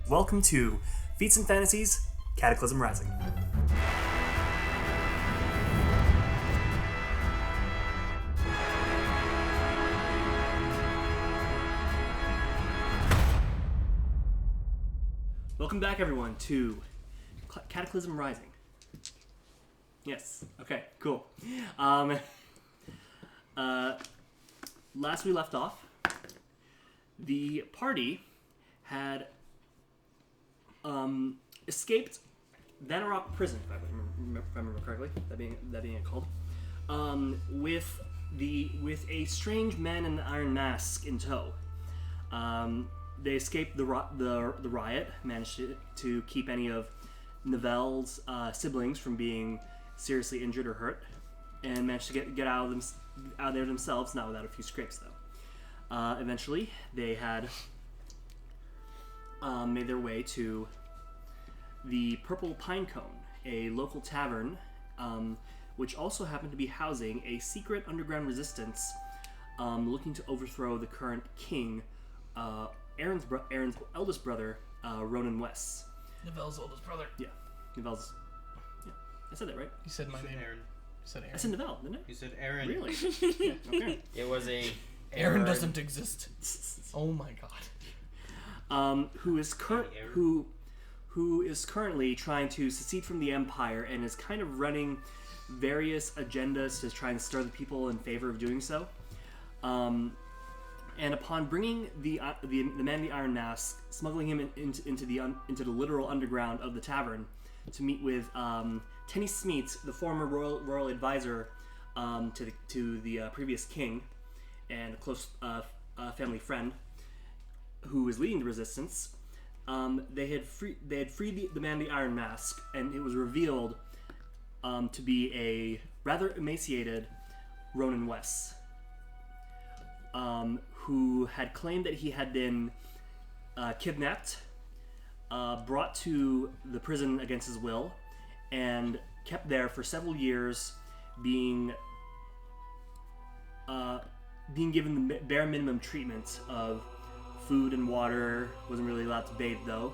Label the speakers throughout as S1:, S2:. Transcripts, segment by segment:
S1: Welcome to Feats Fantasies, Cataclysm Rising. Welcome back, everyone, to Cataclysm Rising. Yes. Okay. Cool. Last we left off, the party had escaped Vanarok prison, if I remember correctly. That being it called, with a strange man in an iron mask in tow. They escaped the riot, managed to keep any of Nivelle's siblings from being seriously injured or hurt, and managed to get out of there themselves, not without a few scrapes though. Eventually, they had made their way to the Purple Pinecone, a local tavern, which also happened to be housing a secret underground resistance looking to overthrow the current king, Aaron's eldest brother, Ronan'Wes.
S2: Nivelle's oldest brother.
S1: Yeah, Nivelle's. Yeah, I said that right.
S2: You said my name.
S3: Aaron.
S2: You said Aaron.
S1: I said Nivelle, didn't I?
S3: You said Aaron.
S1: Really? Yeah, okay.
S3: It was a
S2: Aaron doesn't exist. Oh my god.
S1: Who is currently trying to secede from the Empire and is kind of running various agendas to try and stir the people in favor of doing so. And upon bringing the man in the Iron Mask, smuggling him into the literal underground of the tavern to meet with Tenny Smeet, the former royal advisor to the previous king, and a close family friend who was leading the resistance. They had freed the man in the Iron Mask, and it was revealed to be a rather emaciated Ronan'Wes, who had claimed that he had been kidnapped, brought to the prison against his will, and kept there for several years, being given the bare minimum treatment of food and water. Wasn't really allowed to bathe though,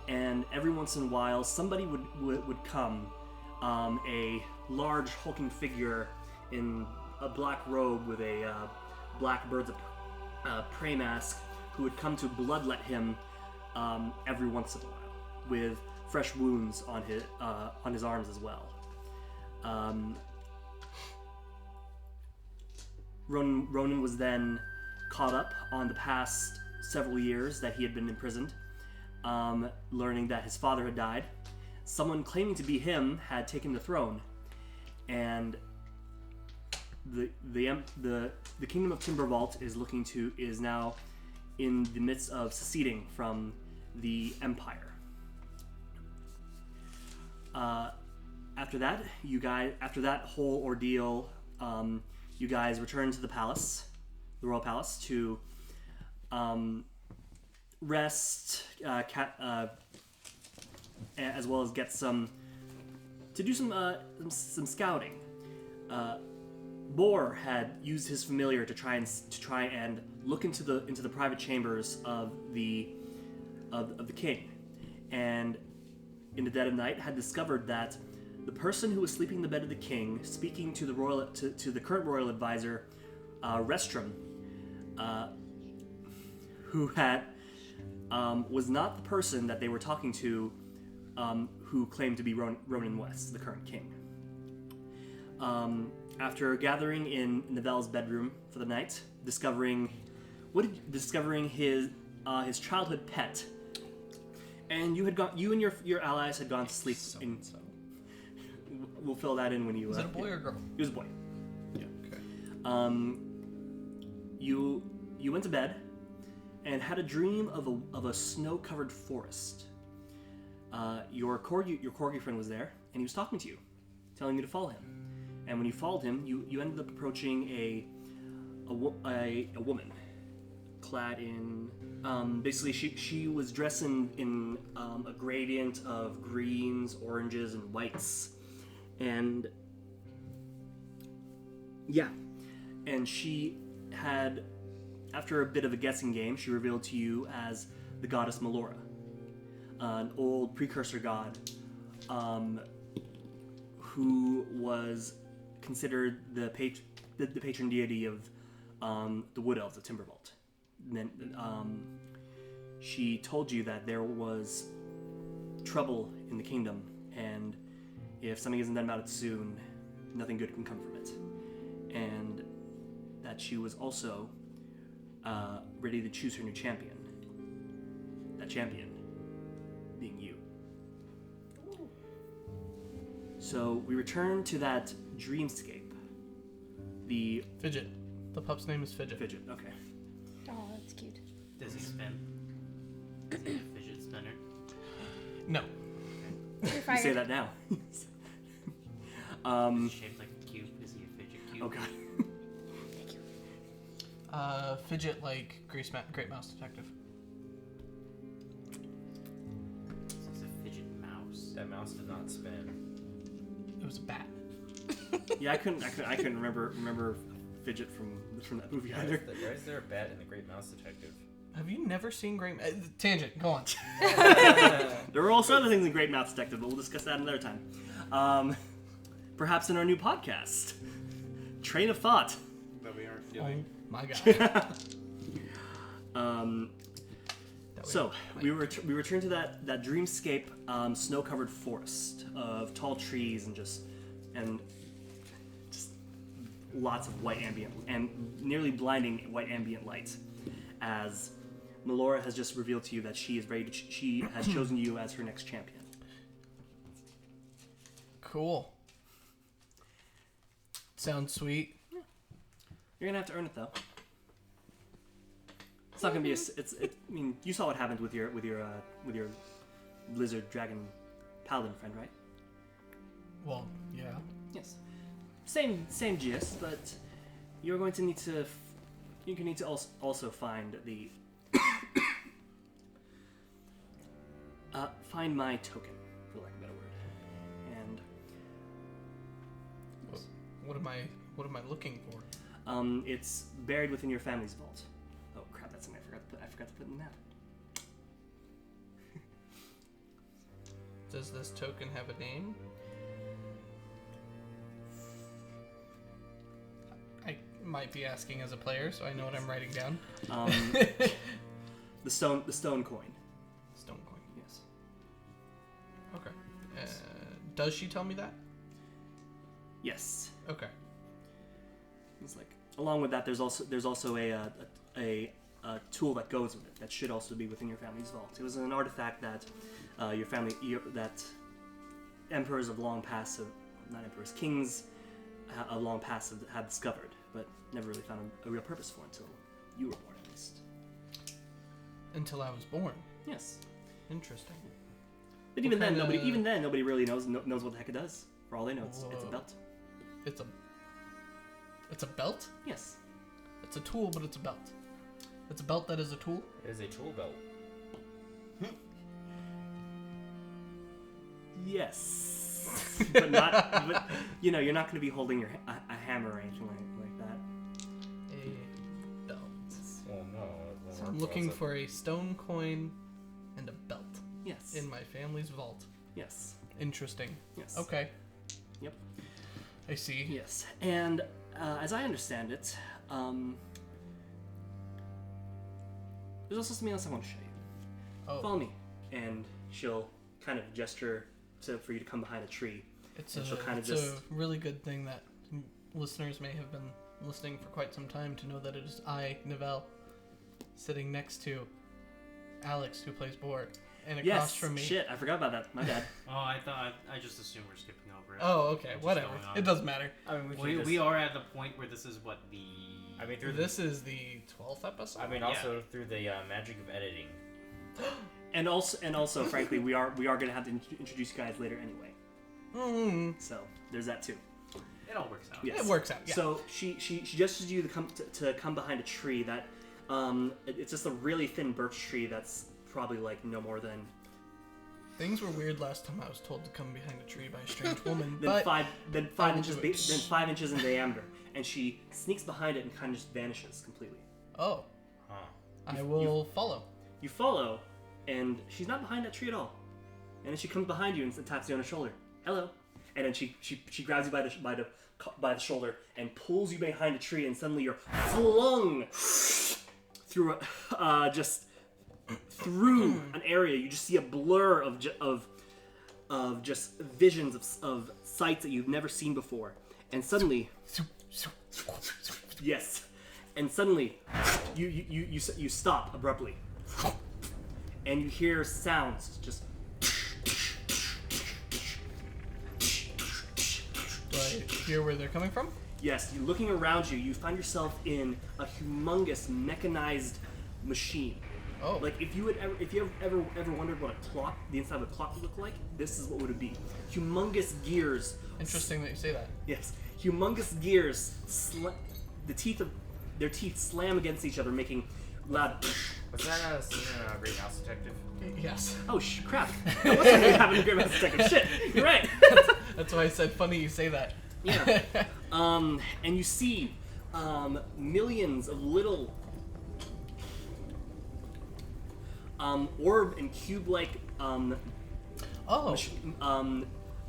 S1: and every once in a while somebody would come, a large hulking figure in a black robe with a black birds of prey mask, who would come to bloodlet him every once in a while with fresh wounds on his arms as well. Ronan was then caught up on the past several years that he had been imprisoned, learning that his father had died. Someone claiming to be him had taken the throne, and the kingdom of Timbervault is now in the midst of seceding from the Empire. After that whole ordeal, you guys returned to the royal palace, to rest, as well as get some scouting. Boar had used his familiar to try and look into the private chambers of the king, and in the dead of night had discovered that the person who was sleeping in the bed of the king, speaking to the current royal advisor, Restrum, who was not the person that they were talking to, who claimed to be Ronan'Wes, the current king. After gathering in Nivelle's bedroom for the night, discovering his childhood pet, and you and your allies had gone to sleep. We'll fill that in when you.
S2: Was it a boy or a girl?
S1: It was a boy.
S2: Yeah. Okay.
S1: You went to bed and had a dream of a snow-covered forest. Your corgi friend was there, and he was talking to you, telling you to follow him. And when you followed him, you ended up approaching a woman, clad in basically she was dressed in a gradient of greens, oranges, and whites, and she had, after a bit of a guessing game, she revealed to you as the goddess Melora. an old precursor god, who was considered the patron deity of the Wood Elves of Timbervault. And then she told you that there was trouble in the kingdom, and if something isn't done about it soon, nothing good can come from it. And that she was also ready to choose her new champion. That champion being you. So we return to that dreamscape. The
S2: Fidget. The pup's name is Fidget.
S1: Fidget, okay.
S3: Oh, that's cute.
S4: Does he spin? Is he a fidget spinner?
S2: No.
S3: You're
S1: You
S3: fired.
S1: say that now.
S4: Is he shaped like a cube? Is he a fidget cube?
S1: Oh god.
S3: Thank you.
S2: Fidget like Great Mouse Detective.
S4: He's a fidget mouse.
S5: That mouse did not spin.
S2: It was a bat.
S1: Yeah, I couldn't remember Fidget from that movie
S5: Why
S1: either.
S5: is there a bat in the Great Mouse Detective?
S2: Have you never seen Tangent, go on.
S1: There were also other things in Great Mouth Detective, but we'll discuss that another time. Perhaps in our new podcast, Train of Thought.
S5: That we aren't
S2: Oh
S5: doing.
S2: my god.
S1: So we return to that dreamscape, snow-covered forest of tall trees and just lots of white ambient and nearly blinding white ambient light, as Melora has just revealed to you that she is ready to she has chosen you as her next champion.
S2: Cool. Sounds sweet.
S1: You're gonna have to earn it though. It's not gonna be I mean, you saw what happened with your lizard dragon paladin friend, right?
S2: Well, yeah.
S1: Yes. Same gist, but you're going to need to also find the find my token, for lack of a better word. And
S2: What am I looking for?
S1: it's buried within your family's vault. Oh crap, that's something I forgot to put in the map.
S2: Does this token have a name? I might be asking as a player, so I know what I'm writing down.
S1: The stone coin.
S2: Stone coin.
S1: Yes.
S2: Okay. Does she tell me that?
S1: Yes.
S2: Okay.
S1: It's like along with that, there's also a tool that goes with it that should also be within your family's vault. It was an artifact that that emperors of long past, not emperors, kings of long past have discovered, but never really found a real purpose for until you were born, at least.
S2: Until I was born.
S1: Yes.
S2: Interesting.
S1: But even
S2: What
S1: then,
S2: kinda-
S1: nobody really knows what the heck it does. For all they know, it's a
S2: Whoa.
S1: belt.
S2: It's a belt?
S1: Yes.
S2: It's a tool, but it's a belt. It's a belt that is a tool?
S5: It is a tool belt.
S1: Yes. But not. But you're not going to be holding a hammer or anything like that.
S2: A belt.
S5: Well, no.
S2: So I'm looking for a stone coin and a belt
S1: Yes.
S2: in my family's vault.
S1: Yes.
S2: Interesting.
S1: Yes.
S2: Okay.
S1: Yep.
S2: I see.
S1: Yes. And as I understand it, there's also something else I want to show you.
S2: Oh,
S1: Follow me, and she'll kind of gesture for you to come behind a tree.
S2: it's
S1: and
S2: a
S1: she'll kind of
S2: it's
S1: just
S2: a really good thing that listeners may have been listening for quite some time to know that it is I, Nivelle, sitting next to Alex, who plays board, and across
S1: yes.
S2: from me.
S1: Shit, I forgot about that. My bad.
S4: Oh, I just assumed we're skipping over it.
S2: Oh, okay,
S4: Just
S2: whatever.
S4: going on.
S2: It doesn't matter.
S5: I mean,
S4: We are at the point where this is what the.
S5: I mean, through
S2: This is the 12th episode.
S5: I mean, also through the magic of editing.
S1: And also, frankly, we are going to have to introduce you guys later anyway. So there's that too.
S4: It all works out.
S1: Yes.
S2: It works out. Yeah.
S1: So she gestures you to come behind a tree that it's just a really thin birch tree that's probably like no more than
S2: Things were weird last time I was told to come behind a tree by a strange woman.
S1: then
S2: but
S1: five
S2: I'll
S1: inches
S2: do it.
S1: then 5 inches in diameter, and she sneaks behind it and kind of just vanishes completely.
S2: Oh,
S5: Huh.
S2: I will follow.
S1: You follow, and she's not behind that tree at all. And then she comes behind you and taps you on the shoulder. Hello. And then she grabs you by the shoulder and pulls you behind a tree, and suddenly you're flung through through an area. You just see a blur of just visions of sights that you've never seen before. And suddenly, yes, and suddenly you stop abruptly, and you hear sounds just.
S2: Do I hear where they're coming from?
S1: Yes, you looking around you, you find yourself in a humongous mechanized machine.
S2: Oh.
S1: Like if you ever wondered what a clock, the inside of a clock would look like, this is what would it be. Humongous gears.
S2: Interesting that you say that.
S1: Yes, humongous gears. Their teeth slam against each other, making loud.
S5: Was that a scene in Great Mouse Detective?
S2: Yes.
S1: Oh crap! That wasn't really happening in Great Mouse Detective. Shit, you're right.
S2: That's why I said funny you say that.
S1: Yeah. And you see millions of little orb and cube-like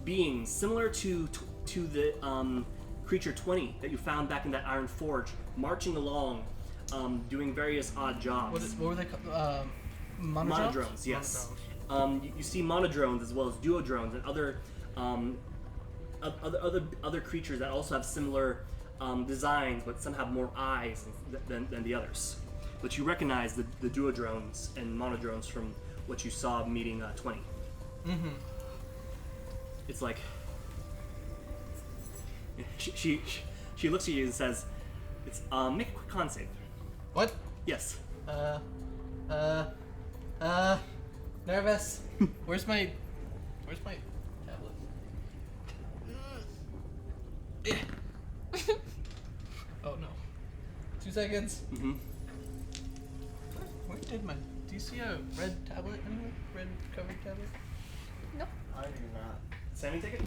S1: beings similar to the creature 20 that you found back in that iron forge, marching along, doing various odd jobs.
S2: What were they called? Monodrones?
S1: Monodrones, yes. You see monodrones as well as duodrones and other creatures that also have similar designs, but some have more eyes than the others. But you recognize the duodrones and monodrones from what you saw meeting 20.
S2: Mm-hmm.
S1: It's like she looks at you and says, "It's make a quick con save."
S2: What?
S1: Yes.
S2: Nervous. Where's my tablet? Oh no. 2 seconds.
S1: Mm-hmm.
S2: Where did my? Do you see a red tablet anywhere? Red covered tablet?
S3: Nope.
S5: I do not.
S1: Sammy, take it.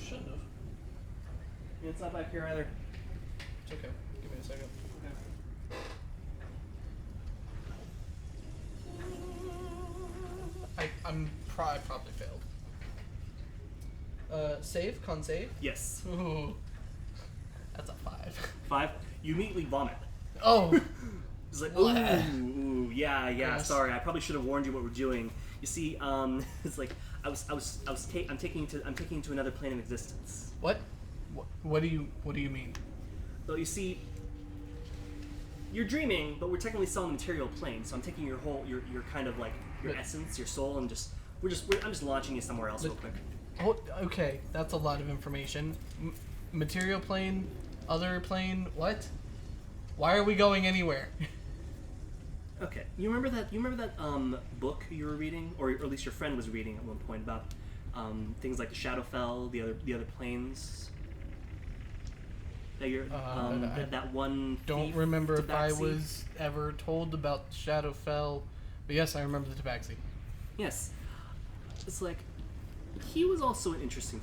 S2: Should have.
S1: Yeah, it's not back here either.
S2: It's okay. Give me a second. I probably failed. Save? Con save?
S1: Yes.
S2: Ooh. That's a 5.
S1: 5. You immediately vomit.
S2: Oh!
S1: It's like,
S2: Bleh.
S1: ooh, yeah.
S2: Yes.
S1: Sorry, I probably should have warned you what we're doing. You see, it's like I'm taking you to another plane of existence.
S2: What? What do you mean?
S1: So you see, you're dreaming, but we're technically still on the material plane. So I'm taking your kind of like your
S2: But-
S1: essence, your soul, and I'm just launching you somewhere else real quick.
S2: Oh, okay, that's a lot of information. Material plane, other plane, what? Why are we going anywhere?
S1: Okay, you remember that book you were reading, or at least your friend was reading at one point about things like the Shadowfell, the other planes. That you're that one.
S2: Don't
S1: thief,
S2: remember if I
S1: Tabaxi?
S2: was ever told about Shadowfell, but yes, I remember the Tabaxi.
S1: Yes, it's like he was also an interesting.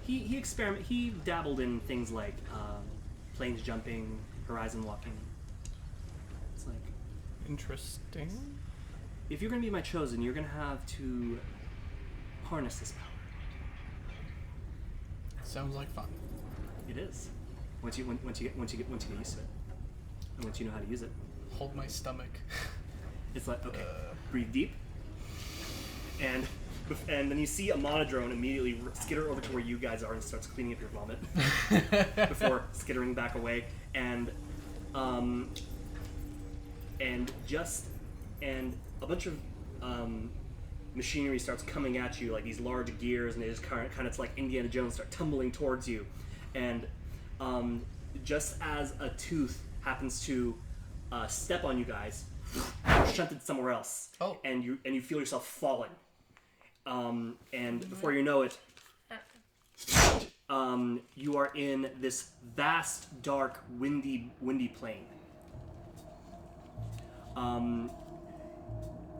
S1: He dabbled in things like planes jumping, horizon walking. It's like,
S2: Interesting.
S1: if you're gonna be my chosen, you're gonna have to harness this power.
S2: Sounds like fun.
S1: It is. Once you get used to it, and once you know how to use it,
S2: Hold my stomach.
S1: it's like, okay, breathe deep, and then you see a monodrone immediately skitter over to where you guys are and starts cleaning up your vomit before skittering back away, and a bunch of machinery starts coming at you, like these large gears, and they just kind of like Indiana Jones start tumbling towards you, and just as a tooth happens to step on you guys, you're shunted somewhere else, and you feel yourself falling, and before you know it, you are in this vast, dark, windy plain.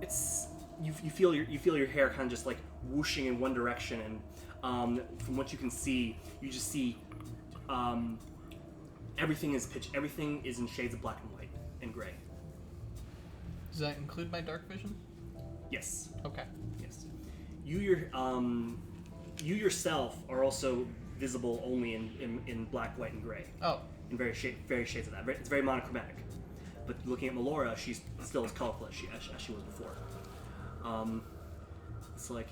S1: It's you feel your hair kind of just like whooshing in one direction, and from what you can see, you just see everything is in shades of black and white and gray.
S2: Does that include my dark vision?
S1: Yes.
S2: Okay.
S1: Yes. You yourself are also visible only in black, white, and gray.
S2: Oh.
S1: In various shades of that. It's very monochromatic. But looking at Melora, she's still as colorful as she was before. It's like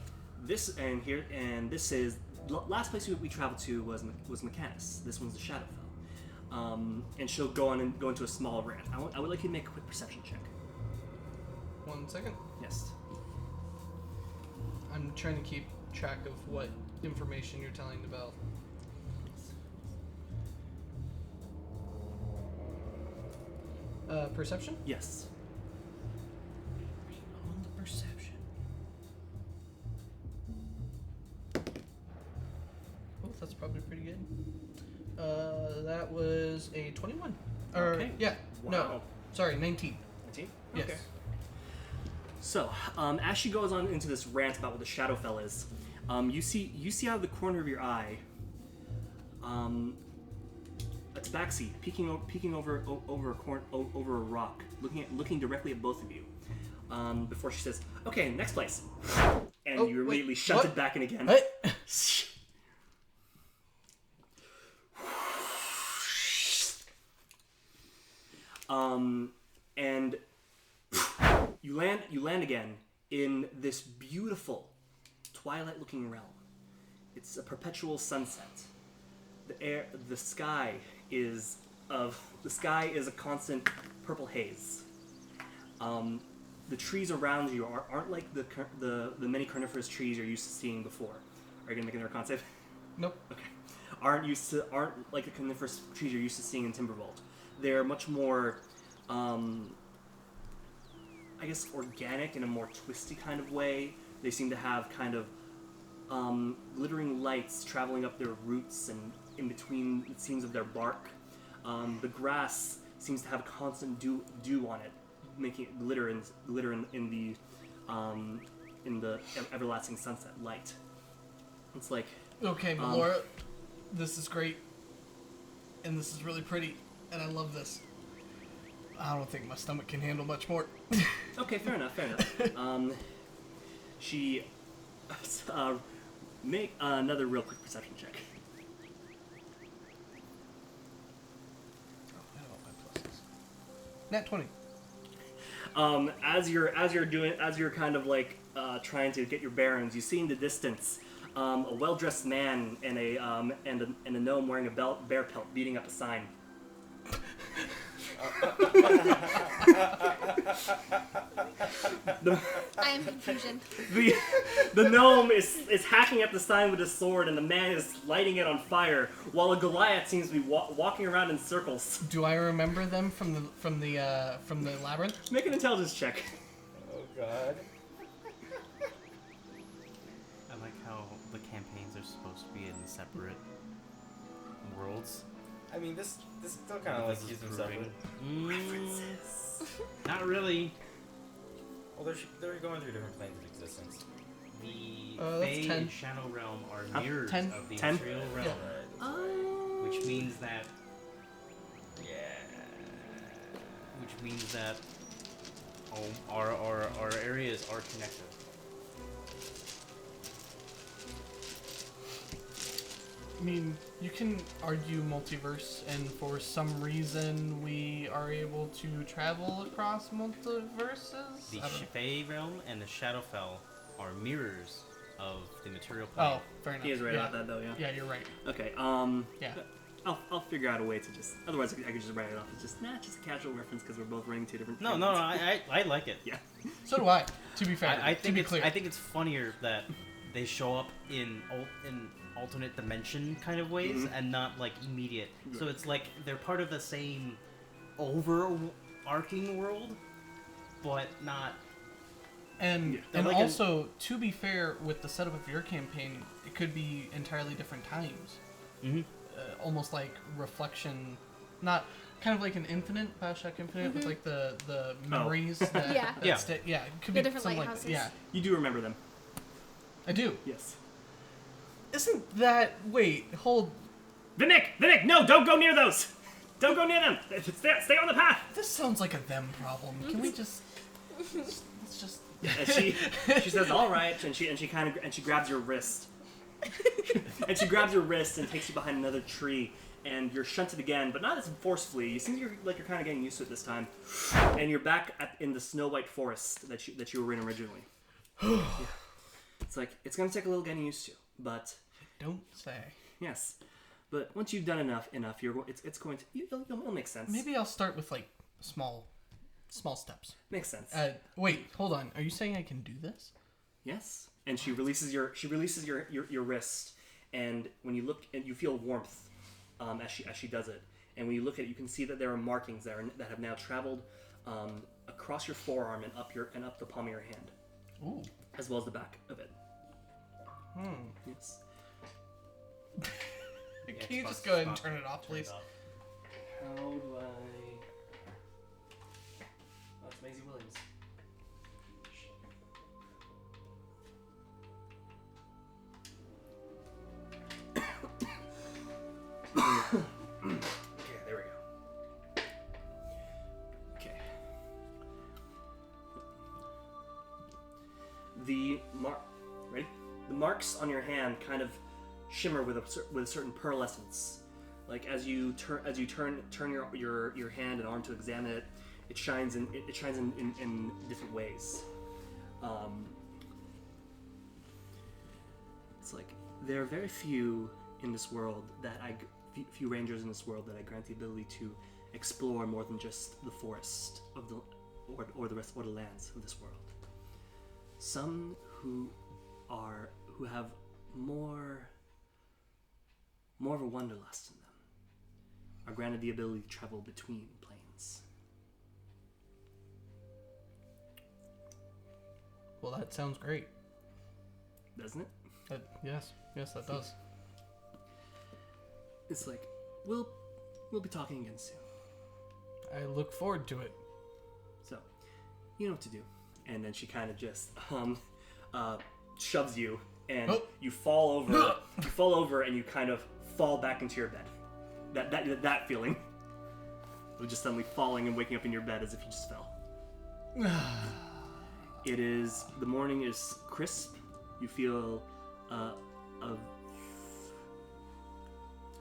S1: this, and here, and this is last place we traveled to was Mechanus. This one's the Shadowfell. And she'll go into a small rant. I would like you to make a quick perception check.
S2: 1 second.
S1: Yes.
S2: I'm trying to keep track of what information you're telling about. Perception?
S1: Yes.
S2: On the perception. Oh, that's probably pretty good. That was a 21.
S1: Okay.
S2: Yeah.
S1: Wow.
S2: No. Sorry, 19.
S1: 19?
S2: Yes.
S1: Okay. So, as she goes on into this rant about what the Shadowfell is, you see out of the corner of your eye, a tabaxi peeking over a rock, looking directly at both of you. Before she says, "Okay, next place," and you immediately shut it back in again.
S2: What?
S1: And you land again in this beautiful twilight-looking realm. It's a perpetual sunset. The sky is a constant purple haze. The trees around you aren't like the many carnivorous trees you're used to seeing before. Are you gonna make another con save?
S2: Nope.
S1: Okay. Aren't like the carnivorous trees you're used to seeing in Timbervault. They're much more, I guess, organic in a more twisty kind of way. They seem to have kind of glittering lights traveling up their roots and in between the seams of their bark. The grass seems to have constant dew on it, making it glitter in the everlasting sunset light. It's like,
S2: Okay, Melora, this is great, and this is really pretty, and I love this. I don't think my stomach can handle much more.
S1: okay, fair enough. She make another real quick perception check.
S2: I don't want my pluses. Nat 20.
S1: As you're kind of like trying to get your bearings, you see in the distance a well-dressed man and a gnome wearing a bear pelt beating up a sign.
S3: I am confusion.
S1: The gnome is hacking at the sign with his sword, and the man is lighting it on fire, while a Goliath seems to be walking around in circles.
S2: Do I remember them from the labyrinth?
S1: Make an intelligence check.
S5: Oh god.
S4: I like how the campaigns are supposed to be in separate worlds.
S5: I mean, this still kind of like keeps them separate.
S1: References.
S4: Not really.
S5: Well, they're going through different planes of existence.
S4: The
S2: that's
S4: Fae
S2: 10.
S4: and Shadow Realm are mirrors
S2: 10.
S4: of the
S1: 10?
S4: material realm,
S2: Yeah.
S4: which means that our areas are connected.
S2: I mean, you can argue multiverse, and for some reason we are able to travel across multiverses.
S4: The
S2: I don't know.
S4: Fae realm and the Shadowfell are mirrors of the material plane.
S2: Oh, fair enough.
S1: He is right
S2: yeah.
S1: about that, though. Yeah.
S2: Yeah, you're right.
S1: Okay.
S2: Yeah.
S1: I'll figure out a way to just. Otherwise, I could just write it off. It's just just a casual reference because we're both running two different.
S4: No,
S1: campaigns.
S4: I like it.
S1: Yeah.
S2: So do I. To be fair,
S4: I
S2: to
S4: think
S2: be
S4: it's
S2: clear.
S4: I think it's funnier that they show up in alternate dimension kind of ways and not like immediate. So it's like they're part of the same overarching world, but not.
S2: And
S1: Yeah.
S2: and
S4: Like
S2: also, to be fair, with the setup of your campaign, it could be entirely different times.
S4: Mm-hmm.
S2: Almost like reflection, not kind of like an Infinite, Bioshock Infinite, with like the memories. That,
S3: Yeah.
S2: that
S4: Yeah.
S2: yeah, it could
S3: The
S2: be
S3: different
S2: something like
S3: lighthouses.
S2: that. Yeah,
S1: You do remember them.
S2: I do.
S1: Yes.
S2: Isn't that wait? Hold.
S1: Vivek, no! Don't go near those. Don't go near them. Stay on the path.
S2: This sounds like a them problem. Can we just? Let's just.
S1: And she says, "All right," and she grabs your wrist, and she grabs your wrist and takes you behind another tree, and you're shunted again, but not as forcefully. It seems you're kind of getting used to it this time, and you're back in the snow white forest that you were in originally. Yeah. It's like it's gonna take a little getting used to, but
S2: Don't say.
S1: yes, but once you've done enough, it's going to it'll make sense.
S2: Maybe I'll start with like small steps.
S1: Makes sense.
S2: Wait, hold on. Are you saying I can do this?
S1: Yes. And she releases your wrist, and when you look, and you feel warmth as she does it. And when you look at it, you can see that there are markings that have now traveled across your forearm and up the palm of your hand,
S2: Ooh.
S1: as well as the back of it. Yes.
S2: Can you just go ahead and turn it off, please?
S1: How do I? Oh, it's Maisie Williams. Okay, there we go. Okay. Ready? The marks on your hand kind of shimmer with a certain pearlescence. Like as you turn your hand and arm to examine it, it shines in different ways. It's like there are very few in this world few rangers in this world that I grant the ability to explore more than just the forest of or the rest or the lands of this world. Some who have more of a wanderlust in them are granted the ability to travel between planes.
S2: Well, that sounds great.
S1: Doesn't it?
S2: Yes, that does.
S1: It's like we'll be talking again soon.
S2: I look forward to it.
S1: So, you know what to do. And then she kind of just shoves you, and you fall over. You fall over, and you kind of fall back into your bed. That feeling of just suddenly falling and waking up in your bed as if you just fell. The morning is crisp. You feel I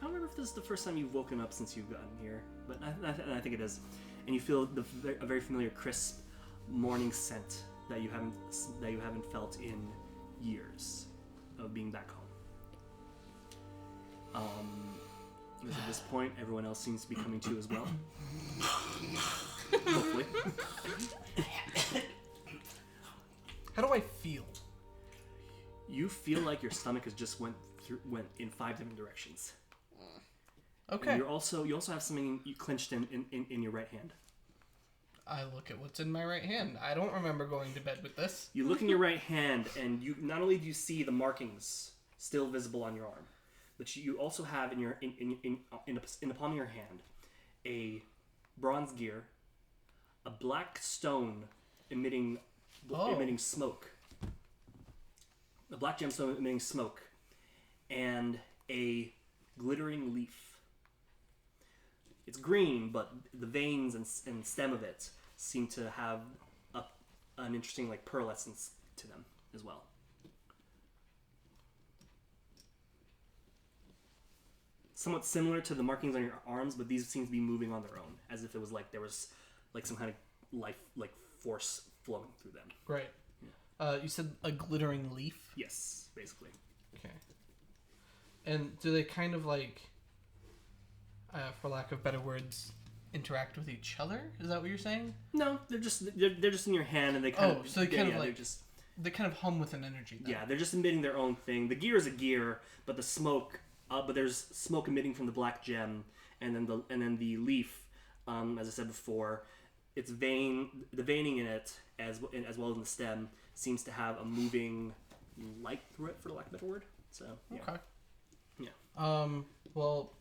S1: don't remember if this is the first time you've woken up since you've gotten here, but I think it is. And you feel a very familiar crisp morning scent that you haven't felt in years of being back home. Because at this point, everyone else seems to be coming to as well. Hopefully.
S2: How do I feel?
S1: You feel like your stomach has just went in 5 different directions.
S2: Okay.
S1: And you also have something you clenched in your right hand.
S2: I look at what's in my right hand. I don't remember going to bed with this.
S1: You look in your right hand, and you not only do you see the markings still visible on your arm, but you also have in the palm of your hand a bronze gear, a black stone emitting smoke, a black gemstone emitting smoke, and a glittering leaf. It's green, but the veins and stem of it seem to have an interesting pearlescence to them as well. Somewhat similar to the markings on your arms, but these seem to be moving on their own, as if it was there was some kind of life, force flowing through them.
S2: Right. Yeah. You said a glittering leaf?
S1: Yes, basically.
S2: Okay. And do they kind of for lack of better words, interact with each other? Is that what you're saying?
S1: No, they're just in your hand, and they kind of
S2: they kind of hum with an energy. Then.
S1: Yeah, they're just emitting their own thing. The gear is a gear, but the smoke, but there's smoke emitting from the black gem, and then the leaf, as I said before, the veining in it as well as in the stem seems to have a moving light through it, for lack of a better word. So yeah.
S2: Okay.
S1: Yeah.
S2: Well,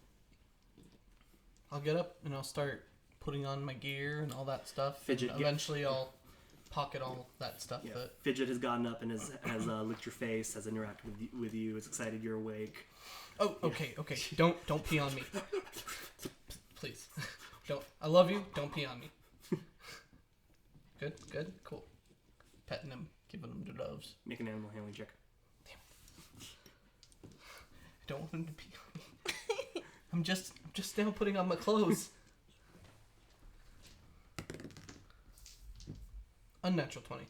S2: I'll get up and I'll start putting on my gear and all that stuff.
S1: Fidget.
S2: And eventually, I'll pocket all that stuff.
S1: Yeah. Fidget has gotten up and has licked your face, has interacted with you, is excited you're awake.
S2: Oh, okay. Don't pee on me, please. Don't. I love you. Don't pee on me. Good, good, cool. Petting him, giving him the loves.
S1: Make an animal handling check.
S2: I don't want him to pee on me. I'm just now putting on my clothes. Unnatural 20.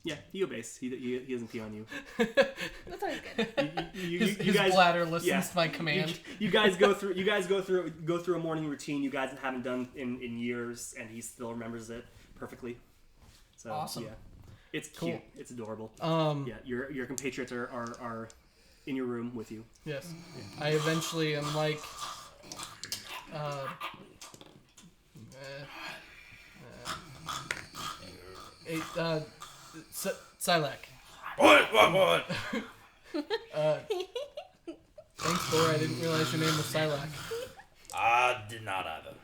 S1: Yeah, he obeys. He doesn't pee on you.
S3: That's always good.
S2: His
S1: guys,
S2: bladder listens
S1: yeah.
S2: to my command.
S1: You guys go through a morning routine you guys haven't done in years, and he still remembers it perfectly. So
S2: Awesome.
S1: yeah, it's
S2: Cool.
S1: cute. It's adorable.
S2: Yeah.
S1: Your compatriots are in your room with you.
S2: Yes. I eventually am like, Sylack.
S5: What?
S2: Thanks, Thor. I didn't realize your name was Sylack.
S5: I did not either.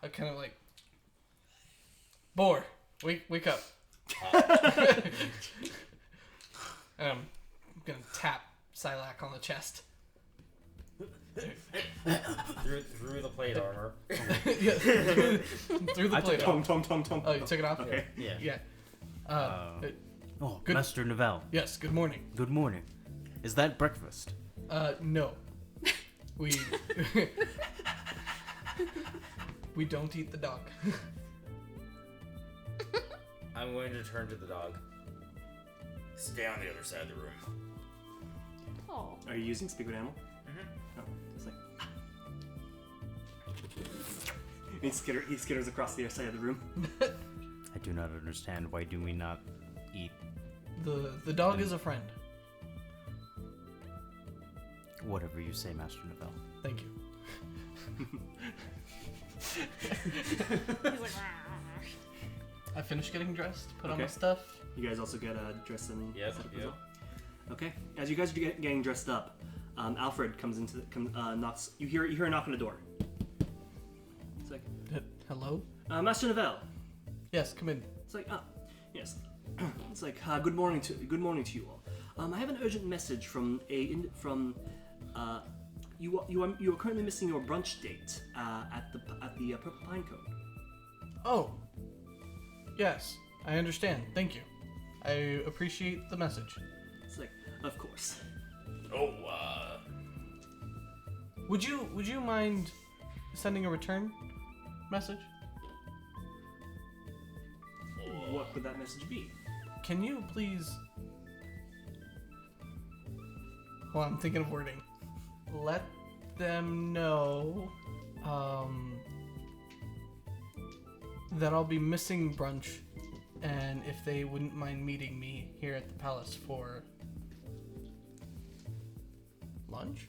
S2: I kind of like, Boar, wake up. And I'm gonna tap Sylack on the chest.
S5: Through the plate armor.
S2: Yeah, through the plate.
S1: Tom.
S2: Oh, you took it off?
S1: Okay.
S4: Yeah.
S2: Yeah.
S4: Oh,
S2: Good-
S4: Master Novell.
S2: Yes, good morning.
S4: Good morning. Is that breakfast?
S2: No. We... we don't eat the dog.
S5: I'm going to turn to the dog. Stay on the other side of the room.
S3: Oh.
S1: Are you using speak with animal?
S5: Mm-hmm.
S1: Oh, it's like. He skitters across the other side of the room.
S4: I do not understand. Why do we not eat?
S2: The dog is a friend.
S4: Whatever you say, Master Novell.
S2: Thank you.
S3: He's like,
S2: I finished getting dressed, put on
S1: Okay.
S2: my stuff.
S1: You guys also get dressed and
S5: Yep,
S1: set up as
S5: yep.
S1: well? Okay. As you guys are getting dressed up, Alfred comes into knocks. You hear a knock on the door. It's like,
S2: Hello?
S1: Master Novell.
S2: Yes, come in.
S1: It's like, yes. It's like, good morning to you all. I have an urgent message from you are currently missing your brunch date at the Purple Pine Cone.
S2: Oh. Yes, I understand. Thank you. I appreciate the message.
S1: It's like, of course.
S5: Oh,
S2: Would you mind sending a return message?
S1: What would that message be?
S2: Can you please... Well, I'm thinking of wording. Let them know that I'll be missing brunch, and if they wouldn't mind meeting me here at the palace for lunch?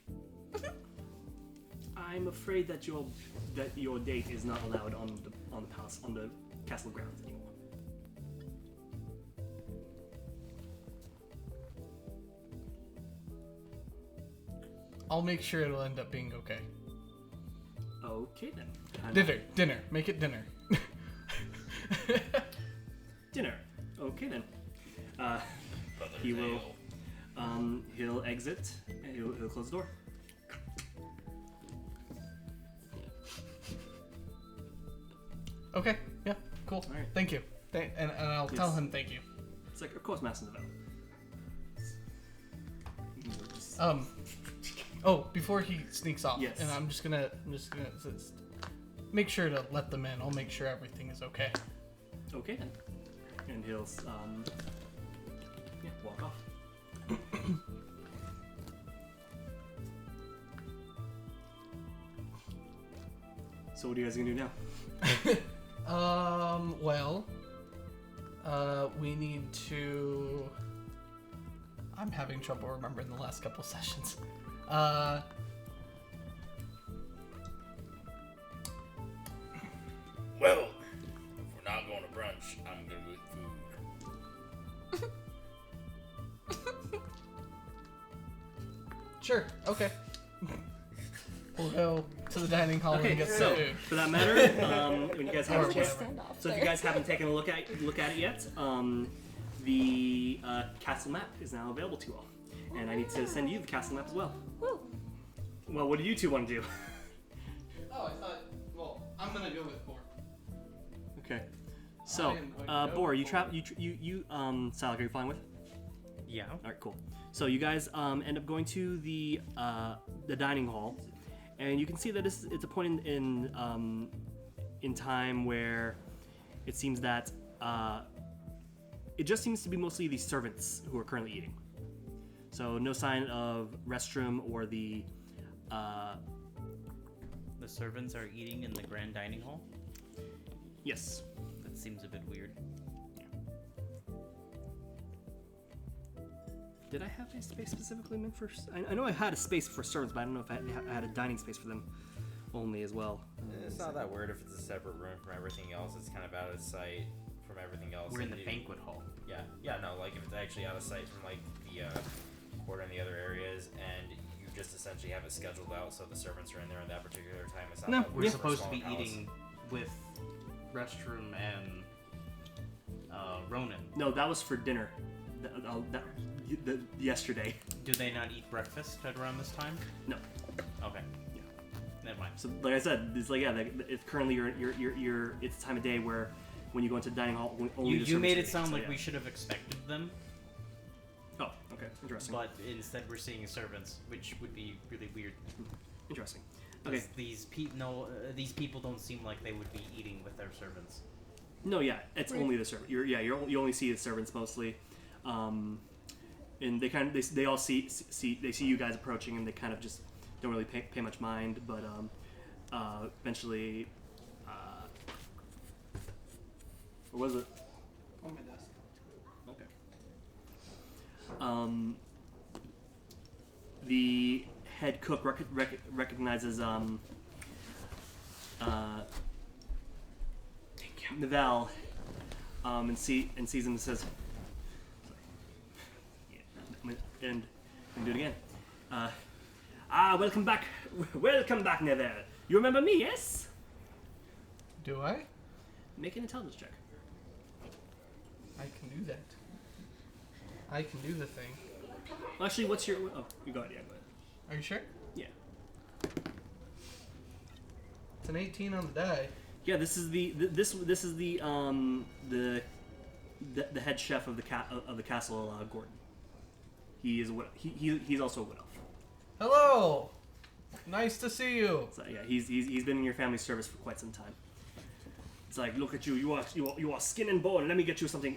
S1: I'm afraid that your date is not allowed on the castle grounds anymore.
S2: I'll make sure it'll end up being okay.
S1: Okay then.
S2: Dinner. Make it dinner.
S1: Dinner. Okay then. He will. He'll exit. And he'll close the door.
S2: Okay. Yeah. Cool.
S1: All right.
S2: Thank you. And I'll tell him thank you.
S1: It's like, of course, Master Novell.
S2: Oh, before he sneaks off,
S1: Yes.
S2: and I'm just gonna make sure to let them in. I'll make sure everything is okay.
S1: Okay then. And he'll walk off. So what are you guys gonna do now?
S2: We need to... I'm having trouble remembering the last couple sessions.
S5: well, if we're not going to brunch, I'm good with food.
S2: Sure, okay. We'll go to the dining hall
S1: Okay,
S2: and get
S1: so
S2: food.
S1: for that matter, when you guys have
S2: Or
S1: a chance,
S3: just stand off
S1: so if
S3: there.
S1: you guys haven't taken a look at it yet, the castle map is now available to you all, and I need to send you the castle map as well.
S3: Woo.
S1: Well, what do you two want to do?
S2: Oh, I thought, well, I'm gonna go with 4.
S1: Okay. So,
S2: I am going to go
S1: Bor, you
S2: for-
S1: trap. You Sylack, are you fine with?
S4: Yeah.
S1: All right, cool. So you guys end up going to the dining hall, and you can see that it's a point in time where it seems that it just seems to be mostly the servants who are currently eating. So no sign of restroom or the.
S4: The servants are eating in the grand dining hall.
S1: Yes.
S4: That seems a bit weird.
S1: Did I have a space specifically meant for? I know I had a space for servants, but I don't know if I had a dining space for them only as well.
S6: It's not that weird if it's a separate room from everything else. It's kind of out of sight from everything else.
S4: We're in the
S6: You-
S4: banquet hall.
S6: Yeah, no, like if it's actually out of sight from like the court and the other areas, and you just essentially have it scheduled out so the servants are in there at that particular time. It's not
S1: No,
S6: that
S4: We're
S6: weird for a
S4: supposed to be
S6: smaller palace.
S4: eating with restroom and Ronan.
S1: No, that was for dinner. Yesterday.
S4: Do they not eat breakfast at around this time?
S1: No.
S4: Okay.
S1: Yeah.
S4: Never mind.
S1: So, like I said, it's like it's currently it's time of day where when you go into the dining hall, only the
S4: You
S1: servants
S4: made
S1: are
S4: it sound
S1: eating, so
S4: like
S1: yeah.
S4: we should have expected them,
S1: Oh, okay, interesting.
S4: but instead we're seeing servants, which would be really weird.
S1: Interesting. Okay.
S4: 'Cause these people don't seem like they would be eating with their servants.
S1: No, yeah, it's only the servant. You only see the servants mostly, and they all see you guys approaching, and they kind of just don't really pay much mind. But eventually, what was it?
S2: On my desk.
S1: Okay. The head cook recognizes Manuel, and sees him and says, and do it again. Welcome back, Manuel. You remember me, yes?
S2: Do I?
S1: Make an intelligence check.
S2: I can do that. I can do the thing.
S1: Well, actually, what's your? Oh, you go ahead. Yeah, go ahead.
S2: Are you sure?
S1: Yeah.
S2: It's an 18 on the die.
S1: Yeah, this is the head chef of the castle, Gordon. He is he's also a wood elf.
S2: Hello. Nice to see you.
S1: So yeah, he's been in your family service for quite some time. It's like, look at you, you are skin and bone. Let me get you something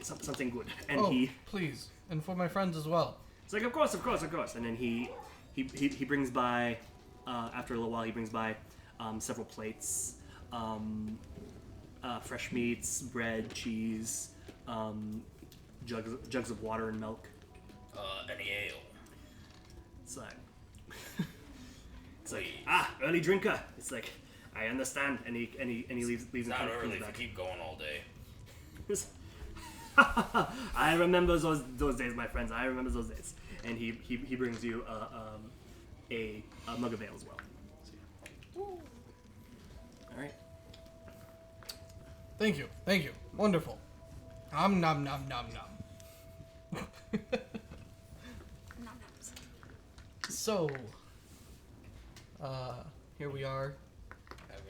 S1: good. And
S2: Oh,
S1: he
S2: please, and for my friends as well.
S1: it's like, of course. And then he brings by after a little while he brings by several plates, fresh meats, bread, cheese, jugs of water and milk.
S5: Any ale?
S1: It's like, early drinker. It's like, I understand. And he leaves
S5: It's
S1: and
S5: not
S1: comes
S5: early if you
S1: back.
S5: keep going all day.
S1: I remember those days, my friends. I remember those days. And he brings you a mug of ale as well. So, yeah. All right.
S2: Thank you. Wonderful. Nom nom nom nom nom.
S3: Nom-noms.
S2: So, here we are.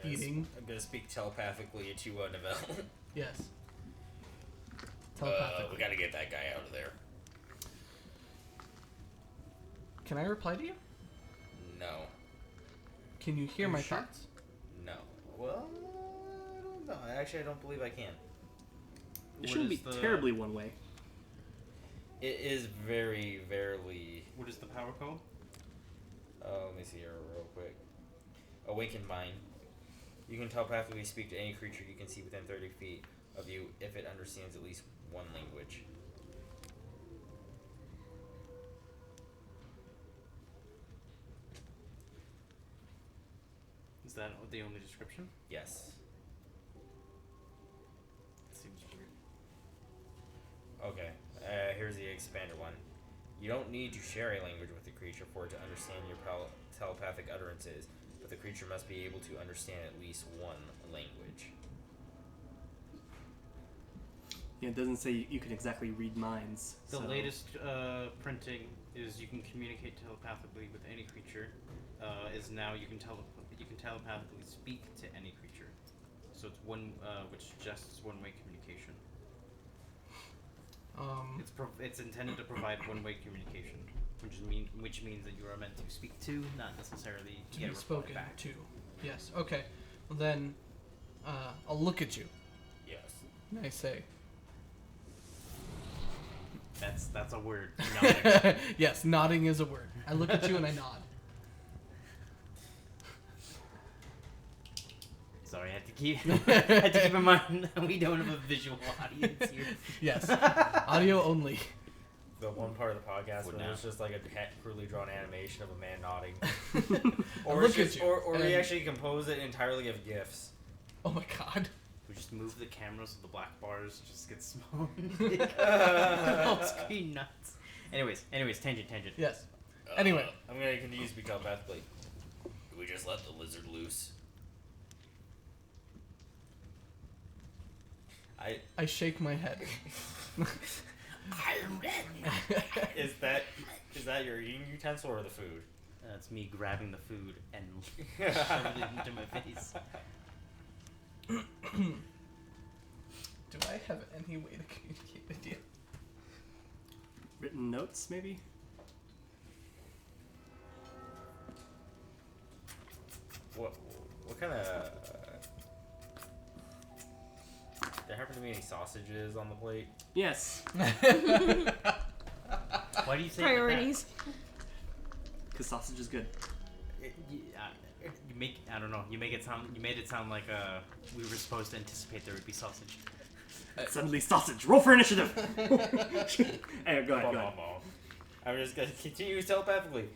S2: Eating.
S6: I'm gonna speak telepathically to Neville.
S2: Yes.
S5: We
S2: Telepathically.
S5: gotta get that guy out of there.
S2: Can I reply to you?
S6: No.
S2: Can you hear
S4: Are you
S2: my
S4: sure?
S2: thoughts?
S6: No. Well, I don't know. Actually, I don't believe I can.
S1: It
S4: What
S1: shouldn't be
S4: is the-
S1: terribly one way.
S6: It is very, very.
S4: What is the power code?
S6: Let me see here real quick. Awakened mind. You can telepathically speak to any creature you can see within 30 feet of you if it understands at least one language.
S4: Is that the only description?
S6: Yes.
S4: Seems weird.
S6: Okay. Here's the expanded one. You don't need to share a language with the creature for it to understand your telepathic utterances, but the creature must be able to understand at least one language.
S1: Yeah, it doesn't say you can exactly read minds.
S4: The
S1: so-
S4: latest printing is you can communicate telepathically with any creature. Is now you can telepathically speak to any creature. So it's one, which suggests one-way communication. It's intended to provide one-way communication, which means that you are meant to speak to, not necessarily
S2: To
S4: get
S2: be
S4: a reply
S2: spoken
S4: back.
S2: to. Yes. Okay. Well then, I'll look at you.
S5: Yes.
S2: And I say,
S4: That's a word. Nodding.
S2: yes, nodding is a word. I look at you and I nod.
S4: Sorry, I had to keep in mind that we don't have a visual audience here.
S2: Yes. Audio only.
S6: The one part of the podcast
S4: Would
S6: where
S4: not.
S6: it's just like a crudely drawn animation of a man nodding. Or
S2: Look
S6: it's
S2: at
S6: just,
S2: you,
S6: or we
S2: and-
S6: actually compose it entirely of GIFs.
S2: Oh my god.
S4: We just move the camera so the black bars just get small. Whole screen nuts. Anyways, tangent.
S2: Yes. Anyway.
S6: I'm gonna continue to speak telepathically.
S5: Do we just let the lizard loose?
S2: I shake my head.
S6: Is that your eating utensil or the food?
S4: That's me grabbing the food and shoving it into my face.
S2: Do I have any way to communicate with you?
S1: Written notes, maybe?
S6: What kind of? There happen to be any sausages on the plate?
S1: Yes,
S4: Why do you say
S3: Priorities.
S1: because sausage is good.
S4: You make you made it sound like we were supposed to anticipate there would be sausage.
S1: Suddenly sausage. Roll for initiative. Anyway, go ahead.
S6: I'm just gonna continue telepathically.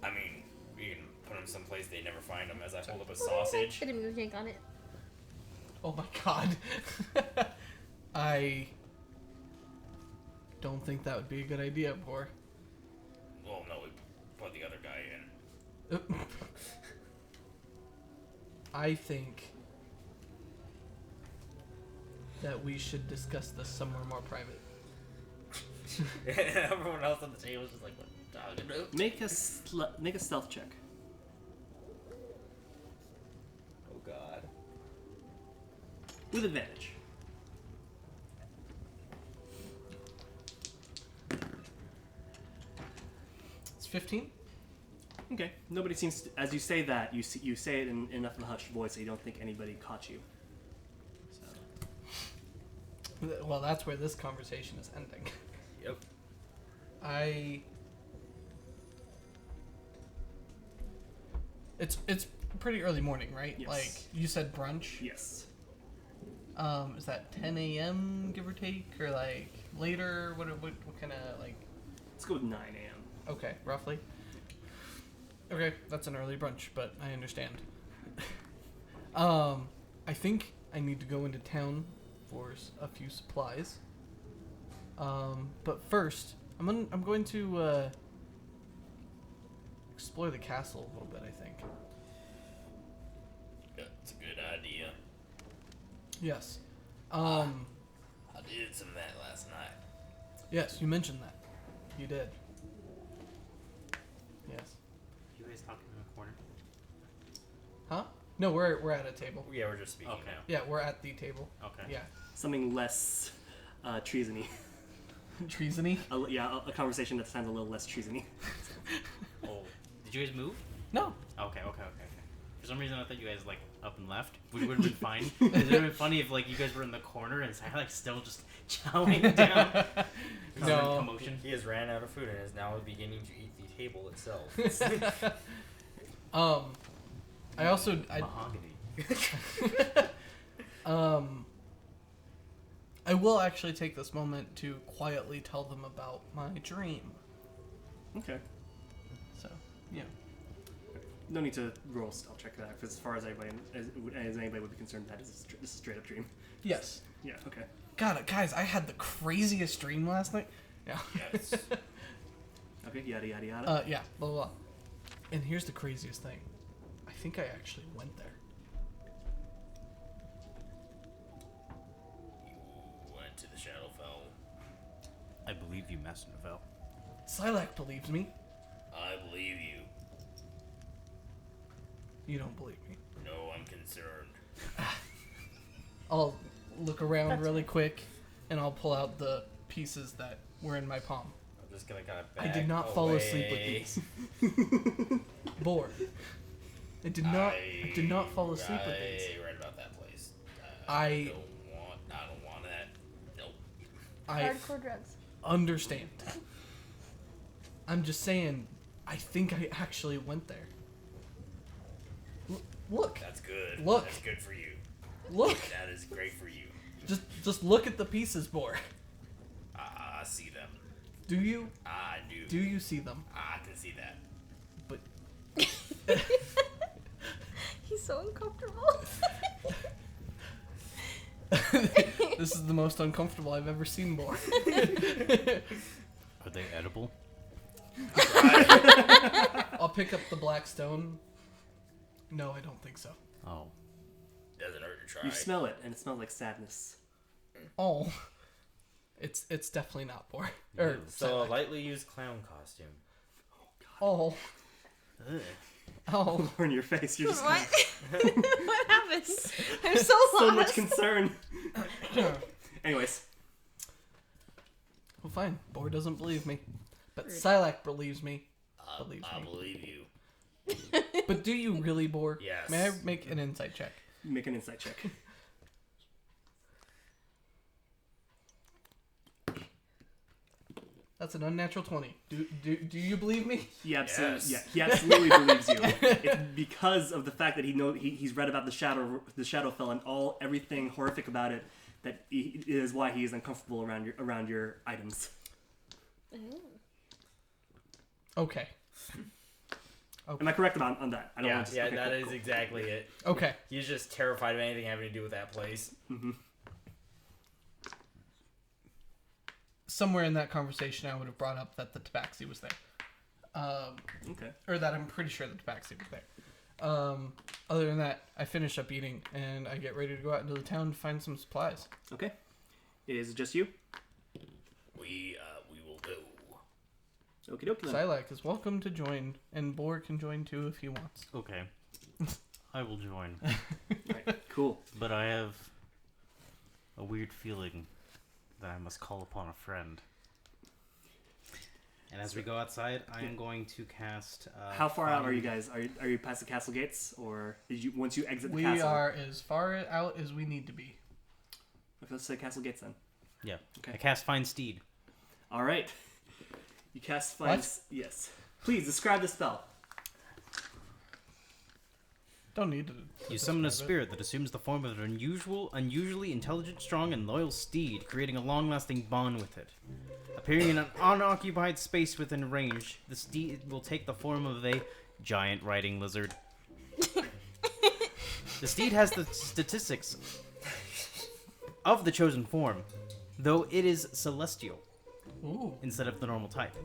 S5: I mean, we can put them someplace they never find them as I hold up a sausage.
S3: Put a music on it.
S2: Oh my god. I don't think that would be a good idea, Boar.
S5: Well, no, we put the other guy in.
S2: I think that we should discuss this somewhere more private.
S6: Everyone else on the table is just like, what are you talking about?
S1: Make a stealth check.
S6: Oh god.
S1: With advantage.
S2: It's 15?
S1: Okay. Nobody seems to, as you say that, you say it in enough of a hushed voice that you don't think anybody caught you. So.
S2: Well, that's where this conversation is ending.
S6: Yep.
S2: It's pretty early morning, right?
S1: Yes.
S2: Like, you said brunch?
S1: Yes.
S2: Is that 10 a.m. give or take? Or, like, later? What kind of, like...
S1: Let's go with 9 a.m.
S2: Okay, roughly. Okay, that's an early brunch, but I understand. I think I need to go into town for a few supplies. But first, I'm going to explore the castle a little bit, I think.
S5: That's a good idea.
S2: Yes.
S5: I did some of that last night.
S2: Yes, you mentioned that. You did. Yes.
S4: You guys talking in the corner?
S2: Huh? No, we're at a table.
S6: Yeah, we're just speaking
S4: Okay.
S6: now.
S2: Yeah, we're at the table.
S4: Okay.
S2: Yeah.
S1: Something less treasony.
S2: Treasony?
S1: A conversation that sounds a little less treasony.
S4: Oh, did you guys move?
S2: No.
S4: Okay. For some reason, I thought you guys like up and left, which would have been fine. It would have been funny if like you guys were in the corner and Sylack still just chowing down.
S2: No.
S4: Commotion.
S6: He has ran out of food and is now beginning to eat the table itself.
S2: I also
S4: Mahogany.
S2: I will actually take this moment to quietly tell them about my dream.
S1: Okay.
S2: So, yeah.
S1: No need to roll a stealth check for that, because as far as anybody would be concerned, that is a straight up dream.
S2: Yes.
S1: Yeah. Okay.
S2: God, guys, I had the craziest dream last night. Yeah.
S5: Yes.
S1: Okay. Yada yada yada.
S2: Yeah. Blah blah. Blah. And here's the craziest thing. I think I actually went there.
S5: You went to the Shadowfell.
S4: I believe you, Master Novell.
S2: Sylack believes me.
S5: I believe you.
S2: You don't believe me.
S5: No, I'm concerned.
S2: I'll look around really quick, and I'll pull out the pieces that were in my palm.
S6: I'm just gonna kind of
S2: I did not fall asleep with these. Boar. I did not fall asleep with these.
S5: I read about that place.
S2: I
S5: don't want that. Nope.
S2: I
S3: Hardcore drugs.
S2: understand. I'm just saying, I think I actually went there. Look.
S5: That's good.
S2: Look.
S5: That's good for you.
S2: Look.
S5: That is great for you.
S2: Just look at the pieces, Boar.
S5: I see them.
S2: Do you?
S5: I do.
S2: Do you see them?
S5: I can see that.
S2: But
S3: He's so uncomfortable.
S2: this is the most uncomfortable I've ever seen Boar.
S7: Are they edible?
S2: I'll pick up the black stone. No, I don't think so.
S7: Oh.
S5: Doesn't hurt to try.
S1: You smell it, and it smells like sadness.
S2: Oh. It's definitely not Boar. Or
S6: So a
S2: Sylack.
S6: lightly used clown costume.
S2: Oh.
S7: Ugh.
S2: Oh.
S1: In your face, you're just
S3: What? What happened? I'm so lost.
S1: so much concern. Anyways,
S2: Well, fine. Boar doesn't believe me. But Sylack believes me.
S5: I believe you.
S2: But do you really, Boar?
S5: Yes.
S2: May I make an insight check?
S1: make an insight check.
S2: That's an unnatural 20. Do you believe me?
S1: He absolutely,
S5: Yes.
S1: yeah, he absolutely believes you. It's because of the fact that he's read about the Shadowfell and everything horrific about it. That is why he is uncomfortable around your items.
S2: Okay.
S1: Am I correct on that? I don't want to, okay,
S6: that
S1: cool,
S6: is
S1: cool.
S6: exactly it.
S2: Okay.
S6: He's just terrified of anything having to do with that place.
S2: Somewhere in that conversation, I would have brought up that the tabaxi was there.
S1: Okay.
S2: Or that I'm pretty sure the tabaxi was there. Other than that, I finish up eating, and I get ready to go out into the town to find some supplies.
S1: Okay. Is it just you?
S5: We will go.
S1: Okie dokie then.
S2: Sylack is welcome to join, and Boar can join too if he wants.
S7: Okay. I will join.
S1: Right, cool.
S7: But I have a weird feeling that I must call upon a friend.
S4: And as we go outside, I am going to cast.
S1: How far out are you guys? Are you past the castle gates, or once you exit the
S2: We
S1: castle?
S2: are as far out as we need to be.
S1: Okay, let's say castle gates then.
S7: Yeah.
S1: Okay.
S7: I cast Find Steed.
S1: All right. You cast find.
S2: What?
S1: Yes. Please describe the spell.
S2: Don't need to.
S7: You summon a
S2: describe it.
S7: spirit that assumes the form of an unusually intelligent, strong, and loyal steed, creating a long-lasting bond with it. Appearing in an unoccupied space within range, the steed will take the form of a giant riding lizard. The steed has the statistics of the chosen form, though it is celestial
S2: Ooh.
S7: instead of the normal type.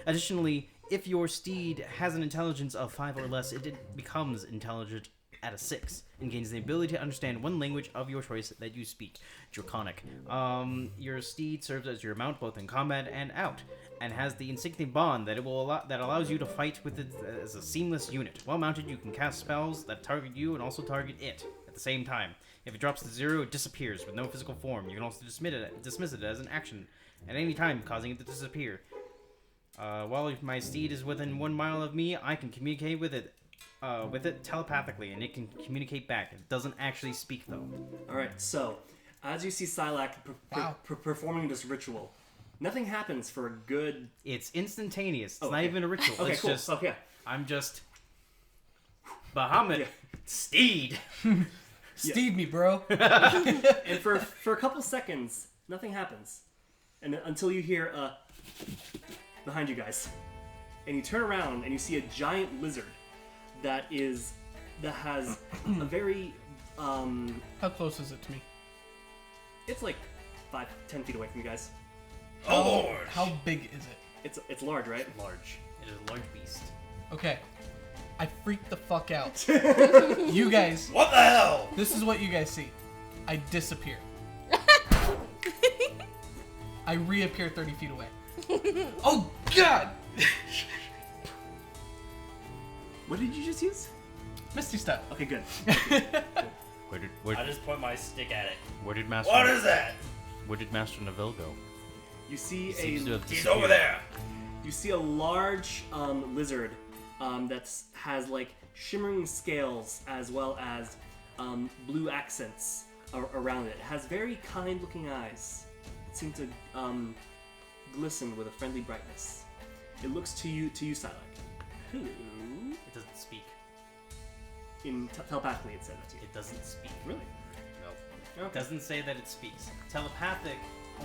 S7: Additionally, if your steed has an intelligence of 5 or less, it becomes intelligent at a 6 and gains the ability to understand one language of your choice that you speak. Draconic. Your steed serves as your mount both in combat and out, and has the instinctive bond that that allows you to fight with it as a seamless unit. While mounted, you can cast spells that target you and also target it at the same time. If it drops to 0, it disappears with no physical form. You can also dismiss it as an action at any time, causing it to disappear. While my steed is within 1 mile of me, I can communicate with it telepathically, and it can communicate back. It doesn't actually speak, though.
S1: All right. So, as you see Sylack
S2: Wow.
S1: performing this ritual, nothing happens for a good.
S7: It's instantaneous. It's not
S1: Okay.
S7: even a ritual.
S1: Okay,
S7: it's
S1: cool.
S7: just
S1: Okay.
S7: I'm just Bahamut
S1: Yeah.
S7: steed.
S2: Steed me, bro.
S1: And for a couple seconds, nothing happens, and until you hear behind you guys, and you turn around and you see a giant lizard that has a very
S2: How close is it to me?
S1: it's like 5-10 feet away from you guys.
S5: Oh Lord!
S2: How big is it?
S1: It's large, right?
S7: Large. It is a large beast.
S2: Okay. I freaked the fuck out. You guys,
S5: What the hell?
S2: this is what you guys see. I disappear. I reappear 30 feet away. Oh, God!
S1: What did you just use?
S2: Misty step.
S1: Okay, good.
S5: I just point my stick at it.
S6: Where did Master?
S5: What is that?
S6: Where did Master Neville go?
S1: You see
S6: Seems to have
S5: He's
S6: disappeared.
S5: over there.
S1: You see a large lizard that has like shimmering scales as well as blue accents around it. It has very kind-looking eyes. It seems to glisten with a friendly brightness. It looks to you, Sylack. Hello.
S7: It doesn't speak.
S1: Telepathically, it said that to you.
S7: It doesn't speak.
S1: Really?
S7: No. It doesn't say that it speaks. Telepathic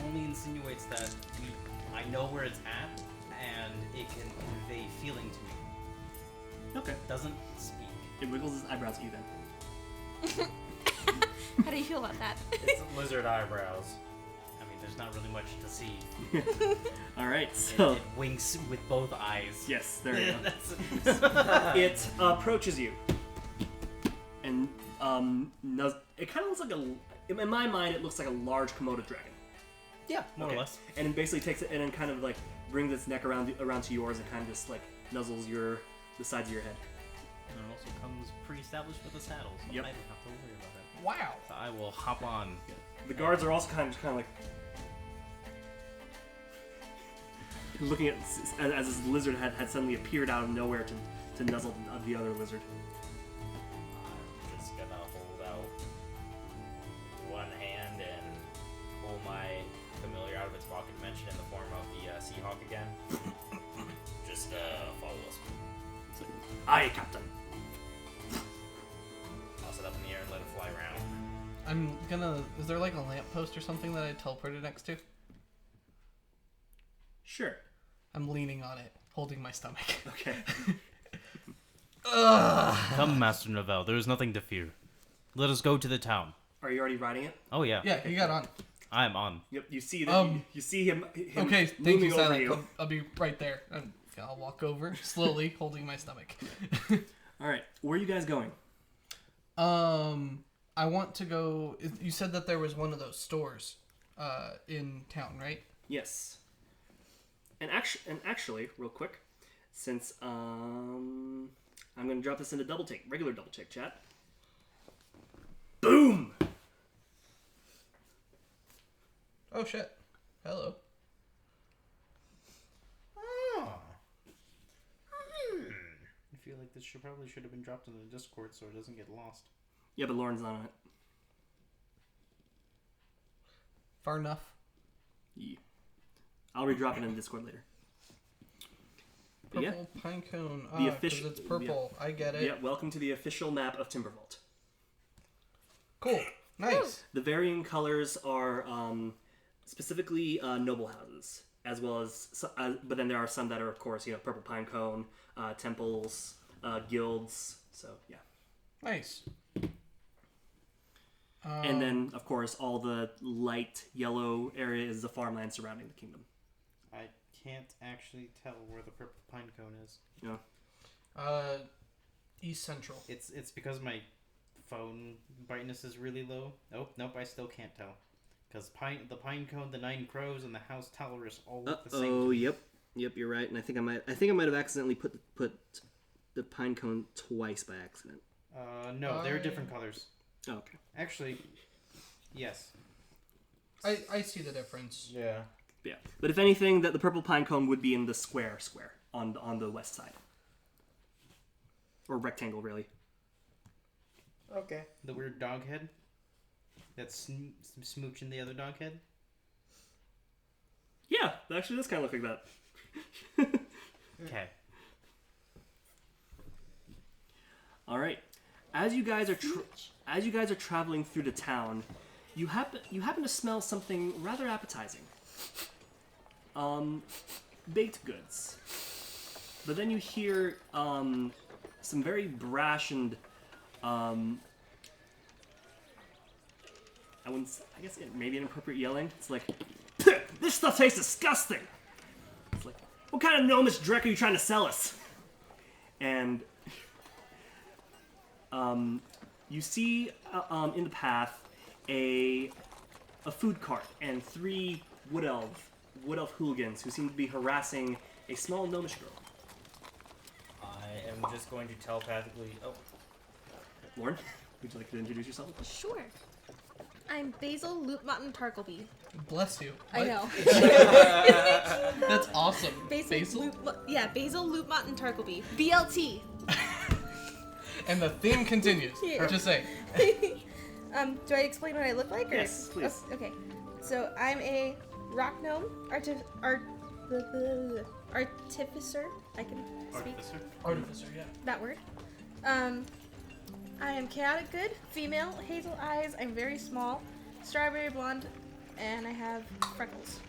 S7: only insinuates that I know where it's at, and it can convey feeling to me.
S1: Okay.
S7: It doesn't speak.
S1: It wiggles its eyebrows at you then.
S3: How do you feel about that?
S6: It's lizard eyebrows.
S7: I mean, there's not really much to see.
S1: All right.
S7: It,
S1: So
S7: it winks with both eyes.
S1: yes, there you go.
S7: That's
S1: It approaches you, and it kind of looks like in my mind, it looks like a large Komodo dragon.
S7: yeah, more
S1: Okay.
S7: or less.
S1: And it basically takes it and then kind of like brings its neck around to yours and kind of just like nuzzles the sides of your head.
S7: And it also comes pre-established with a saddle, so
S1: Yep.
S7: I don't have to worry about it.
S2: Wow.
S7: So I will hop on.
S1: The guards are also kind of like looking at as this lizard had suddenly appeared out of nowhere to nuzzle the other lizard.
S6: I'm just gonna hold out one hand and pull my familiar out of its pocket dimension in the form of the Seahawk again.
S5: Just follow us.
S1: Aye, Captain.
S6: Toss it up in the air and let it fly around.
S2: I'm gonna. Is there like a lamppost or something that I teleported next to?
S1: Sure.
S2: I'm leaning on it, holding my stomach.
S1: Okay.
S6: Come, Master Neville. There is nothing to fear. Let us go to the town.
S1: Are you already riding it?
S6: Oh yeah.
S2: Yeah, you got on.
S6: I am on.
S1: Yep. You see that. You see him.
S2: Okay, thank
S1: looming
S2: you,
S1: over
S2: Silent.
S1: you.
S2: I'll be right there. I'll walk over slowly, holding my stomach.
S1: All right. Where are you guys going?
S2: I want to go. You said that there was one of those stores, in town, right?
S1: Yes. And actually, real quick, since I'm gonna drop this into regular double take chat. Boom!
S2: Oh shit! Hello.
S7: I feel like this probably should have been dropped in the Discord so it doesn't get lost.
S1: Yeah, but Lauren's not on it.
S2: Far enough.
S1: Yeah. I'll redrop it in Discord later. But yeah.
S2: Purple pine cone.
S1: The
S2: Ah,
S1: official-
S2: 'cause it's purple. I get it.
S1: Yeah, welcome to the official map of Timbervault.
S2: Cool. Nice.
S1: The varying colors are specifically noble houses, as well as, but then there are some that are, of course, purple pine cone, temples, guilds. So yeah,
S2: Nice.
S1: and then of course all the light yellow area is the farmland surrounding the kingdom.
S7: I can't actually tell where the purple pine cone is.
S2: East Central.
S7: It's because my phone brightness is really low. Nope, I still can't tell. Because the pine cone, the 9 crows, and the house Talorus all look the same.
S1: Oh, yep, you're right. And I think I might have accidentally put the pine cone twice by accident.
S7: No, they're different colors.
S1: Oh, okay.
S7: Actually, yes.
S2: I see the difference.
S6: Yeah.
S1: Yeah, but if anything, that the purple pine cone would be in the square on the west side, or rectangle, really.
S6: Okay.
S7: The weird dog head that's smooching the other dog head.
S1: Yeah, actually, does kind of look like that.
S7: Okay.
S1: All right, as you guys are traveling through the town, you happen to smell something rather appetizing. Baked goods. But then you hear some very brash and I guess maybe inappropriate yelling. It's like, this stuff tastes disgusting. It's like, what kind of gnomish dreck are you trying to sell us? And you see in the path a food cart and 3 wood elf hooligans who seem to be harassing a small gnomish girl.
S6: I am just going to telepathically. Oh,
S1: Lauren? Would you like to introduce yourself?
S3: Sure. I'm Basil Loopmountain Tarkelby.
S2: Bless you.
S3: I
S2: What?
S3: know.
S2: That's awesome.
S3: Basil? Basil Loopmountain Tarkelby. BLT.
S2: And the theme continues.
S3: Yeah.
S2: Just say.
S3: Do I explain what I look like? Or?
S1: Yes, please.
S3: Oh, okay. So I'm a rock gnome artificer. I can speak
S2: Artificer, yeah.
S3: that word. I am chaotic good, female, hazel eyes. I'm very small, strawberry blonde, and I have freckles.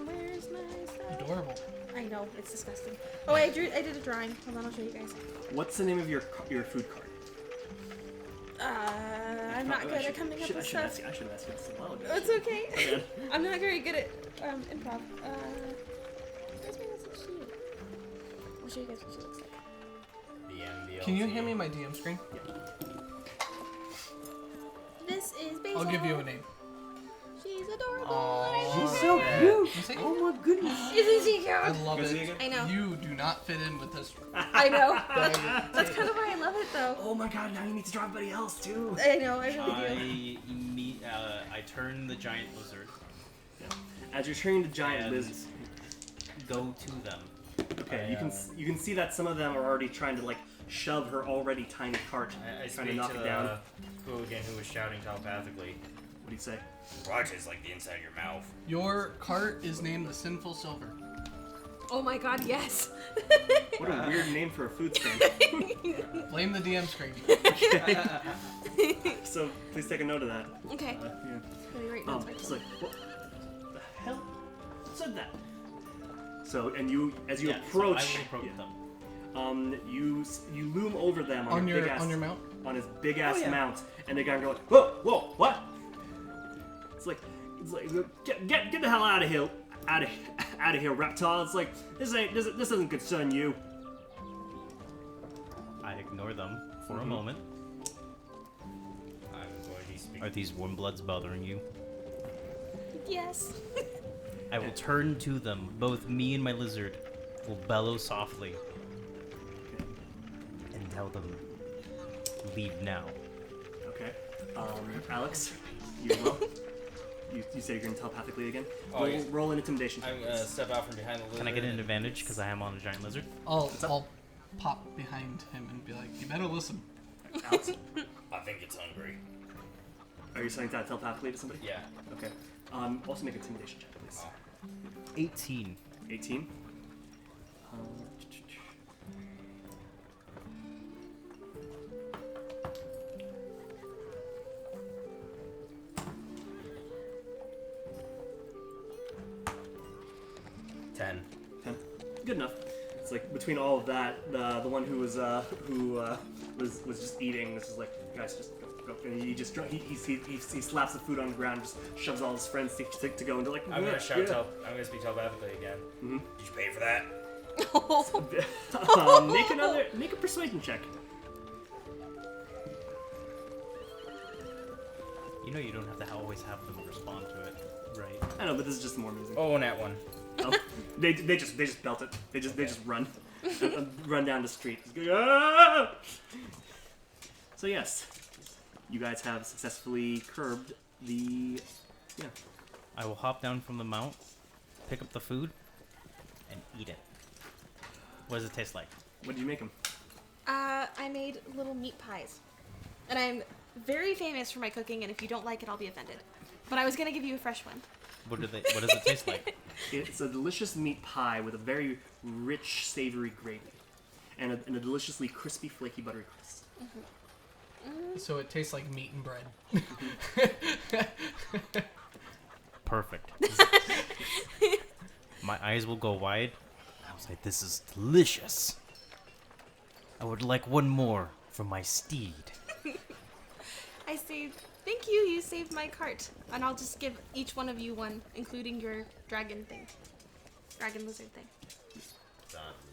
S3: Where's my stuff?
S2: Adorable.
S3: I know, it's disgusting. Oh, I did a drawing. Hold on, I'll show you guys.
S1: What's the name of your food card?
S3: I'm not good at coming up with stuff.
S1: I should ask you this a while ago.
S3: It's okay.
S1: Okay.
S3: I'm not very good at improv. Where's my message to you? I'll show you guys what she looks like.
S2: Can you hand me my DM screen?
S3: This is Basil.
S2: I'll give you a name.
S3: She's adorable.
S2: Aww.
S3: She's
S7: So cute.
S2: You say-
S7: Oh my goodness.
S3: Isn't she
S2: I
S3: cute?
S2: love
S1: Can I see
S2: it.
S1: again?
S3: I know.
S2: You do not fit in with this.
S3: I know.
S2: bag.
S3: That's kind of why I love it, though.
S1: Oh my god, now you need to draw everybody else too.
S3: I know, I really do.
S7: I turn the giant lizard
S1: As you're turning the giant
S7: and
S1: lizards,
S7: go to them.
S1: okay, you can see that some of them are already trying to like shove her already tiny cart,
S6: I
S1: trying to
S6: speak
S1: knock
S6: to
S1: it
S6: the
S1: down.
S6: hooligan who was shouting telepathically.
S1: What do you say?
S5: Watch is like the inside of your mouth.
S2: Your cart is named the Sinful Silver.
S3: Oh my god, yes.
S1: What a weird name for a food stand.
S2: Blame the DM screen.
S1: So please take a note of that.
S3: Okay.
S1: Yeah.
S3: Let me write notes.
S1: It's like, what the hell said that? So, and you, as you approach,
S7: So I will approach them.
S1: you loom over them
S2: On
S1: your
S2: your
S1: big ass,
S2: on your mount.
S1: on his big ass
S7: yeah.
S1: mount, and they kind of go like, whoa, what? It's like, get the hell out of here, out of here, reptile. It's like, this doesn't concern you.
S7: I ignore them for a moment.
S6: I'm going to speak.
S7: Are these warm bloods bothering you?
S3: Yes.
S7: I will turn to them. Both me and my lizard will bellow softly and tell them, leave now.
S1: Okay. Alex, you as well. You say you're gonna telepathically again.
S6: Oh,
S1: roll,
S6: yes.
S1: roll an intimidation.
S6: I'm gonna step out from behind the lizard.
S7: Can I get an advantage because I am on a giant lizard?
S2: I'll pop behind him and be like, you better listen.
S1: Alex,
S5: I think it's hungry.
S1: are you saying that telepathically to somebody?
S6: Yeah.
S1: Okay. Also make an intimidation check, please.
S7: 18.
S1: 18.
S6: Ten.
S1: 10. Good enough. It's like between all of that, the one who was just eating. This is like, guys, just go. And he just he slaps the food on the ground, just shoves all his friends to go, and they're like,
S6: I'm gonna shout.
S1: yeah.
S6: I'm gonna speak telepathically again.
S5: Did you pay for that?
S1: Make a persuasion check.
S7: You know you don't have to always have them respond to it, right?
S1: I know, but this is just more amusing.
S6: Oh, and that one.
S1: Oh, they just belt it. They just run, run down the street. Ah! So yes, you guys have successfully curbed the. Yeah.
S7: I will hop down from the mount, pick up the food, and eat it. What does it taste like?
S1: What did you make them?
S3: I made little meat pies. And I'm very famous for my cooking, and if you don't like it, I'll be offended. But I was gonna give you a fresh one.
S7: What does it taste like?
S1: It's a delicious meat pie with a very rich, savory gravy, and a deliciously crispy, flaky, buttery crust.
S2: So it tastes like meat and bread.
S7: Perfect. My eyes will go wide. I was like, this is delicious. I would like one more for my steed.
S3: I saved. Thank you. You saved my cart, and I'll just give each one of you one, including your dragon thing, dragon lizard thing.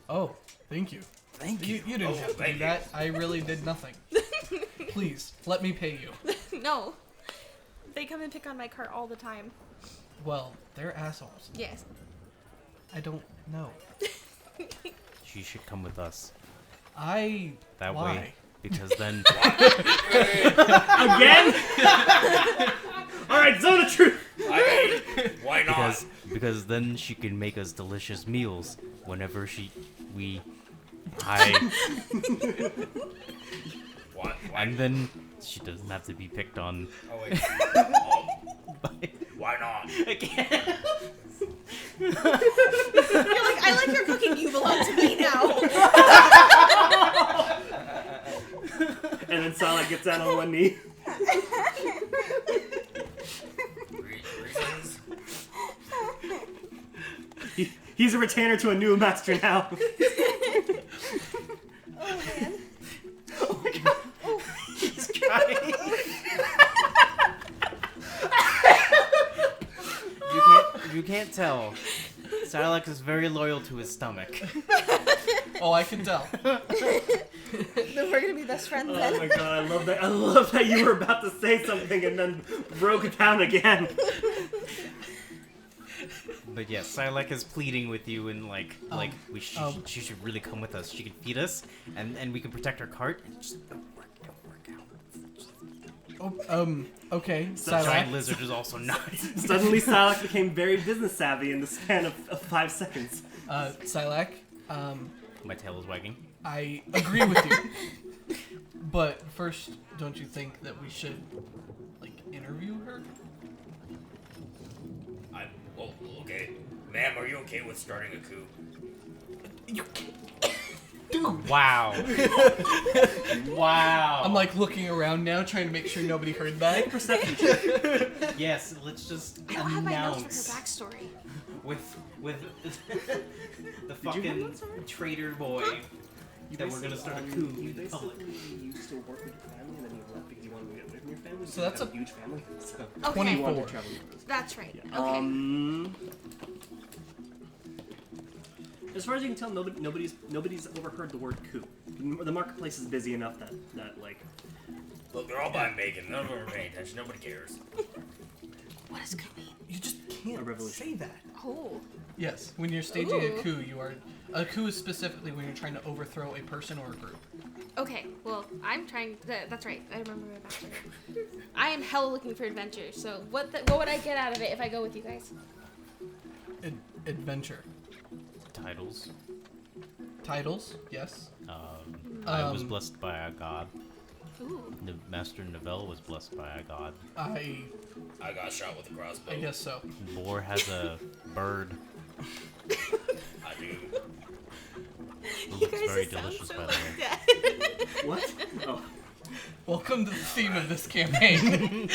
S2: Oh, thank you.
S7: Thank
S2: You didn't have to do
S5: thank you.
S2: that. I really did nothing. Please, let me pay you.
S3: No, they come and pick on my cart all the time.
S2: Well, they're assholes.
S3: Yes.
S2: I don't know.
S7: She should come with us.
S2: That
S7: That
S2: why?
S7: way, Because then
S1: Again? Alright, zone of truth!
S5: I mean, why not?
S7: because then she can make us delicious meals whenever we
S5: What?
S7: and then she doesn't have to be picked on.
S5: Oh, wait. Oh, why not?
S7: Again.
S3: You're like, I like your cooking. You belong to me now.
S1: And then Sylack gets down on one knee.
S5: Reasons?
S1: He's a retainer to a new master now.
S3: Oh man.
S1: Oh my god.
S7: He's crying. You can't tell. Sylack is very loyal to his stomach.
S2: Oh, I can tell.
S3: Then we're gonna be best friends
S1: Oh
S3: then.
S1: my god, I love that. I love that you were about to say something and then broke it down again.
S7: But yes, Sylack is pleading with you and she should really come with us. She can feed us and we can protect our cart. And just it'll work out.
S2: Okay,
S7: The
S2: Sylack.
S7: giant lizard is also not.
S1: Suddenly, Sylack became very business savvy in the span of 5 seconds.
S2: Sylack,
S7: My tail is wagging.
S2: I agree with you. But first, don't you think that we should, interview her?
S5: Well, okay. Ma'am, are you okay with starting a coup?
S2: You can't. Dude.
S7: Wow. Wow.
S2: I'm looking around now, trying to make sure nobody heard that.
S1: Perception check.
S7: Yes, let's just
S3: I don't have my notes
S7: announce
S3: for her backstory.
S7: with the fucking traitor boy that we're gonna start a coup
S1: You
S7: in public.
S1: basically used to work with your family and then you left because you wanted to get away from your family.
S2: So
S1: you
S2: that's
S1: have
S2: a-
S1: huge family. So
S3: Okay.
S2: 24.
S1: you wanted to travel with us.
S3: That's right.
S1: Yeah.
S3: Okay.
S1: As far as you can tell, nobody's overheard the word coup. The marketplace is busy enough that
S5: Look, they're all buying bacon. None of them are paying attention. Nobody cares.
S3: What does coup mean?
S2: You just
S1: A
S2: can't
S1: revolution.
S2: say that.
S3: Oh.
S2: Yes, when you're staging
S3: Ooh.
S2: a coup, a coup is specifically when you're trying to overthrow a person or a group.
S3: Okay. Well, I'm trying. That's right. I remember my backstory. I am hella looking for adventure. So what would I get out of it if I go with you guys?
S2: Adventure. Titles, yes.
S7: I was blessed by a god.
S3: Ooh.
S7: Master Novell was blessed by a god.
S2: I
S5: got shot with a crossbow.
S2: I guess so.
S7: Boar has a bird.
S5: I do.
S7: Who
S3: You
S7: looks
S3: guys
S7: very
S3: just sound
S7: delicious,
S3: so
S7: by the
S3: like
S7: way.
S3: that.
S1: what? Oh,
S2: Welcome to the theme of this campaign.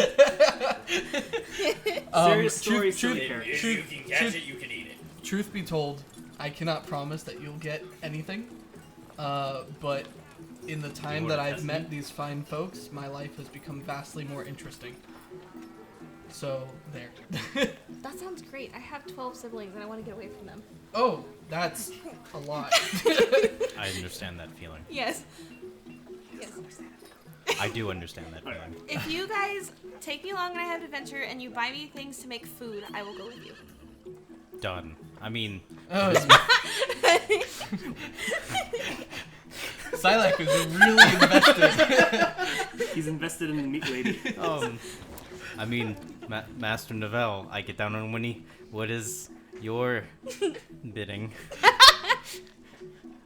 S1: serious story,
S2: truth-
S1: silly
S5: If
S1: character.
S5: you can catch it, you can eat it.
S2: Truth be told, I cannot promise that you'll get anything. But in the time
S1: wanna
S2: that I've
S1: test
S2: met
S1: me?
S2: these fine folks, my life has become vastly more interesting. So, there.
S3: That sounds great. I have 12 siblings and I want to get away from them.
S2: Oh, that's a lot.
S7: I understand that feeling.
S3: Yes. Yes.
S7: I do understand that feeling.
S3: If you guys take me along and I have adventure and you buy me things to make food, I will go with you.
S7: Done. I mean,
S2: Oh, Sylack is really invested.
S1: He's invested in the meat lady.
S7: I mean, Master Novell, I get down on one knee. What is your bidding?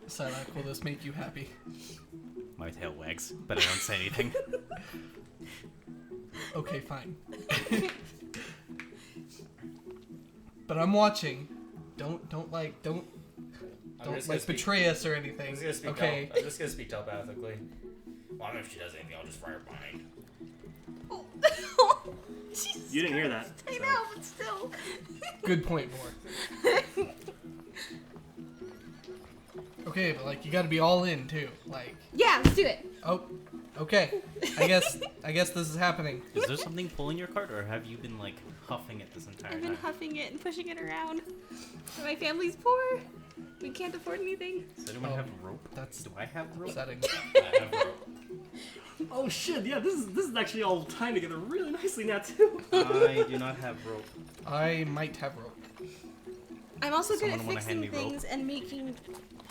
S2: Sylack, will this make you happy?
S7: My tail wags, but I don't say anything.
S2: Okay, fine. But I'm watching. Don't betray us or anything. Okay.
S6: I'm just gonna speak telepathically.
S5: Well, I mean, if she does anything, I'll just fry her behind.
S3: Jesus
S1: You didn't hear that.
S3: Christ, I
S1: so.
S3: know, but still.
S2: Good point, Boar. Okay, but you got to be all in too.
S3: Yeah, let's do it.
S2: Oh, okay. I guess this is happening.
S7: Is there something pulling your cart, or have you been huffing it this entire
S3: I've been
S7: time?
S3: huffing it and pushing it around. My family's poor. We can't afford anything.
S7: Does anyone
S2: Oh,
S7: have rope?
S2: that's
S7: Do I have rope?
S2: Upsetting.
S5: I have rope.
S1: Oh shit! Yeah, this is actually all tying together really nicely now too.
S7: I do not have rope.
S2: I might have rope.
S3: I'm also good at
S7: Someone wanna hand
S3: fixing
S7: me rope?
S3: things and making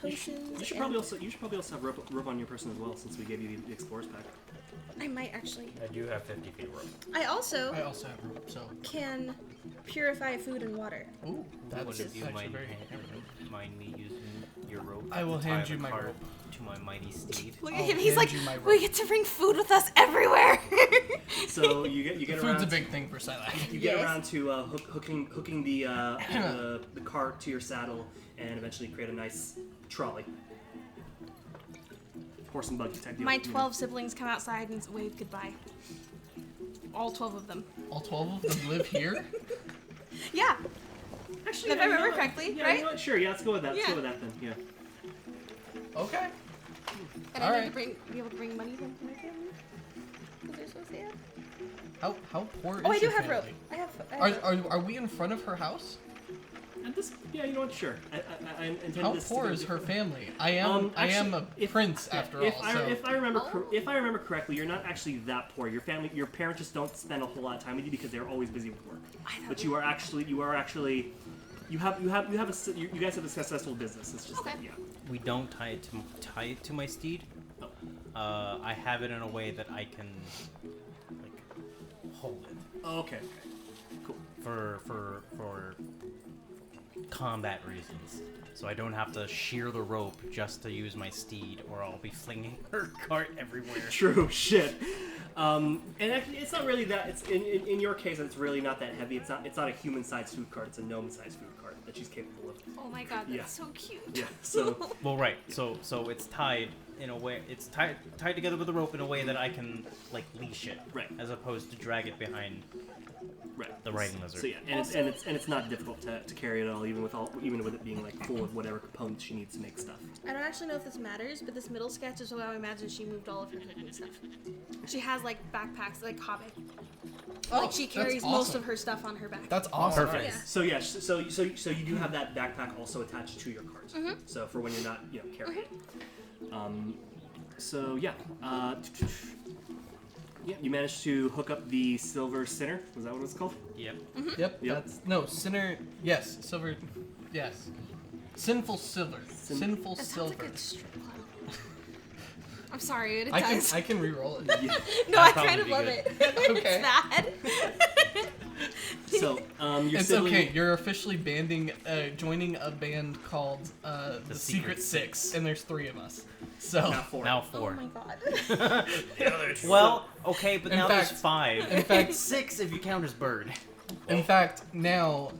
S3: potions.
S1: You should
S3: and-
S1: probably also have rope on your person as well, since we gave you the explorer's pack.
S3: I might actually.
S6: I do have 50 feet of rope.
S3: I also
S2: I also have rope, so.
S3: can purify food and water.
S2: Ooh, that's
S7: Would you
S2: actually
S7: mind,
S2: very.
S7: mind me using your rope?
S2: I will
S7: to tie
S2: hand
S7: the
S2: you my
S7: cart
S2: rope.
S7: to my mighty steed.
S3: Look
S2: I'll
S3: at him. He's
S2: hand
S3: like,
S2: you my
S3: we
S2: rope."
S3: get to bring food with us everywhere.
S1: So you get around.
S2: Food's a big thing for Sylack.
S1: You get
S3: Yes.
S1: around to hooking the cart to your saddle, and eventually create a nice trolley. Horse and buggy type deal.
S3: My
S1: you know.
S3: 12 siblings come outside and wave goodbye. All 12 of them.
S2: All 12 of them live here?
S3: Yeah.
S1: Actually,
S3: If
S1: yeah,
S3: I
S1: you know
S3: remember
S1: what?
S3: correctly,
S1: Yeah,
S3: right?
S1: you know what? Sure, yeah, let's go with that. Let's
S3: Yeah.
S1: go with that then. Yeah.
S2: Okay.
S3: And
S2: All
S3: I need
S2: right.
S3: to be able to bring money home to my family. Because they're so sad.
S2: How poor is
S3: Oh, I do
S2: your
S3: have rope.
S2: family?
S3: I have rope.
S2: Are we in front of her house?
S1: And this, yeah, you know what? Sure. I intend
S2: How
S1: this.
S2: poor
S1: to
S2: is her family? I am
S1: actually,
S2: a prince after all.
S1: If I remember,
S3: Oh.
S1: if I remember correctly, you're not actually that poor. Your family, your parents just don't spend a whole lot of time with you because they're always busy with work. But you guys have a successful business. It's just
S3: Okay.
S1: yeah.
S7: We don't tie it to my steed.
S1: Oh.
S7: I have it in a way that I can like hold it
S1: Oh, okay. Cool.
S7: for combat reasons. So I don't have to shear the rope just to use my steed, or I'll be flinging her cart everywhere.
S1: True shit. And actually, it's not really that. It's in your case, it's really not that heavy. It's not a human-sized food cart. It's a gnome-sized food cart that she's capable of.
S3: Oh my god, that's
S1: Yeah.
S3: so cute.
S1: Yeah. So
S7: Well, right. So it's tied in a way. It's tied together with a rope in a way that I can like leash it,
S1: Right.
S7: as opposed to drag it behind
S1: right.
S7: the riding lizard.
S1: So yeah, and it's not difficult to carry at all, even with it being like full of whatever components she needs to make stuff.
S3: I don't actually know if this matters, but this middle sketch is how I imagine she moved all of her cooking stuff. She has like backpacks, like hobbit. Like she
S2: that's
S3: carries most
S2: awesome.
S3: of her stuff on her back.
S2: That's awesome.
S7: Perfect.
S3: Yeah.
S1: So yeah, so you do have that backpack also attached to your cart.
S3: Mm-hmm.
S1: So for when you're not carrying. So yeah, yeah, you managed to hook up the silver sinner. Was that what it was called?
S7: Yep.
S2: Yep.
S1: Yep.
S2: That's no sinner. Yes, silver. Yes, sinful silver. Sinful
S3: That sounds
S2: silver.
S3: like a strip club. I'm sorry, it
S2: I
S3: does.
S2: can re-roll it.
S3: No, I
S7: probably
S3: kind of
S7: be
S3: love
S7: good.
S3: it.
S2: Okay.
S3: It's bad.
S1: So your
S2: It's
S1: sibling,
S2: okay. You're officially joining a band called the Secret
S7: Secret
S2: Six, and there's 3 of us. So
S1: Now 4.
S7: Now
S3: Oh
S7: 4.
S3: my god.
S5: The other two.
S7: Well, okay, but
S2: In
S7: now
S2: fact-
S7: there's 5.
S2: in fact-
S7: 6 if you count as bird.
S2: in fact, now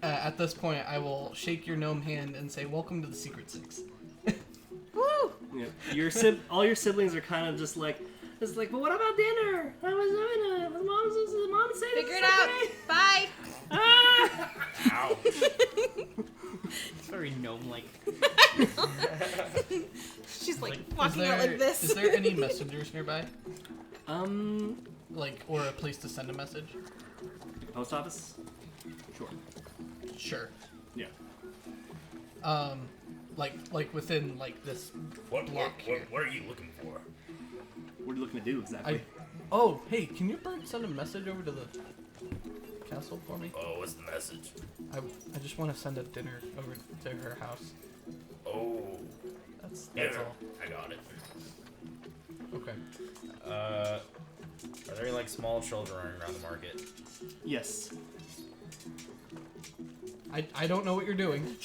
S2: at this point, I will shake your gnome hand and say, "Welcome to the Secret Six."
S3: Woo!
S1: Yeah. All your siblings are kind of just like, but what about dinner? I was doing it. Mom said
S3: Figure it out. Bye.
S1: Ah!
S5: Ow.
S7: It's very gnome-like.
S3: She's like
S2: Is
S3: walking out like this.
S2: Is there any messengers nearby?
S1: Um,
S2: Like, or a place to send a message?
S1: post office. Sure.
S2: Sure.
S1: Yeah.
S2: Like within like this block here.
S5: What are you looking for?
S1: What are you looking to do exactly?
S2: Oh, hey, can your bird send a message over to the castle for me?
S5: Oh, what's the message?
S2: I just want to send a dinner over to her house.
S5: Oh,
S2: That's
S5: yeah,
S2: all.
S5: I got it.
S2: Okay.
S6: Are there like small children running around the market?
S1: Yes.
S2: I don't know what you're doing,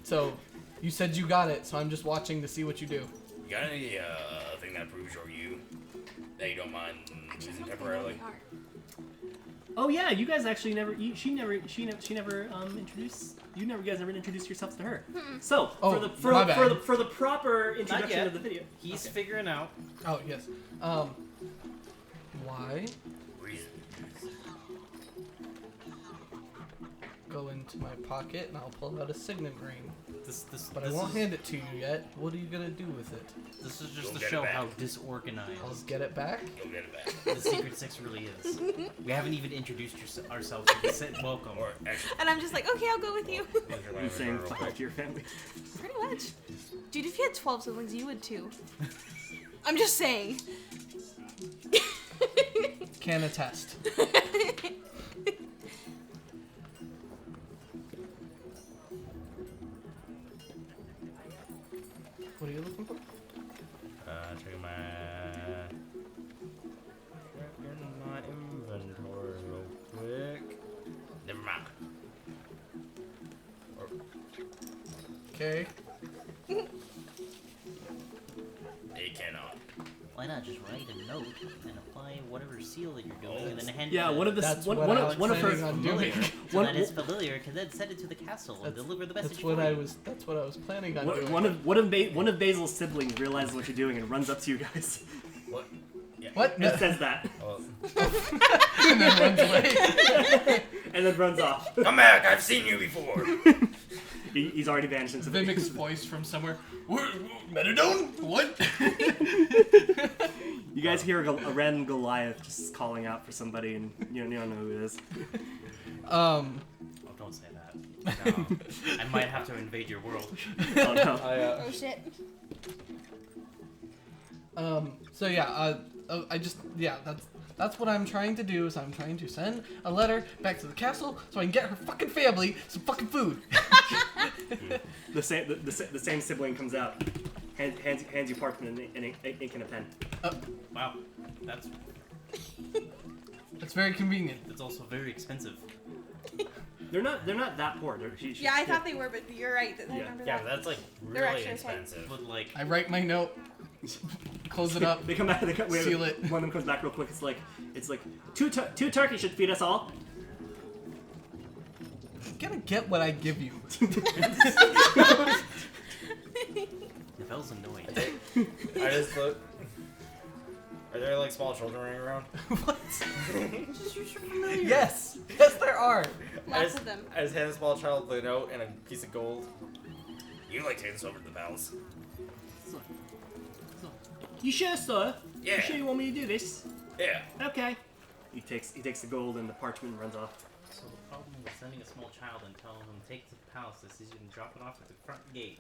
S2: so you said you got it, so I'm just watching to see what you do.
S5: You got any thing that proves you're you? That you don't mind using temporarily?
S1: Oh yeah, you guys actually never. She never introduced. You guys never introduced yourselves to her. So
S2: Oh,
S1: for
S2: my bad.
S1: the proper introduction
S7: yet.
S1: of the video.
S7: He's
S1: Okay.
S7: figuring out.
S2: Oh yes. Why?
S5: Reason.
S2: Go into my pocket and I'll pull out a signet ring. But I
S7: this
S2: won't
S7: is,
S2: hand it to you yet. What are you gonna do with it?
S7: This is just
S5: You'll
S7: to
S5: get it
S7: show
S5: back.
S7: how disorganized
S2: I'll get it back.
S5: You'll get it back.
S7: the Secret Six really is. We haven't even introduced ourselves. We said welcome.
S5: Or actually,
S3: And I'm just like, okay, I'll go with you.
S1: I'm saying fuck off to your family.
S3: Pretty much. Dude, if you had 12 siblings, you would too. I'm just saying.
S2: Can attest. Okay.
S5: They cannot.
S7: Why not just write a note and apply whatever seal that you're doing, and then hand
S1: Yeah,
S7: it
S1: one of the
S2: That's
S1: one,
S2: what
S1: one,
S2: I
S1: of,
S2: was
S1: one of her
S2: planning on doing.
S7: so
S1: one,
S7: that his familiar can then send it to the castle and deliver the message
S2: That's
S7: for
S2: what
S7: you.
S2: That's what I was planning on
S1: one,
S2: doing.
S1: one of Basil's siblings realizes what you're doing and runs up to you guys
S5: What? Yeah.
S2: What?
S1: and says that,
S5: Well,
S2: And then runs away.
S1: and then runs off.
S5: come back! I've seen you before.
S1: He's already vanished into the.
S2: Vimic's voice from somewhere. Metadone? What?
S1: You guys hear a random Goliath just calling out for somebody, and you don't know who it is.
S7: Oh, don't say that. No. I might have to invade your world.
S1: Oh no.
S3: Oh shit.
S2: So yeah, that's what I'm trying to do. Is I'm trying to send a letter back to the castle so I can get her fucking family some fucking food.
S1: The same sibling comes out, hands you parchment and ink and a pen.
S7: Wow, that's
S2: It's very convenient.
S7: that's also very expensive.
S1: They're not that poor.
S3: Yeah, I thought they were, but you're right. I
S1: Yeah.
S3: remember
S5: Yeah,
S3: that.
S5: but that's like
S3: They're
S5: really
S3: extra okay.
S5: expensive.
S7: But like,
S2: I write my note, close it up.
S1: They come back.
S2: Seal it.
S1: One of them comes back real quick. It's like two turkeys should feed us all.
S2: You're gonna get what I give you.
S7: Nevel's annoying.
S5: I just look. Are there like small children running around?
S2: What?
S3: Just use your familiar.
S2: Yes, yes, there are.
S3: Lots of them.
S5: I just hand a small child the note and a piece of gold. You like take this over to the palace?
S1: You sure, sir?
S5: Yeah.
S1: You sure you want me to do this?
S5: Yeah.
S1: Okay. He takes the gold and the parchment and runs off.
S7: So the problem with sending a small child and telling him to take it to the palace is you can drop it off at the front gate.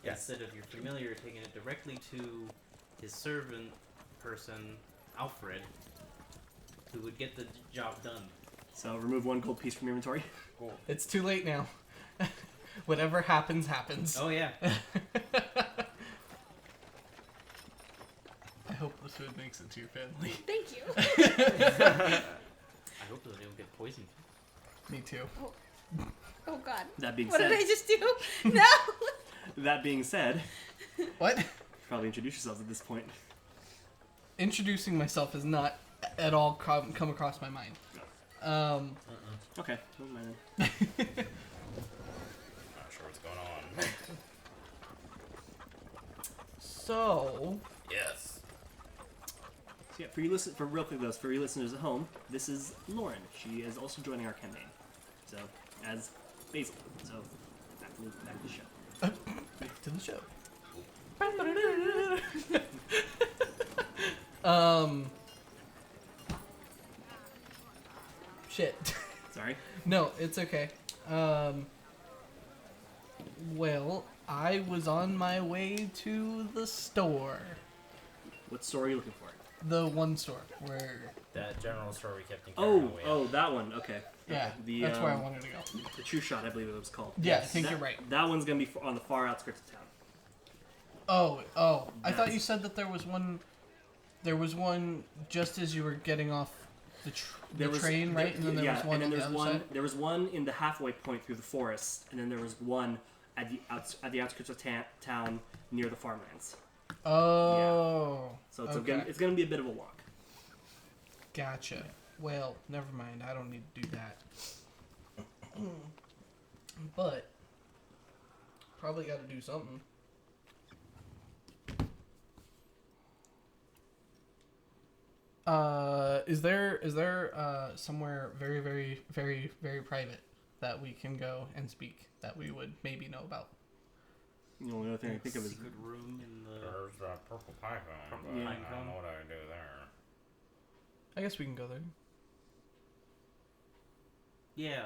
S5: Yes.
S7: Instead of your familiar taking it directly to his servant person, Alfred, who would get the job done.
S1: So remove one gold piece from your inventory.
S5: Cool.
S2: It's too late now. Whatever happens, happens.
S7: Oh yeah.
S2: I hope the food makes it to your family.
S3: Thank you.
S7: I hope that they don't get poisoned.
S2: Me too.
S3: Oh god.
S1: That being
S3: What
S1: said,
S3: did I just do? No.
S1: that being said,
S2: What?
S1: probably introduce yourselves at this point.
S2: Introducing myself has not at all come across my mind.
S1: Okay. Never mind then.
S5: Not sure what's going on.
S2: So,
S5: Yes.
S1: So yeah, for you listeners at home, this is Lauren. She is also joining our campaign. So as Basil. So back to the show.
S2: back to the show. Shit.
S1: Sorry.
S2: No, it's okay. Well, I was on my way to the store.
S1: What store are you looking for?
S2: The one store where...
S5: That general store we kept in
S1: Oh, that one. Okay.
S2: Yeah,
S1: The,
S2: that's where I wanted to go.
S1: The True Shot, I believe it was called.
S2: Yeah, I think
S1: That-
S2: you're right.
S1: That one's gonna be on the far outskirts of town.
S2: Oh, I thought
S1: That's-
S2: you said that there was one... There was one just as you were getting off the train, right? And then there was one on the other side?
S1: There was one in the halfway point through the forest, and then there was one at the outskirts of town near the farmlands.
S2: Oh.
S1: So it's
S2: okay.
S1: it's gonna be a bit of a walk.
S2: Gotcha. Well, never mind. I don't need to do that. But probably got to do something. Is there somewhere very, very, very, very private that we can go and speak that we would maybe know about?
S1: The only other thing I think of is
S7: secret room in the.
S5: There's that purple python.
S7: Purple
S5: but I
S7: python.
S5: don't know what I do there.
S2: I guess we can go there.
S7: Yeah.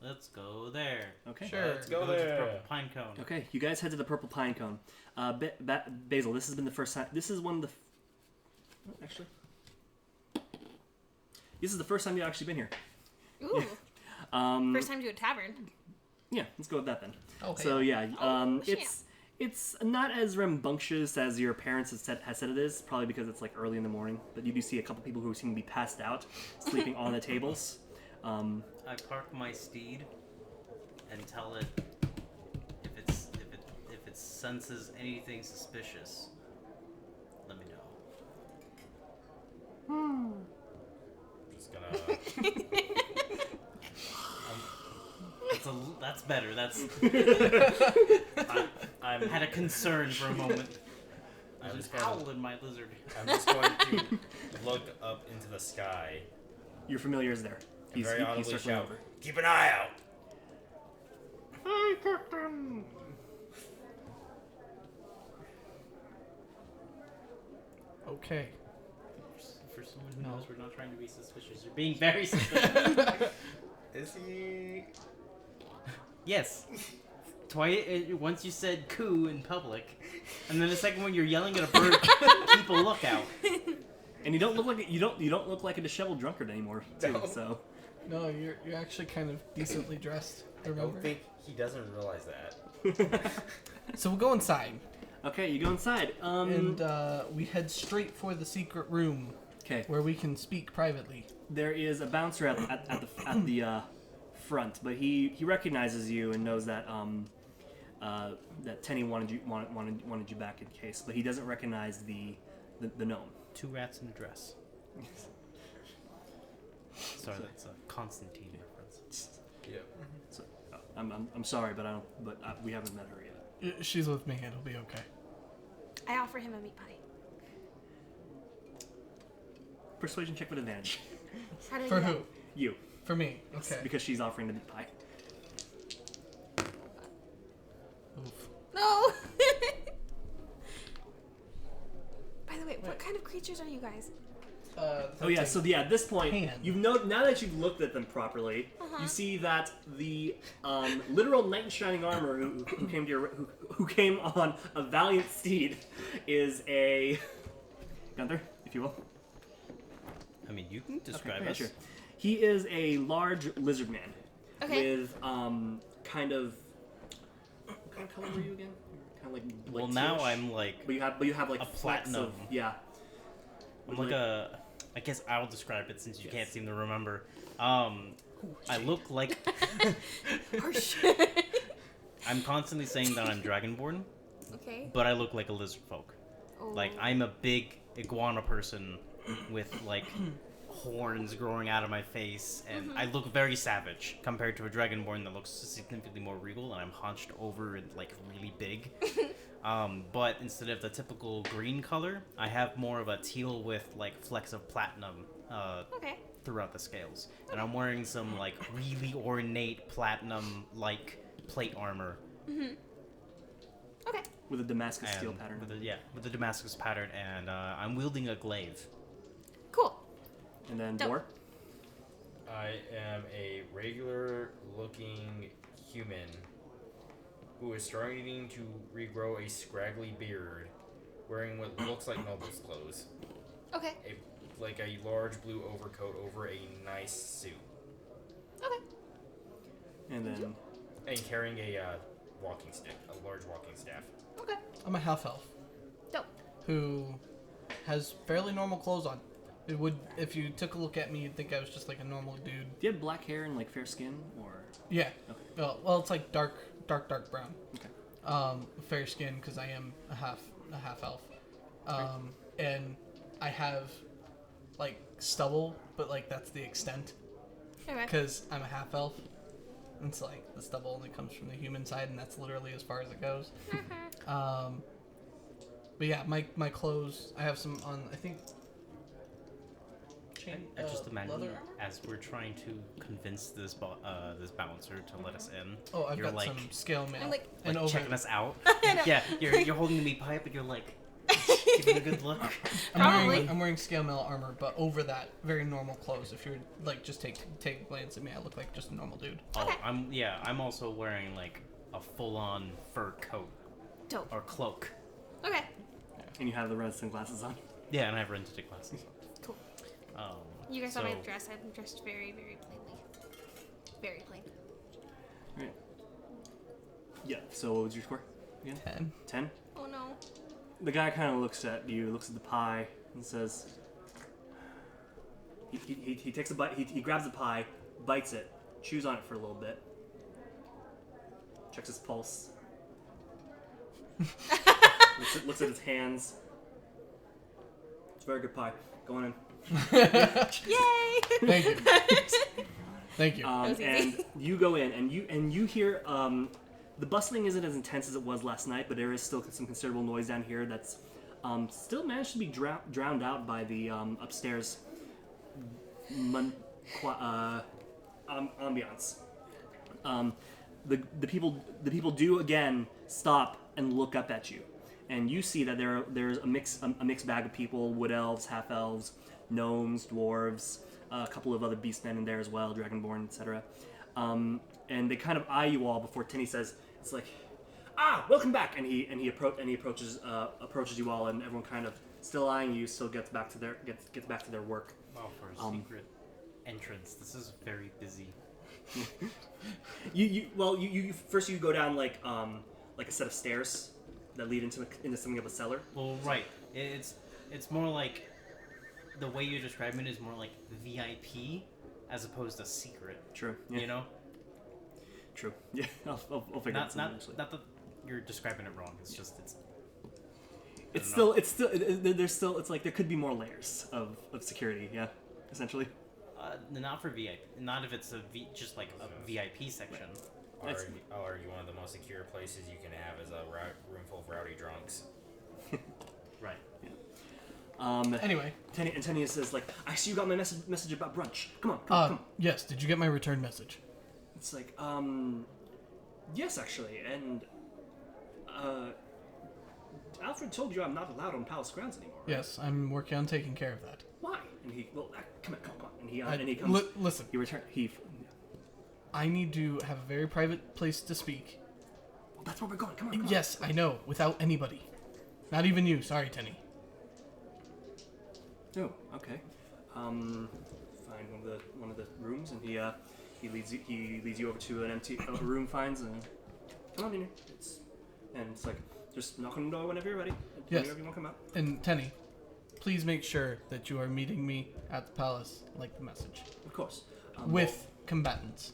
S7: Let's go there.
S1: okay.
S2: Sure.
S5: Let's go
S7: to the
S5: there.
S7: Purple Pine Cone.
S1: Okay, you guys head to the Purple Pine Cone. Basil, this has been the first time. This is one of the. Actually, this is the first time you've actually been here.
S3: Ooh.
S1: Um,
S3: First time to a tavern.
S1: Yeah, let's go with that then.
S2: Okay.
S1: So yeah,
S3: Oh,
S1: it's not as rambunctious as your parents has said it is. Probably because it's like early in the morning. But you do see a couple people who seem to be passed out, sleeping on the tables.
S7: I park my steed and tell it it senses anything suspicious, let me know.
S6: I'm just gonna.
S7: That's better. That's. I had a concern for a moment. There's an owl in my lizard.
S6: I'm just going to look up into the sky.
S1: Your familiar is there.
S6: And very audibly
S1: circling
S6: shout,
S1: over.
S6: "Keep an eye out!"
S1: Hi, Captain.
S2: Okay.
S7: For someone who knows we're not trying to be suspicious, you're being very suspicious.
S6: Is he?
S7: Yes. Once you said coup in public, and then the second one you're yelling at a bird, keep a lookout.
S1: And you don't look like you don't look like a disheveled drunkard anymore, too.
S6: No.
S1: So.
S2: No, you're actually kind of decently dressed.
S6: I
S2: Remember?
S6: don't think he doesn't realize that.
S2: So we'll go inside,
S1: Okay, you go inside.
S2: and we head straight for the secret room
S1: Okay.
S2: where we can speak privately.
S1: There is a bouncer at the front, but he recognizes you and knows that that Tenny wanted you back in case, but he doesn't recognize the gnome.
S7: 2 rats in a dress. Sorry, that's a Constantine reference.
S6: Yep.
S1: So, I'm sorry, but we haven't met her yet.
S2: She's with me. It'll be okay.
S3: I offer him a meat pie.
S1: Persuasion check with advantage.
S3: How did
S2: For
S3: you
S2: who?
S3: know?
S1: You,
S2: For me. Okay.
S1: because she's offering the meat pie.
S2: Oof.
S3: No! By the way, what kind of creatures are you guys?
S1: Oh yeah, so at this point,
S2: Hand.
S1: you've now that you've looked at them properly, you see that the literal knight in shining armor who came on a valiant steed is a Gunther, if you will.
S7: I mean, you can describe
S1: Yeah,
S7: us.
S1: sure. He is a large lizard man
S3: Okay.
S1: with kind of what kind of color were you again? Kind of like
S7: Well, now
S1: tealish?
S7: I'm like,
S1: But you have like
S7: a
S1: flecks
S7: platinum.
S1: of yeah.
S7: I'm
S1: With,
S7: like a. I guess I'll describe it since you can't
S1: Yes.
S7: seem to remember. I look like
S3: Harsh.
S7: I'm constantly saying that I'm dragonborn,
S3: Okay.
S7: but I look like a lizard folk.
S3: Oh.
S7: Like I'm a big iguana person with like horns growing out of my face, and I look very savage compared to a dragonborn that looks significantly more regal, and I'm hunched over and like really big. But instead of the typical green color, I have more of a teal with like flecks of platinum
S3: Okay.
S7: throughout the scales, and I'm wearing some like really ornate platinum like plate armor.
S3: Okay.
S1: with a Damascus steel
S7: and
S1: pattern.
S7: with the Damascus pattern, and I'm wielding a glaive.
S3: Cool.
S1: And then
S3: Dope.
S1: Bor.
S6: I am a regular-looking human who is starting to regrow a scraggly beard, wearing what looks like noble's clothes,
S3: Okay.
S6: like a large blue overcoat over a nice suit,
S3: Okay.
S1: And then
S6: and carrying a walking stick, a large walking staff.
S3: Okay.
S2: I'm a half elf
S3: Dope.
S2: who has fairly normal clothes on. It would, if you took a look at me, you'd think I was just like a normal dude.
S1: do you have black hair and like fair skin, or
S2: Yeah.
S1: Okay.
S2: Well, it's like dark brown.
S1: okay?
S2: Fair skin because I am a half elf. And I have like stubble, but like that's the extent
S3: Okay.
S2: because I'm a half elf. And it's like the stubble only comes from the human side, and that's literally as far as it goes. But yeah, my clothes. I have some on. I think.
S7: I just imagine
S2: leather.
S7: as we're trying to convince this this bouncer to let us in.
S2: Oh, I've
S7: you're
S2: got
S7: like,
S2: some scale mail.
S3: I'm like-
S2: and
S7: like
S2: over.
S7: checking us out.
S3: I know.
S7: Yeah, you're holding the meat pie up and you're like giving a good look.
S3: Probably.
S2: I'm wearing scale mail armor, but over that, very normal clothes. If you're like, just take a glance at me, I look like just a normal dude.
S7: Oh,
S3: Okay.
S7: I'm also wearing like a full-on fur coat
S3: Dope.
S7: or cloak.
S3: Okay.
S1: And you have the red sunglasses on.
S7: Yeah, and I have rented glasses.
S3: Cool.
S7: Um,
S3: You guys saw my
S7: so-
S3: dress. I'm dressed very, very plainly. Very plain.
S1: Right. Yeah. So what was your score? Again?
S2: 10.
S1: 10.
S3: Oh no.
S1: The guy kind of looks at you, looks at the pie, and says, he takes a bite, he grabs the pie, bites it, chews on it for a little bit, checks his pulse, looks at his hands. It's a very good pie. Go on in.
S3: Yay!
S2: Thank you. Thank you.
S3: was easy.
S1: And you go in, and you hear the bustling isn't as intense as it was last night, but there is still some considerable noise down here that's still managed to be drowned out by the upstairs ambiance. The people do again stop and look up at you, and you see that there's a mixed bag of people: wood elves, half elves, gnomes, dwarves, a couple of other beastmen in there as well, dragonborn, etc. And they kind of eye you all before Tinny says, "It's like, welcome back." And he approaches you all, and everyone kind of still eyeing you, still gets back to their work.
S7: Wow, for a secret entrance, this is very busy.
S1: You first you go down like a set of stairs that lead into something of a cellar.
S7: Well, right. It's more like the way you describe it is more like VIP as opposed to secret.
S1: True. Yeah.
S7: You know?
S1: True. Yeah. I'll figure it out
S7: Not
S1: eventually.
S7: that you're describing it wrong. It's just
S1: It's like there could be more layers of security. Yeah. Essentially.
S7: not for VIP. Not if it's just like a VIP section.
S6: I'll argue one of the most secure places you can have is a room full of rowdy drunks.
S7: Right.
S2: Anyway.
S1: Tenny says like, I see you got my message about brunch. Come on.
S2: Yes, did you get my return message?
S1: It's like, yes, actually, and Alfred told you I'm not allowed on palace grounds anymore. Right?
S2: Yes, I'm working on taking care of that.
S1: Why? And he, come on, and he comes.
S2: Listen.
S1: He returns.
S2: I need to have a very private place to speak.
S1: Well, that's where we're going. Come on.
S2: Yes, I know. Without anybody. Not even you. Sorry, Tenny.
S1: Oh, okay. Find one of the rooms, and he leads you over to an empty room. Finds come on in here. It's like just knock on the door whenever you're ready.
S2: Yes.
S1: Whenever you want to come out.
S2: And Tenny, please make sure that you are meeting me at the palace, like the message,
S1: Of course.
S2: with combatants.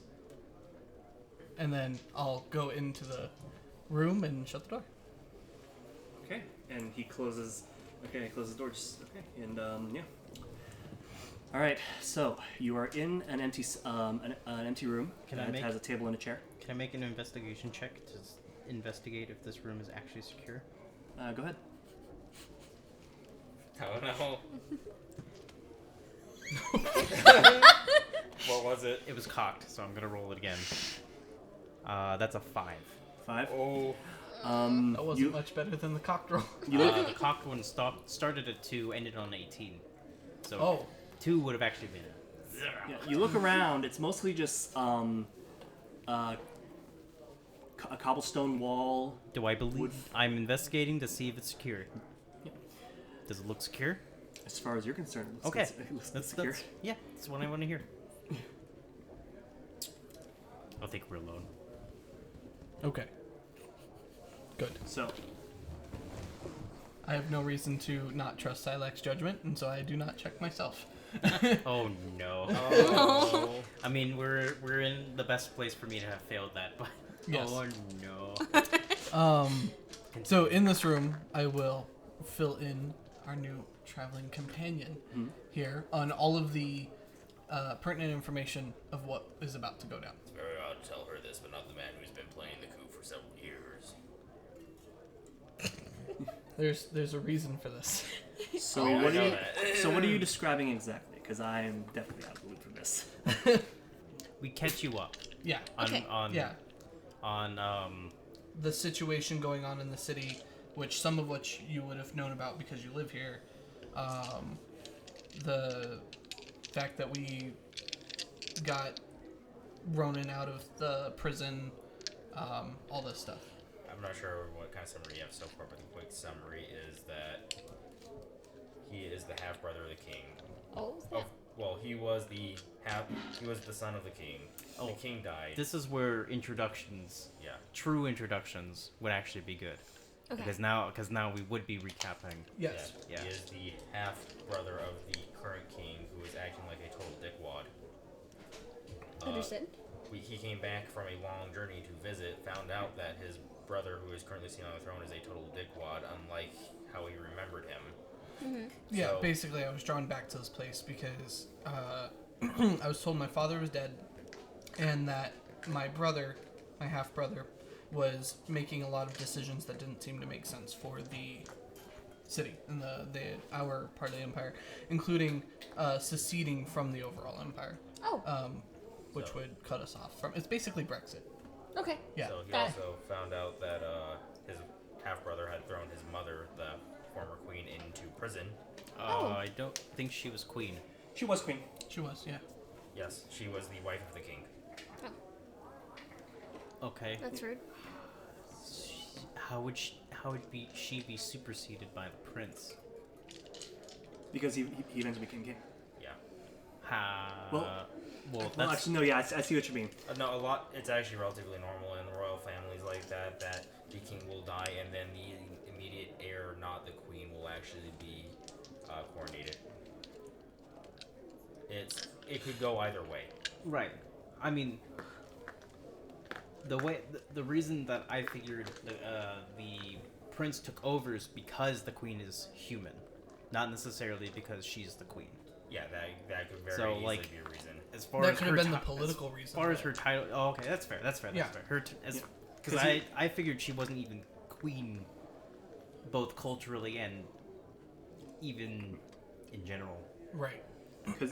S2: And then I'll go into the room and shut the door.
S1: Okay. And he closes. Okay, he closes the door. And yeah. All right. So you are in an empty room. It has a table and a chair.
S7: Can I make an investigation check to investigate if this room is actually secure?
S1: Go ahead.
S6: Oh no. What was it?
S7: It was cocked, so I'm gonna roll it again. That's a 5.
S1: 5.
S6: Oh.
S2: That wasn't much better than the cocked roll.
S7: The cocked one started at 2, ended on 18. So 2 would have actually been.
S1: Yeah, you look around. It's mostly just a cobblestone wall.
S7: Do I believe I'm investigating to see if it's secure?
S1: Yeah.
S7: Does it look secure?
S1: As far as you're concerned,
S7: Okay.
S1: it looks secure.
S7: That's what I want to hear. I think we're alone.
S2: Okay. Good.
S1: So,
S2: I have no reason to not trust Sylack's judgment, and so I do not check myself.
S7: Oh no.
S6: Oh.
S7: I mean, we're in the best place for me to have failed that, but
S2: Yes.
S7: oh no.
S2: So in this room, I will fill in our new traveling companion here on all of the pertinent information of what is about to go down.
S5: It's very odd to tell her this, but not the man who's been playing the coup for several years.
S2: There's a reason for this.
S1: so
S6: I
S1: what
S6: know
S1: are you?
S6: that.
S1: So what are you describing exactly? Because I am definitely out of the loop for this.
S7: We catch you up
S2: Yeah.
S3: Okay.
S7: on
S2: The situation going on in the city, some of which you would have known about because you live here. The fact that we got Ronan out of the prison, all this stuff.
S6: I'm not sure what kind of summary you have so far, but the quick summary is that he is the half brother of the king.
S3: Oh,
S6: Well, he was the son of the king.
S7: Oh.
S6: The king died.
S7: this is where introductions,
S6: Yeah.
S7: true introductions, would actually be good.
S3: okay.
S7: Because now we would be recapping.
S2: Yes.
S6: Yeah. He is the half brother of the current king, who is acting like a total dickwad.
S3: Understood.
S6: he came back from a long journey to visit, found out that his brother, who is currently sitting on the throne, is a total dickwad, unlike how he remembered him.
S2: Yeah,
S6: So-
S2: basically, I was drawn back to this place because I was told my father was dead, and that my brother, my half brother, was making a lot of decisions that didn't seem to make sense for the city and our part of the empire, including seceding from the overall empire,
S3: Oh,
S2: which
S6: So-
S2: would cut us off from. It's basically Brexit.
S3: okay.
S2: Yeah.
S6: So he
S3: Got it.
S6: also found out that his half-brother had thrown his mother, the former queen, into prison.
S7: I don't think she was queen.
S1: She was queen.
S2: She was, yeah.
S6: Yes, she was the wife of the king.
S7: Okay.
S3: That's rude.
S7: How would she be superseded by the prince?
S1: Because he eventually became king.
S6: Yeah.
S1: Well,
S7: well,
S1: Well,
S7: that's
S1: actually, no, yeah, I see what you mean.
S6: No, it's actually relatively normal in royal families like that the king will die and then the immediate heir, not the queen, will actually be coronated. It could go either way.
S7: right. I mean, the reason that I figured the prince took over is because the queen is human, not necessarily because she's the queen.
S6: Yeah, that could very
S7: So,
S6: easily
S7: like,
S6: be a reason.
S7: As far
S2: That
S7: as
S2: could have
S7: her
S2: been the
S7: ti-
S2: political
S7: as
S2: reason.
S7: far as
S2: but-
S7: her title, oh, okay, that's fair. That's fair.
S2: Yeah.
S7: Her
S1: Yeah.
S7: because
S1: 'Cause
S7: I figured she wasn't even queen, both culturally and even in general.
S2: Right.
S1: Because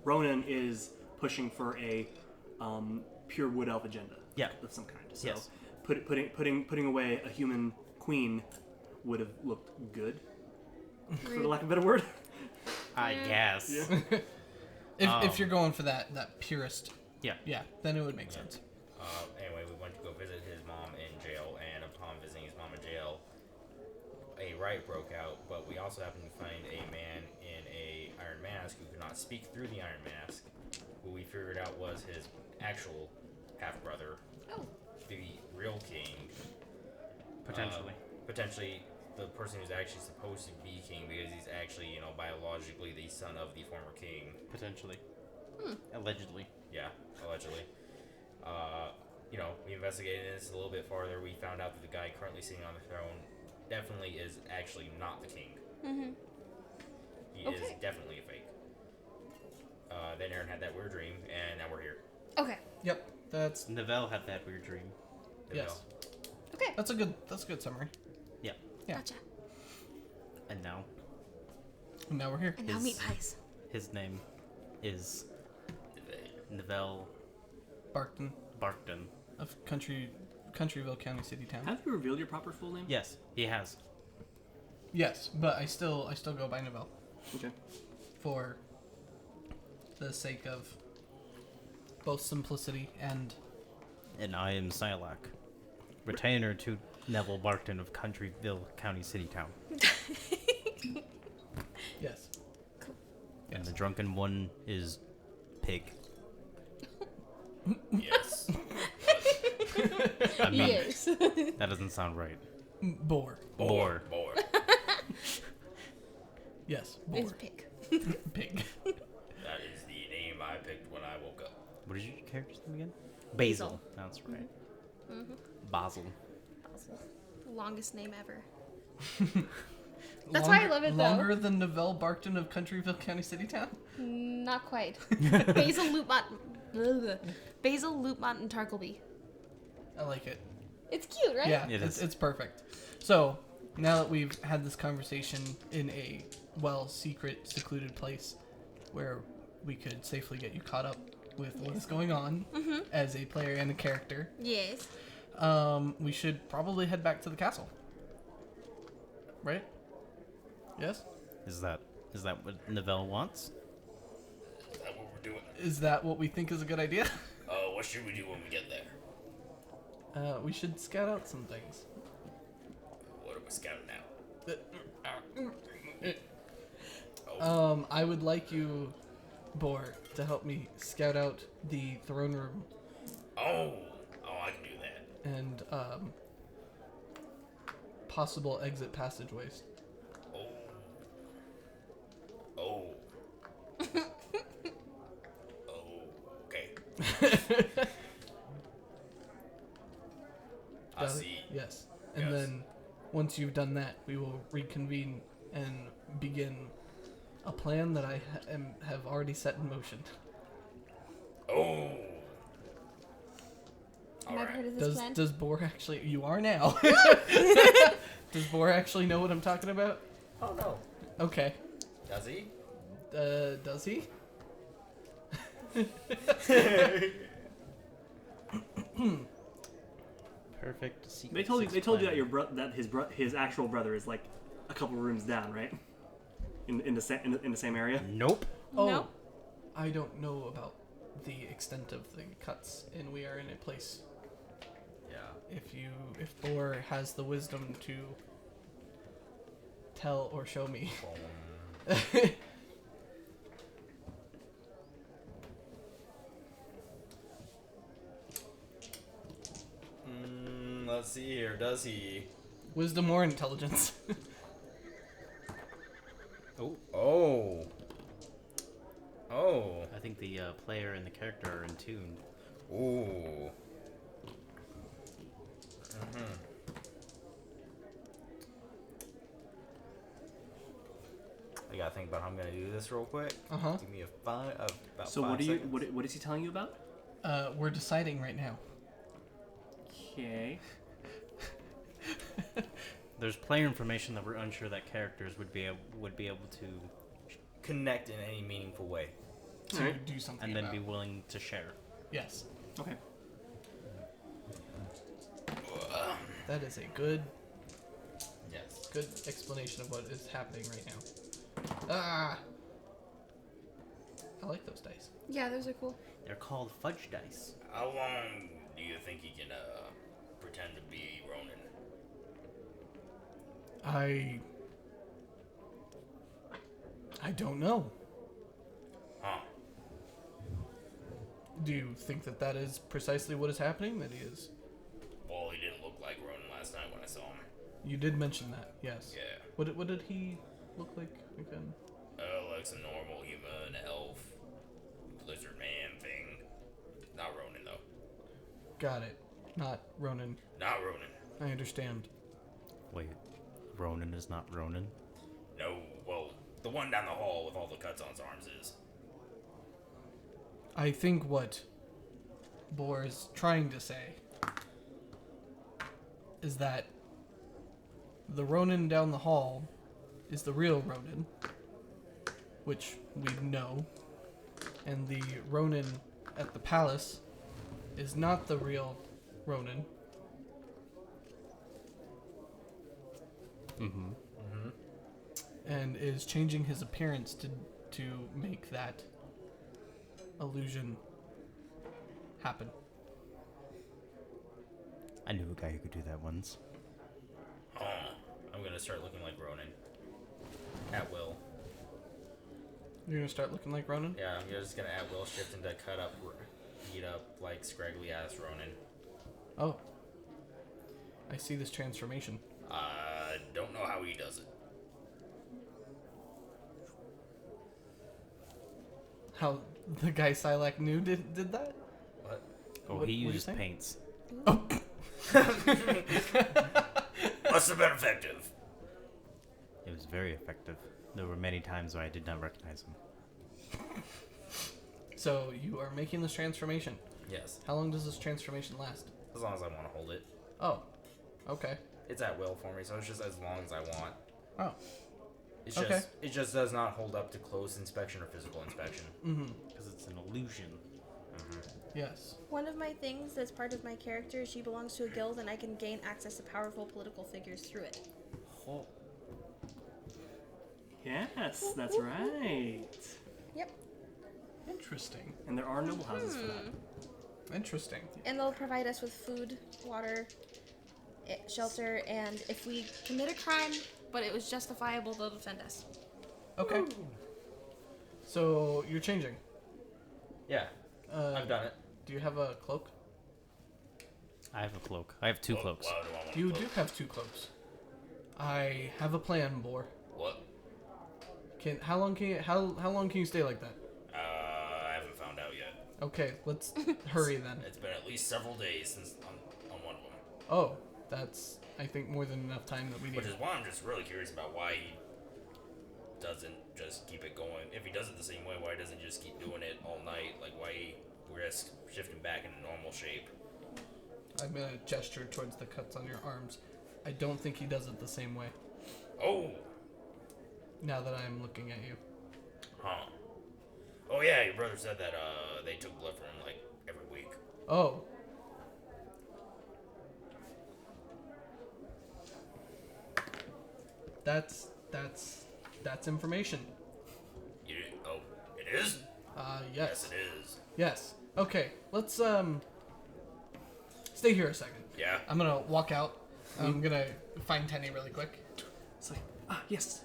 S1: Ronan is pushing for a pure wood elf agenda.
S7: Yeah.
S1: Of some kind. So
S7: Yes.
S1: putting away a human queen would have looked good, for the
S3: Rude.
S1: lack of a better word.
S7: I
S3: Yeah.
S7: guess.
S1: Yeah.
S2: If you're going for that purist,
S7: Yeah.
S2: then it would make
S6: Yeah.
S2: sense.
S6: Anyway, we went to go visit his mom in jail, and upon visiting his mom in jail, a riot broke out. But we also happened to find a man in a iron mask who could not speak through the iron mask, who we figured out was his actual half brother,
S3: Oh.
S6: the real king.
S7: Potentially.
S6: Potentially the person who's actually supposed to be king, because he's actually, biologically the son of the former king.
S7: Potentially. Allegedly.
S6: Yeah, allegedly. We investigated this a little bit farther. We found out that the guy currently sitting on the throne definitely is actually not the king.
S3: Mm-hmm.
S6: He
S3: Okay.
S6: is definitely a fake. Then Aaron had that weird dream, and now we're here.
S3: Okay.
S2: Yep. That's
S7: Novell had that weird dream.
S2: yes.
S3: Okay.
S2: That's a good summary.
S7: Yeah.
S2: Yeah.
S3: Gotcha.
S7: And now
S2: And now we're here.
S3: And now
S7: Is-
S3: meat pies.
S7: his name is Novell
S2: Barkton
S7: Barkton.
S2: of Countryville County City Town.
S1: Have you revealed your proper full name?
S7: Yes, he has.
S2: Yes, but I still go by Novell
S1: Okay.
S2: for the sake of both simplicity and
S7: And I am Sylack, retainer to Neville Barkton of Countryville County City Town.
S2: yes.
S7: And the drunken one is Pig.
S5: Yes.
S7: I mean,
S3: Yes.
S7: that doesn't sound right.
S2: Boar.
S7: Boar.
S5: Boar.
S2: Yes.
S3: It's
S2: Boar.
S3: pig.
S2: Pig.
S5: That is the name I picked when I woke up.
S7: What is your character's name again? Basil. That's right. Basil.
S3: Longest name ever. That's why I love it, though.
S2: Longer than Novell Barkton of Countryville County City Town?
S3: Not quite. Basil Loopmont. Basil Loopmont and Tarkelby.
S2: I like it.
S3: It's cute, right?
S2: Yeah,
S7: It is.
S2: it's perfect. So, now that we've had this conversation in a, secret, secluded place where we could safely get you caught up with what is going on as a player and a character,
S3: Yes.
S2: we should probably head back to the castle. Right? Yes?
S7: Is that what Novell wants?
S5: Is that what we're doing?
S2: Is that what we think is a good idea?
S5: What should we do when we get there?
S2: We should scout out some things.
S5: What are we scouting out?
S2: I would like you, Bor, to help me scout out the throne room
S5: Oh, I can do that.
S2: and possible exit passageways.
S5: Oh. Oh. Oh. Okay. I see.
S2: Yes. And
S5: Yes.
S2: then once you've done that, we will reconvene and begin a plan that I have already set in motion.
S5: Oh.
S3: I've never heard of this plan.
S2: Does Boar actually... You are now. Does Boar actually know what I'm talking about?
S6: Oh no.
S2: Okay.
S6: Does he?
S2: Does he?
S7: Perfect secret.
S1: They told you.
S7: six
S1: They told you
S7: plan.
S1: that his actual brother is like a couple rooms down, right? In the same area.
S7: Nope.
S2: Oh,
S3: No.
S2: I don't know about the extent of the cuts, and we are in a place.
S6: Yeah.
S2: If Boar has the wisdom to tell or show me.
S6: Let's see here. Does he?
S2: Wisdom or intelligence?
S7: Oh.
S6: Oh. Oh.
S7: I think the player and the character are in tune.
S6: Ooh. I gotta think about how I'm gonna do this real quick.
S2: Uh-huh.
S6: Give me about
S1: So
S6: 5
S1: what do you?
S6: seconds.
S1: What is he telling you about?
S2: We're deciding right now.
S1: Okay.
S7: There's player information that we're unsure that characters would be able to,
S6: Connect in any meaningful way.
S2: To
S1: Alright.
S2: do something
S7: and then
S2: about.
S7: be willing to share.
S2: Yes.
S1: Okay.
S2: That is a good
S6: Yes.
S2: explanation of what is happening right now. Ah! I like those dice.
S3: Yeah, those are cool.
S7: They're called fudge dice.
S5: How long do you think he can pretend to be Ronan?
S2: I don't know.
S5: Huh?
S2: Do you think that that is precisely what is happening? That he is?
S5: Well, he didn't look like Ronan last night when I saw him.
S2: You did mention that, yes.
S5: Yeah.
S2: What did he look like again?
S5: Like some normal human, elf, lizard man thing. Not Ronan though.
S2: Got it. Not Ronan.
S5: Not Ronan.
S2: I understand.
S7: Wait, Ronan is not Ronan?
S5: No. Well, the one down the hall with all the cuts on his arms is.
S2: I think what Boar is trying to say is that the Ronan down the hall is the real Ronan, which we know, and the Ronan at the palace is not the real Ronan.
S7: Mm-hmm.
S2: And is changing his appearance to make that illusion happen.
S7: I knew a guy who could do that once.
S6: I'm gonna start looking like Ronan. At will.
S2: You're gonna start looking like Ronan?
S6: Yeah, I'm just gonna at will shift into cut up, beat up, like scraggly ass Ronan.
S2: Oh. I see this transformation.
S5: I don't know how he does it.
S2: How the guy Sylack knew did that?
S6: What?
S7: Oh,
S2: What-
S7: he
S2: what'd you
S7: used
S2: say?
S7: paints.
S5: Must have been effective.
S7: It was very effective. There were many times where I did not recognize him.
S2: So you are making this transformation.
S6: Yes.
S2: How long does this transformation last?
S6: As long as I want to hold it.
S2: Oh. Okay.
S6: It's at will for me, so it's just as long as I want.
S2: Oh.
S6: It's
S2: Okay.
S6: just it just does not hold up to close inspection or physical inspection.
S2: Mm-hmm.
S7: Because it's an illusion.
S2: Yes.
S3: One of my things that's part of my character is she belongs to a guild and I can gain access to powerful political figures through it.
S7: Oh.
S1: Yes, that's right.
S3: Yep.
S2: Interesting.
S1: And there are noble houses for that.
S2: Interesting.
S3: And they'll provide us with food, water, shelter, and if we commit a crime, but it was justifiable, they'll defend us.
S2: Okay. So you're changing.
S6: Yeah, I've done it.
S2: Do you have a cloak?
S7: I have a cloak. I have two cloaks.
S5: Why do I want
S2: You
S5: a
S2: do
S5: cloak?
S2: have two cloaks. I have a plan, Boar.
S5: What?
S2: How long can you stay like that?
S5: I haven't found out yet.
S2: Okay, let's hurry then.
S5: It's been at least several days since on one of them.
S2: Oh, that's, I think, more than enough time that we need.
S5: Which is why I'm just really curious about why he doesn't just keep it going. If he does it the same way, why doesn't he just keep doing it all night? Like, why he risks shifting back into normal shape?
S2: I'm gonna gesture towards the cuts on your arms. I don't think he does it the same way.
S5: Oh!
S2: Now that I'm looking at you.
S5: Huh. Oh yeah, your brother said that they took blood from him like every week.
S2: Oh. That's information.
S5: Oh, it is?
S2: Yes.
S5: Yes, it is.
S2: Yes. Okay, let's stay here a second.
S5: Yeah.
S2: I'm gonna walk out. I'm gonna find Tenny really quick.
S1: It's like, yes.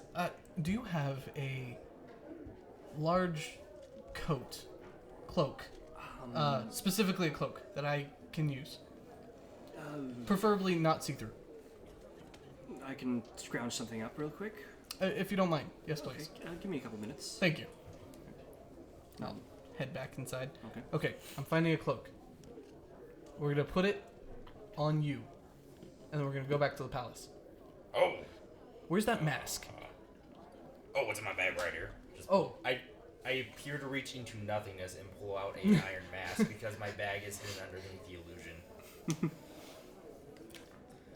S2: Do you have a large cloak, specifically a cloak that I can use? Preferably not see-through.
S1: I can scrounge something up real quick.
S2: If you don't mind. Yes, please.
S1: Okay, give me a couple minutes.
S2: Thank you. I'll head back inside.
S1: Okay.
S2: Okay, I'm finding a cloak. We're gonna put it on you, and then we're gonna go back to the palace.
S5: Oh.
S2: Where's that mask?
S5: Oh, it's in my bag right here. Just,
S2: Oh,
S6: I appear to reach into nothingness and pull out an iron mask because my bag is hidden underneath the illusion.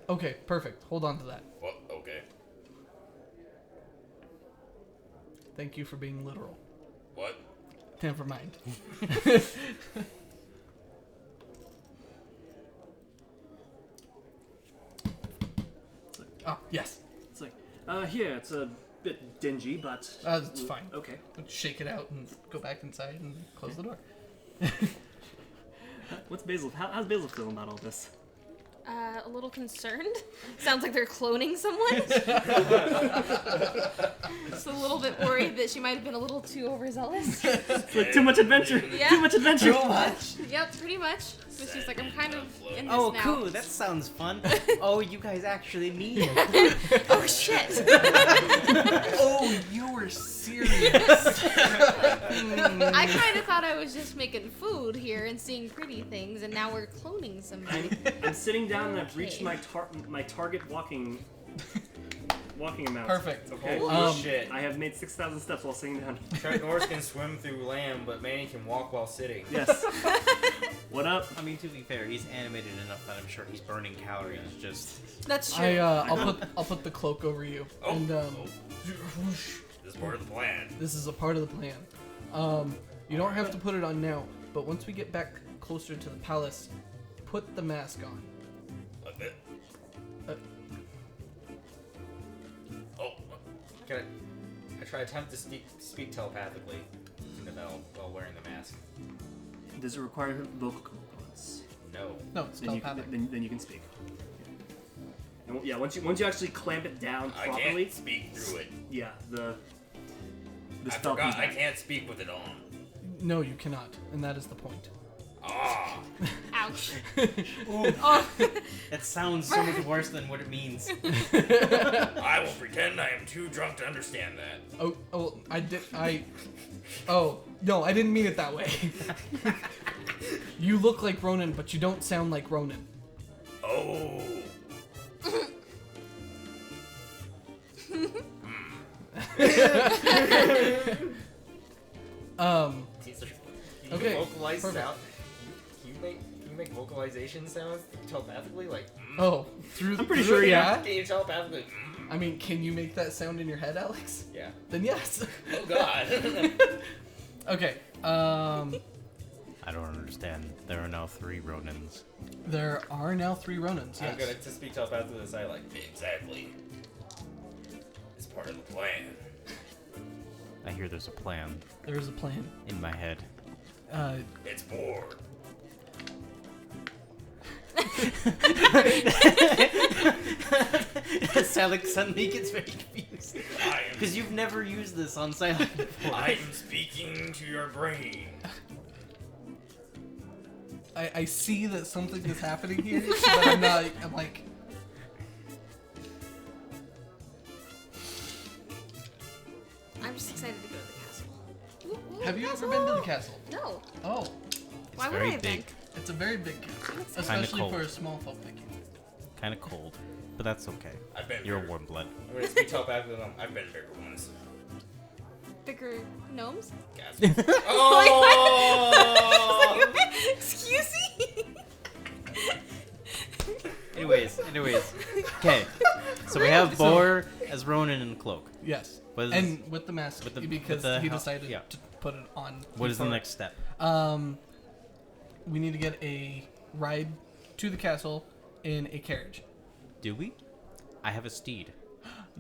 S2: okay, perfect. Hold on to that.
S5: Well, okay.
S2: Thank you for being literal.
S5: What?
S2: Never mind. Oh, yes.
S1: It's like, here, it's a bit dingy, but...
S2: It's fine.
S1: Okay.
S2: Shake it out and go back inside and close the door.
S1: What's Basil? How's Basil feeling about all this?
S3: A little concerned. Sounds like they're cloning someone. Just a little bit worried that she might have been a little too overzealous.
S1: It's like, too much adventure!
S3: Yeah.
S1: Too much adventure!
S7: Too much.
S3: Yep, pretty much. But she's like, I'm kind of in this
S7: Oh,
S3: now.
S7: cool. That sounds fun. Oh, you guys actually mean it.
S3: Oh shit!
S2: Oh, you were serious.
S3: I kind of thought I was just making food here and seeing pretty things, and now we're cloning somebody.
S1: I'm sitting down and I've
S3: Okay.
S1: reached my target walking amount.
S2: Perfect.
S1: Okay.
S6: Holy shit.
S1: I have made 6,000 steps while sitting down.
S6: Chuck Norris can swim through land, but Manny can walk while sitting.
S1: Yes. What up?
S7: I mean, to be fair, he's animated enough that I'm sure he's burning calories. Just
S3: That's true.
S2: I'll put the cloak over you,
S5: Oh,
S2: and
S5: This is part of the plan.
S2: this is a part of the plan. You don't have to put it on now, but once we get back closer to the palace, put the mask on.
S5: Like that.
S2: Uh,
S5: Oh,
S6: Can I try attempt to speak telepathically to Manuel while wearing the mask?
S1: Does it require vocal components?
S6: No.
S2: No, it's
S1: Then you,
S2: telepathic.
S1: then you can speak. And yeah, once you actually clamp it down
S5: I
S1: properly,
S5: can't speak through it.
S1: yeah, the
S5: I
S1: spell
S5: forgot
S1: comes
S5: I
S1: back.
S5: can't speak with it on.
S2: No, you cannot, and that is the point.
S5: Ah.
S3: Ouch. Oh.
S7: that sounds so much worse than what it means.
S5: I will pretend I am too drunk to understand that.
S2: Oh, no, I didn't mean it that way. You look like Ronan, but you don't sound like Ronan.
S5: Oh.
S6: Can you
S2: Okay,
S6: vocalize
S2: perfect.
S6: sound? Can you make vocalization sounds telepathically? Like,
S2: Oh, through
S1: I'm pretty
S2: through-
S1: sure, yeah.
S6: can you telepathically?
S2: I mean, can you make that sound in your head, Alex?
S6: Yeah.
S2: Then yes.
S5: Oh God.
S2: Okay.
S7: I don't understand. There are now 3 Ronins.
S2: There are now 3 Ronans.
S6: I'm
S2: Yes.
S6: gonna to speak telepathically to the side, like,
S5: Exactly. It's part of the plan.
S7: I hear there's a plan
S2: There is a plan.
S7: in my head.
S5: It's bored.
S7: Sylack suddenly gets very confused.
S5: I
S7: Because you've never used this on Sylack before.
S5: am speaking to your brain.
S2: I see that something is happening here, but I'm like.
S3: I'm just excited to go to the castle. Ooh,
S2: Have you ever been to the castle?
S3: No.
S2: Oh.
S3: Why would
S7: very
S3: I have
S7: big.
S3: been?
S2: It's a very big castle,
S3: Kinda
S2: especially
S7: cold.
S2: for a small folk like you.
S7: Kind of cold, but that's okay.
S5: I've been
S7: You're a
S5: bigger.
S7: warm blood.
S6: I'm gonna speak telepathically with him.
S5: I've been bigger ones.
S3: Bigger gnomes?
S5: Guys.
S6: Oh!
S3: Excuse me?
S7: Anyways. Okay. So we have Boar as Ronan in the cloak.
S2: Yes.
S7: What is-
S2: And with the mask,
S7: with the-
S2: because
S7: with the
S2: he
S7: hel-
S2: decided
S7: yeah.
S2: to put it on.
S7: What is the
S2: before-
S7: next step?
S2: We need to get a ride to the castle in a carriage.
S7: Do we? I have a steed.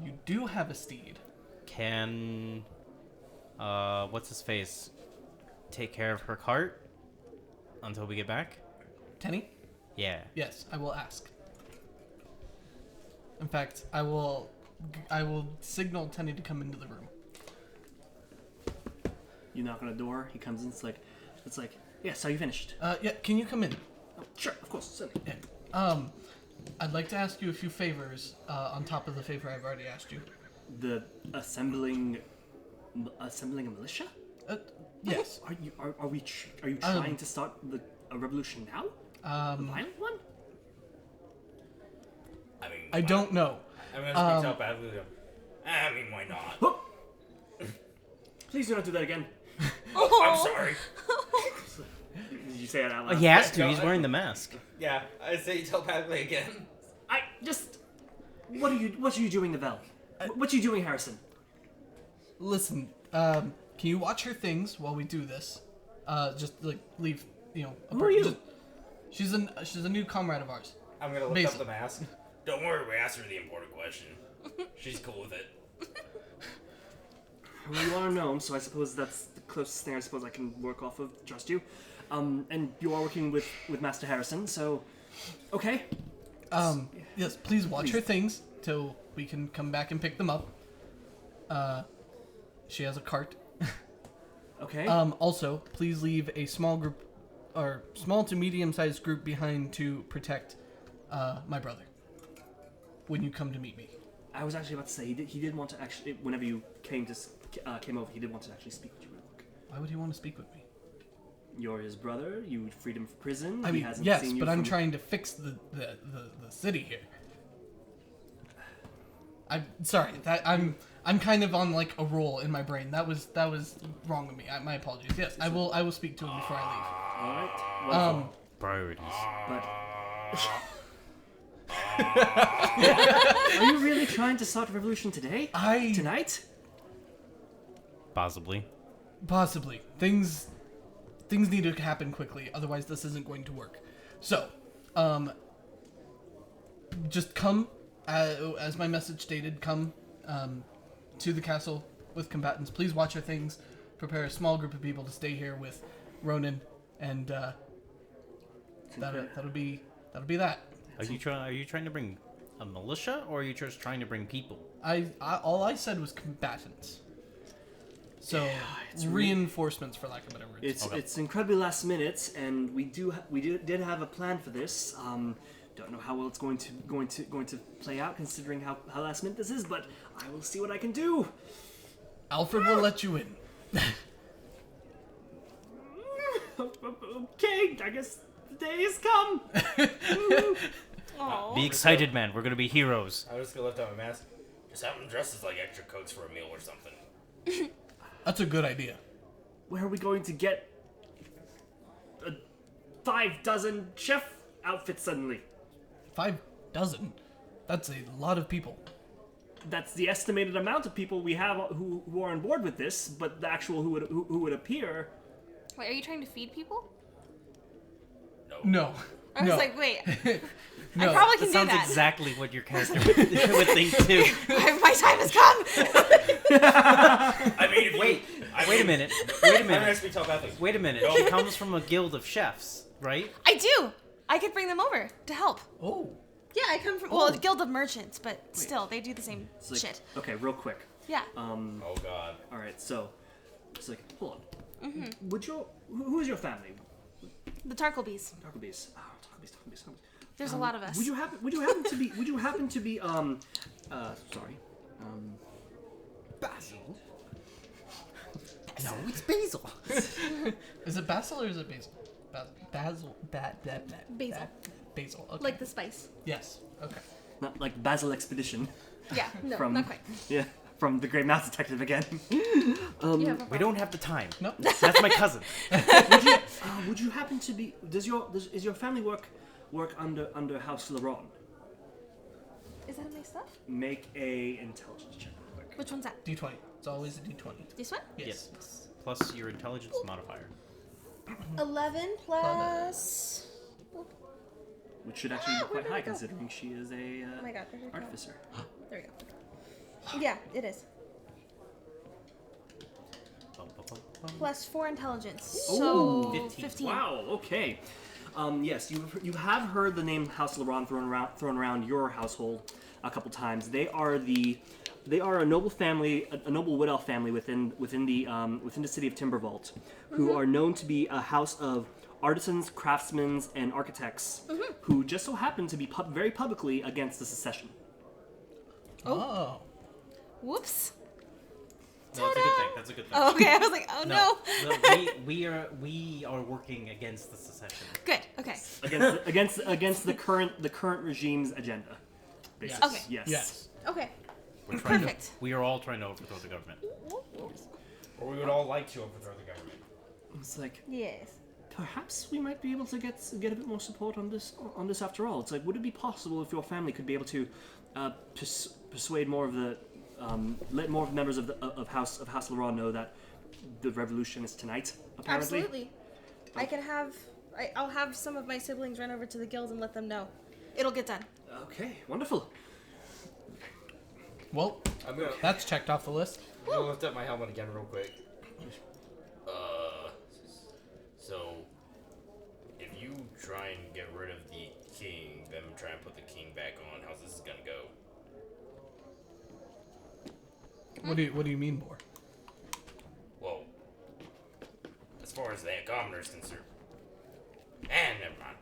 S2: You do have a steed.
S7: Can what's his face take care of her cart until we get back?
S2: Tenny?
S7: Yeah.
S2: Yes, I will ask. In fact, I will signal Tenny to come into the room.
S1: You knock on a door. He comes in. It's like, yes. Are you finished?
S2: Yeah, can you come in?
S1: Oh, sure, of course. Certainly.
S2: Yeah. I'd like to ask you a few favors on top of the favor I've already asked you.
S1: The assembling a militia.
S2: Yes.
S1: Are you trying to start a revolution now? A violent one?
S5: I mean,
S2: I don't know.
S6: I'm gonna speak telepathically with him.
S5: I mean, why not?
S1: Whoop! Please do not do that again.
S5: I'm sorry.
S1: Did you say it out loud?
S7: He has to. He's wearing the mask.
S6: Yeah, I say telepathically again.
S1: I just. What are you doing, Novell? What are you doing, Harrison?
S2: Listen, can you watch her things while we do this? Just like leave,
S1: Who are you?
S2: She's a new comrade of ours.
S6: I'm gonna look
S2: Basil.
S6: up the mask.
S5: Don't worry, we asked her the important question. She's cool with it.
S1: Well, you are a gnome, so I suppose that's the closest thing I suppose I can work off of. Trust you. And you are working with Master Harrison, so okay.
S2: Yes, please watch her things till we can come back and pick them up. She has a cart.
S1: Okay.
S2: Also, please leave a small group, or small to medium-sized group behind to protect my brother when you come to meet me.
S1: I was actually about to say he did want to actually, whenever you came over, he did want to actually speak with you real quick.
S2: Why would he want to speak with me?
S1: You're his brother. You freed him from prison.
S2: I
S1: He
S2: mean,
S1: hasn't
S2: yes,
S1: seen you
S2: but I'm
S1: from-
S2: trying to fix the city here. I'm sorry. I'm kind of on like a roll in my brain. That was wrong of me. My apologies. Yes, I will speak to him before I
S1: All right.
S2: leave.
S1: Well,
S7: Priorities.
S1: but are you really trying to start a revolution today? Tonight?
S7: Possibly.
S2: Possibly. Things need to happen quickly, otherwise this isn't going to work. So, just come, as my message stated, come to the castle with combatants. Please watch your things. Prepare a small group of people to stay here with Ronan, and that'll be that.
S7: Are you trying to bring a militia, or are you just trying to bring people?
S2: All I said was combatants. So reinforcements, for lack of a better words.
S1: It's incredibly last minute, and we did have a plan for this. Don't know how well it's going to play out, considering how last minute this is, but I will see what I can do.
S2: Alfred will let you in.
S1: Okay, I guess the day has come.
S3: Aw.
S7: Be excited, man. We're gonna be heroes.
S6: I'm just gonna lift up my mask.
S5: Just have them dressed as like extra cooks for a meal or something.
S2: That's a good idea.
S1: Where are we going to get 5 dozen chef outfits suddenly?
S2: 5 dozen? That's a lot of people.
S1: That's the estimated amount of people we have who are on board with this, but the actual who would appear.
S3: Wait, are you trying to feed people?
S2: No.
S3: I was
S2: No.
S3: like, wait,
S2: No.
S3: I probably
S7: That
S3: can do
S7: sounds
S3: that.
S7: exactly what your character would think too.
S3: My time has come.
S5: I mean, if
S7: Wait a minute.
S6: I'm gonna speak telepathically.
S7: Wait a minute. She comes from a guild of chefs, right?
S3: I do. I could bring them over to help.
S2: Oh.
S3: Yeah, I come from a guild of merchants, but still, they do the same
S1: It's like,
S3: shit.
S1: Okay, real quick.
S3: Yeah.
S6: Oh god.
S1: All right, so it's like, hold on. Who is your family?
S3: The Tarkelbys.
S1: Tarkelbys. Oh, Tarkelbys.
S3: There's a lot of us.
S1: Would you happen to be sorry. Basil?
S7: No, it's Basil.
S2: Is it Basil or is it Basil? Basil.
S3: Basil.
S2: Basil. Okay.
S3: Like the spice.
S2: Yes. Okay.
S1: Not like Basil Expedition.
S3: Yeah, no,
S1: From-
S3: not quite.
S1: Yeah, from the Great Mouse Detective again.
S3: You have a
S7: We don't have the time.
S2: Nope.
S7: That's my cousin.
S1: Would you happen to be? Is your family work under House Laron?
S3: Is that in my stuff?
S1: Make a intelligence check real quick.
S3: Which one's that?
S2: D20. It's always a D20.
S3: This one?
S2: Yes.
S7: Yes. Plus your intelligence modifier.
S3: 11 plus.
S1: Which should actually be
S3: Where
S1: quite
S3: did it
S1: high
S3: go?
S1: considering she is a
S3: Oh my god, where did it go?
S1: artificer.
S3: There we go. Yeah, it is. Plus 4 intelligence. So 15.
S1: Wow. Okay. Yes, you have heard the name House Laron thrown around your household a couple times. They are a noble family, a noble wood elf family within the city of Timbervault, who are known to be a house of artisans, craftsmen, and architects who just so happen to be very publicly against the secession.
S2: Oh.
S3: Whoops.
S7: No, that's a good thing. That's a good thing.
S3: Oh, okay. I was like, oh no.
S7: No, we are working against the secession.
S3: Good. Okay.
S1: against the current regime's agenda. Basically.
S3: Okay.
S1: Yes.
S2: Yes.
S3: Okay.
S7: We're trying
S3: Perfect.
S7: We are all trying to overthrow the government.
S6: Or we would all like to overthrow the government.
S1: It's like
S3: Yes.
S1: perhaps we might be able to get a bit more support on this after all. It's like, would it be possible if your family could be able to persuade more of the let more of the members of House Laron know that the revolution is tonight? Apparently.
S3: Absolutely. I'll have some of my siblings run over to the guild and let them know. It'll get done.
S1: Okay, wonderful.
S2: Well, that's checked off the list.
S6: I'm gonna lift up my helmet again real quick.
S5: So, if you try and get rid of the king, then try and put the king back on, how's this gonna go?
S2: What do you mean, Boar?
S5: Well, as far as the commoner is concerned, and never mind.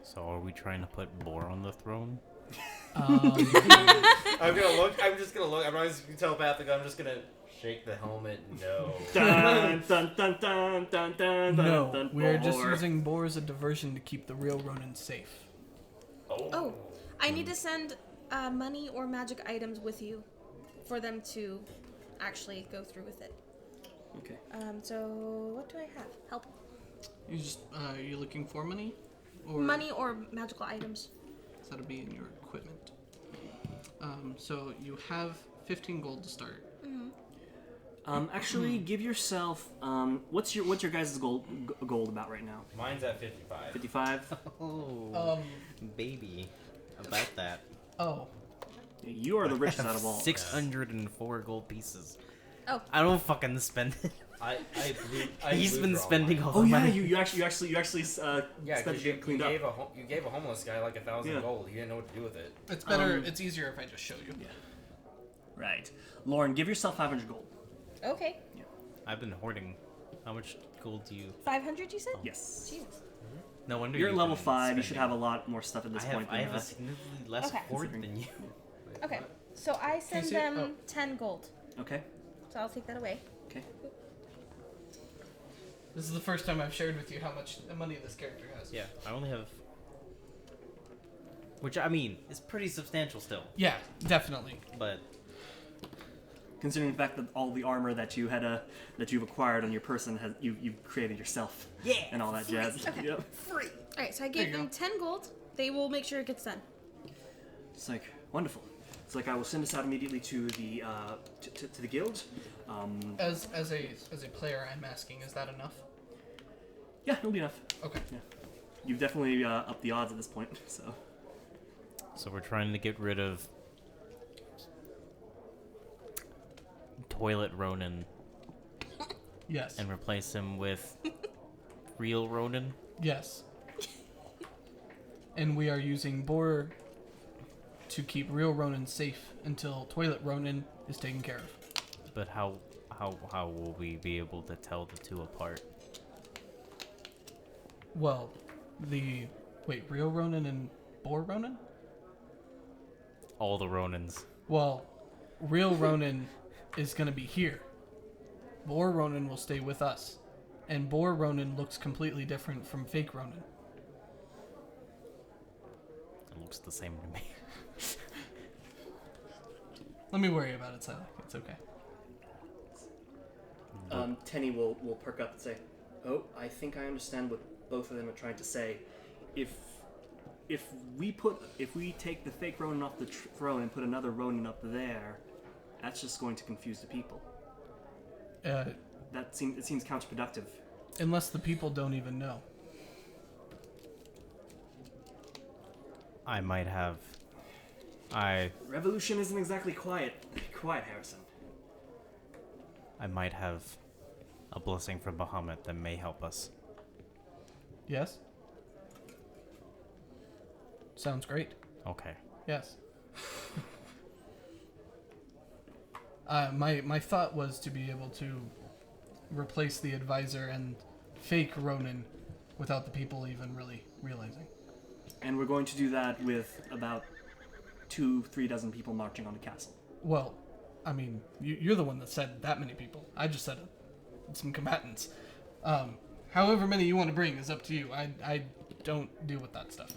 S7: So are we trying to put Boar on the throne?
S6: I'm gonna look. I'm just gonna look. I'm not just telepathic. I'm just gonna shake the helmet. No.
S1: Dun, dun, dun, dun, dun, dun,
S2: No,
S1: dun,
S2: we are just
S1: Boar.
S2: using Boar as a diversion to keep the real Ronin safe.
S3: Oh, I need to send money or magic items with you for them to actually go through with it.
S1: Okay.
S3: So what do I have? Help.
S2: You just you looking for money, or
S3: Money or magical items.
S2: So that'll be in your equipment. So you have 15 gold to start.
S1: Actually, give yourself. What's your guys' gold about right now?
S6: Mine's at 55.
S1: 55.
S7: Oh, baby, about that.
S2: Oh,
S1: You are the richest out of all.
S7: 604 gold pieces.
S3: Oh.
S7: I don't fucking spend it. He's
S6: blew
S7: been
S6: through all
S7: spending
S6: mine.
S7: all
S1: Oh
S7: the
S1: yeah,
S7: money.
S1: you actually
S6: Yeah,
S1: spent
S6: because
S1: it
S6: you
S1: cleaned up.
S6: gave a homeless guy like 1,000
S1: Yeah.
S6: gold. He didn't know what to do with it.
S2: it's better. It's easier if I just show you.
S1: Right. Lauren, give yourself 500 gold.
S3: Okay.
S7: I've been hoarding. How much gold do you?
S3: 500, you said?
S1: Yes.
S3: Jesus.
S7: No wonder
S1: You're at
S7: you've
S1: level
S7: been
S1: 5. You should
S7: spending.
S1: have a lot more stuff at this point.
S7: I
S1: than
S7: have a
S1: us.
S7: significantly less
S3: Okay.
S7: hoard than you.
S3: Okay. So I send
S2: see it?
S3: them
S2: Oh.
S3: 10 gold.
S1: Okay.
S3: So I'll take that away.
S1: Okay.
S2: This is the first time I've shared with you how much money this character has.
S7: Yeah, I only have. Which I mean is pretty substantial still,
S2: Yeah, definitely.
S7: but
S1: Considering the fact that all the armor that you had that you've acquired on your person has you've created yourself.
S7: Yeah.
S1: And all that jazz.
S3: Okay.
S1: Yep.
S3: Alright, so I
S2: There
S3: gave
S2: you
S3: them
S2: go.
S3: 10 gold. They will make sure it gets done.
S1: It's like wonderful. It's like I will send this out immediately to the to the guild.
S2: As a player, I'm asking, is that enough?
S1: Yeah, it'll be enough.
S2: Okay.
S1: You've definitely upped the odds at this point. So
S7: we're trying to get rid of Toilet Ronin
S2: Yes.
S7: and replace him with real Ronin.
S2: Yes. And we are using Boar to keep real Ronin safe until Toilet Ronin is taken care of.
S7: But how will we be able to tell the two apart?
S2: Well, real Ronin and Boar Ronin?
S7: All the Ronins.
S2: Well, real Ronin is going to be here. Boar Ronan will stay with us. And Boar Ronan looks completely different from fake Ronan.
S7: It looks the same to me.
S2: Let me worry about it, Sylack. It's okay.
S1: Tenny will perk up and say, "Oh, I think I understand what both of them are trying to say. If we take the fake Ronin off the throne and put another Ronin up there, that's just going to confuse the people. It seems counterproductive.
S2: Unless the people don't even know.
S7: I might have.
S1: Revolution isn't exactly quiet, Harrison.
S7: I might have a blessing from Bahamut that may help us.
S2: Yes? Sounds great.
S7: Okay.
S2: Yes. My thought was to be able to replace the advisor and fake Ronin without the people even really realizing.
S1: And we're going to do that with about 2-3 dozen people marching on the castle.
S2: Well, I mean, you're the one that said that many people. I just said some combatants. However many you want to bring is up to you. I don't deal with that stuff.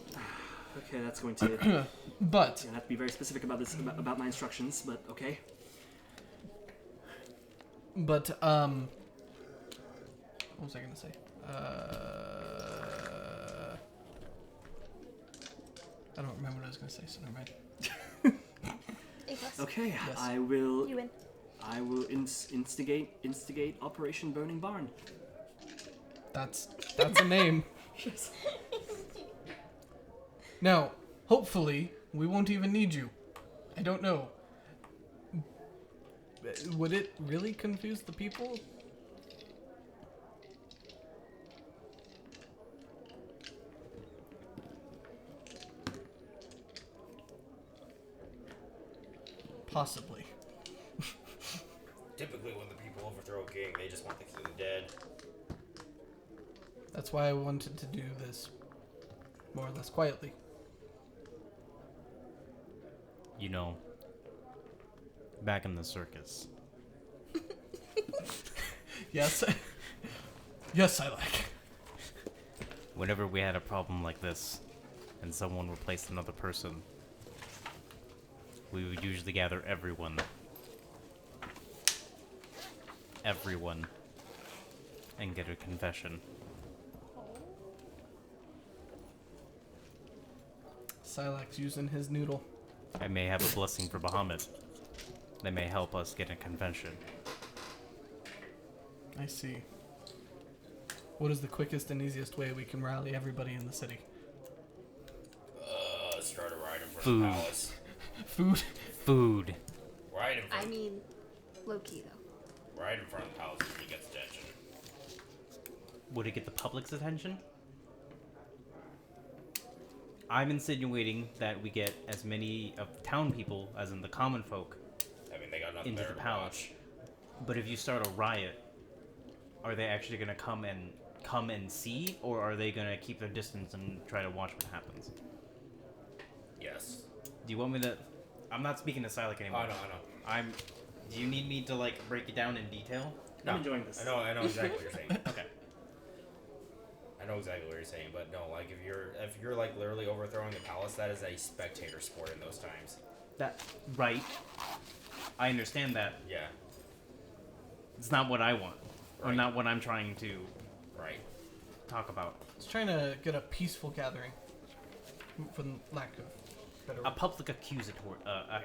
S1: Okay, that's going to...
S2: But...
S1: I have to be very specific about this, about my instructions, but okay.
S2: But, what was I going to say? I don't remember what I was going to say, so never mind.
S1: Okay,
S2: Yes.
S1: I will...
S3: You win.
S1: I will instigate Operation Burning Barn.
S2: That's a name. Now, hopefully, we won't even need you. I don't know. Would it really confuse the people? Possibly.
S5: Typically, when the people overthrow a king, they just want the king dead.
S2: That's why I wanted to do this more or less quietly.
S7: You know, back in the circus.
S2: Yes. Yes, I like.
S7: Whenever we had a problem like this, and someone replaced another person, we would usually gather everyone, and get a confession.
S2: Sylack's using his noodle.
S7: I may have a blessing for Bahamut that may help us get a confession.
S2: I see. What is the quickest and easiest way we can rally everybody in the city?
S5: Start a ride in front of
S7: Food.
S5: the palace.
S2: Food?
S7: Food.
S5: Right in front.
S3: I mean, low key though.
S5: Right in front of the palace usually gets attention.
S7: Would it get the public's attention? I'm insinuating that we get as many of the town people, as in the common folk,
S5: I mean, they got nothing
S7: into
S5: better
S7: the
S5: to
S7: palace.
S5: watch.
S7: But if you start a riot, are they actually going to come and see, or are they going to keep their distance and try to watch what happens?
S5: Yes.
S7: Do you want me to? I'm not speaking to Sylack anymore.
S5: I know.
S7: Do you need me to break it down in detail?
S1: I'm enjoying this.
S5: I know exactly what you're saying.
S7: Okay.
S5: I know exactly what you're saying, but no, if you're literally overthrowing the palace, that is a spectator sport in those times.
S7: That right. I understand that.
S5: Yeah.
S7: It's not what I want, or
S5: Right.
S7: not what I'm trying to
S5: Right.
S7: talk about.
S2: It's trying to get a peaceful gathering. For lack of better
S7: A
S2: word.
S7: public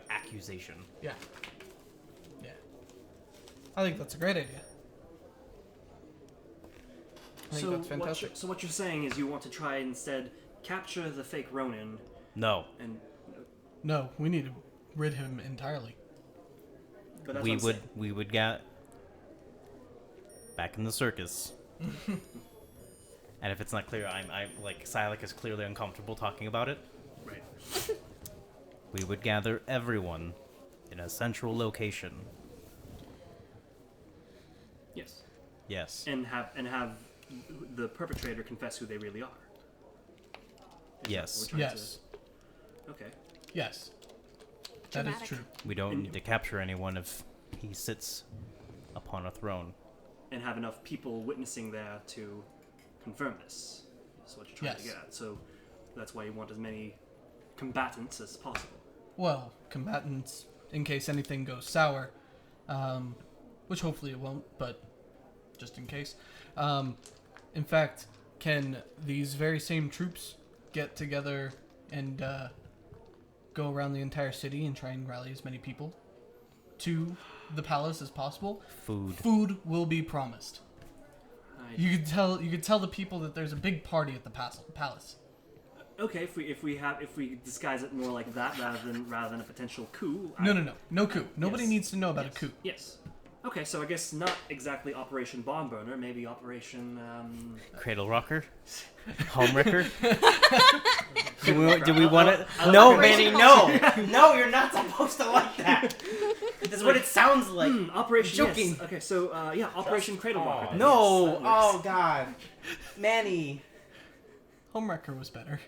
S7: accusation.
S2: Yeah. Yeah. I think that's a great idea. I think that's fantastic.
S1: So what you're saying is you want to try instead capture the fake Ronin
S7: No.
S1: and...
S2: No, we need to rid him entirely.
S1: But that's
S7: We
S1: what I'm
S7: would
S1: saying.
S7: we would get back in the circus. And if it's not clear, I'm Sylack is clearly uncomfortable talking about it.
S1: Right.
S7: We would gather everyone in a central location.
S1: Yes.
S7: Yes.
S1: And have the perpetrator confess who they really are. Is
S7: Yes.
S1: that what we're trying
S2: Yes.
S1: to- Okay.
S2: Yes. That is
S3: Dramatic.
S2: true.
S7: We don't
S1: And-
S7: need to capture anyone if he sits upon a throne.
S1: and have enough people witnessing there to confirm this. That's what you're trying to
S2: Yes.
S1: get at. So that's why you want as many combatants as possible.
S2: Well, combatants, in case anything goes sour, which hopefully it won't, but just in case. In fact, can these very same troops get together and go around the entire city and try and rally as many people to the palace as possible? Food will be promised. You could tell the people that there's a big party at the palace.
S1: Okay, if we disguise it more like that rather than a potential coup.
S2: No coup. Nobody
S1: Yes.
S2: needs to know about
S1: Yes.
S2: a coup.
S1: Yes. Okay, so I guess not exactly Operation Bomb Burner, maybe Operation.
S7: Cradle Rocker? Home Wrecker? do we want it?
S1: I
S7: No,
S1: like
S7: Manny,
S4: Manny, no, you're not supposed to like that. That's what it sounds like.
S1: Operation.
S7: Joking.
S1: Yes. Okay, so Operation Cradle Rocker. then.
S7: No!
S1: Yes, that works.
S7: Oh, God. Manny.
S2: Homewrecker was better.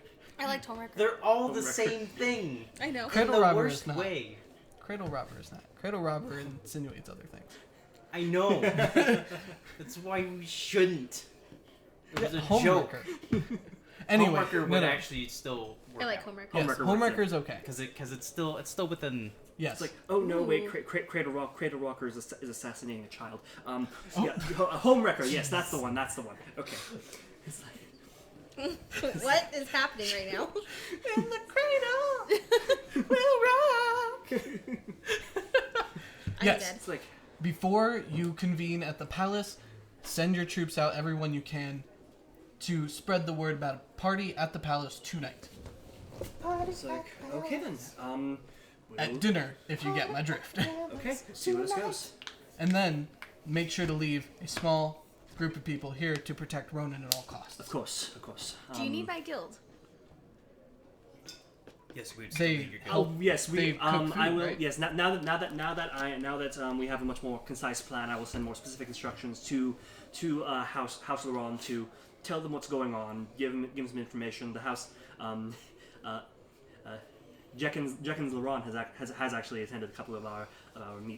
S3: I liked Homework.
S4: They're all the
S1: Record.
S4: same thing.
S3: I know.
S4: In
S2: Cradle
S4: the
S2: Robber
S4: worst
S2: is not.
S4: way.
S2: Cradle Robber is not. Cradle Robber insinuates other things.
S4: I know. That's why we shouldn't. It was a joke.
S2: Homewrecker. Anyway,
S4: Homeworker
S2: no,
S4: would
S2: no.
S4: actually still work
S3: I like
S4: out.
S3: Homework.
S2: Yes,
S1: Homewrecker
S2: Homewrecker
S1: works,
S2: is okay.
S7: Because it's still within...
S2: Yes.
S1: It's like, oh no, wait, Cradle Rocker is assassinating a child. Home Wrecker. Yes, that's the one. That's the one. Okay. It's like,
S3: What is happening right now?
S1: in the cradle will rock.
S3: I'm
S2: Yes.
S3: dead.
S1: It's like,
S2: Before you convene at the palace, send your troops out, everyone you can, to spread the word about a party at the palace tonight.
S1: it's like, okay then.
S2: At dinner, if you get my drift.
S1: Okay, see where this goes.
S2: And then, make sure to leave a small group of people here to protect Ronan at all costs.
S1: Of course, of course.
S3: Do you need my guild?
S7: Yes, we would
S2: They-
S7: need your guild.
S1: Oh yes,
S2: They
S1: we.
S2: cook food,
S1: I will.
S2: right?
S1: Yes, now that we have a much more concise plan, I will send more specific instructions to House Laurent to tell them what's going on, give them some information. The house, Jenkins Laurent has actually attended a couple of our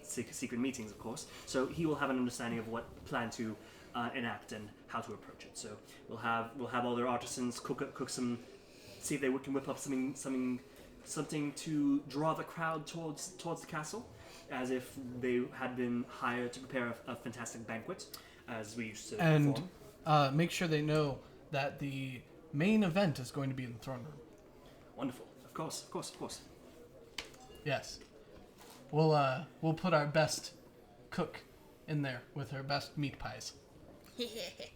S1: secret meetings, of course. So he will have an understanding of what plan to enact and how to approach it. So we'll have all their artisans cook some. See if they can whip up something to draw the crowd towards the castle, as if they had been hired to prepare a fantastic banquet, as we used to
S2: And
S1: perform.
S2: make sure they know that the main event is going to be in the throne room.
S1: Wonderful, of course.
S2: Yes. We'll put our best cook in there with her best meat pies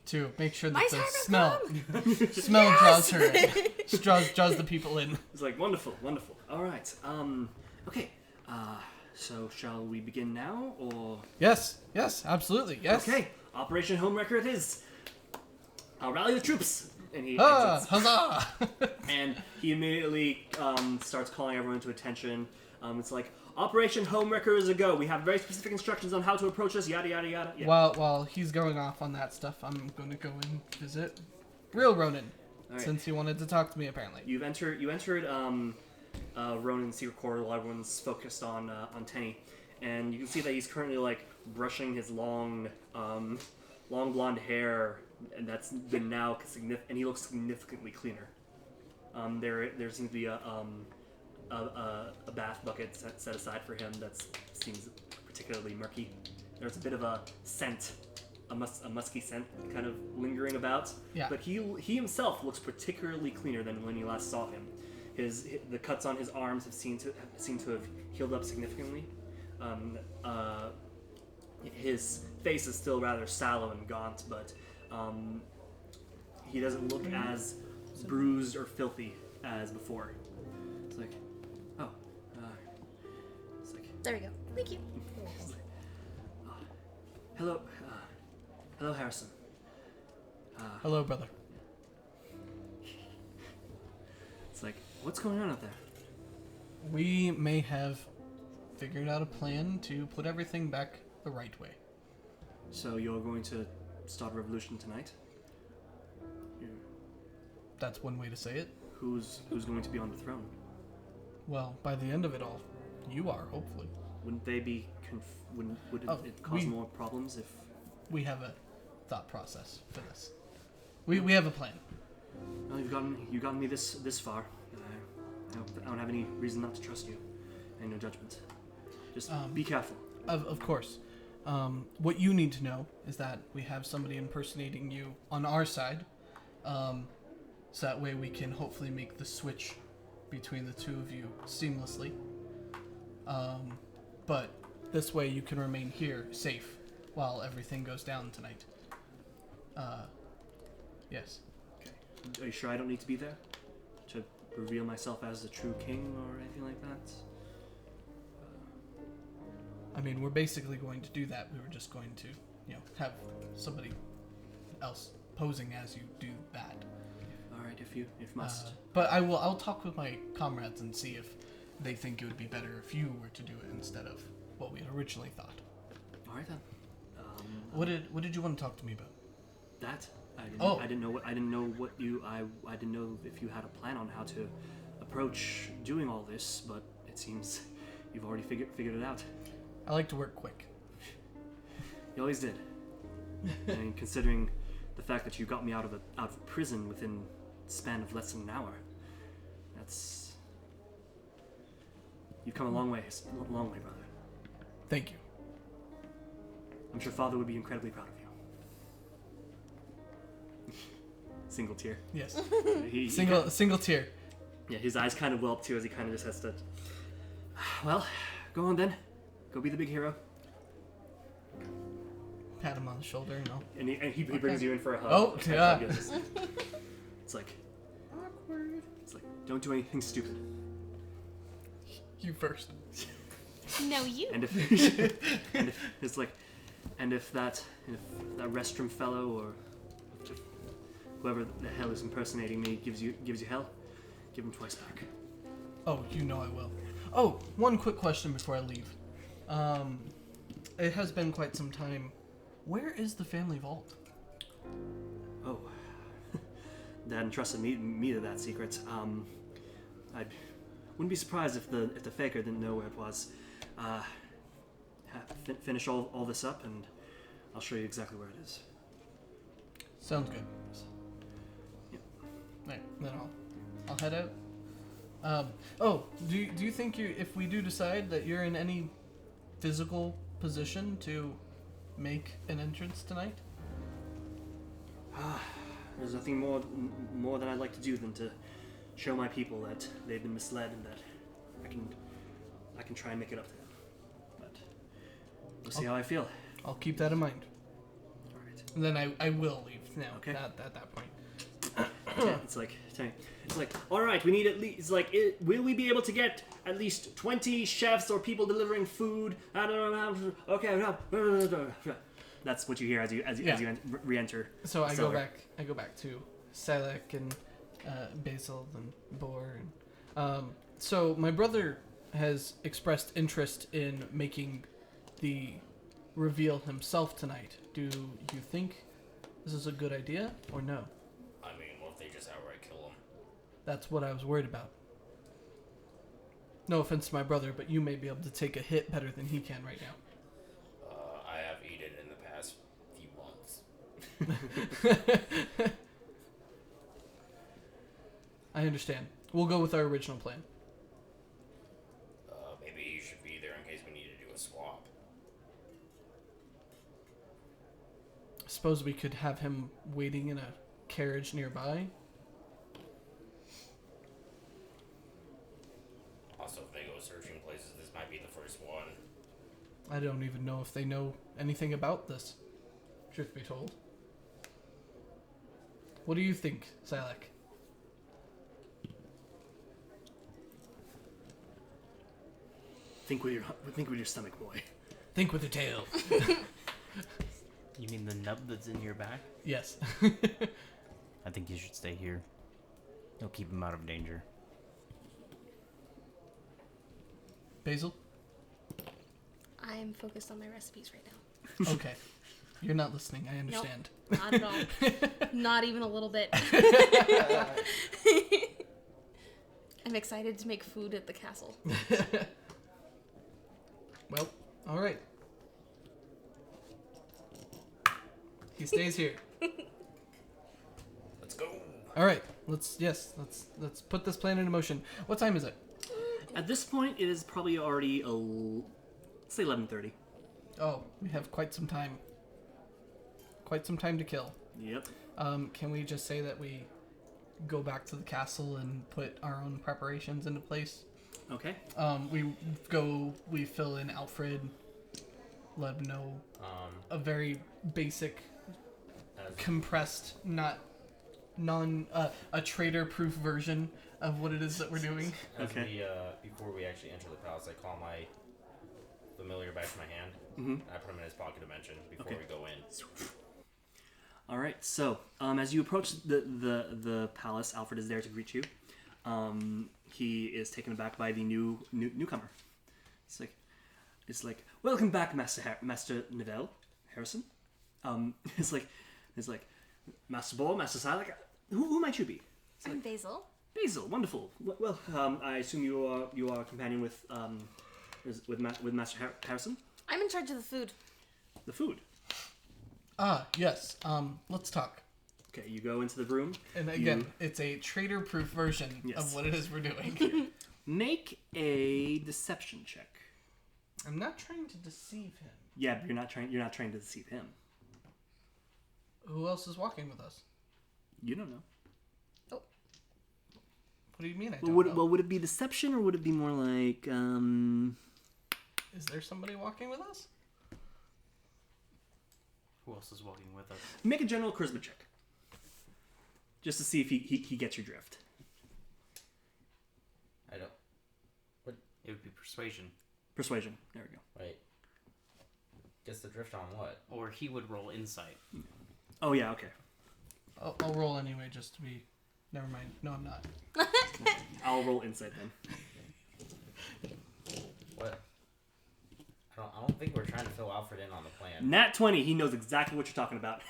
S2: to make sure that
S3: My
S2: the
S3: time has
S2: smell draws her in. draws the people in.
S1: It's like wonderful. All right. Okay. So shall we begin now, or?
S2: Yes, absolutely, yes.
S1: Okay. Operation Homewrecker it is. I'll rally the troops. And he
S2: Ah,
S1: exits.
S2: huzzah!
S1: And he immediately starts calling everyone to attention. It's like, Operation Homewrecker is a go. We have very specific instructions on how to approach this, yada, yada, yada. Yeah.
S2: While he's going off on that stuff, I'm going to go and visit real Ronan,
S1: All right.
S2: since he wanted to talk to me, apparently.
S1: You entered Ronan's secret corridor while everyone's focused on Tenny. And you can see that he's currently, like, brushing his long blonde hair, and that's been now and he looks significantly cleaner. There seems to be a bath bucket set aside for him that seems particularly murky. There's a bit of a scent, a musky scent kind of lingering about.
S2: Yeah.
S1: But he himself looks particularly cleaner than when you last saw him. The cuts on his arms seem to have healed up significantly. His face is still rather sallow and gaunt, but he doesn't look as bruised or filthy as before. It's like,
S3: There we go. Thank you.
S1: hello, Harrison.
S2: Hello, brother.
S1: It's like, what's going on out there?
S2: We may have figured out a plan to put everything back the right way.
S1: So you're going to start a revolution tonight?
S2: That's one way to say it.
S1: Who's going to be on the throne?
S2: Well, by the end of it all, you are, hopefully.
S1: Wouldn't they be? Would it cause
S2: we-
S1: more problems if
S2: we have a thought process for this. We have a plan.
S1: Well, you've gotten me this far. I don't have any reason not to trust you. And no judgment. Just be careful.
S2: Of course. What you need to know is that we have somebody impersonating you on our side. So that way we can hopefully make the switch between the two of you seamlessly. But this way you can remain here safe while everything goes down tonight. Yes.
S1: Okay. Are you sure I don't need to be there to reveal myself as the true king or anything like that?
S2: I mean, we're basically going to do that. We were just going to, have somebody else posing as you do that.
S1: All right, if must.
S2: But I'll talk with my comrades and see if they think it would be better if you were to do it instead of what we had originally thought.
S1: All right then.
S2: What did you want to talk to me about?
S1: That
S2: Oh.
S1: I didn't know if you had a plan on how to approach doing all this, but it seems you've already figured it out.
S2: I like to work quick.
S1: You always did. I mean, considering the fact that you got me out of prison within the span of less than an hour, you've come a long way, brother.
S2: Thank you.
S1: I'm sure Father would be incredibly proud of you. Single tear.
S2: Yes.
S1: He
S2: Single tear.
S1: Yeah, his eyes kind of well up too as he kind of just has to. Well, go on then. Go be the big hero.
S2: Pat him on the shoulder,
S1: And he brings you in for a hug.
S2: Oh, yeah.
S1: It's like awkward. It's like, don't do anything stupid.
S2: You first.
S3: No, you.
S1: And if that restroom fellow or whoever the hell is impersonating me gives you hell, give him twice back.
S2: Oh, I will. Oh, one quick question before I leave. It has been quite some time. Where is the family vault?
S1: Oh, Dad entrusted me to that secret. I wouldn't be surprised if the faker didn't know where it was. Finish all this up, and I'll show you exactly where it is.
S2: Sounds good.
S1: Yep.
S2: Right, then I'll head out. Do you think if we do decide that you're in any physical position to make an entrance tonight?
S1: There's nothing more that I'd like to do than to show my people that they've been misled and that I can try and make it up to them. But we'll see how I feel.
S2: I'll keep that in mind.
S1: All right.
S2: And then I will leave now.
S1: Okay.
S2: At that point.
S1: It's like, all right, we need at least, will we be able to get at least 20 chefs or people delivering food? I don't know. Okay, that's what you hear as you re-enter.
S2: So I
S1: cellar.
S2: go back to Sylack and Basil and Boar. And, so my brother has expressed interest in making the reveal himself tonight. Do you think this is a good idea or no?
S5: I mean, what if they just outright kill him?
S2: That's what I was worried about. No offense to my brother, but you may be able to take a hit better than he can right now.
S5: I have eaten in the past few months.
S2: I understand. We'll go with our original plan.
S5: Maybe you should be there in case we need to do a swap.
S2: Suppose we could have him waiting in a carriage nearby.
S5: Also, if they go searching places, this might be the first one.
S2: I don't even know if they know anything about this, truth be told. What do you think, Sylack?
S1: Think with your stomach, boy.
S2: Think with your tail.
S7: You mean the nub that's in your back?
S2: Yes.
S7: I think you should stay here. It'll keep him out of danger.
S2: Basil?
S3: I am focused on my recipes right now.
S2: Okay. You're not listening, I understand.
S3: Not at all. Not even a little bit. I'm excited to make food at the castle.
S2: Well, alright. He stays here.
S5: Let's go.
S2: All right. Let's put this plan into motion. What time is it?
S1: At this point, it is probably already say 11:30.
S2: Oh, we have quite some time. Quite some time to kill.
S1: Yep.
S2: Can we just say that we go back to the castle and put our own preparations into place?
S1: Okay.
S2: We fill in Alfred, let him know a very basic, compressed, a traitor-proof version of what it is that we're doing.
S6: As
S1: Okay.
S6: we, before we actually enter the palace, I call my familiar back to my hand.
S1: Mhm.
S6: I put him in his pocket dimension before
S1: Okay.
S6: we go in.
S1: All right. So, as you approach the palace, Alfred is there to greet you. He is taken aback by the newcomer. It's like, welcome back, Master Neville Harrison. It's like, Master Ball, Master Sylack. Who might you be?
S3: I'm Basil.
S1: Basil, wonderful. Well, I assume you are a companion with Master Harrison.
S3: I'm in charge of the food.
S1: The food.
S2: Yes. Let's talk.
S1: Okay, you go into the room.
S2: And again, it's a traitor-proof version
S1: Yes.
S2: of what it is we're doing.
S1: Make a deception check.
S2: I'm not trying to deceive him.
S1: Yeah, but you're not trying to deceive him.
S2: Who else is walking with us?
S1: You don't know.
S2: What do you mean I don't know?
S1: Would it be deception or would it be more like
S2: Is there somebody walking with us?
S7: Who else is walking with us?
S1: make a general charisma check. Just to see if he gets your drift.
S6: I don't.
S7: It would be persuasion.
S1: Persuasion. There we go.
S6: Wait. Gets the drift on what?
S7: Or he would roll insight.
S1: Oh yeah, okay.
S2: I'll roll anyway, just to be. Never mind. No, I'm not.
S1: I'll roll insight then.
S6: What? I don't think we're trying to fill Alfred in on the plan.
S1: Nat 20, he knows exactly what you're talking about.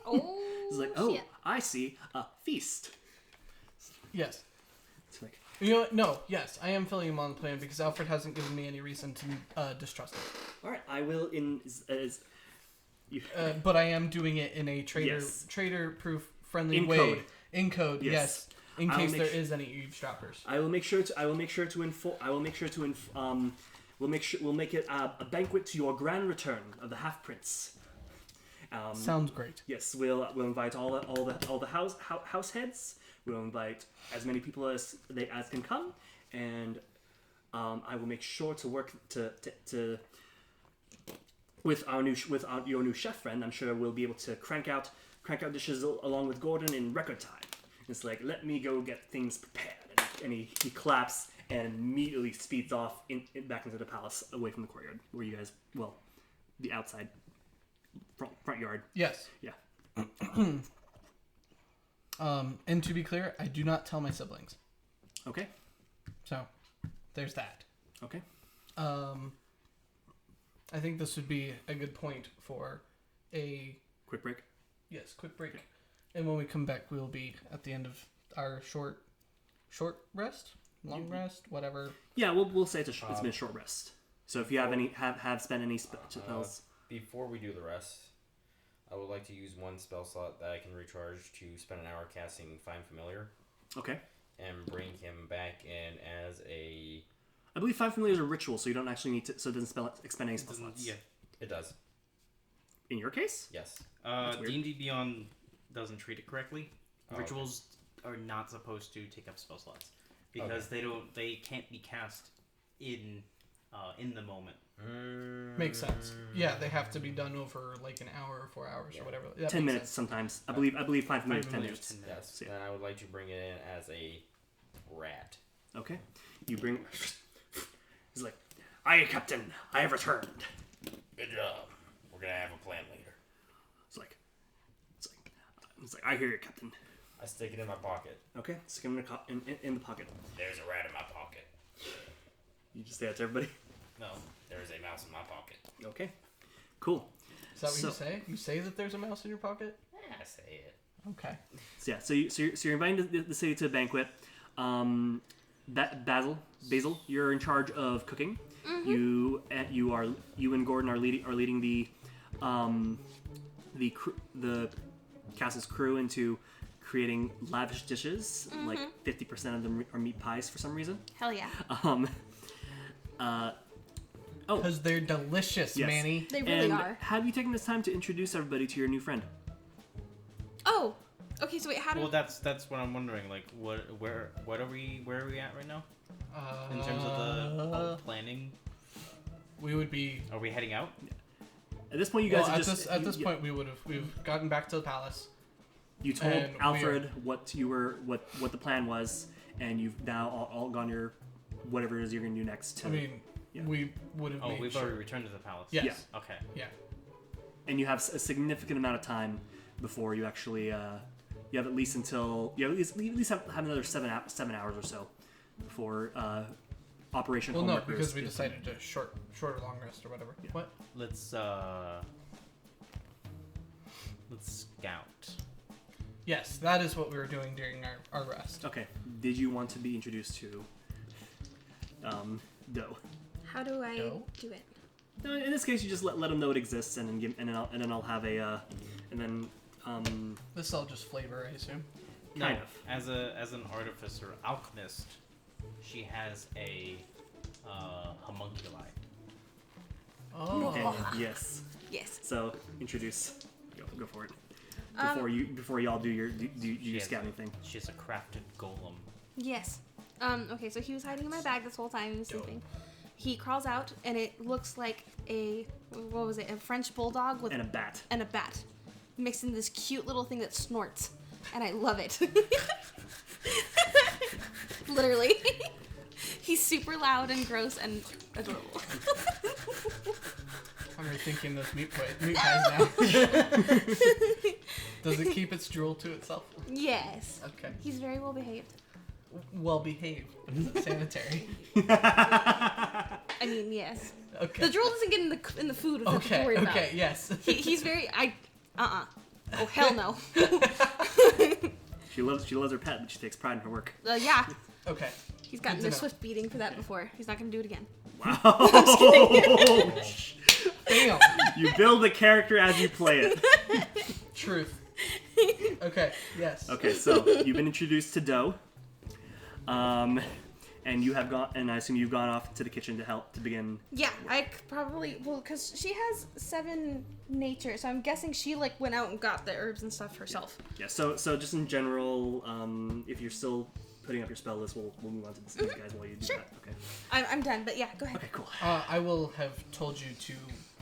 S3: Oh.
S1: He's like, oh,
S3: shit.
S1: I see. A feast.
S2: Yes.
S1: It's like,
S2: You know what? No, yes, I am filling him on the plan because Alfred hasn't given me any reason to distrust him.
S1: all right, I will
S2: But I am doing it in a
S1: Yes.
S2: traitor-proof, friendly
S1: In
S2: way.
S1: code.
S2: In code,
S1: Yes.
S2: yes. In
S1: I'll
S2: case
S1: make
S2: there
S1: su-
S2: is any eavesdroppers.
S1: We'll make it a banquet to your grand return of the half prince.
S2: Sounds great.
S1: Yes, we'll invite all the house heads. We'll invite as many people as can come, and I will make sure to work to with your new chef friend. I'm sure we'll be able to crank out dishes along with Gordon in record time. It's like, let me go get things prepared, and he claps and immediately speeds off back into the palace, away from the courtyard where you guys, the outside front yard.
S2: Yes.
S1: Yeah.
S2: And to be clear, I do not tell my siblings.
S1: Okay.
S2: So, there's that.
S1: Okay.
S2: I think this would be a good point for a
S1: Quick break.
S2: quick break. And when we come back, we will be at the end of our short rest, long rest, whatever.
S1: Yeah, we'll say it's been a short rest. So if you have spent any spells,
S6: Before we do the rest, I would like to use one spell slot that I can recharge to spend an hour casting Find Familiar
S1: okay.
S6: and bring him back in as a...
S1: I believe Find Familiar is a ritual, so you don't actually need to. So it doesn't expend any spell slots.
S7: Yeah.
S6: It does.
S1: In your case.
S6: Yes.
S1: weird.
S7: D&D Beyond doesn't treat it correctly.
S6: Oh,
S7: Rituals are not supposed to take up spell slots because they can't be cast in the moment.
S2: Makes sense. Yeah, they have to be done over like an hour or 4 hours or whatever. That
S1: 10
S2: makes
S1: minutes
S2: sense.
S1: sometimes. I believe 5 minutes, 10
S7: Familiar
S1: minutes.
S7: is 10 minutes.
S6: Yes.
S1: So, yeah.
S6: Then I would like to bring it in as a rat.
S1: Okay. You bring. He's like, "Aye, Captain. I have returned."
S5: Good job. We're gonna have a plan later.
S1: It's like, I hear you, Captain.
S6: I stick it in my pocket.
S1: Okay. Stick him in the pocket.
S5: There's a rat in my pocket.
S1: You just say that to everybody.
S5: No, there's a mouse in my pocket.
S1: Okay. Cool.
S2: Is that what
S1: So-
S2: you say? You say that there's a mouse in your pocket?
S5: I say it.
S2: Okay.
S1: So yeah, so you're inviting the city to a banquet. Basil, you're in charge of cooking. You and Gordon are leading the the castle's crew into creating lavish dishes. Like 50% of them are meat pies for some reason.
S3: Hell yeah.
S2: Because they're delicious,
S1: Yes.
S2: Manny.
S3: They really
S1: And
S3: are.
S1: have you taken this time to introduce everybody to your new friend?
S3: Oh. Okay, so wait, how do
S7: Well, that's what I'm wondering. Like, where are we at right now in terms of the whole planning?
S2: We would be.
S7: Are we heading out?
S1: At this point, you guys
S2: Well,
S1: are
S2: at
S1: just
S2: this point, we've gotten back to the palace.
S1: You told
S2: and we
S1: Alfred what the plan was, and you've now all gone your whatever it is you're gonna do next.
S2: I mean,
S1: yeah.
S2: we would have.
S7: Oh,
S2: made
S7: we've
S2: sure.
S7: already returned to the palace.
S2: Yes.
S1: Yeah.
S7: Okay.
S2: Yeah.
S1: And you have a significant amount of time before you actually you have at least until you have at least have another 7 hours or so before Operation
S2: Well, no,
S1: Homeworkers
S2: because we
S1: is-
S2: decided to short or long rest or whatever.
S1: Yeah.
S2: What?
S7: Let's scout.
S2: Yes, that is what we were doing during our rest.
S1: Okay. Did you want to be introduced to Doe?
S3: How do I
S2: No.
S3: do it?
S1: No, in this case, you just let them know it exists, and then I'll have a and then
S2: This is all just flavor, I assume.
S7: No,
S1: kind of.
S7: as an artificer alchemist, she has a homunculi.
S2: Oh.
S1: And yes.
S3: Yes.
S1: So introduce. Go for it.
S3: Um,
S1: Before y'all do your
S7: She has
S1: scouting
S7: a-
S1: thing.
S7: She has a crafted golem.
S3: Yes. Okay, so he was hiding in my bag this whole time. He was sleeping. He crawls out, and it looks like a French bulldog with
S1: And a bat.
S3: and a bat, mixed in this cute little thing that snorts, and I love it. Literally, he's super loud and gross and adorable.
S2: I'm rethinking those meat pies now. Does it keep its drool to itself?
S3: Yes,
S2: Okay.
S3: he's very well behaved.
S2: Well behaved. Is it sanitary?
S3: I mean, yes.
S2: Okay.
S3: The drool doesn't get in the food. That's what to worry about.
S2: Okay. Yes.
S3: He's very Oh hell no.
S1: She loves her pet, but she takes pride in her work.
S3: Yeah,
S2: Okay.
S3: he's gotten
S2: Good to
S3: a
S2: know.
S3: swift beating for that before. He's not gonna do it again.
S2: Damn.
S1: You build the character as you play it.
S2: Truth. Okay. Yes.
S1: Okay, so you've been introduced to Doe, and you have gone, and I assume you've gone off to the kitchen to help to begin.
S3: Yeah, I probably because she has 7 nature, so I'm guessing she went out and got the herbs and stuff herself.
S1: Yeah. So just in general, if you're still putting up your spell list, we'll move on to these guys while you do
S3: Sure.
S1: that. Okay.
S3: I'm done, but yeah, go ahead.
S1: Okay. Cool.
S2: I will have told you to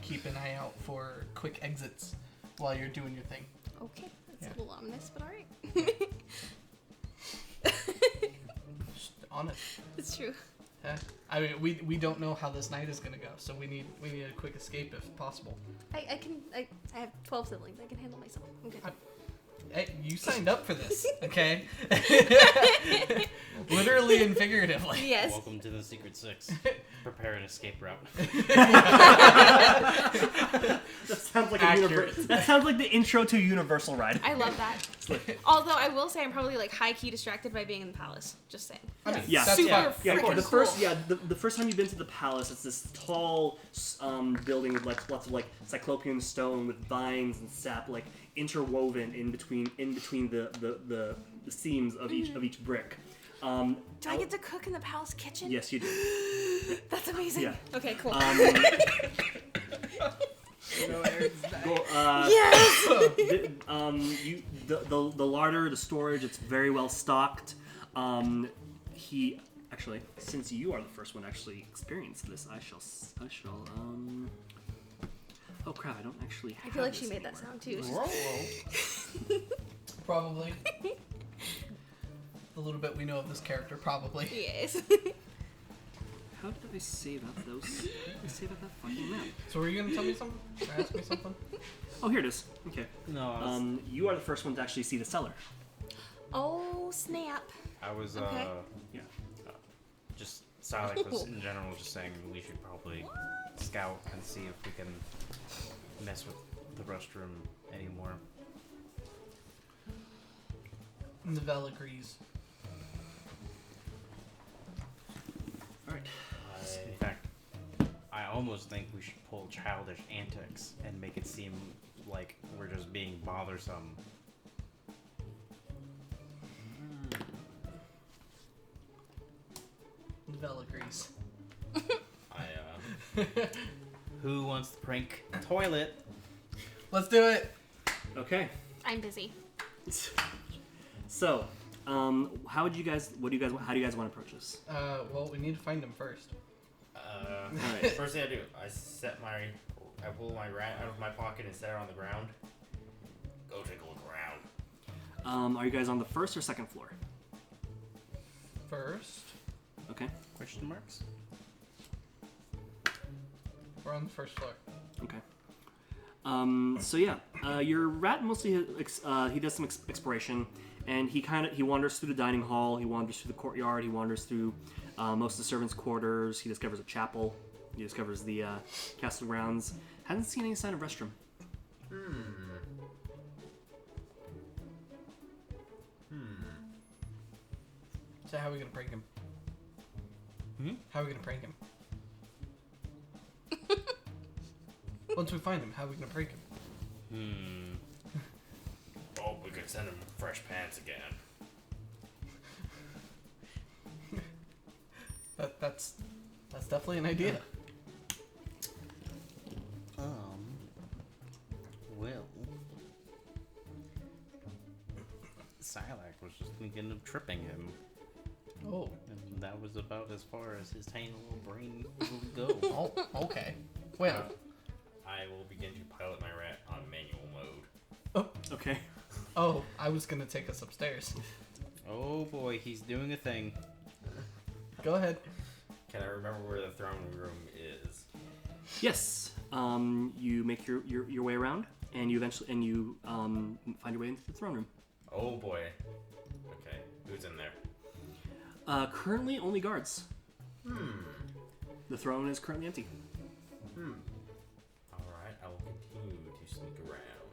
S2: keep an eye out for quick exits while you're doing your thing.
S3: Okay, that's
S2: Yeah.
S3: a little ominous, but all right.
S2: Just honest.
S3: It's true.
S2: Yeah. I mean, we don't know how this night is gonna go, so we need a quick escape if possible.
S3: I have 12 siblings. I can handle myself. I'm good.
S2: Hey, you signed up for this, okay? Literally and figuratively.
S3: Yes.
S7: Welcome to the Secret Six. Prepare an escape route.
S1: That sounds like
S2: Accurate.
S1: that sounds like the intro to Universal Ride.
S3: I love that. Although I will say I'm probably high key distracted by being in the palace. Just saying.
S2: I mean,
S1: Yeah.
S2: that's
S3: Super
S2: fine.
S1: Yeah,
S3: freaking
S1: the
S3: cool.
S1: first time you've been to the palace, it's this tall building with lots of cyclopean stone with vines and sap interwoven in between the seams of each brick.
S3: Do I get to cook in the palace kitchen?
S1: Yes, you do.
S3: That's amazing.
S1: Yeah.
S3: Okay, cool.
S1: Yes. The larder, the storage, it's very well stocked. Since you are the first one to actually experience this, I shall. Oh crap! I don't actually.
S3: I feel like she made that sound too.
S2: Probably. The little bit we know of this character, probably.
S3: Yes.
S1: How did I save up those? I save up that fucking map.
S2: So were you gonna tell me something? Or ask me something?
S1: Oh, here it is. Okay.
S7: No.
S1: You are the first one to actually see the cellar.
S3: Oh snap.
S6: I was
S3: Okay.
S1: Yeah.
S6: just Sylack was in general just saying we should probably scout and see if we can mess with the restroom anymore.
S2: Novell agrees.
S1: All right.
S6: In fact, I almost think we should pull childish antics and make it seem
S7: like we're just being bothersome.
S2: Vel agrees.
S7: Who wants to prank toilet?
S2: Let's do it.
S1: Okay.
S3: I'm busy.
S1: So, how do you guys want to approach this?
S2: Well, we need to find him first.
S1: Alright.
S6: First thing I do, I pull my rat out of my pocket and set it on the ground.
S5: Go take a look around.
S1: Are you guys on the first or second floor?
S2: First.
S1: Okay.
S7: Question marks?
S2: We're on the first floor.
S1: Okay. So yeah, your rat mostly he does some exploration, and he wanders through the dining hall. He wanders through the courtyard. He wanders through most of the servants' quarters. He discovers a chapel. He discovers the castle grounds. Hasn't seen any sign of restroom.
S2: So how are we gonna prank him? How are we gonna prank him? Once we find him, how are we gonna prank him?
S5: Oh, we could send him fresh pants again.
S2: That's definitely an idea.
S7: Well, Sylack was just thinking of tripping him,
S2: Oh.
S7: and that was about as far as his tiny little brain would go.
S2: Oh. Okay. Well.
S6: I will begin to pilot my rat on manual mode.
S1: Okay.
S2: Oh, I was gonna take us upstairs.
S7: Oh boy, he's doing a thing.
S2: Go ahead.
S6: Can I remember where the throne room is?
S1: Yes. You make your way around, and you find your way into the throne room.
S6: Oh boy. Okay, who's in there?
S1: Currently, only guards. The throne is currently empty.
S6: Alright, I will continue to sneak around.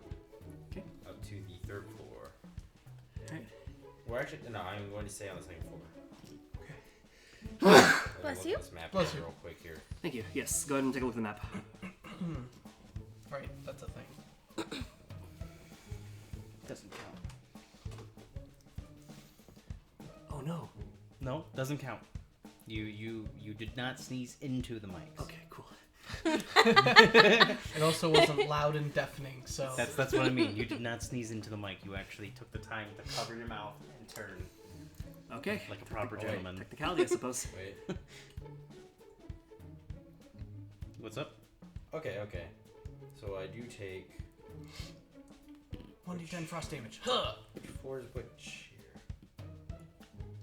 S1: Okay.
S6: Up to the third floor.
S1: Alright.
S6: Well, actually, no, I'm going to stay on the second floor.
S1: Okay.
S6: Let me look
S3: you.
S6: at this map
S2: Bless you.
S6: real quick here.
S1: Thank you. Yes. Go ahead and take a look at the map.
S2: Right, that's a thing.
S7: Doesn't count.
S1: Oh no.
S7: No, doesn't count. You did not sneeze into the mics.
S1: Okay. Cool.
S2: It also wasn't loud and deafening, so
S7: That's what I mean. You did not sneeze into the mic. You actually took the time to cover your mouth and turn
S1: Okay.
S7: like a proper gentleman.
S1: Technicality, I suppose.
S6: Wait.
S7: What's up?
S6: Okay. So I do take
S2: 1d10 frost damage.
S6: which floor is which here?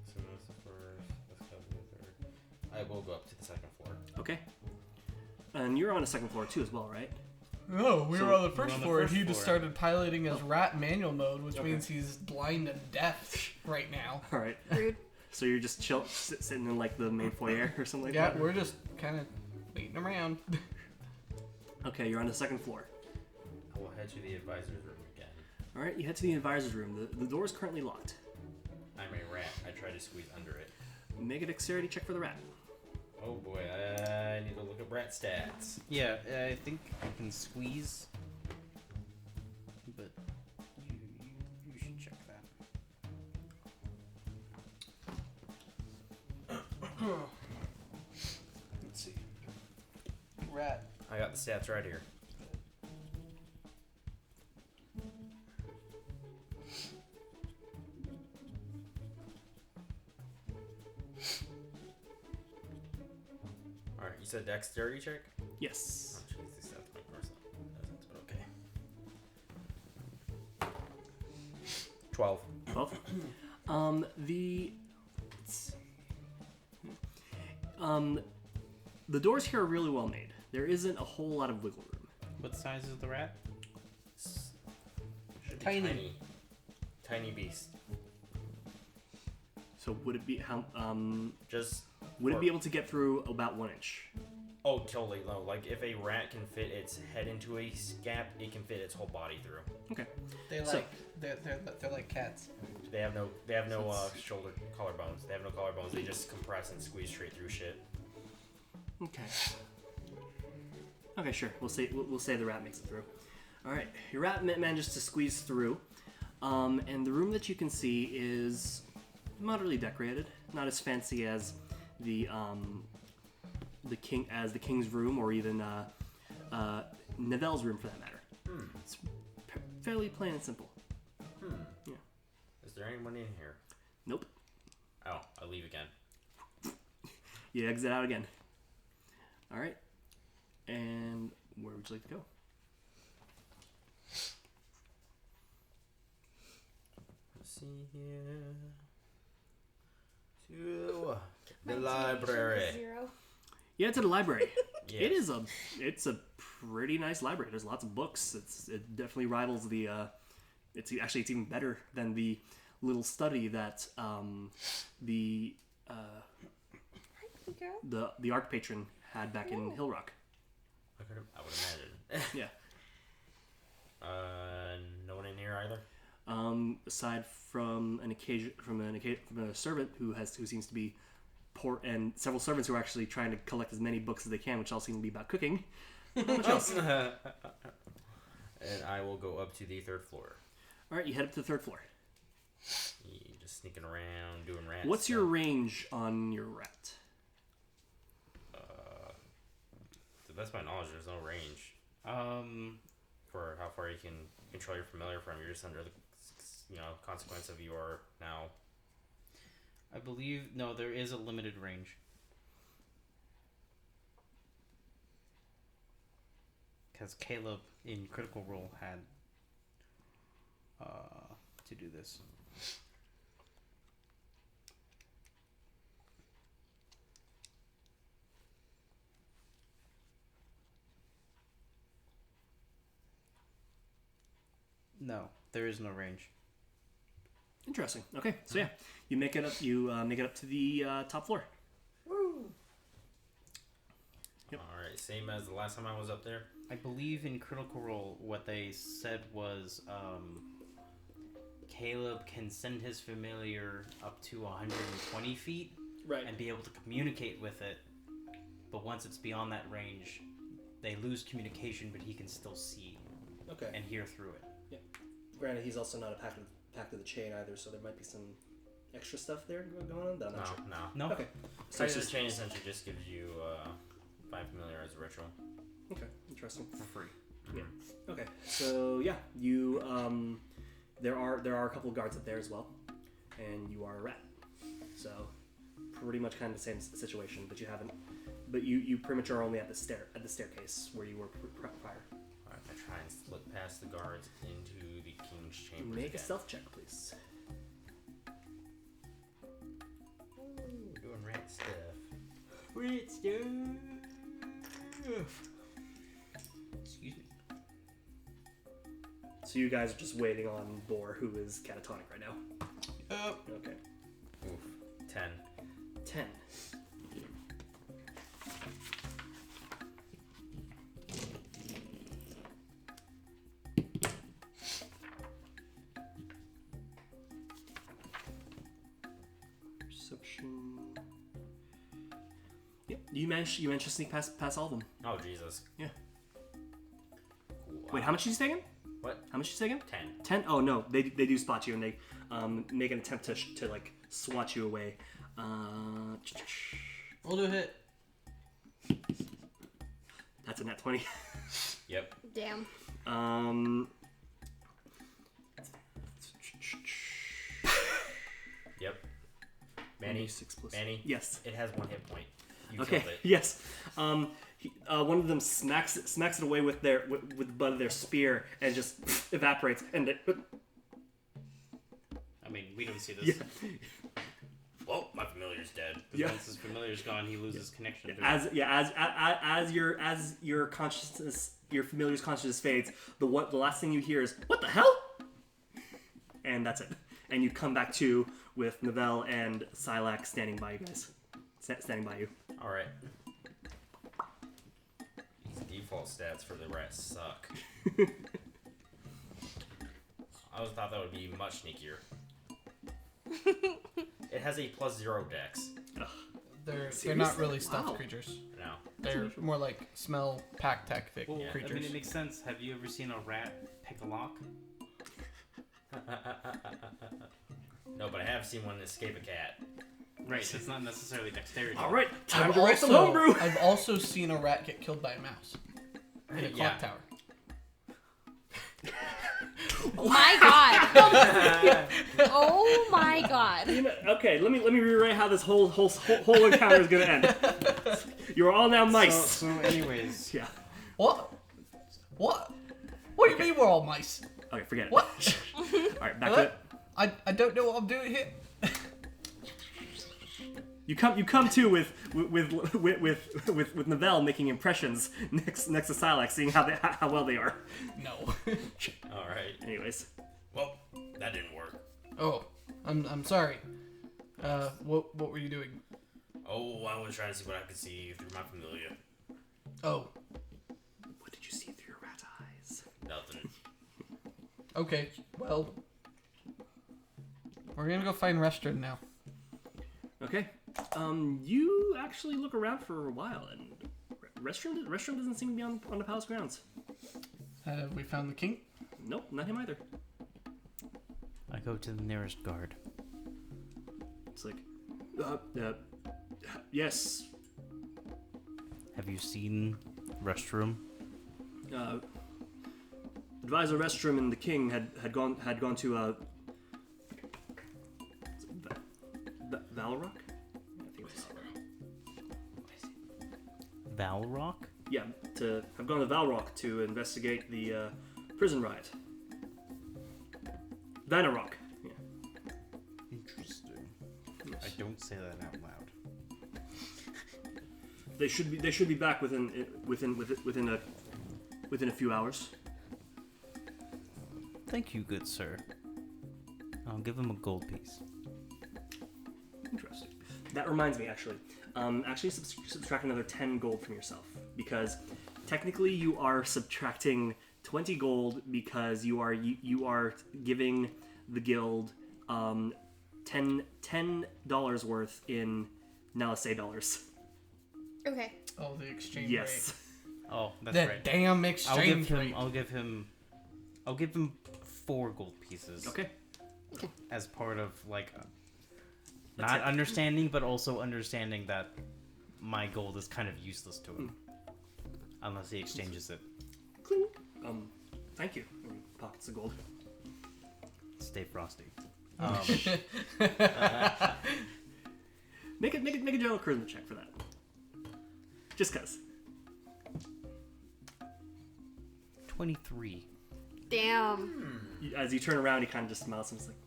S6: So that's the first. Let's go to the third. I will go up to the second floor.
S1: Okay. And you're on the second floor too, as well, right?
S2: No, we
S1: So,
S2: were on the
S7: we're
S2: first
S7: on the
S2: floor, and
S7: first
S2: he just
S7: floor.
S2: started piloting his rat manual mode, which
S1: Okay.
S2: means he's blind and deaf right now.
S1: All right.
S3: Rude.
S1: So you're just sitting in like the main foyer or something like
S2: Yeah,
S1: that.
S2: we're just kind of waiting around.
S1: Okay, you're on the second floor.
S6: I will head to the advisor's room again.
S1: All right, you head to the advisor's room. The door is currently locked.
S6: I'm a rat. I try to squeeze under it.
S1: Make a dexterity check for the rat.
S6: Oh boy, I need to look at rat stats.
S7: Yeah, I think I can squeeze. But you should check that. Let's see.
S2: Rat.
S6: I got the stats right here. Alright, you said dexterity check?
S1: Yes.
S6: Oh, jeez, these stats might cross out. But okay. 12.
S1: 12. The doors here are really well made. There isn't a whole lot of wiggle room.
S7: What size is the rat?
S6: Should be
S2: Tiny.
S6: Tiny beast.
S1: So would it be
S6: Just.
S1: would it be able to get through about 1 inch?
S6: Oh, totally low. Like if a rat can fit its head into a gap, it can fit its whole body through.
S1: Okay.
S2: They're
S1: So-
S2: like cats.
S6: They have no shoulder collarbones. They have no collarbones. They just compress and squeeze straight through shit.
S1: Okay. Okay, sure. We'll say the rat makes it through. All right, your rat manages to squeeze through, and the room that you can see is moderately decorated, not as fancy as the king's room, or even Neville's room for that matter. It's fairly plain and simple. Yeah.
S6: Is there anyone in here?
S1: Nope.
S6: Oh, I leave again.
S1: You exit out again. All right. And where would you like to go?
S6: Let's see here. To the library.
S3: 0.
S1: Yeah, to the library.
S6: Yes.
S1: It's a pretty nice library. There's lots of books. It definitely rivals the. It's even better than the little study that the
S3: Girl.
S1: the Archpatron had back in Hill Rock.
S6: I would imagine.
S1: Yeah.
S6: No one in here either.
S1: Aside from a servant who seems to be poor, and several servants who are actually trying to collect as many books as they can, which all seem to be about cooking. Not much else.
S6: And I will go up to the 3rd floor.
S1: All right, you head up to the 3rd floor.
S6: Just sneaking around, doing rat
S1: What's
S6: stuff.
S1: your range on your rat?
S6: To the best of my knowledge, there's no range for how far you can control your familiar from. You're just under the consequence of your now.
S7: I believe no, there is a limited range. Because Caleb in Critical Role had to do this. No, there is no range.
S1: Interesting. Okay, so yeah, you make it up. You make it up to the top floor. Yep.
S6: All right, same as the last time I was up there.
S7: I believe in Critical Role, what they said was Caleb can send his familiar up to 120 feet
S1: Right.
S7: and be able to communicate with it. But once it's beyond that range, they lose communication, but he can still see
S1: Okay.
S7: and hear through it.
S1: Granted, he's also not a pact of the chain either, so there might be some extra stuff there going on. That I'm not sure.
S6: No.
S7: No?
S1: Okay. So
S6: Pact
S1: it's
S6: of
S1: just
S6: the Chain essentially just gives you 5 familiar as a ritual.
S1: okay. Interesting.
S7: For free.
S1: Yeah. Okay. So yeah, you there are a couple of guards up there as well, and you are a rat. So pretty much kind of the same situation, but you haven't. But you pretty much are only at the staircase where you were prior.
S6: Alright, I try and slip past the guards into the king's chambers.
S1: Make a
S6: again.
S1: stealth check, please.
S6: Ooh, doing rat stuff.
S7: Rat stuff. Excuse me.
S1: So you guys are just waiting on Boar, who is catatonic right now. Okay.
S6: Oof. 10.
S1: 10. Perception. Yep. You managed to sneak past all of them.
S6: Oh, Jesus.
S1: Yeah.
S6: Wow.
S1: Wait, how much did you take him?
S6: What?
S1: How much did you take him?
S6: 10.
S1: 10? Oh no, they do spot you, and they make an attempt to like swat you away.
S2: We'll do a hit.
S1: That's a nat 20.
S6: Yep.
S3: Damn.
S6: Yep. Manny.
S1: 6 plus.
S6: Manny.
S1: Yes.
S6: It has 1 hit point. You
S1: Okay.
S6: killed it.
S1: Yes. One of them smacks it away with the butt of their spear and just evaporates. And
S7: I mean, we don't see this.
S1: yeah,
S6: Well, my familiar's dead.
S7: Because
S1: Yeah.
S7: once his familiar's gone, he loses connection to it.
S1: as your consciousness, your familiar's consciousness fades, the last thing you hear is "What the hell?" And that's it. And you come back to with Manuel and Sylack standing by you guys, standing by you.
S6: All right. These default stats for the rats suck. I always thought that would be much sneakier. It has a +0 dex.
S2: They're
S1: Seriously?
S2: not really stealth
S1: Wow.
S2: creatures.
S6: No.
S2: They're more like smell pack tactic
S7: Well,
S2: creatures.
S7: I mean, it makes sense. Have you ever seen a rat pick a lock?
S5: No, but I have seen one escape a cat.
S7: Right, that's not necessarily dexterity.
S1: All right, time
S2: I've
S1: to write some homebrew.
S2: I've also seen a rat get killed by a mouse in a clock tower.
S3: My God. Oh my God.
S1: You know, okay, let me rewrite how this whole encounter is gonna end. You're all now mice.
S7: So anyways,
S1: Yeah.
S2: What? What? What do you mean we're all mice?
S1: Okay, forget it.
S2: What?
S1: All right, back to it.
S2: I don't know what I'm doing here.
S1: You come to with Novell making impressions next to Sylack, seeing how well they are.
S2: No.
S5: All right.
S1: Anyways,
S5: Well, that didn't work.
S2: Oh, I'm sorry. What were you doing?
S5: Oh, I was trying to see what I could see through my familiar.
S2: Oh,
S1: what did you see through your rat eyes?
S5: Nothing.
S2: okay. Well, we're gonna go find Restrin now.
S1: Okay. You actually look around for a while, and restaurant doesn't seem to be on the palace grounds.
S2: We found the king.
S1: Nope, not him either.
S7: I go to the nearest guard.
S1: It's like, yes.
S7: Have you seen restroom?
S1: Advisor Restrum and the king had gone to Valrock? I think it's
S7: Valrock?
S1: yeah, to have gone to Valrock to investigate the prison riot. Vanarok. Yeah.
S7: Interesting. I don't say that out loud.
S1: They should be back within a few hours.
S7: Thank you, good sir. I'll give him a gold piece.
S1: Interesting. That reminds me, actually. Subtract another 10 gold from yourself, because technically you are subtracting 20 gold because you are giving the guild $10 worth in Nalisay dollars.
S3: Okay.
S2: Oh, the exchange
S1: Yes.
S7: Oh, that's
S2: rate. That
S7: right.
S2: damn exchange rate.
S7: I'll give him 4 gold pieces.
S1: Okay.
S7: As part of like
S1: That's
S7: not
S1: it.
S7: understanding, but also understanding that my gold is kind of useless to him unless he exchanges it.
S1: Cling. Thank you. And he pockets the gold.
S7: Stay frosty.
S1: Make a general charisma check for that. Just cause.
S7: 23.
S3: Damn.
S1: As you turn around, he kind of just smiles and is like,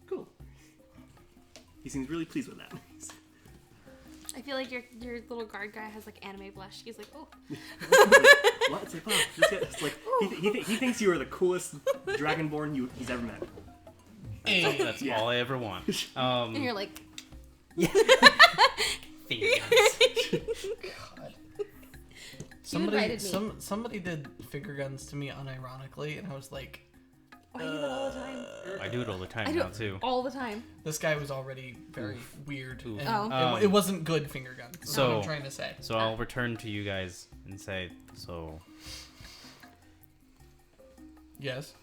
S1: "Cool." He seems really pleased with that.
S3: I feel like your little guard guy has like anime blush. He's like, oh.
S1: What? It's like, wow. It's like he thinks you are the coolest dragonborn he's ever met.
S7: That's
S1: Yeah.
S7: all I ever want.
S3: And you're like,
S7: Finger guns.
S2: God.
S3: invited me.
S2: Somebody did finger guns to me unironically, and I was like,
S3: why do you do that all the time?
S7: I do it all the time
S3: I do
S7: now
S3: it
S7: too.
S3: all the time.
S2: this guy was already very weird.
S7: Oof.
S2: And
S3: Oh.
S2: it wasn't good finger guns. That's what
S7: So-
S2: I'm trying to say.
S7: So I'll return to you guys and say, so
S2: Yes.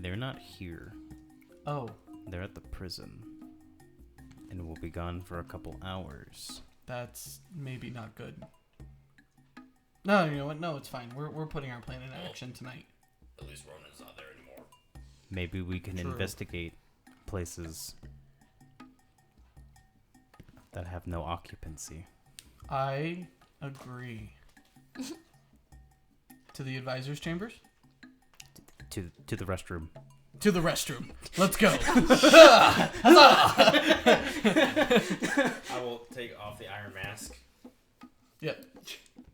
S7: they're not here.
S2: Oh,
S7: They're at the prison. And will be gone for a couple hours.
S2: that's maybe not good. No, you know what? No, it's fine. We're putting our plan into action tonight.
S5: At least Ronan's not there anymore.
S7: Maybe we can
S2: True.
S7: investigate places that have no occupancy.
S2: I agree. To the advisor's chambers?
S7: To the restroom.
S2: To the restroom. Let's go.
S5: I will take off the iron mask.
S2: Yep.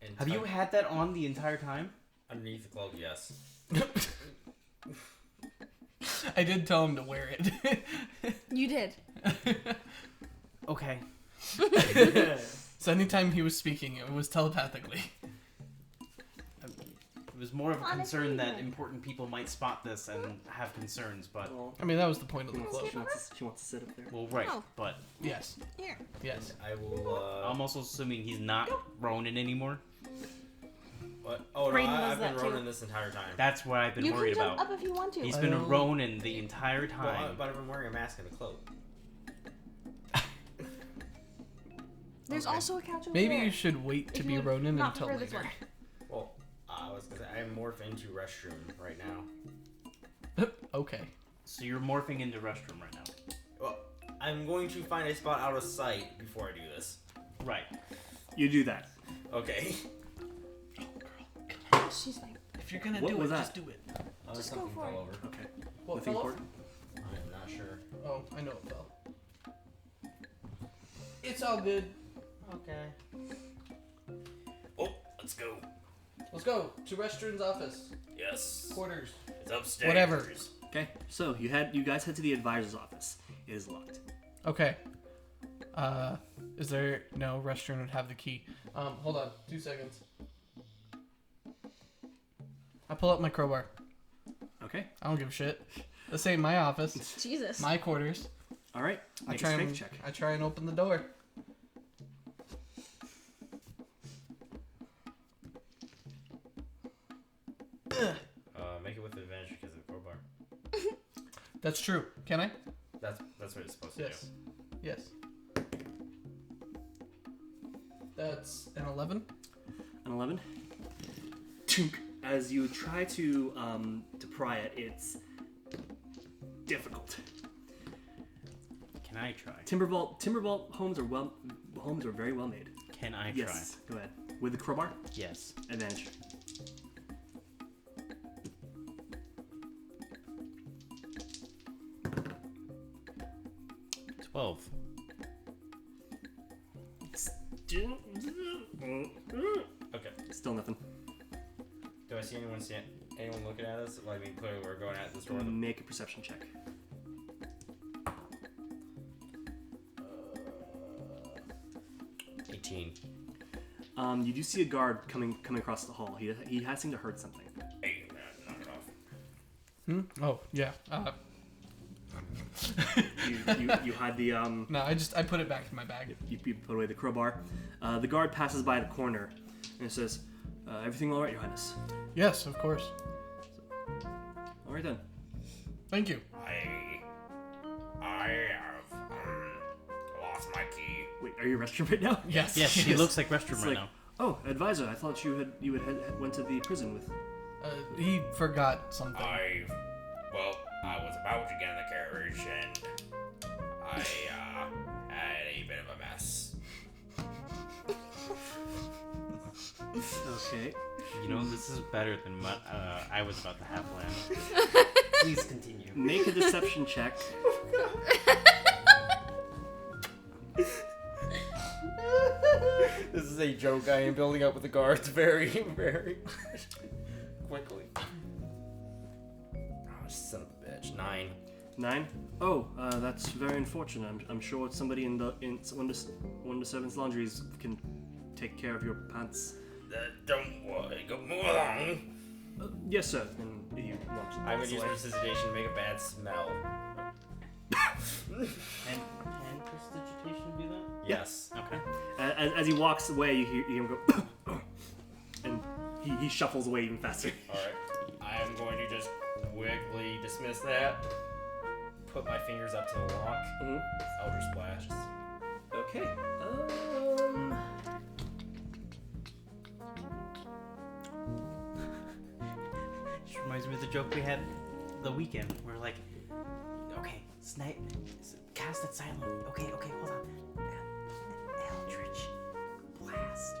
S5: And
S7: Have you
S5: tuck
S7: had that on the entire time?
S5: underneath the cloak? Yes.
S2: I did tell him to wear it.
S3: You did.
S7: Okay.
S2: So anytime he was speaking, it was telepathically.
S7: was more of a
S3: On a
S7: concern that
S3: pavement.
S7: important people might spot this and have concerns, but...
S1: Well,
S2: I mean, that was the point of the
S1: she
S2: cloak.
S1: wants to sit up there.
S7: Well, right,
S3: Oh.
S7: but
S2: Yes.
S3: Here.
S2: Yes.
S6: I will.
S7: I'm also assuming he's not Ronin anymore.
S6: What? Oh no,
S3: Raiden
S6: I've
S3: was
S6: been
S3: that too.
S6: Ronin this entire time.
S7: That's what I've been
S3: You
S7: worried
S3: can jump
S7: about.
S3: up if you want to.
S7: He's been a
S2: Oh.
S7: Ronin the entire
S6: Well,
S7: time.
S6: but I've been wearing a mask and a cloak.
S3: There's
S6: Okay.
S3: also a couch over
S2: Maybe
S3: there.
S2: you should wait to
S3: If
S2: be
S3: you would
S2: Ronin
S3: not
S2: until
S3: prefer this
S2: later.
S6: Well, I was gonna say I'm morph into restroom right now.
S2: Okay.
S7: So you're morphing into restroom right now.
S6: Well, I'm going to find a spot out of sight before I do this.
S7: Right.
S1: You do that.
S6: Okay.
S3: She's fine.
S2: If you're gonna
S1: What
S2: do
S1: was
S2: it,
S1: that?
S2: just do it.
S3: Just go
S6: something
S3: for
S6: fell
S3: it.
S6: over.
S1: Okay.
S2: What,
S1: Nothing
S2: fell off?
S1: important.
S6: I'm not sure.
S2: Oh, I know it fell. It's all good.
S6: Okay.
S5: Oh, let's go.
S2: Let's go to Restron's office.
S5: Yes.
S2: Quarters.
S5: It's upstairs.
S2: Whatever.
S1: Okay. So you guys head to the advisor's office. It is locked.
S2: Okay. Is there no restaurant would have the key? Hold on, 2 seconds. I pull up my crowbar.
S1: Okay.
S2: I don't give a shit. This ain't my office.
S3: Jesus.
S2: My quarters.
S1: All right.
S2: I
S1: Make a
S2: try
S1: strength
S2: and
S1: check.
S2: I try and open the door.
S6: Make it with advantage because of the crowbar.
S2: That's true. Can I?
S6: That's what it's supposed to
S2: Yes. Yes. That's an 11.
S1: An 11. Tink. As you try to pry it, it's difficult.
S7: Can I try?
S1: Timbervault homes are very well made.
S7: Can I try?
S1: Yes. Go ahead. With the crowbar,
S7: Yes.
S1: advantage.
S7: Do. 12.
S6: Okay.
S1: Still nothing.
S6: Do I see anyone looking at us? Well, I mean, clearly we're going at this door.
S1: Make a perception check.
S6: 18.
S1: You do see a guard coming across the hall. He has seemed to heard something.
S5: Hey, man, knock it off.
S2: Oh yeah.
S1: You hide the
S2: No, I put it back in my bag.
S1: you put away the crowbar. The guard passes by the corner and says, "Everything all right, Your Highness?"
S2: Yes, of course.
S1: All right then.
S2: Thank you.
S5: I have lost my key.
S1: Wait, are you a restroom right now?
S2: Yes.
S7: Yes, she looks like restroom
S1: It's
S7: right
S1: like,
S7: now.
S1: oh, advisor, I thought you had went to the prison with.
S2: He forgot something.
S5: I was about to get in the carriage and I had a bit of a mess.
S1: Okay.
S7: You know, this is better than what I was about to have planned. Please continue.
S1: Make a deception check.
S6: This is a joke I am building up with the guards very, very quickly. Oh, son of a bitch. 9.
S1: 9. Oh, that's very unfortunate. I'm sure somebody in one of the servants' laundries can take care of your pants.
S5: Don't worry, go move along.
S1: Yes, sir. And you walk
S6: I would
S1: walks
S6: use
S1: away.
S6: prestidigitation to make a bad smell.
S7: Can prestidigitation do that?
S6: Yes.
S7: Okay.
S1: As he walks away, you hear him go, and he shuffles away even faster.
S6: Alright. I am going to just quickly dismiss that. Put my fingers up to the lock. Eldritch Blast.
S1: Okay.
S7: Just reminds me of the joke we had the weekend. We're like, okay, snipe, cast it silently. Okay, hold on. Eldritch blast.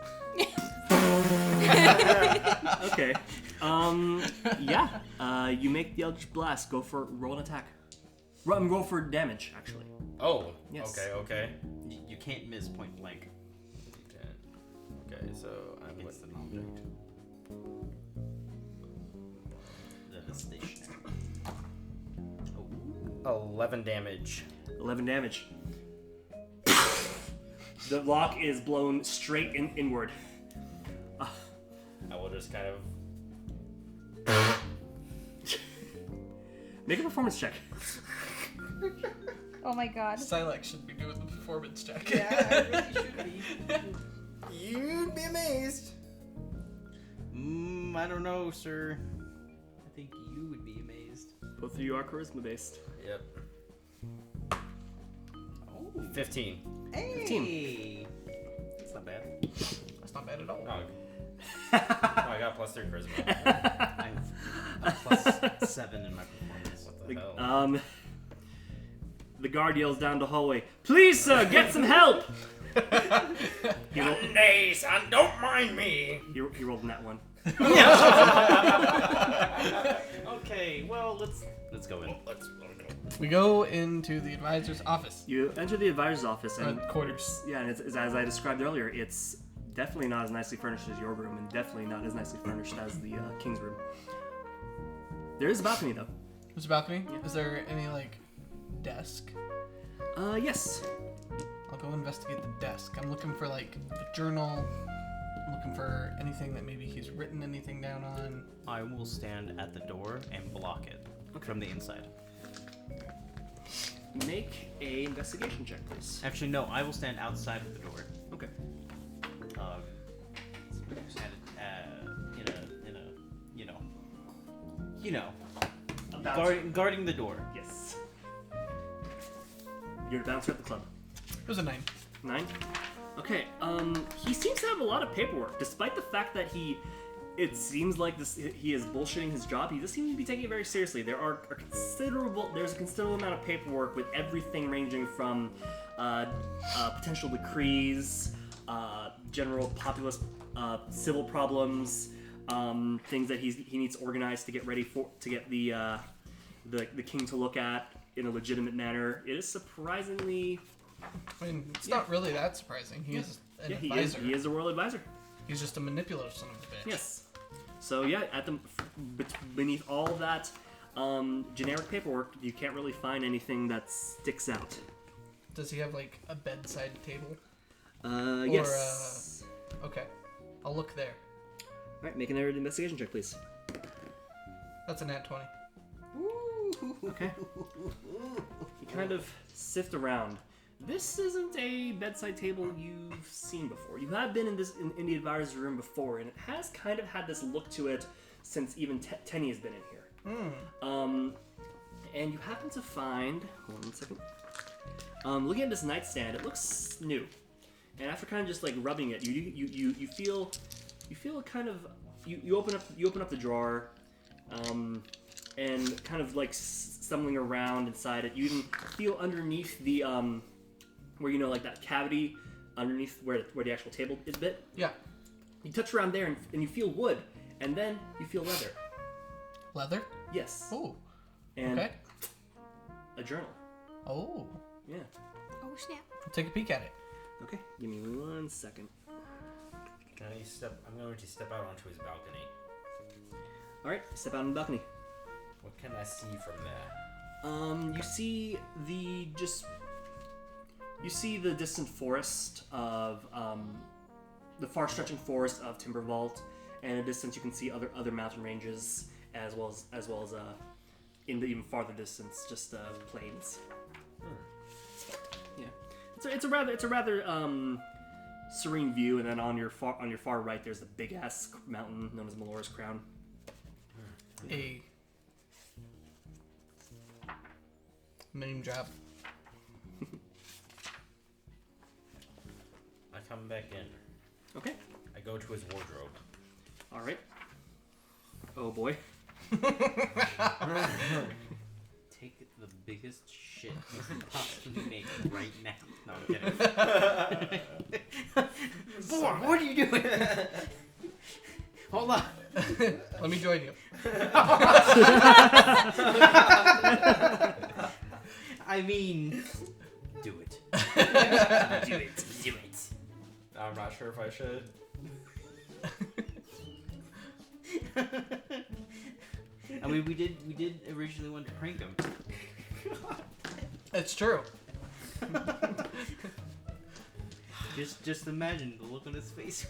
S1: Okay. Yeah. You make the Eldritch Blast. Go for roll an attack. Roll for damage, actually.
S6: Oh.
S1: Yes.
S6: Okay.
S7: You can't miss point blank.
S6: 10. Okay, so I'm
S7: Against
S6: with
S7: an object. That is stationary.
S6: 11 damage.
S1: 11 damage. The lock is blown straight inward.
S6: I will just kind of
S1: Make a performance check.
S3: Oh my god.
S2: Sylack should be doing the performance check.
S7: Yeah, I really should be.
S6: You'd be amazed.
S7: I don't know, sir. I think you would be amazed.
S1: Both of you are charisma based.
S6: Yep.
S7: Oh.
S6: 15.
S7: Hey.
S1: 15.
S7: That's not bad.
S2: That's not bad at all.
S6: Oh. I got +3 charisma.
S7: I have a +7 in my performance.
S6: What the hell?
S1: The guard yells down the hallway, "Please, sir, get some help!" He rolled,
S5: Nay, son, don't mind me.
S1: he rolled in that one.
S7: Okay, well let's go in.
S5: Let's go.
S2: We go into the advisor's office.
S1: You enter the advisor's office, and
S2: Quarters.
S1: yeah, and it's as I described earlier. It's definitely not as nicely furnished as your room, and definitely not as nicely furnished as the king's room. There is a balcony, though.
S2: There's a balcony. Is there any, like, desk?
S1: Yes.
S2: I'll go investigate the desk. I'm looking for, like, a journal. I'm looking for anything that maybe he's written anything down on.
S7: I will stand at the door and block it from the inside.
S1: Make a investigation check, please.
S7: Actually, no. I will stand outside of the door.
S1: Okay.
S7: Guarding the door.
S1: Yes. You're a bouncer at the club.
S2: It was a 9.
S1: 9? Okay, he seems to have a lot of paperwork, despite the fact that it seems like he is bullshitting his job. He does seem to be taking it very seriously. There's a considerable amount of paperwork with everything ranging from potential decrees, general populist civil problems, things that he needs organized to get ready to get the king to look at in a legitimate manner. It is surprisingly.
S2: I mean, it's not really that surprising. He is an advisor.
S1: He is a royal advisor.
S2: He's just a manipulative son of a bitch.
S1: Yes. So yeah, beneath all of that generic paperwork, you can't really find anything that sticks out.
S2: Does he have, like, a bedside table?
S1: Yes.
S2: Okay. I'll look there.
S1: All right, make an investigation check, please.
S2: That's a nat 20.
S1: Okay. You kind of sift around. This isn't a bedside table you've seen before. You have been in the advisor's room before, and it has kind of had this look to it since even Tenny has been in here. And you happen to find. Hold on 1 second. Looking at this nightstand, it looks new. And after kind of just like rubbing it, you feel a kind of you open up the drawer, and kind of like stumbling around inside it. You even feel underneath the where like that cavity underneath where the actual table is bit.
S2: Yeah.
S1: You touch around there and you feel wood, and then you feel leather.
S2: Leather?
S1: Yes.
S2: Oh.
S1: And
S2: Okay.
S1: a journal.
S2: Oh.
S1: Yeah.
S3: Oh snap.
S2: I'll take a peek at it.
S1: Okay. Give me 1 second.
S6: I'm going to step out onto his balcony.
S1: All right. Step out on the balcony.
S6: What can I see from there?
S1: You see the distant forest of the far-stretching forest of Timbervault, and in the distance you can see other mountain ranges as well as in the even farther distance just plains. Yeah, it's a rather serene view, and then on your far right there's a big ass mountain known as Melora's Crown.
S2: A name drop.
S6: I come back in.
S1: Okay.
S6: I go to his wardrobe.
S1: All right. Oh boy.
S7: Take the biggest shit you can possibly make right now. No, I'm kidding. Boy, what are you doing? Hold on.
S2: Let me join you.
S7: I mean, do it.
S5: Do it.
S6: I'm not sure if I should.
S7: I mean, we did originally want to prank him.
S2: It's true.
S7: Just imagine the look on his face.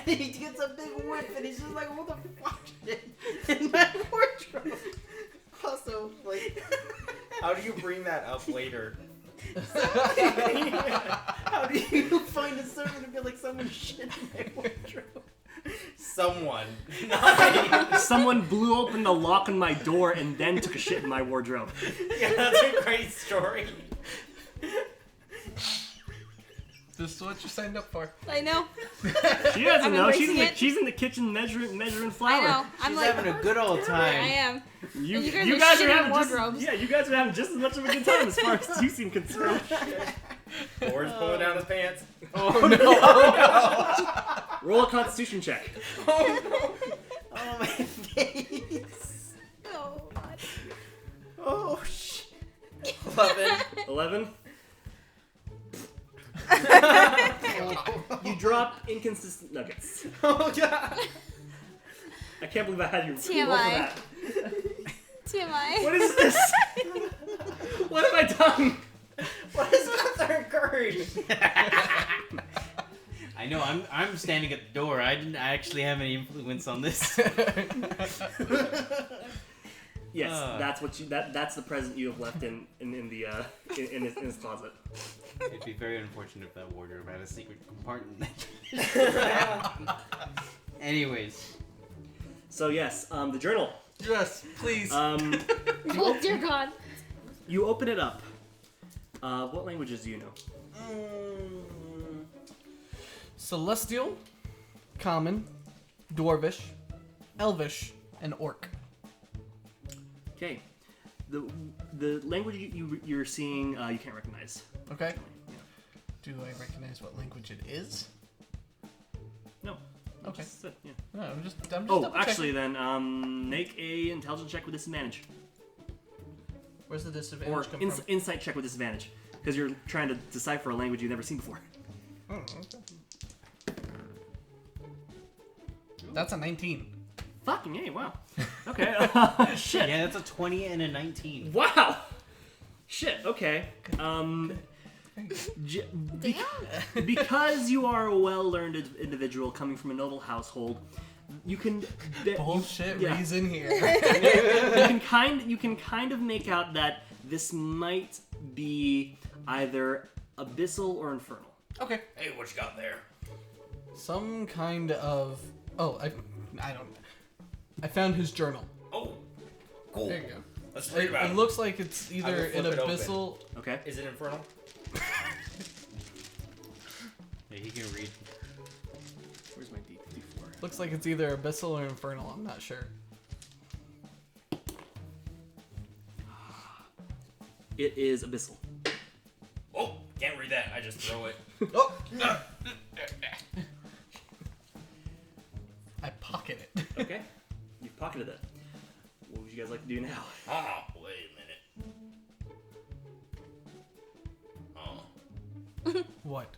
S7: And he gets a big whip and he's just like, what the fuck? In my wardrobe. wardrobe. Also, like,
S6: How do you bring that up later?
S7: how do you find a servant and be like, someone shit in my wardrobe?
S6: Someone. Not me.
S1: Someone blew open the lock on my door and then took a shit in my wardrobe.
S6: Yeah, that's a great story.
S2: This is what you signed up for.
S3: I know.
S1: She doesn't
S3: I'm
S1: know.
S3: embracing it.
S1: She's in the kitchen measuring flour.
S3: I know. I'm
S7: She's
S3: like,
S7: having a good old time.
S3: I am.
S1: You,
S3: And you guys
S1: you
S3: are
S1: guys are
S3: shitting
S1: having just,
S3: wardrobes.
S1: yeah, you guys are having just as much of a good time as far as you seem concerned.
S6: Boris pulling down his pants.
S1: Roll a Constitution check.
S7: Oh, my face.
S3: Oh, God.
S7: Oh, shit.
S6: 11.
S1: 11. You drop inconsistent nuggets.
S7: Oh, God.
S1: I can't believe I had you roll for
S3: TMI.
S1: that.
S3: TMI.
S1: What is this? What have I done?
S7: What has Gunther occurred?
S4: I know. I'm standing at the door. I didn't actually have any influence on this.
S1: Yes, that's what you. That's the present you have left in his closet.
S4: It'd be very unfortunate if that wardrobe had a secret compartment. Anyways,
S1: So yes, the journal.
S2: Yes, please.
S3: Oh, dear God.
S1: You open it up. What languages do you know?
S2: Celestial, Common, Dwarvish, Elvish, and Orc.
S1: Okay, the language you're seeing you can't recognize.
S2: Okay.
S1: Yeah.
S2: Do I recognize what language it is?
S1: No.
S2: Okay.
S1: Yeah.
S2: No, I'm just
S1: Oh,
S2: double
S1: actually,
S2: checking.
S1: then make a intelligence check with disadvantage,
S2: Where's the
S1: or
S2: disadvantage come from?
S1: insight check with disadvantage, because you're trying to decipher a language you've never seen before.
S2: Oh, okay. That's a 19.
S1: Fucking yay! Wow. Okay. Shit.
S4: yeah, that's a 20 and a 19.
S1: Wow. Shit. Okay. Because you are a well-learned individual coming from a noble household, you can
S2: Bullshit
S1: yeah.
S2: reason here.
S1: you can kind of make out that this might be either abyssal or infernal.
S2: Okay.
S5: Hey, what you got there?
S2: Some kind of... Oh, I don't... I found his journal.
S5: Oh, cool.
S2: There you go.
S5: Let's read about
S2: It
S5: it.
S2: looks like it's either
S6: will
S2: an
S6: flip it open.
S2: abyssal...
S1: Okay.
S6: Is it infernal?
S4: Yeah, he can read.
S1: Where's my D4?
S2: Looks like it's either abyssal or infernal. I'm not sure.
S1: It is abyssal.
S5: Oh, can't read that. I just throw it.
S2: Oh! I pocket it.
S1: Okay. You've pocketed it. What would you guys like to do now?
S5: Oh, wait a minute. Oh,
S2: What?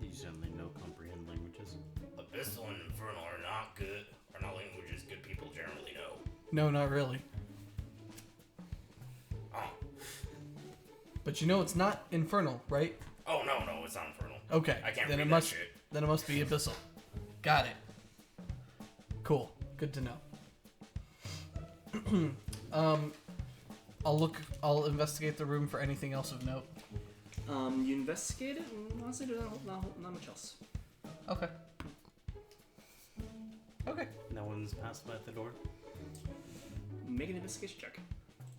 S4: You certainly know comprehend languages.
S5: abyssal and infernal are not good. Are not languages good people generally know.
S2: No, not really.
S5: Oh,
S2: But you know it's not infernal, right?
S5: oh no, it's not infernal.
S2: Okay.
S5: I can't
S2: then
S5: read
S2: it
S5: that
S2: must.
S5: shit.
S2: Then it must be abyssal. Got it. Cool. Good to know. I'll investigate the room for anything else of note.
S1: You investigate it, and honestly, there's not much else.
S2: Okay. Okay.
S4: No one's passed by the door.
S1: Make an investigation check.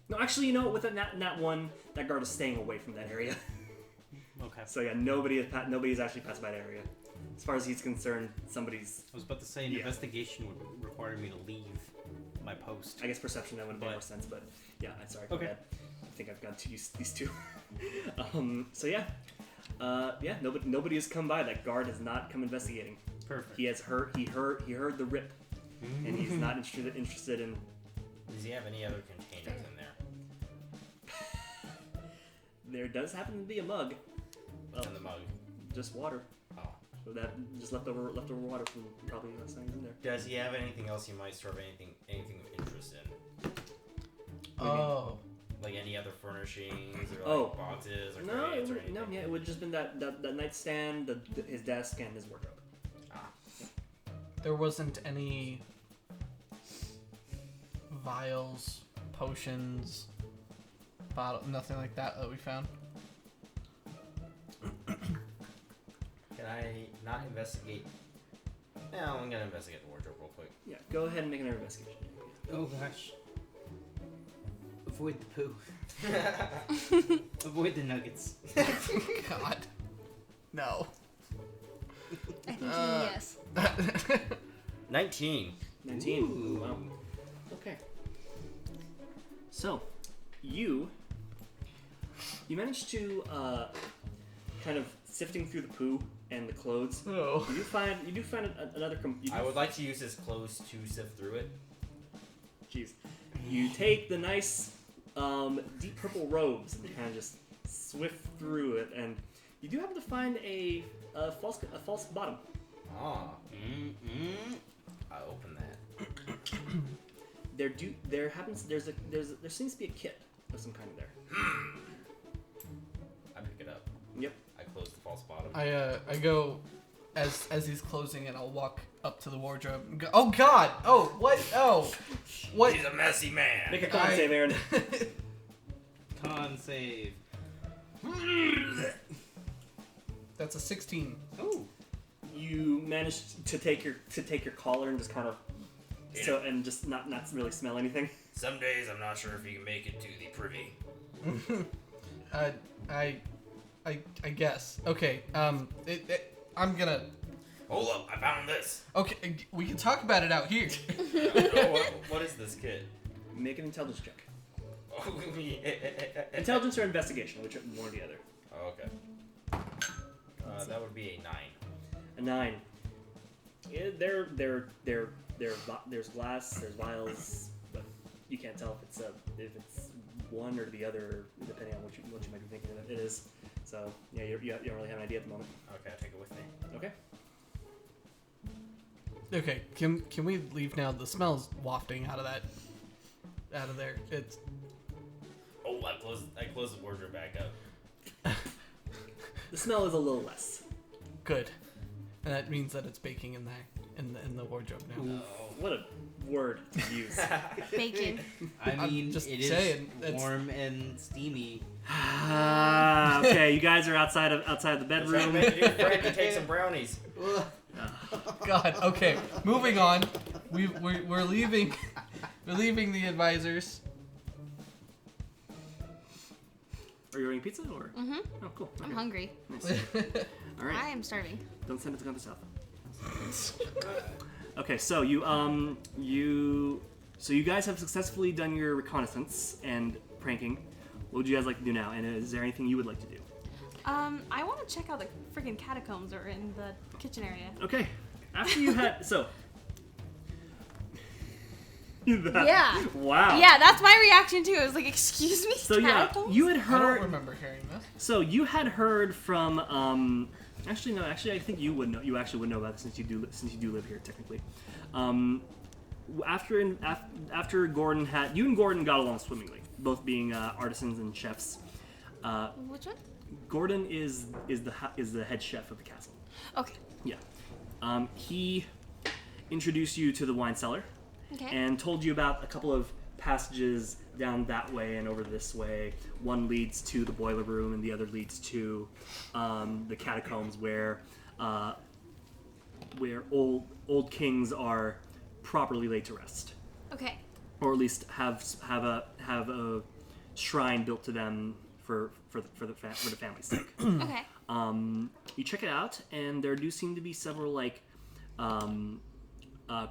S1: No, actually, you know what? With that one, that guard is staying away from that area.
S4: Okay.
S1: So yeah, nobody's actually passed by that area. As far as he's concerned, somebody's.
S4: I was about to say an
S1: Yeah.
S4: investigation would require me to leave my post.
S1: I guess perception that would make more sense, but yeah, I'm sorry. Go
S4: Okay.
S1: ahead. I think I've got to use these two. So yeah, nobody has come by. That guard has not come investigating.
S4: Perfect.
S1: He heard the rip, and he's not interested in.
S6: Does he have any other containers in there?
S1: There does happen to be a mug. Well,
S6: In the mug.
S1: just water.
S6: Oh.
S1: So that just leftover water from probably last time he was in there.
S6: Does he have anything else you might store of anything of interest in?
S2: Oh.
S6: Like any other furnishings or like
S1: Oh.
S6: boxes or
S1: No,
S6: crates or anything?
S1: no, yeah, it would just been that nightstand, his desk, and his wardrobe.
S2: There wasn't any vials, potions, bottle, nothing like that we found.
S6: Can I not investigate? No, I'm gonna investigate the wardrobe real quick.
S1: Yeah, go ahead and make another investigation.
S7: Oh gosh. Avoid the poo. Avoid the nuggets.
S2: God. No.
S3: I think yes.
S6: 19.
S1: 19.
S7: Ooh.
S1: Wow. Okay. So, you managed to kind of sifting through the poo and the clothes.
S2: Oh.
S1: You do find another.
S6: I would like to use his clothes to sift through it.
S1: Jeez. You take the nice deep purple robes and kind of just swift through it, and you do happen to find a false bottom.
S6: Ah. I open that.
S1: There seems to be a kit of some kind in there.
S6: I pick it up.
S1: Yep.
S6: I close the false bottom.
S2: I go as he's closing it. I'll walk up to the wardrobe. And go, oh God! Oh what? Oh what?
S6: He's a messy man.
S1: Make a con save, Aaron.
S7: Con save.
S2: That's a 16.
S7: Oh.
S1: You managed to take your collar and just kind of and just not really smell anything.
S5: Some days I'm not sure if you can make it to the privy.
S2: I guess. Okay. I'm gonna.
S6: Hold up, I found this.
S2: Okay, we can talk about it out here.
S6: What is this kid?
S1: Make an intelligence check.
S6: Oh, yeah.
S1: Intelligence or investigation, which one or the other.
S6: Oh, okay. That would be a 9.
S1: A 9. Yeah, there's glass, there's vials, but you can't tell if it's one or the other, depending on what you might be thinking it is. So yeah, you don't really have an idea at the moment.
S6: Okay, I'll take it with me.
S1: Okay.
S2: Okay, can we leave now? The smell's wafting out of there. It's
S6: Oh, I close the wardrobe back up.
S1: The smell is a little less.
S2: good, and that means that it's baking in the wardrobe now.
S1: What a word to use.
S3: Baking.
S7: I mean,
S2: I'm just
S7: it is
S2: saying,
S7: warm and steamy.
S1: Okay, you guys are outside of the bedroom.
S6: Fred to take some brownies.
S2: God. Okay. Moving on. We're leaving. We're leaving the advisors.
S1: Are you ordering pizza or?
S3: Mm-hmm.
S1: Oh, cool.
S3: I'm
S1: Okay.
S3: hungry.
S1: Nice. All right.
S3: I am starving.
S1: Don't send it to Gunther South. Okay, so you guys have successfully done your reconnaissance and pranking. What would you guys like to do now? And is there anything you would like to do?
S3: I want to check out the freaking catacombs or in the kitchen area.
S1: Okay. After you had
S3: Yeah.
S1: Wow.
S3: Yeah, that's my reaction too. I was like, excuse me,
S1: So yeah,
S3: catacombs?
S1: you had
S2: I
S1: heard.
S2: don't remember hearing this.
S1: So you had heard from. Actually, no. Actually, I think you would know. You actually would know about this since you do live here technically. After Gordon had you and Gordon got along swimmingly, both being artisans and chefs.
S3: Which one?
S1: Gordon is the head chef of the castle.
S3: Okay.
S1: Yeah. He introduced you to the wine cellar.
S3: Okay.
S1: And told you about a couple of passages down that way and over this way. One leads to the boiler room, and the other leads to the catacombs, where old kings are properly laid to rest,
S3: Okay.
S1: or at least have a shrine built to them for the family's sake.
S3: Okay.
S1: You check it out, and there do seem to be several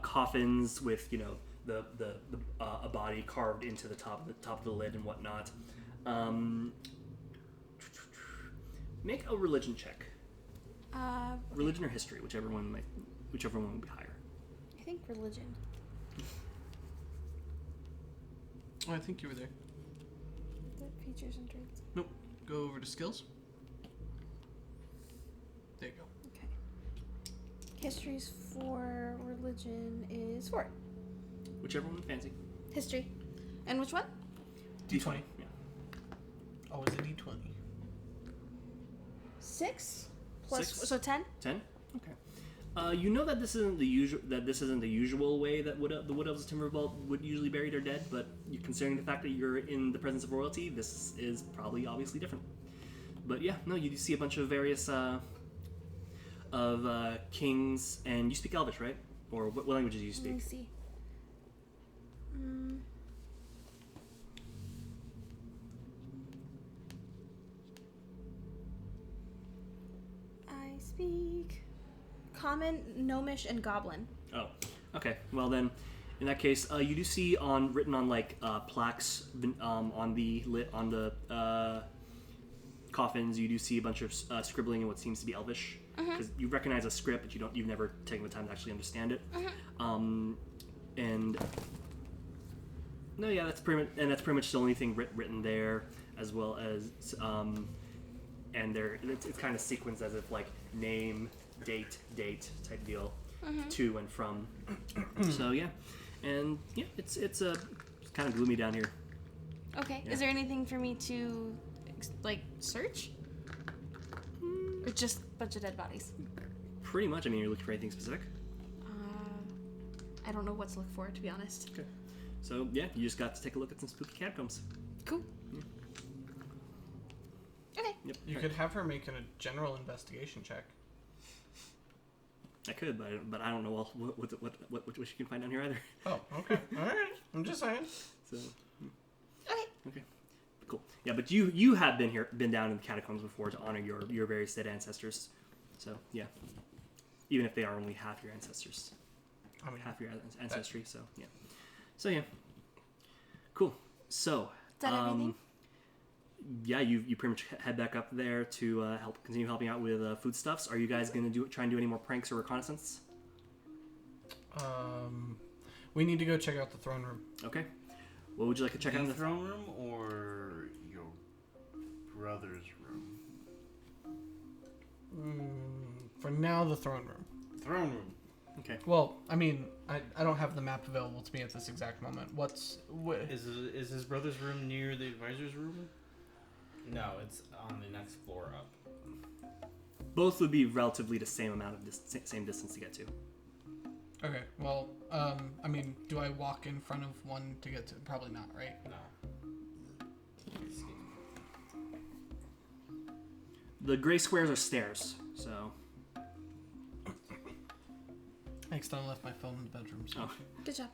S1: coffins with a body carved into the top of the lid and whatnot. Make a religion check. Religion or history, whichever one would be higher.
S3: I think religion.
S2: Oh, I think you were there.
S3: The features and traits.
S2: Nope. Go over to skills. There you go.
S3: Okay. History's 4, religion is 4.
S1: Whichever one fancy.
S3: History. And which one?
S2: D20.
S1: Yeah.
S2: Always a D20.
S3: 6 plus
S1: 6?
S3: so 10.
S1: 10? Okay. You know that this isn't the usual way that the Wood Elves of Timberwell would usually bury their dead, but considering the fact that you're in the presence of royalty, this is probably obviously different. But yeah, no, you do see a bunch of various kings, and you speak Elvish, right? Or what languages do you
S3: Let
S1: speak?
S3: me see. I speak Common, Gnomish, and Goblin.
S1: Oh, okay. Well then, in that case, you do see written on like plaques on the coffins. You do see a bunch of scribbling in what seems to be Elvish, because you recognize a script, but you've never taken the time to actually understand it. And no, yeah, that's pretty much the only thing written there, as well as and it's kind of sequenced as if like name, date type deal, to and from. So yeah, and yeah, it's kind of gloomy down here.
S3: Okay.
S1: Yeah.
S3: Is there anything for me to like search, or just a bunch of dead bodies?
S1: Pretty much. I mean, you're looking for anything specific.
S3: I don't know what to look for, to be honest.
S1: Okay. So yeah, you just got to take a look at some spooky catacombs.
S3: Cool. Okay.
S1: Yep.
S2: You could have her make a general investigation check.
S1: I could, but I don't know what you can find down here either.
S2: Oh, okay. All right. I'm just saying.
S1: So
S3: Okay.
S1: cool. Yeah, but you have been down in the catacombs before to honor your various dead ancestors. So yeah, even if they are only half your ancestors,
S2: I mean,
S1: half your ancestry. So yeah, cool. So
S3: Is that everything?
S1: yeah, you pretty much head back up there to continue helping out with foodstuffs. Are you guys gonna try and do any more pranks or reconnaissance?
S2: we need to go check out the throne room.
S1: Okay. What would you like to check out?
S7: The throne room or your brother's room?
S2: For now, the throne room.
S7: Throne room.
S1: Okay.
S2: Well, I mean, I don't have the map available to me at this exact moment.
S7: Is his brother's room near the advisor's room?
S6: No, it's on the next floor up.
S1: Both would be relatively the same amount of same distance to get to.
S2: Okay, well, I mean, do I walk in front of one to get to? Probably not, right?
S6: No.
S1: The gray squares are stairs, so.
S2: I accidentally left my phone in the bedroom. So.
S1: Oh.
S3: Good job.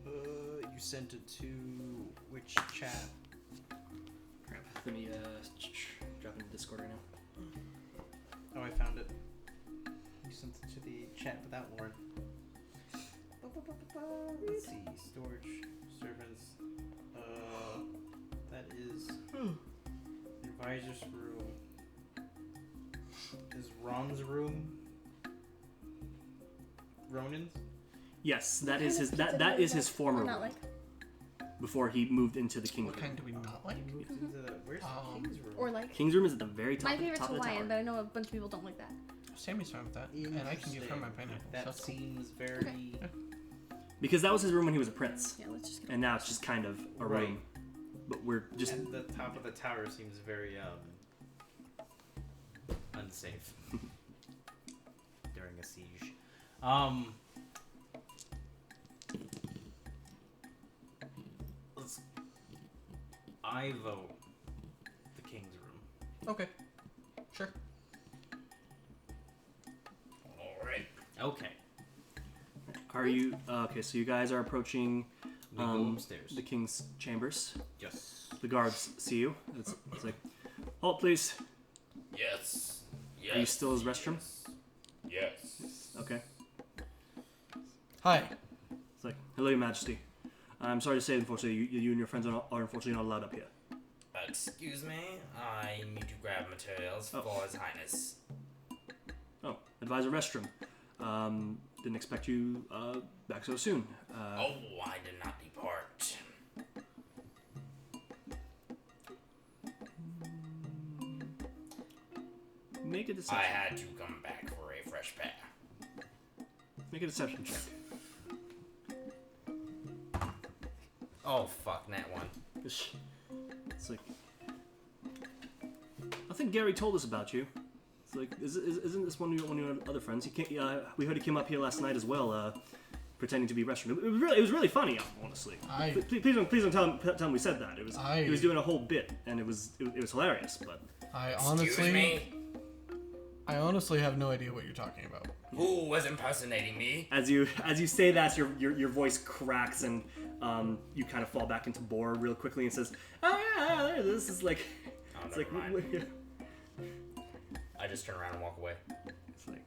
S7: You sent it to which chat?
S1: Crap. Let me drop into Discord right now.
S7: Oh, I found it. You sent it to the chat without Lauren. Let's see. Storage, servants. That is the advisor's room. Is Ron's room? Ronan's?
S1: Yes, that is his. That is his former
S3: Not
S1: room
S3: like.
S1: before he moved into the king's
S2: What
S1: room.
S2: kind do we not like?
S7: Moved into the, where's the king's room?
S3: Or like.
S1: King's room is at the very top.
S3: My
S1: of the
S3: favorite's
S1: top of the
S3: Hawaiian,
S1: tower.
S3: but I know a bunch of people don't like that.
S2: Sammy's fine with that, and I can give her my pineapple.
S7: That
S2: so that's cool.
S7: seems very.
S1: Because that was his room when he was a prince,
S3: Yeah, let's just get.
S1: and now it's just kind of a
S7: Right.
S1: room. But we're just.
S7: And the top of the tower seems very unsafe during a siege. I vote the king's room.
S2: Okay, sure.
S5: All right.
S7: Okay.
S1: Are you okay? So you guys are approaching
S7: We go upstairs.
S1: the king's chambers.
S7: Yes.
S1: The guards see you. It's like, halt, please.
S5: Yes. Yes.
S1: Are you still his restroom?
S5: Yes.
S1: Okay.
S2: Hi.
S1: It's like, hello, Your Majesty. I'm sorry to say, unfortunately, you and your friends are unfortunately not allowed up here.
S5: Excuse me. I need to grab materials for His Highness.
S1: Oh, advisor restroom. Didn't expect you back so soon.
S5: Oh, I did not depart.
S1: Make a
S5: I
S1: deception.
S5: had to come back for a fresh pair.
S1: Make a deception check.
S6: Oh, fuck, that one.
S1: It's like, I think Gary told us about you. It's like, isn't this one of your other friends? We heard he came up here last night as well, pretending to be restroom. It was really funny, honestly. Please don't tell him we said that. He was doing a whole bit, and it was hilarious. But
S2: I honestly have no idea what you're talking about.
S5: Who was impersonating me?
S1: As you say that, your voice cracks, and you kind of fall back into bore real quickly, and says, "Oh yeah, this is like." It's like.
S5: I just turn around and walk away.
S1: It's like.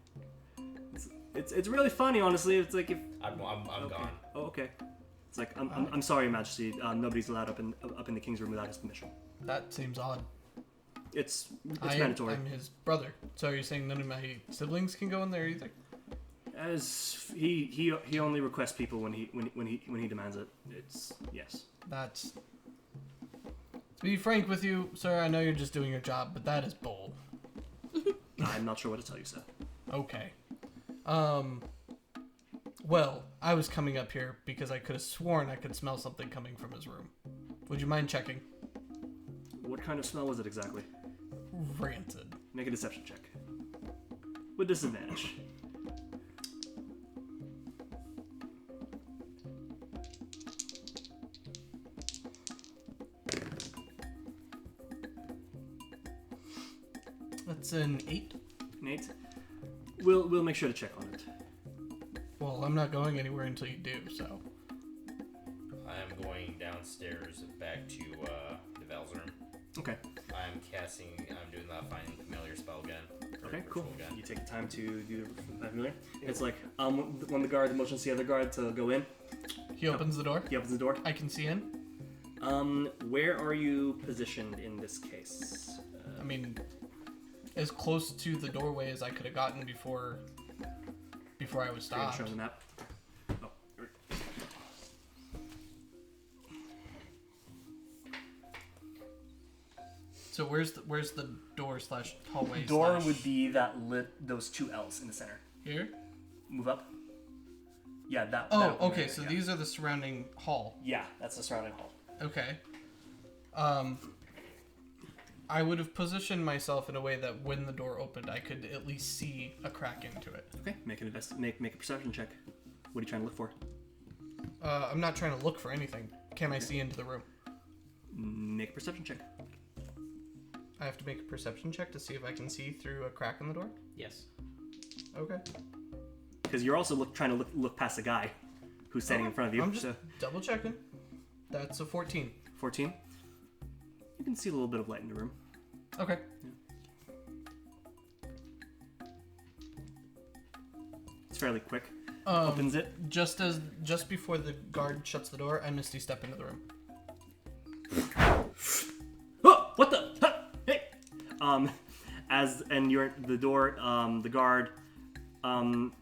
S1: It's really funny, honestly. It's like if
S5: I'm gone.
S1: Oh, okay. It's like I'm sorry, Your Majesty. Nobody's allowed up in the king's room without his permission.
S2: That seems odd.
S1: It's mandatory.
S2: I'm his brother. So are you saying none of my siblings can go in there either?
S1: As he only requests people when he demands it. It's yes.
S2: That's. To be frank with you, sir, I know you're just doing your job, but that is bold.
S1: I'm not sure what to tell you, sir.
S2: Okay. Well, I was coming up here because I could have sworn I could smell something coming from his room. Would you mind checking?
S1: What kind of smell was it exactly?
S2: Rancid.
S1: Make a deception check. With disadvantage.
S2: That's an 8.
S1: An 8. We'll make sure to check on it.
S2: Well, I'm not going anywhere until you do, so.
S5: I am going downstairs back to Deval's room.
S1: Okay.
S5: I'm doing the Find Familiar spell again.
S1: Okay, cool.
S5: Again.
S1: You take the time to do the familiar. It's like when the guard motions the other guard to go in.
S2: He opens the door.
S1: He opens the door.
S2: I can see in.
S1: Where are you positioned in this case?
S2: I mean, as close to the doorway as I could have gotten before I was stopped.
S1: Show the map. Oh.
S2: So where's the door / hallway?
S1: Door would be that lit those two L's in the center.
S2: Here.
S1: Move up. Yeah, that.
S2: Oh,
S1: that
S2: okay.
S1: area,
S2: So
S1: yeah.
S2: these are the surrounding hall.
S1: Yeah, that's the surrounding hall.
S2: Okay. I would have positioned myself in a way that when the door opened, I could at least see a crack into it.
S1: Okay, make a perception check. What are you trying to look for?
S2: I'm not trying to look for anything. Can I see into the room?
S1: Make a perception check.
S2: I have to make a perception check to see if I can see through a crack in the door?
S7: Yes.
S2: Okay.
S1: Because you're also trying to look past the guy who's standing in front of you.
S2: I'm just double checking. That's a 14.
S1: 14. You can see a little bit of light in the room.
S2: Okay.
S1: It's fairly quick.
S2: Opens
S1: it.
S2: Just before the guard shuts the door, I misty step into the room.
S1: Oh, what the? Huh, hey. The guard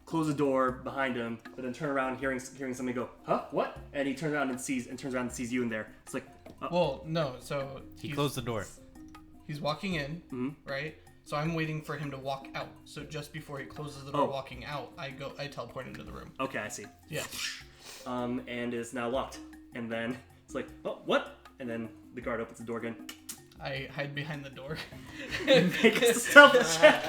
S1: close the door behind him, but then turn around, hearing somebody go, huh? What? And he turns around and sees you in there. It's like,
S2: well, no. So
S7: He closed the door.
S2: He's walking in, right? So I'm waiting for him to walk out. So just before he closes the door, walking out, I teleport into the room.
S1: Okay, I see.
S2: Yeah.
S1: And it's now locked. And then it's like, oh, what? And then the guard opens the door again.
S2: I hide behind the door.
S1: Make a stealth check.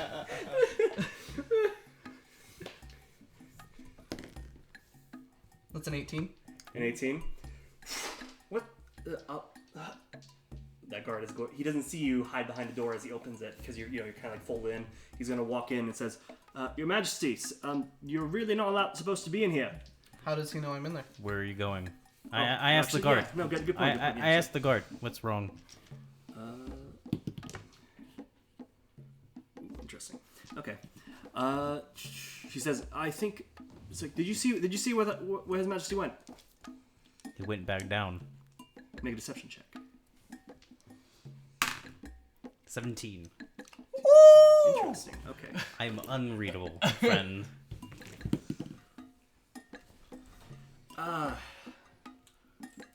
S2: That's an 18.
S1: An 18. What? That guard is going. He doesn't see you hide behind the door as he opens it because you're kind of like folded in. He's gonna walk in and says, "Your Majesty, you're really not supposed to be in here."
S2: How does he know I'm in there?
S7: Where are you going? I asked the guard.
S1: Yeah, no, good point.
S7: I asked the guard. What's wrong?
S1: Interesting. Okay. She says, "I think." It's like, did you see where His Majesty went?
S7: He went back down.
S1: Make a deception check.
S7: 17.
S1: Interesting. Okay.
S7: I'm unreadable, friend.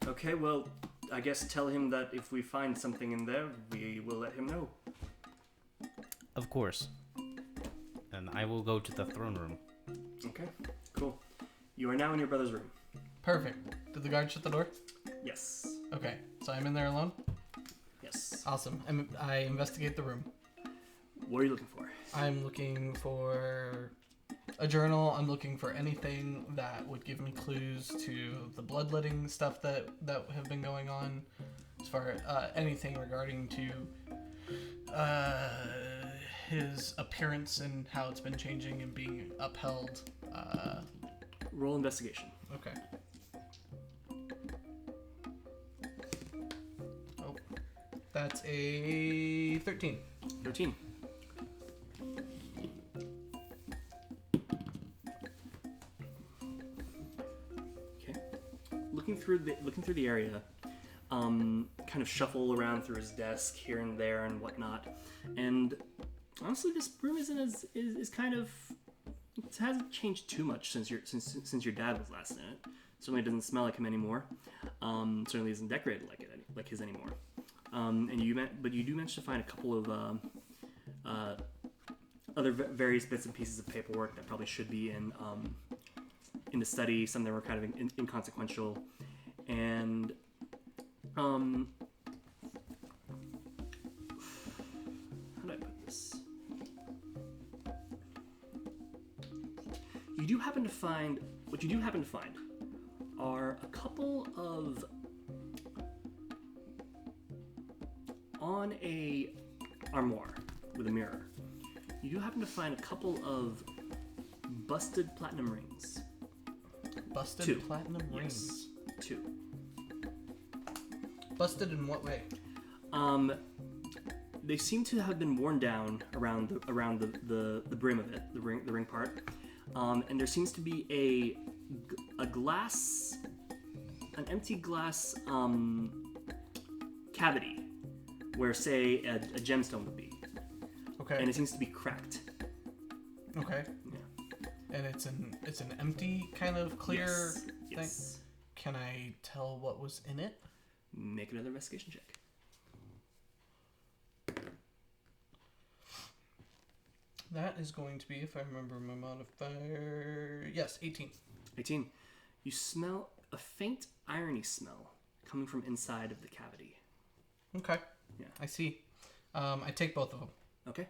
S1: Okay, well, I guess tell him that if we find something in there, we will let him know.
S7: Of course. And I will go to the throne room.
S1: Okay, cool. You are now in your brother's room.
S2: Perfect. Did the guard shut the door?
S1: Yes.
S2: Okay, so I'm in there alone?
S1: Yes.
S2: Awesome. I investigate the room.
S1: What are you looking for?
S2: I'm looking for a journal. I'm looking for anything that would give me clues to the bloodletting stuff that have been going on, as far as anything regarding to his appearance and how it's been changing and being upheld.
S1: Roll investigation.
S2: Okay. Oh, that's a 13.
S1: 13. Okay. Looking through the area, kind of shuffle around through his desk here and there and whatnot, and honestly, this room is kind of, it hasn't changed too much since your dad was last in it. Certainly doesn't smell like him anymore. Certainly isn't decorated like his anymore. And you do manage to find a couple of other various bits and pieces of paperwork that probably should be in the study. Some that were kind of inconsequential, and how do I put this? What you do happen to find are a couple of, on a armoire with a mirror, you do happen to find a couple of busted platinum rings.
S2: Busted
S1: 2.
S2: platinum rings.
S1: Yes. 2.
S2: Busted in what way?
S1: They seem to have been worn down around the brim of it, the ring part. And there seems to be an empty glass cavity where, say, a gemstone would be.
S2: Okay.
S1: And it seems to be cracked.
S2: Okay.
S1: Yeah.
S2: And it's an empty kind of clear thing.
S1: Yes.
S2: Can I tell what was in it?
S1: Make another investigation check.
S2: That is going to be, if I remember my modifier, yes, 18.
S1: 18. You smell a faint irony smell coming from inside of the cavity.
S2: Okay.
S1: Yeah.
S2: I see. I take both of them.
S1: Okay.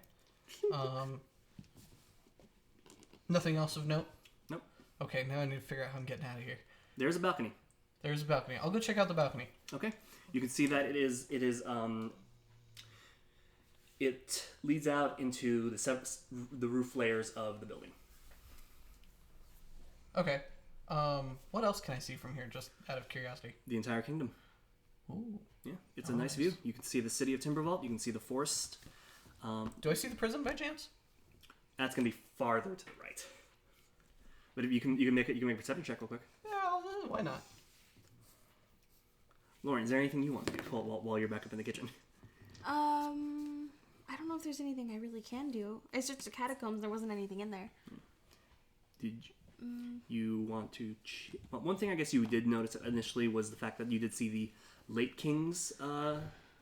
S2: Nothing else of note?
S1: Nope.
S2: Okay, now I need to figure out how I'm getting out of here.
S1: There's a balcony.
S2: There's a balcony. I'll go check out the balcony.
S1: Okay. You can see that it leads out into the roof layers of the building.
S2: Okay. What else can I see from here, just out of curiosity?
S1: The entire kingdom.
S2: Ooh.
S1: Yeah, it's a nice view. You can see the city of Timbervault. You can see the forest.
S2: Do I see the prison by chance?
S1: That's gonna be farther to the right. But if you can make a perception check real quick.
S2: Yeah, why not?
S1: Lauren, is there anything you want to do while you're back up in the kitchen?
S3: I don't know if there's anything I really can do. I searched the catacombs. There wasn't anything in there.
S1: Did you want to... Well, one thing I guess you did notice initially was the fact that you did see the late king's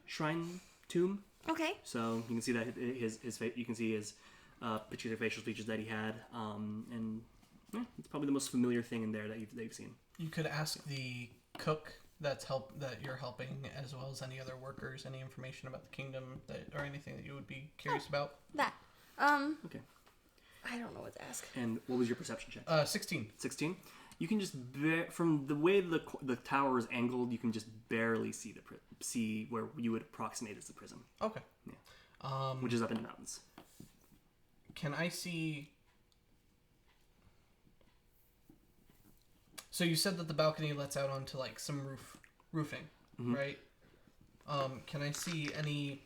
S1: shrine tomb.
S3: Okay.
S1: So you can see that you can see his particular facial features that he had, and yeah, it's probably the most familiar thing in there that you've seen.
S2: You could ask the cook that you're helping, as well as any other workers, any information about the kingdom or anything that you would be curious about.
S3: That.
S1: Okay.
S3: I don't know what to ask.
S1: And what was your perception check?
S2: 16.
S1: 16. You can just from the way the tower is angled, you can just barely see where you would approximate as the prism.
S2: Okay.
S1: Yeah. Which is up in the mountains.
S2: Can I see? So you said that the balcony lets out onto like some roofing,
S1: Mm-hmm.
S2: right? Can I see any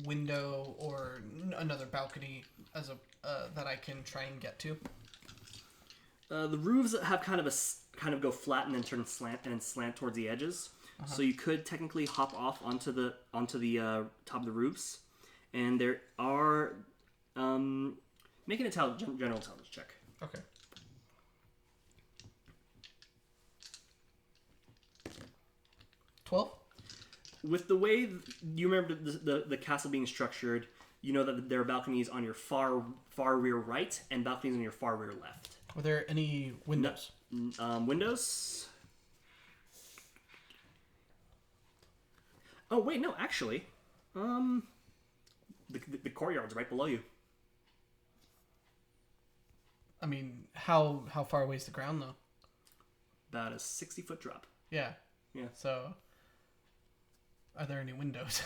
S2: window or another balcony as that I can try and get to?
S1: The roofs have kind of go flat and then turn slant towards the edges. Uh-huh. So you could technically hop off onto the top of the roofs, and there are make an general intelligence check.
S2: Okay. $12.
S1: With the way you remember the castle being structured, you know that there are balconies on your far rear right and balconies on your far rear left.
S2: Were there any windows?
S1: Windows? Oh wait, no, actually, The courtyard's right below you.
S2: I mean, how far away is the ground though?
S1: About a 60-foot drop.
S2: Yeah.
S1: Yeah.
S2: So, are there any windows?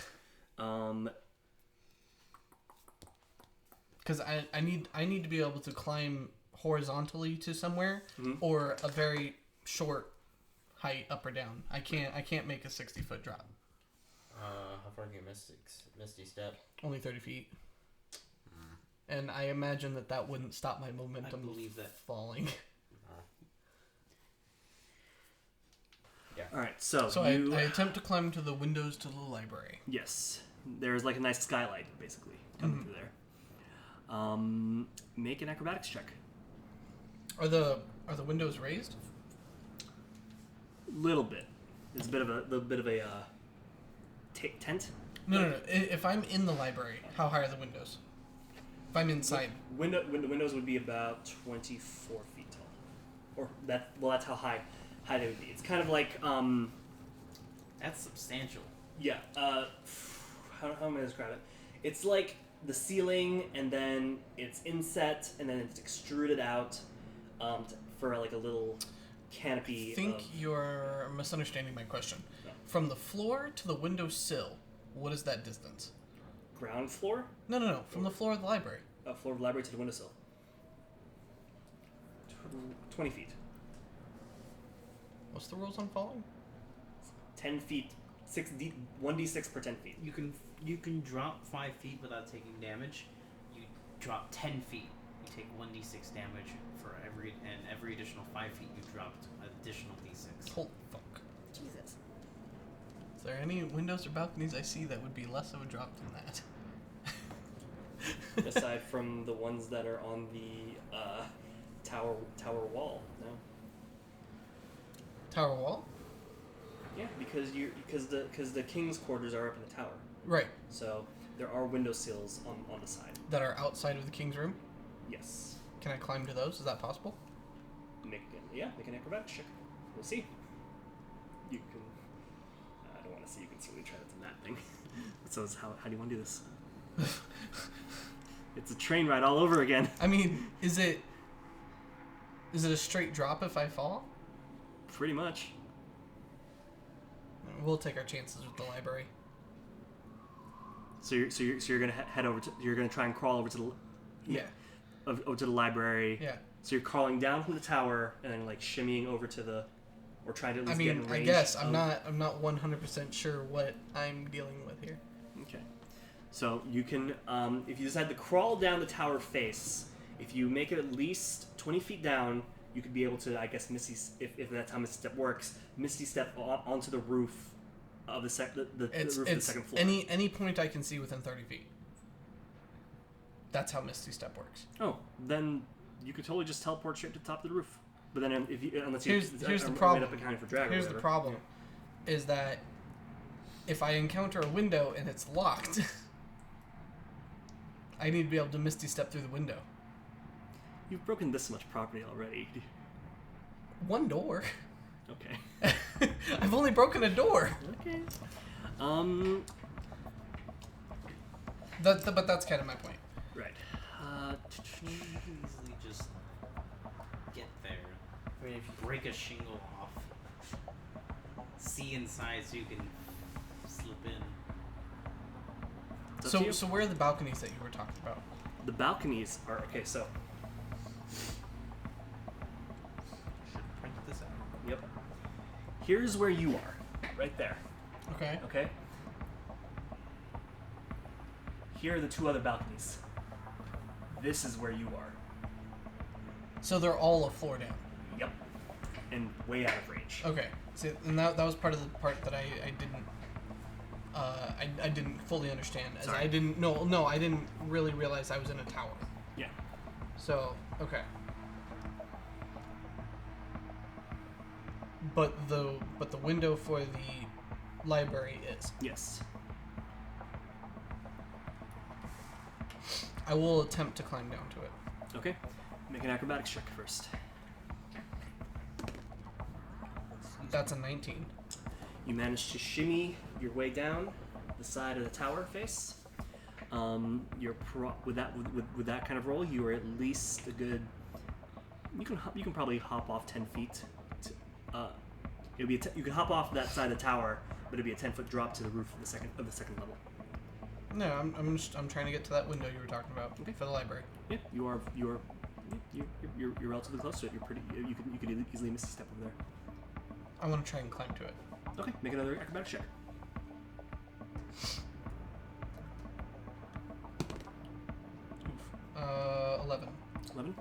S2: Because I need to be able to climb horizontally to somewhere, or a very short height up or down. I can't make a 60-foot drop.
S6: How far can you Misty Step?
S2: Only 30 feet. And I imagine that wouldn't stop my momentum
S7: I believe that.
S2: falling.
S6: Yeah.
S1: All right, so
S2: I
S1: you
S2: attempt to climb to the windows to the library.
S1: yes, there's like a nice skylight basically coming through there. Make an acrobatics check.
S2: Are the windows raised?
S1: Little bit. It's a bit of a tent.
S2: No. If I'm in the library, how high are the windows? If I'm inside.
S1: Windows would be about 24 feet tall, or that. Well, that's how high they would be. It's kind of like
S7: That's substantial.
S1: yeah. How am I gonna describe it? It's like the ceiling, and then it's inset, and then it's extruded out for like a little canopy.
S2: I think you're misunderstanding my question.
S1: No.
S2: From the floor to the window sill, what is that distance?
S1: Ground floor.
S2: No. From the floor of the library.
S1: Floor of the library to the windowsill. 20 feet.
S2: What's the rules on falling?
S1: 10 feet. 1d6 per 10 feet.
S7: You can drop 5 feet without taking damage. You drop 10 feet, you take 1d6 damage for every additional 5 feet you dropped an additional d6.
S2: Holy fuck.
S3: Jesus.
S2: Is there any windows or balconies I see that would be less of a drop than that?
S1: Aside from the ones that are on the tower wall. No.
S2: Tower wall?
S1: Yeah, because the king's quarters are up in the tower.
S2: Right.
S1: So there are window sills on the side.
S2: That are outside of the king's room?
S1: Yes.
S2: Can I climb to those? Is that possible?
S1: Make an acrobatics check. We'll see. You can. I don't want to see. You can certainly try that to that thing. So how do you want to do this? It's a train ride all over again.
S2: I mean, is it a straight drop if I fall?
S1: Pretty much.
S2: We'll take our chances with the library.
S1: So you're gonna head over to. You're gonna try and crawl over to the.
S2: Yeah.
S1: Over to the library.
S2: Yeah.
S1: So you're crawling down from the tower and then like shimmying over to the, or trying to at least get in range.
S2: I guess I'm not 100% sure what I'm dealing with here.
S1: Okay. So you can, if you decide to crawl down the tower face, if you make it at least 20 feet down, you could be able to, I guess, if that's how Misty Step works, Misty Step onto the roof of the roof of the second floor.
S2: Any point I can see within 30 feet. That's how Misty Step works.
S1: Oh, then you could totally just teleport straight to the top of the roof. But then unless
S2: here's the
S1: made
S2: problem.
S1: up accounting for drag.
S2: Here's
S1: or
S2: the
S1: whatever.
S2: problem, is that if I encounter a window and it's locked, I need to be able to Misty Step through the window.
S1: You've broken this much property already.
S2: One door.
S1: Okay.
S2: I've only broken a door.
S1: Okay.
S2: But that's kind of my point.
S1: Right.
S7: You can easily just get there. I mean, if you break a shingle off, see inside so you can slip in.
S1: It's up to you.
S2: So where are the balconies that you were talking about?
S1: The balconies are okay. So.
S7: Should have printed this out.
S1: Yep. Here's where you are. Right there.
S2: Okay.
S1: Okay? Here are the two other balconies. This is where you are.
S2: So they're all a floor down.
S1: Yep. And way out of range.
S2: Okay. See, and that was part of the part that I didn't fully understand. As
S1: Sorry.
S2: I didn't really realize I was in a tower.
S1: Yeah.
S2: So okay. But the window for the library is.
S1: Yes.
S2: I will attempt to climb down to it.
S1: Okay. Make an acrobatics check first.
S2: That's a 19.
S1: You manage to shimmy your way down the side of the tower face. You're with that kind of roll, you are at least a good. You can probably hop off 10 feet. You can hop off that side of the tower, but it'd be a 10-foot drop to the roof of the second level.
S2: No, I'm trying to get to that window you were talking about for the library.
S1: Yeah, you're relatively close to it. You're pretty. You could easily miss a step over there.
S2: I want to try and climb to it.
S1: Okay, make another acrobatics check.
S2: Oof. 11.
S1: 11.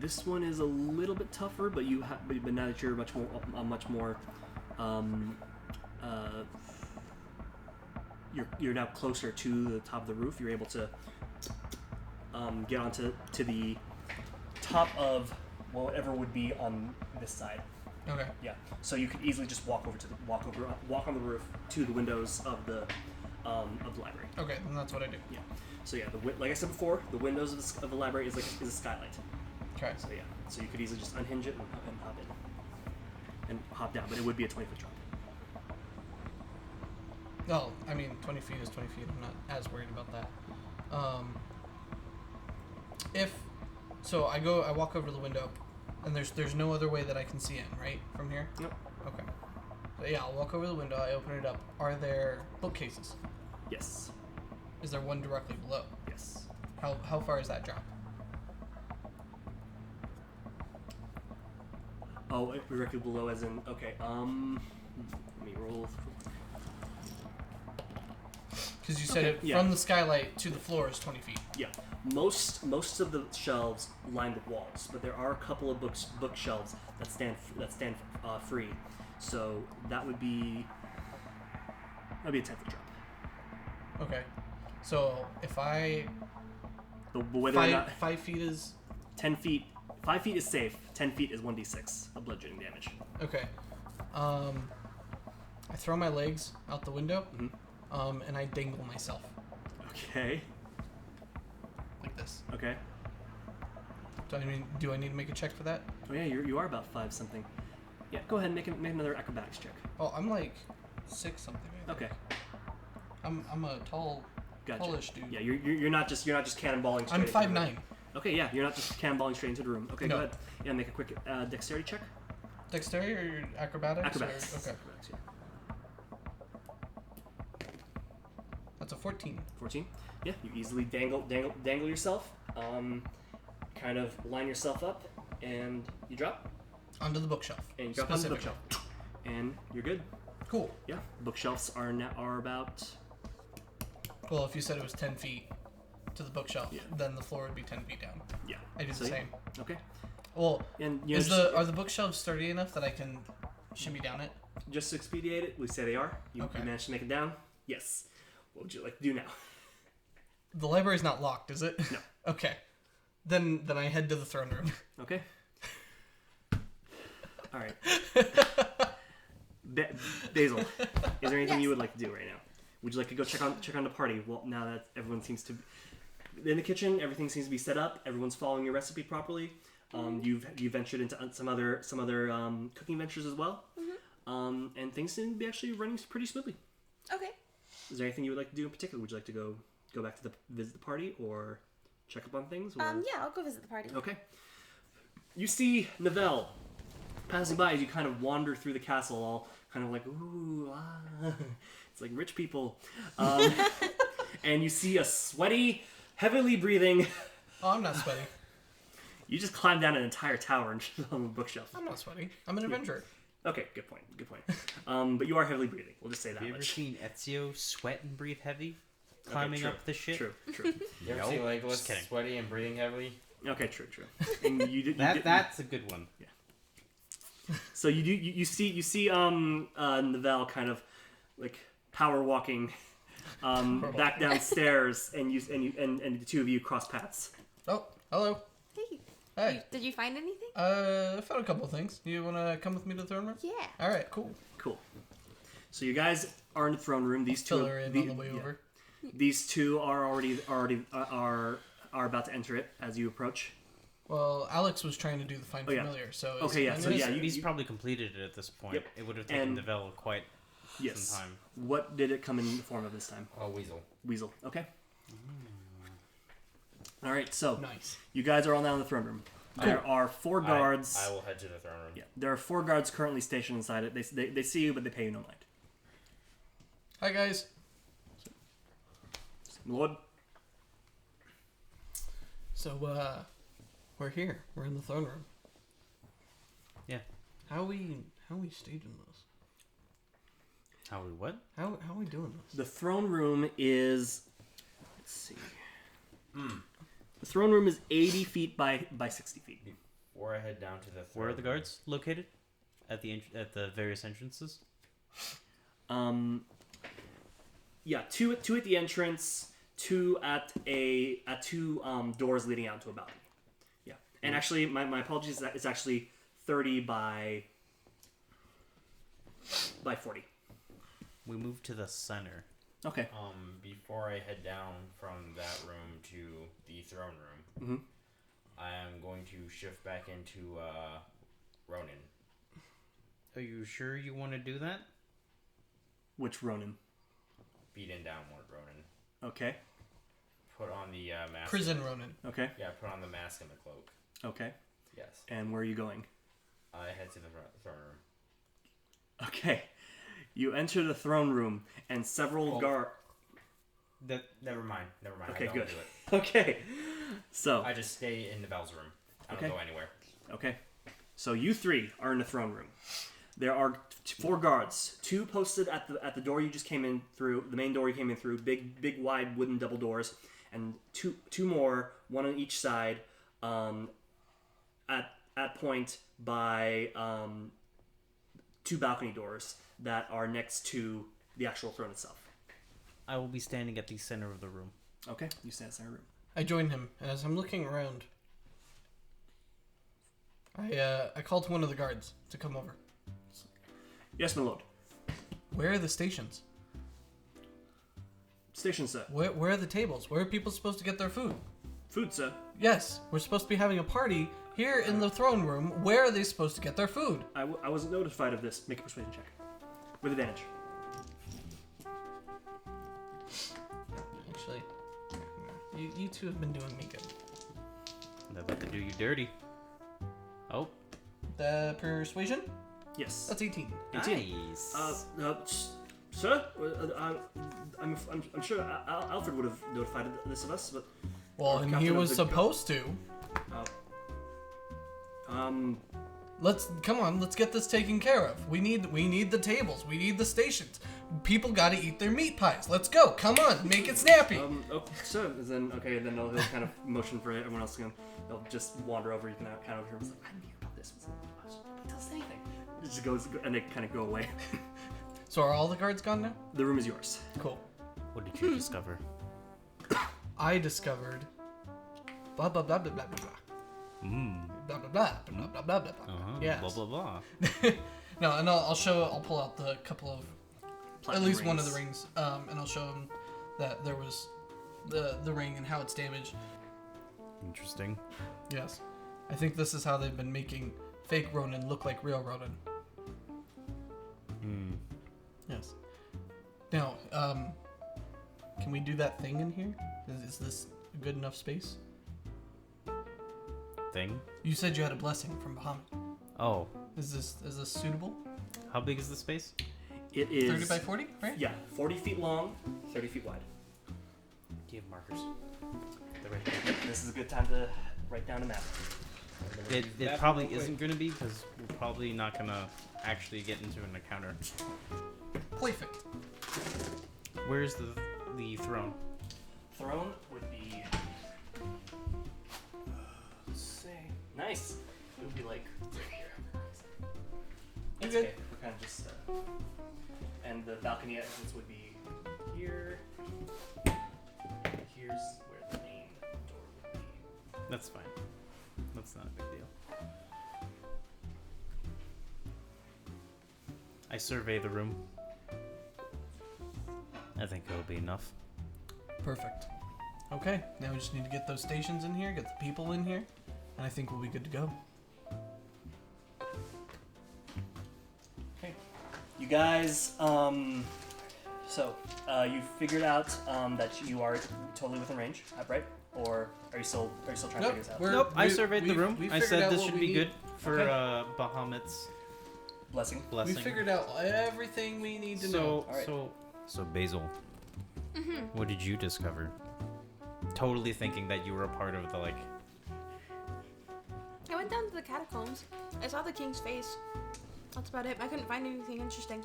S1: This one is a little bit tougher, but but now that you're much more, you're now closer to the top of the roof. You're able to get onto the top of whatever would be on this side.
S2: Okay.
S1: Yeah. So you could easily just walk on the roof to the windows of the library.
S2: Okay, then that's what I do.
S1: Yeah. So yeah, like I said before, the windows of the library is a skylight.
S2: Okay.
S1: So yeah, so you could easily just unhinge it and hop in, and hop down, but it would be a 20-foot drop.
S2: No, I mean 20 feet is 20 feet. I'm not as worried about that. I walk over to the window, and there's no other way that I can see in, right, from here?
S1: Nope.
S2: Okay. So yeah, I'll walk over to the window. I open it up. Are there bookcases?
S1: Yes.
S2: Is there one directly below?
S1: Yes.
S2: How far is that drop?
S1: Oh, directly below, as in okay. Let me roll.
S2: Because you said from the skylight to the floor is 20 feet.
S1: Yeah. Most of the shelves line the walls, but there are a couple of bookshelves that stand free. So that would be a 10-foot drop.
S2: Okay. So if I
S1: But whether or not
S2: 5 feet is
S1: 10 feet, 5 feet is safe. 10 feet is 1d6 of bludgeoning damage.
S2: okay. I throw my legs out the window, and I dangle myself
S1: Okay.
S2: like this.
S1: Okay.
S2: Do I need to make a check for that?
S1: Oh yeah, you are about 5 something. Yeah, go ahead and make another acrobatics check.
S2: Oh, I'm like 6 something. I think.
S1: Okay.
S2: I'm a
S1: Gotcha.
S2: tallish dude.
S1: Yeah, you're not just cannonballing straight.
S2: I'm
S1: into the
S2: 5'9".
S1: room. Okay, yeah, you're not just cannonballing straight into the room. Okay,
S2: No.
S1: go ahead. Yeah, make a quick dexterity check.
S2: Dexterity or acrobatics?
S1: Acrobatics.
S2: Okay.
S1: Acrobatics, yeah.
S2: That's a 14.
S1: 14. Yeah, you easily dangle yourself. Kind of line yourself up, and you drop.
S2: Onto the bookshelf.
S1: And you drop on the bookshelf. And you're good.
S2: Cool.
S1: Yeah, bookshelves are about.
S2: Well, if you said it was 10 feet to the bookshelf,
S1: Yeah.
S2: then the floor would be 10 feet down.
S1: Yeah.
S2: I do the
S1: So, yeah.
S2: same.
S1: Okay.
S2: Well,
S1: And you
S2: are the bookshelves sturdy enough that I can shimmy down it?
S1: just to expedite it, we say they are. You
S2: Okay.
S1: managed to make it down. Yes. What would you like to do now?
S2: The library's not locked, is it?
S1: No.
S2: Okay. Then I head to the throne room.
S1: Okay. All right. Basil, is there anything you would like to do right now? Would you like to go check on the party? Well, now that everyone seems to be in the kitchen, everything seems to be set up. Everyone's following your recipe properly. You've ventured into some other cooking ventures as well, and things seem to be actually running pretty smoothly.
S3: Okay.
S1: Is there anything you would like to do in particular? Would you like to go back to visit the party or check up on things? Or?
S3: Yeah, I'll go visit the party.
S1: Okay. You see Novell passing by as you kind of wander through the castle, all kind of like, ooh, ah. It's like rich people. And you see a sweaty, heavily breathing.
S2: Oh, I'm not sweaty.
S1: You just climbed down an entire tower and on the bookshelf.
S2: I'm not sweaty. I'm an adventurer.
S1: Okay, good point. But you are heavily breathing. We'll just say that
S7: Have you ever
S1: much.
S7: seen Ezio sweat and breathe heavy? Climbing
S1: true,
S7: up the shit?
S1: True.
S6: You ever
S7: No,
S6: see Legolas
S7: just kidding.
S6: sweaty and breathing heavily?
S1: Okay, true. And you did.
S7: That's a good one.
S1: So you see Novell kind of like power walking back downstairs, and the two of you cross paths.
S2: Oh, hello.
S3: Hey.
S2: Hey.
S3: Did you find anything?
S2: I found a couple of things. You want to come with me to the throne room?
S3: Yeah.
S2: All right, cool.
S1: Cool. So you guys are in the throne room. These two
S2: Fill her in on the way over.
S1: These two are already about to enter it as you approach.
S2: Well, Alex was trying to do the Find
S1: yeah.
S2: Familiar, so...
S1: Okay, yeah,
S7: So
S1: yeah,
S7: he's probably completed it at this point.
S1: Yep.
S7: It would have taken
S1: And-
S7: Deville quite
S1: Yes.
S7: some time.
S1: What did it come in the form of this time?
S6: Oh, weasel.
S1: Weasel. Okay. All right, so
S2: Nice.
S1: you guys are all now in the throne room. There are 4 guards.
S6: I will head to the throne room.
S1: Yeah, there are 4 guards currently stationed inside it. They see you, but they pay you no mind.
S2: Hi, guys.
S1: Lord,
S2: So, we're here. We're in the throne room.
S7: Yeah.
S2: How we staging this?
S7: How we what?
S2: How we doing this?
S1: the throne room is. Let's see. The throne room is 80 feet by 60 feet.
S6: Before I head down to the throne
S7: Where are the
S6: room-
S7: guards located? At the various entrances?
S1: Yeah, 2 at the entrance, 2 at 2 doors leading out to a balcony. Yeah, and actually, my apologies. It's actually 30 by 40.
S7: We move to the center.
S1: Okay.
S6: Before I head down from that room to the throne room,
S1: Mhm.
S6: I am going to shift back into Ronan.
S7: Are you sure you want to do that?
S1: Which Ronan?
S6: Beat and downward Ronan.
S1: Okay.
S6: Put on the mask.
S2: Prison Ronin.
S1: Okay.
S6: Yeah, put on the mask and the cloak.
S1: Okay.
S6: Yes.
S1: And where are you going?
S6: I head to the throne room.
S1: Okay. You enter the throne room, and several guard.
S6: Never mind.
S1: Okay,
S6: I don't
S1: good.
S6: do it.
S1: Okay. So.
S6: I just stay in the Bell's room. I don't
S1: Okay.
S6: go anywhere.
S1: Okay. So you 3 are in the throne room. There are 4 guards, 2 posted at the door you just came in through, the main door you came in through, big wide wooden double doors, and two more, one on each side, at point by 2 balcony doors that are next to the actual throne itself.
S7: I will be standing at the center of the room.
S1: Okay, you stand in the center room.
S2: I join him, and as I'm looking around, I call to one of the guards to come over.
S1: Yes, my lord.
S2: Where are the stations?
S1: Station, sir.
S2: Where are the tables? Where are people supposed to get their food?
S1: Food, sir.
S2: Yes, we're supposed to be having a party here in the throne room. Where are they supposed to get their food?
S1: I wasn't notified of this. Make a persuasion check. With advantage.
S2: Actually, you two have been doing me good.
S7: I'm about to do you dirty. Oh,
S2: The persuasion?
S1: Yes.
S2: That's 18.
S1: 18.
S7: nice.
S1: Sir, I'm sure Alfred would have notified this of us, but
S2: Well, and he
S1: Captain of
S2: was
S1: the
S2: supposed to. Come on, let's get this taken care of. We need the tables. We need the stations. People got to eat their meat pies. Let's go. Come on, make it snappy.
S1: so then then he'll kind of motion for everyone else to come. They'll just wander over. You can kind of hear him. I didn't hear about this. Don't tell us anything. It just goes and they kind of go away.
S2: So are all the guards gone now?
S1: The room is yours.
S2: Cool.
S7: What did you discover?
S2: I discovered blah blah blah blah blah blah blah. Blah blah blah blah blah blah blah blah. Yes.
S7: Blah blah blah.
S2: No, and I'll pull out the couple of
S1: Platinum
S2: at least one of
S1: rings.
S2: the rings, and I'll show him that there was the ring and how it's damaged.
S7: Interesting.
S2: Yes, I think this is how they've been making fake Ronin look like real Ronin. Yes. Now, can we do that thing in here? Is this a good enough space?
S7: Thing.
S2: You said you had a blessing from Bahamut.
S7: Oh,
S2: Is this suitable?
S7: how big is the space?
S1: It is
S2: 30 by 40, right?
S1: Yeah, 40 feet long, 30 feet wide.
S7: Do you have markers?
S1: They're right here. This is a good time to write down a map.
S7: It
S6: That
S7: probably
S6: real quick.
S7: isn't going to be because we're probably not going to actually get into an encounter.
S2: Perfect.
S7: Where's the throne?
S1: Throne would be. Let's say. Nice. It would be like.
S2: You
S1: That's
S2: good?
S1: okay. We're kind of just. And the balcony entrance would be here. Here's where the main door would be.
S7: That's fine. That's not a big deal. I survey the room. I think it'll be enough.
S2: Perfect. Okay, now we just need to get those stations in here, get the people in here, and I think we'll be good to go.
S1: Okay. You guys, So, you figured out that you are totally within range, right? Or are you still trying to figure this out?
S7: Nope, I surveyed the room. I said this should be good for
S1: Okay.
S7: Bahamut's
S1: Blessing.
S7: blessing.
S2: We figured out everything we need to know.
S1: Alright.
S6: So Basil, what did you discover?
S7: Totally thinking that you were a part of the like.
S3: I went down to the catacombs. I saw the king's face. That's about it. I couldn't find anything interesting.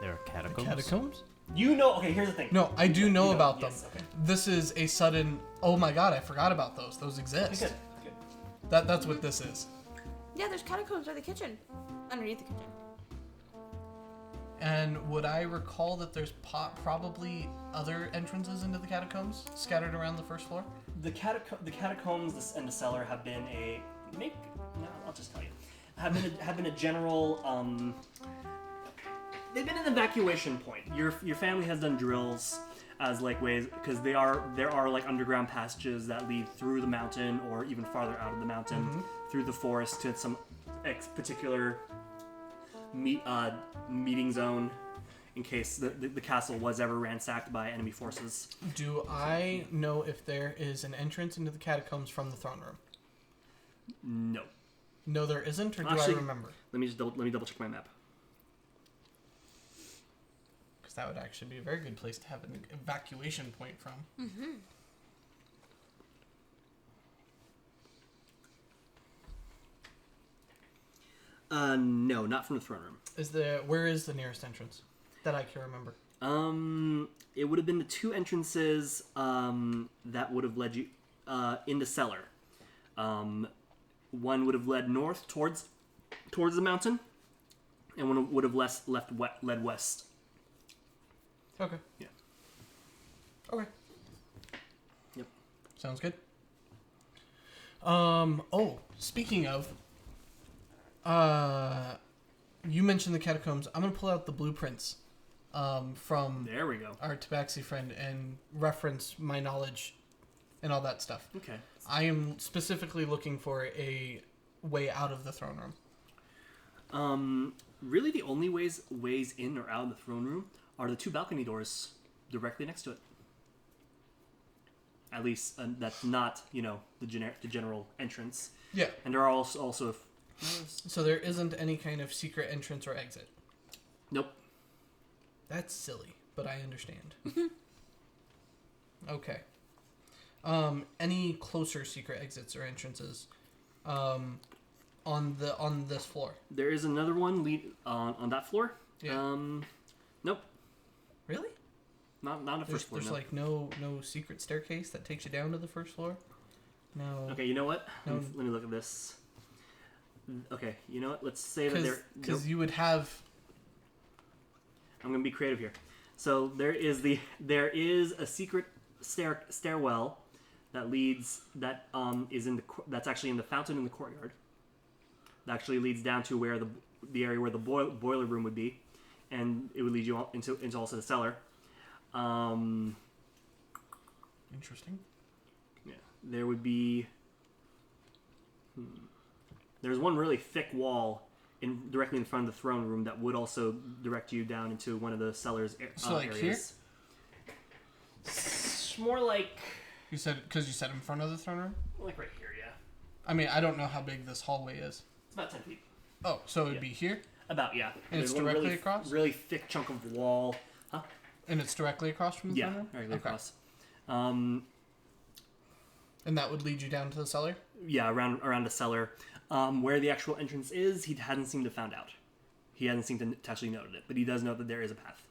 S7: There are catacombs.
S2: Catacombs?
S1: You know. Okay, here's the thing.
S2: No, I do know
S1: You
S2: about them.
S1: yes, okay.
S2: This is a sudden. Oh my god, I forgot about those. Those exist.
S1: Good. Good.
S2: That's what this is.
S3: Yeah, there's catacombs by the kitchen. Underneath the kitchen.
S2: And would I recall that there's probably other entrances into the catacombs scattered around the first floor?
S1: The catacombs and the cellar have been I'll just tell you. Have been a general. They've been an evacuation point. Your family has done drills as like ways because there are like underground passages that lead through the mountain or even farther out of the mountain through the forest to some particular meeting zone in case the castle was ever ransacked by enemy forces.
S2: Do I know if there is an entrance into the catacombs from the throne room?
S1: No.
S2: No, there isn't, or do
S1: Actually,
S2: I remember?
S1: Let me double check my map.
S2: Because that would actually be a very good place to have an evacuation point from.
S1: No, not from the throne room.
S2: Where is the nearest entrance that I can remember?
S1: It would have been the two entrances that would have led you in the cellar. One would have led north towards the mountain, and one would have led west.
S2: Okay.
S1: Yeah.
S2: Okay.
S1: Yep.
S2: Sounds good. Oh, speaking of, you mentioned the catacombs. I'm gonna pull out the blueprints, from
S1: There we go.
S2: our Tabaxi friend and reference my knowledge and all that stuff.
S1: Okay.
S2: I am specifically looking for a way out of the throne room.
S1: Really, the only ways in or out of the throne room are the two balcony doors directly next to it. At least that's not, the general entrance.
S2: Yeah.
S1: And there are also
S2: So there isn't any kind of secret entrance or exit.
S1: nope.
S2: That's silly, but I understand. Okay. Any closer secret exits or entrances, on this floor?
S1: There is another one on that floor.
S2: Yeah.
S1: Nope.
S2: Really?
S1: Not a first floor.
S2: There's
S1: No.
S2: like no secret staircase that takes you down to the first floor? No.
S1: Okay, you know what?
S2: No.
S1: Let me look at this. Okay, you know what? Let's say that
S2: Because you would have...
S1: I'm gonna be creative here. So there is a secret stairwell that leads that's actually in the fountain in the courtyard. That actually leads down to where the area where the boiler room would be, and it would lead you into also the cellar.
S2: Interesting.
S1: Yeah, there would be. There's one really thick wall directly in front of the throne room that would also direct you down into one of the cellar's
S2: like
S1: areas. More like
S2: You said in front of the throne room?
S1: right here, yeah.
S2: I mean, I don't know how big this hallway is.
S1: It's about 10 feet.
S2: Oh, so it would be here?
S1: About, yeah.
S2: And it's
S1: There's one
S2: directly
S1: really,
S2: across?
S1: Really thick chunk of wall. Huh?
S2: And it's directly across from the
S1: Yeah,
S2: throne room?
S1: directly
S2: Okay.
S1: across.
S2: And that would lead you down to the cellar?
S1: Yeah, around the cellar. Where the actual entrance is, he hadn't seemed to found out. He hasn't seemed to actually noted it, but he does know that there is a path.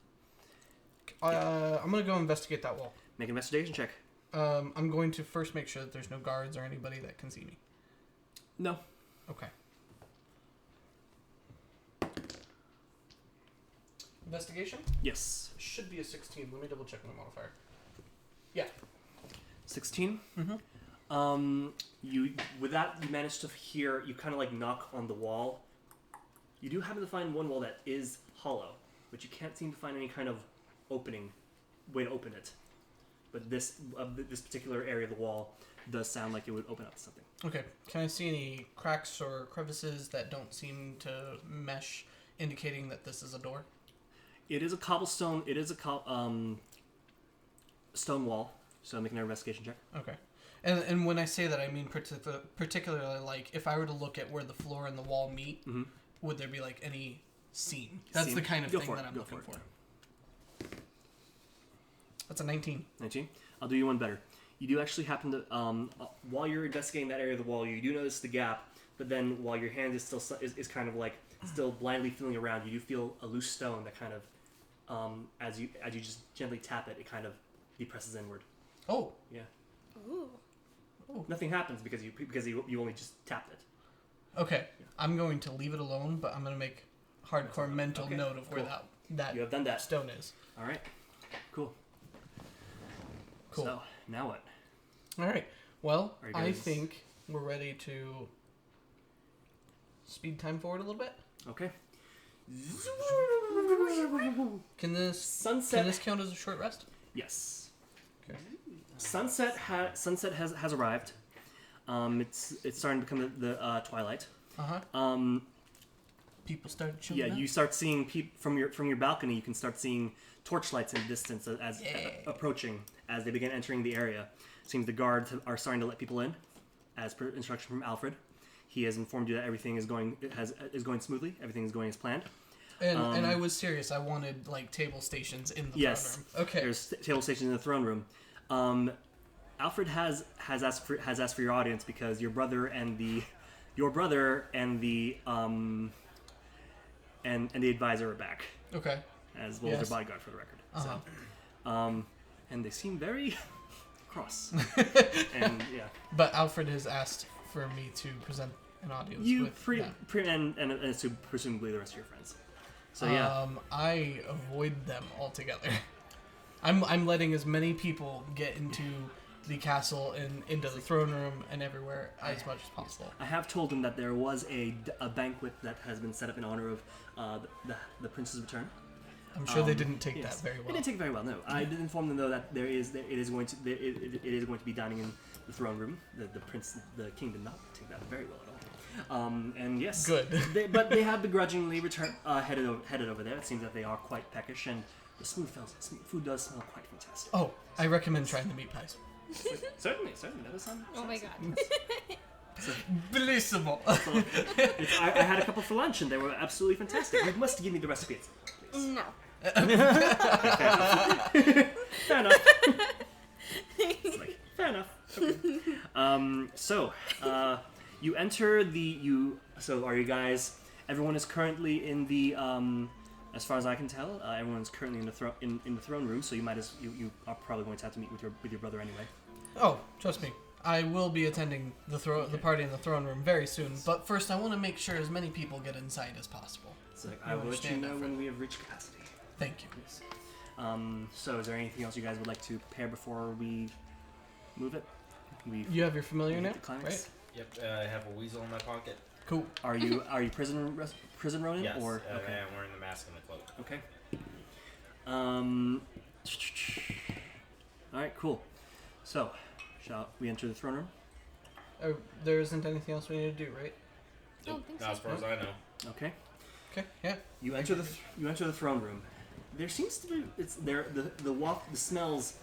S2: I'm going to go investigate that wall.
S1: Make an investigation check.
S2: I'm going to first make sure that there's no guards or anybody that can see me.
S1: No.
S2: Okay. Investigation?
S1: Yes.
S2: Should be a 16. Let me double check my modifier. Yeah.
S1: 16?
S2: Mm-hmm.
S1: You managed to hear, you kind of like knock on the wall. You do happen to find one wall that is hollow, but you can't seem to find any kind of way to open it. But this particular area of the wall does sound like it would open up to something.
S2: Okay. Can I see any cracks or crevices that don't seem to mesh, indicating that this is a door?
S1: It is a cobblestone. It is a stone wall. So make an investigation check.
S2: Okay. And when I say that, I mean particularly like if I were to look at where the floor and the wall meet, would there be like any seam? That's
S1: Seam?
S2: the kind of
S1: Go
S2: thing
S1: for it,
S2: that I'm
S1: go
S2: looking
S1: for
S2: for.
S1: it.
S2: That's a 19.
S1: 19. I'll do you one better. You do actually happen to while you're investigating that area of the wall, you do notice the gap. But then while your hand is still is kind of like still blindly feeling around, you do feel a loose stone that kind of as you just gently tap it, it kind of depresses inward.
S2: Oh.
S1: Yeah.
S3: Ooh.
S1: Nothing happens because you only just tapped it.
S2: Okay. I'm going to leave it alone, but I'm going to make hardcore mental
S1: Okay,
S2: note of where
S1: cool.
S2: that
S1: You have done that.
S2: stone is.
S1: All right. Cool.
S2: Cool.
S1: So now what?
S2: All right. Well,
S1: Are you
S2: I
S1: guys-
S2: think we're ready to speed time forward a little bit.
S1: Okay.
S2: Can this
S1: Sunset.
S2: count as a short rest?
S1: Yes.
S2: Okay.
S1: Sunset has arrived. It's starting to become the twilight.
S2: People started showing
S1: Yeah,
S2: up.
S1: you start seeing from your balcony. You can start seeing torchlights in the distance as approaching as they begin entering the area. Seems the guards are starting to let people in, as per instruction from Alfred. He has informed you that everything is going smoothly. Everything is going as planned.
S2: And I was serious. I wanted like table stations in the
S1: Yes.
S2: throne room. Okay.
S1: There's table stations in the throne room. Alfred has asked for your audience because your brother and the advisor are back,
S2: Okay.
S1: as well as
S2: Yes.
S1: their bodyguard, for the record.
S2: Uh-huh.
S1: So, and they seem very cross. And yeah,
S2: But Alfred has asked for me to present an audience
S1: you
S2: with them.
S1: and presumably the rest of your friends. So yeah,
S2: I avoid them altogether. I'm letting as many people get into the castle and into the throne room and everywhere as much as possible.
S1: I have told him that there was a banquet that has been set up in honor of the prince's return.
S2: I'm sure they didn't take
S1: Yes.
S2: that very
S1: It
S2: well.
S1: didn't take it very well. No, I did inform them though that it is going to be dining in the throne room. The king did not take that very well at all. And yes,
S2: Good.
S1: but they have begrudgingly headed over there. It seems that they are quite peckish, and the food does smell quite fantastic.
S2: Oh, I recommend trying the meat pies.
S1: Certainly, that was some.
S3: Oh my god.
S2: Bellissimo.
S1: I had a couple for lunch, and they were absolutely fantastic. You must give me the recipes.
S3: No.
S1: Fair enough. It's like, fair enough. Okay. So, you enter So, are you guys? Everyone is currently in the. As far as I can tell, everyone's currently in the throne room. So you are probably going to have to meet with your brother anyway.
S2: Oh, trust me. I will be attending the party in the throne room very soon. But first, I want to make sure as many people get inside as possible.
S1: So I will let you know when we have reached capacity.
S2: Thank you.
S1: Yes. So is there anything else you guys would like to pair before we move it?
S2: You have your familiar now,
S1: The climax?
S2: right?
S6: Yep, I have a weasel in my pocket.
S2: Cool.
S1: Are you prison Ronin?
S6: Yes,
S1: Or
S6: I am wearing the mask and the cloak.
S1: okay. All right, cool. So, shall we enter the throne room?
S2: Oh, there isn't anything else we need to do, right?
S3: I don't think
S6: Not
S3: so.
S6: as far as I know.
S1: Okay.
S2: Okay. Yeah.
S1: You enter the throne room. There seems to be the smells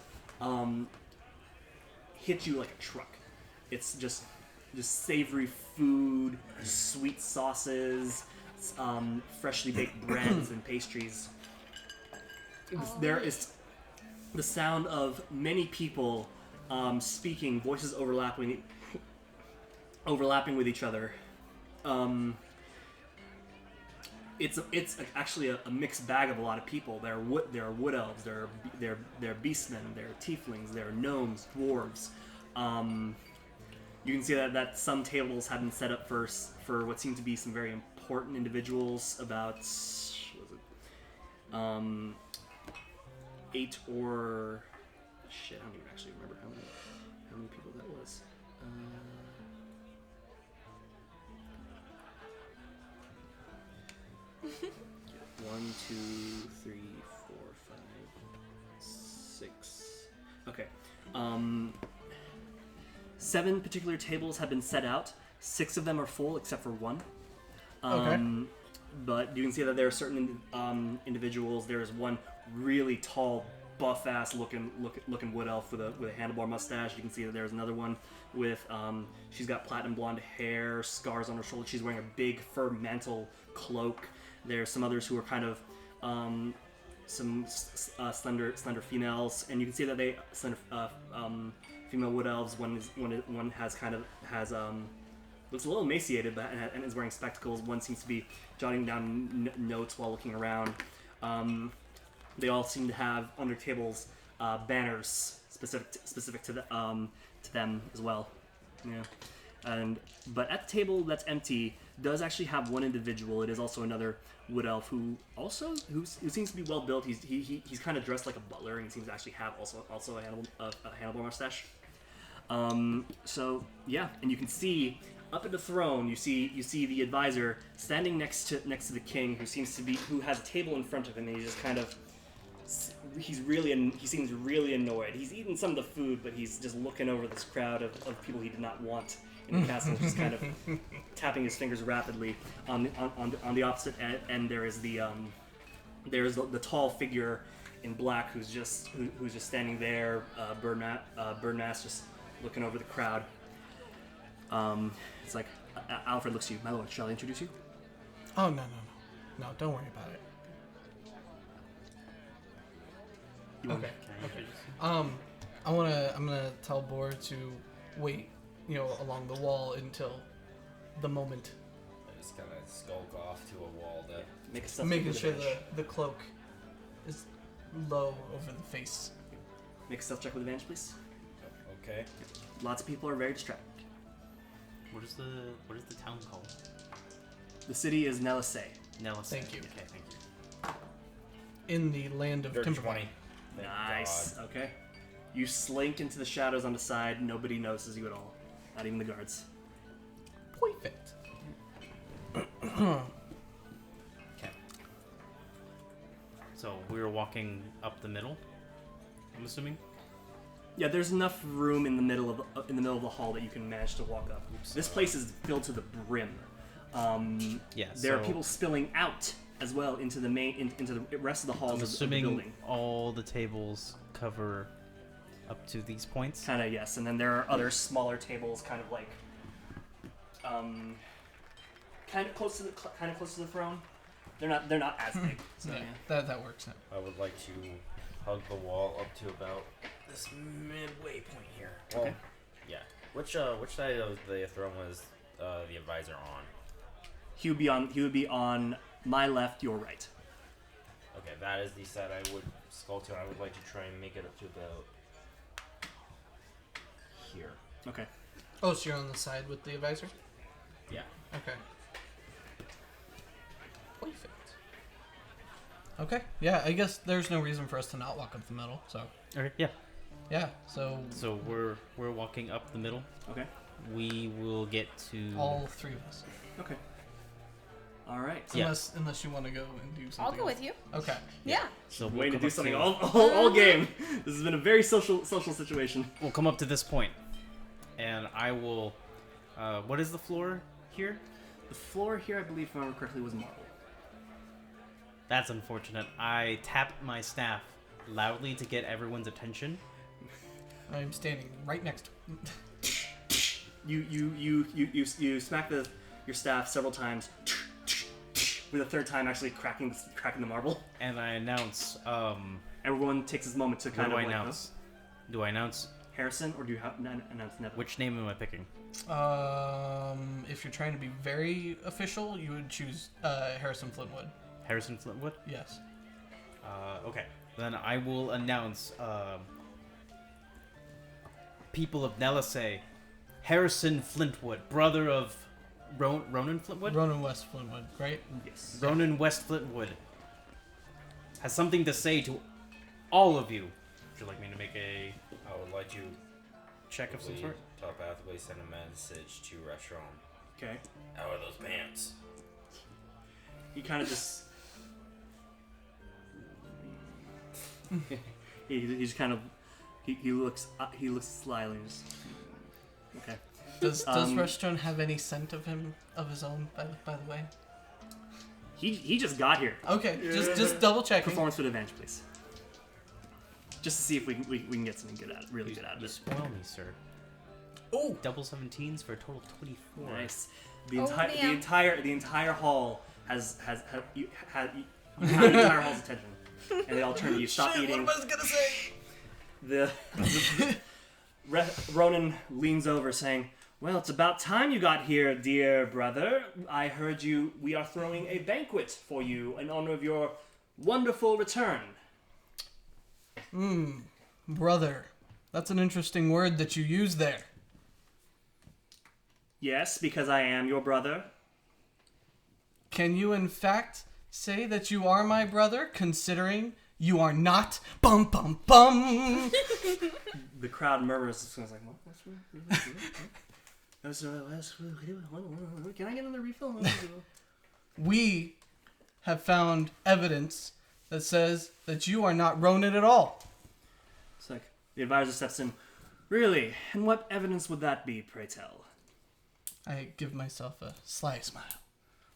S1: hit you like a truck. It's just savory food, sweet sauces, freshly baked breads and pastries. There is the sound of many people speaking, voices overlapping with each other. It's actually a mixed bag of a lot of people. There are wood elves, there are beastmen, there are tieflings, there are gnomes, dwarves. You can see that some tables have been set up for what seem to be some very important individuals. About 8 or shit. I don't even actually remember how many people that was. 1, 2, 3, 4, 5, 6. Okay. 7 particular tables have been set out. 6 of them are full, except for 1.
S2: Okay.
S1: but you can see that there are certain individuals. There is one really tall, buff-ass looking wood elf with a handlebar mustache. You can see that there's another one with she's got platinum blonde hair, scars on her shoulder. She's wearing a big fur mantle cloak. There's some others who are kind of some slender females, and you can see that they female wood elves. One has looks a little emaciated, and is wearing spectacles. One seems to be jotting down notes while looking around. They all seem to have on their tables banners specific to them as well. Yeah, but at the table that's empty does actually have one individual. It is also another wood elf who seems to be well built. He's kind of dressed like a butler, and he seems to actually have also a handlebar mustache. So yeah, and you can see up at the throne, you see the advisor standing next to the king, who has a table in front of him, and he's just kind of he seems really annoyed. He's eaten some of the food, but he's just looking over this crowd of people he did not want in the castle, just kind of tapping his fingers rapidly. On the opposite end, there is the tall figure in black who's just standing there, Bernas just looking over the crowd. It's like Alfred looks to you. My lord, shall I introduce you?
S2: Oh no, don't worry about it. Okay. I'm gonna tell Bor to wait, along the wall until the moment.
S6: I just kind of skulk off to a wall to
S2: making sure the cloak is low over the face.
S1: Make a stealth check with advantage, please.
S6: Okay.
S1: Lots of people are very distracted.
S7: What is the town called?
S1: The city is Nelisay.
S7: Nelisay.
S2: Thank you.
S7: Okay, thank you.
S2: In the land of
S6: Dirty
S2: Timberline.
S6: 20. Thank
S1: Nice.
S6: God.
S1: Okay. You slink into the shadows on the side. Nobody notices you at all. Not even the guards.
S2: Perfect.
S7: Okay. So we're walking up the middle, I'm assuming.
S1: Yeah, there's enough room in the middle of the hall that you can manage to walk up. This place is filled to the brim. There are people spilling out as well into the into the rest of the halls
S7: I'm
S1: of the
S7: assuming
S1: building.
S7: all the tables cover up to these points.
S1: Kind of, yes, and then there are other smaller tables, kind of like, kind of close to the throne. They're not as big. So,
S2: Yeah, that works now.
S6: I would like to hug the wall up to about this midway point here. Well,
S1: Okay.
S6: Yeah. Which side of the throne was the advisor on?
S1: He would be on my left, your right.
S6: Okay, that is the side I would skull to. I would like to try and make it up to about here.
S1: Okay.
S2: Oh, so you're on the side with the advisor?
S6: Yeah.
S2: Okay. Perfect. Okay. Yeah, I guess there's no reason for us to not walk up the middle. So.
S7: Okay, yeah.
S2: Yeah. So.
S7: So we're walking up the middle.
S1: Okay.
S7: We will get to
S2: All three of us.
S1: Okay. All right.
S7: Yeah.
S2: Unless you want to go and do something.
S3: I'll go with you.
S2: Okay.
S3: Yeah.
S7: So
S1: Waiting
S7: we'll
S1: to
S7: come
S1: do
S7: up
S1: something all game. This has been a very social situation.
S7: We'll come up to this point, and I will. What is the floor here?
S1: The floor here, I believe, if I remember correctly, was marble.
S7: That's unfortunate. I tap my staff loudly to get everyone's attention.
S2: I'm standing right next to
S1: You smack your staff several times, with the third time actually cracking the marble.
S7: And I announce.
S1: Everyone takes this moment to
S7: What
S1: kind
S7: do
S1: of
S7: I
S1: like,
S7: announce? Do I announce
S1: Harrison, or do you announce Neville?
S7: which name am I picking?
S2: If you're trying to be very official, you would choose Harrison Flintwood.
S7: Harrison Flintwood?
S2: Yes.
S7: Okay. Then I will announce people of Nelisay. Harrison Flintwood, brother of Ronan Flintwood?
S2: Ronan'Wes Flintwood, right?
S1: Yes.
S7: Ronan'Wes Flintwood has something to say to all of you. Would you like me to make a
S6: I would like to
S7: check of some sort?
S6: telepathically send a message to restaurant.
S1: Okay.
S6: How are those pants?
S1: He kind of just. He's kind of. He looks slyly. Just, okay.
S2: Does Restron have any scent of him of his own? By the way.
S1: He just got here.
S2: Okay, just double checking.
S1: Performance with advantage, please. Just to see if we can get something good out, really good out of
S7: You
S1: it.
S7: spoil me, sir.
S2: Oh,
S7: Double 17s for a total of 24.
S1: Nice. The
S3: Oh,
S1: entire hall has you have the entire hall's attention, and they all turn to you. Stop
S2: shit,
S1: eating.
S2: what am I gonna say?
S1: Ronan leans over, saying, "Well, it's about time you got here, dear brother. I heard we are throwing a banquet for you in honor of your wonderful return."
S2: Brother, that's an interesting word that you use there.
S1: Yes, because I am your brother.
S2: Can you in fact say that you are my brother, considering you are not? Bum bum bum.
S1: The crowd murmurs. It's like, what? Can I get another refill?
S2: We have found evidence that says that you are not Ronan at all.
S1: It's like the advisor steps in. Really? And what evidence would that be, pray tell?
S2: I give myself a sly smile.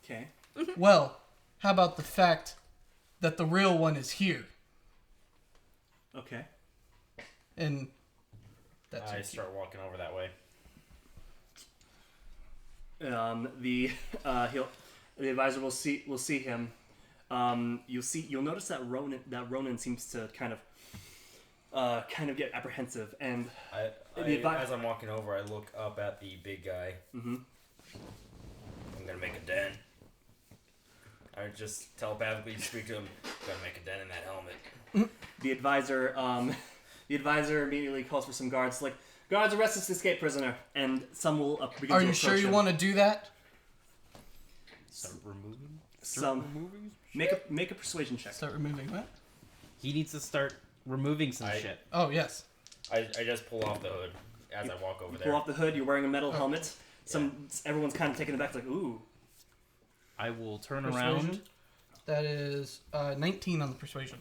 S1: Okay.
S2: Well, how about the fact that the real one is here?
S1: Okay.
S2: And that's
S6: I
S2: it.
S6: start walking over that way.
S1: The advisor will see him. You'll notice that Ronan seems to kind of get apprehensive, and
S6: As I'm walking over, I look up at the big guy.
S1: Mhm.
S5: I'm gonna make a den.
S6: I just telepathically speak to him.
S5: Gonna make a den in that helmet.
S1: the advisor immediately calls for some guards. Like, guards, arrest this escaped prisoner, and some will begin
S2: Are
S1: to
S2: you
S1: approach
S2: sure you
S1: him.
S2: want to do that?
S7: Start removing?
S1: Some make a persuasion check.
S2: Start removing what?
S7: He needs to start removing some shit.
S2: Oh, yes.
S6: I just pull off the hood as I walk over
S1: You
S6: there.
S1: pull off the hood. You're wearing a metal helmet. Everyone's kind of taken aback. Like, ooh.
S7: I will turn
S2: Persuasion?
S7: around.
S2: That is 19 on the persuasion.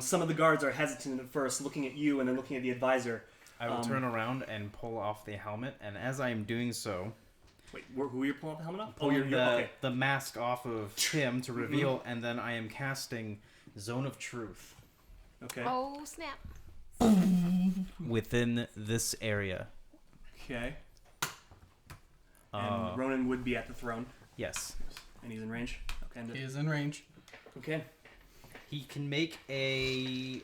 S1: Some of the guards are hesitant at first, looking at you and then looking at the advisor.
S7: I will turn around and pull off the helmet, and as I am doing so,
S1: Wait, who are you pulling the helmet off?
S7: pulling
S1: okay.
S7: the mask off of him to reveal, and then I am casting Zone of Truth
S1: Okay.
S3: Oh, snap.
S7: within this area.
S1: Okay. And Ronan would be at the throne,
S7: Yes.
S1: and he's in range. Okay.
S2: He is in range.
S1: Okay.
S7: He can make a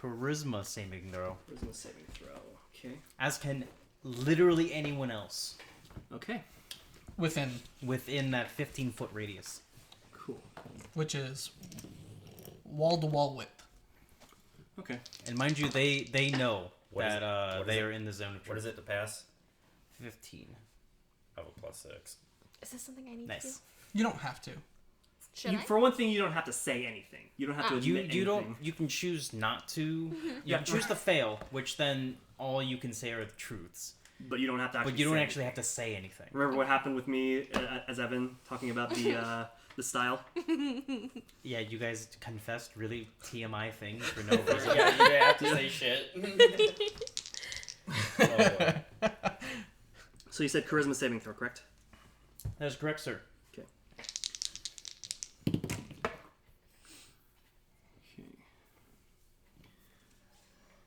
S7: charisma saving throw,
S1: Charisma saving throw. Okay.
S7: as can literally anyone else
S1: Okay.
S7: within that 15-foot radius.
S1: Cool.
S2: Which is wall-to-wall width.
S1: Okay.
S7: And mind you, they know
S6: What is
S7: that
S6: it? What is
S7: they
S6: it?
S7: are in the zone of truth.
S6: What is it to pass?
S7: 15.
S6: I have a +6.
S3: Is this something I need to do?
S7: Nice.
S2: You don't have to.
S3: Should I?
S1: For one thing, you don't have to say anything. You don't have to
S7: You
S1: admit
S7: you don't
S1: anything.
S7: you can choose not to. You
S1: Yeah.
S7: can choose to fail, which then all you can say are the truths.
S1: But you don't have to actually
S7: But you don't
S1: say
S7: actually
S1: anything.
S7: have to say anything.
S1: Remember what happened with me as Evan talking about the style?
S7: Yeah, you guys confessed really TMI things for no reason.
S6: Yeah, you didn't have to say shit.
S1: So you said charisma saving throw, correct?
S7: That is correct, sir.
S1: Okay.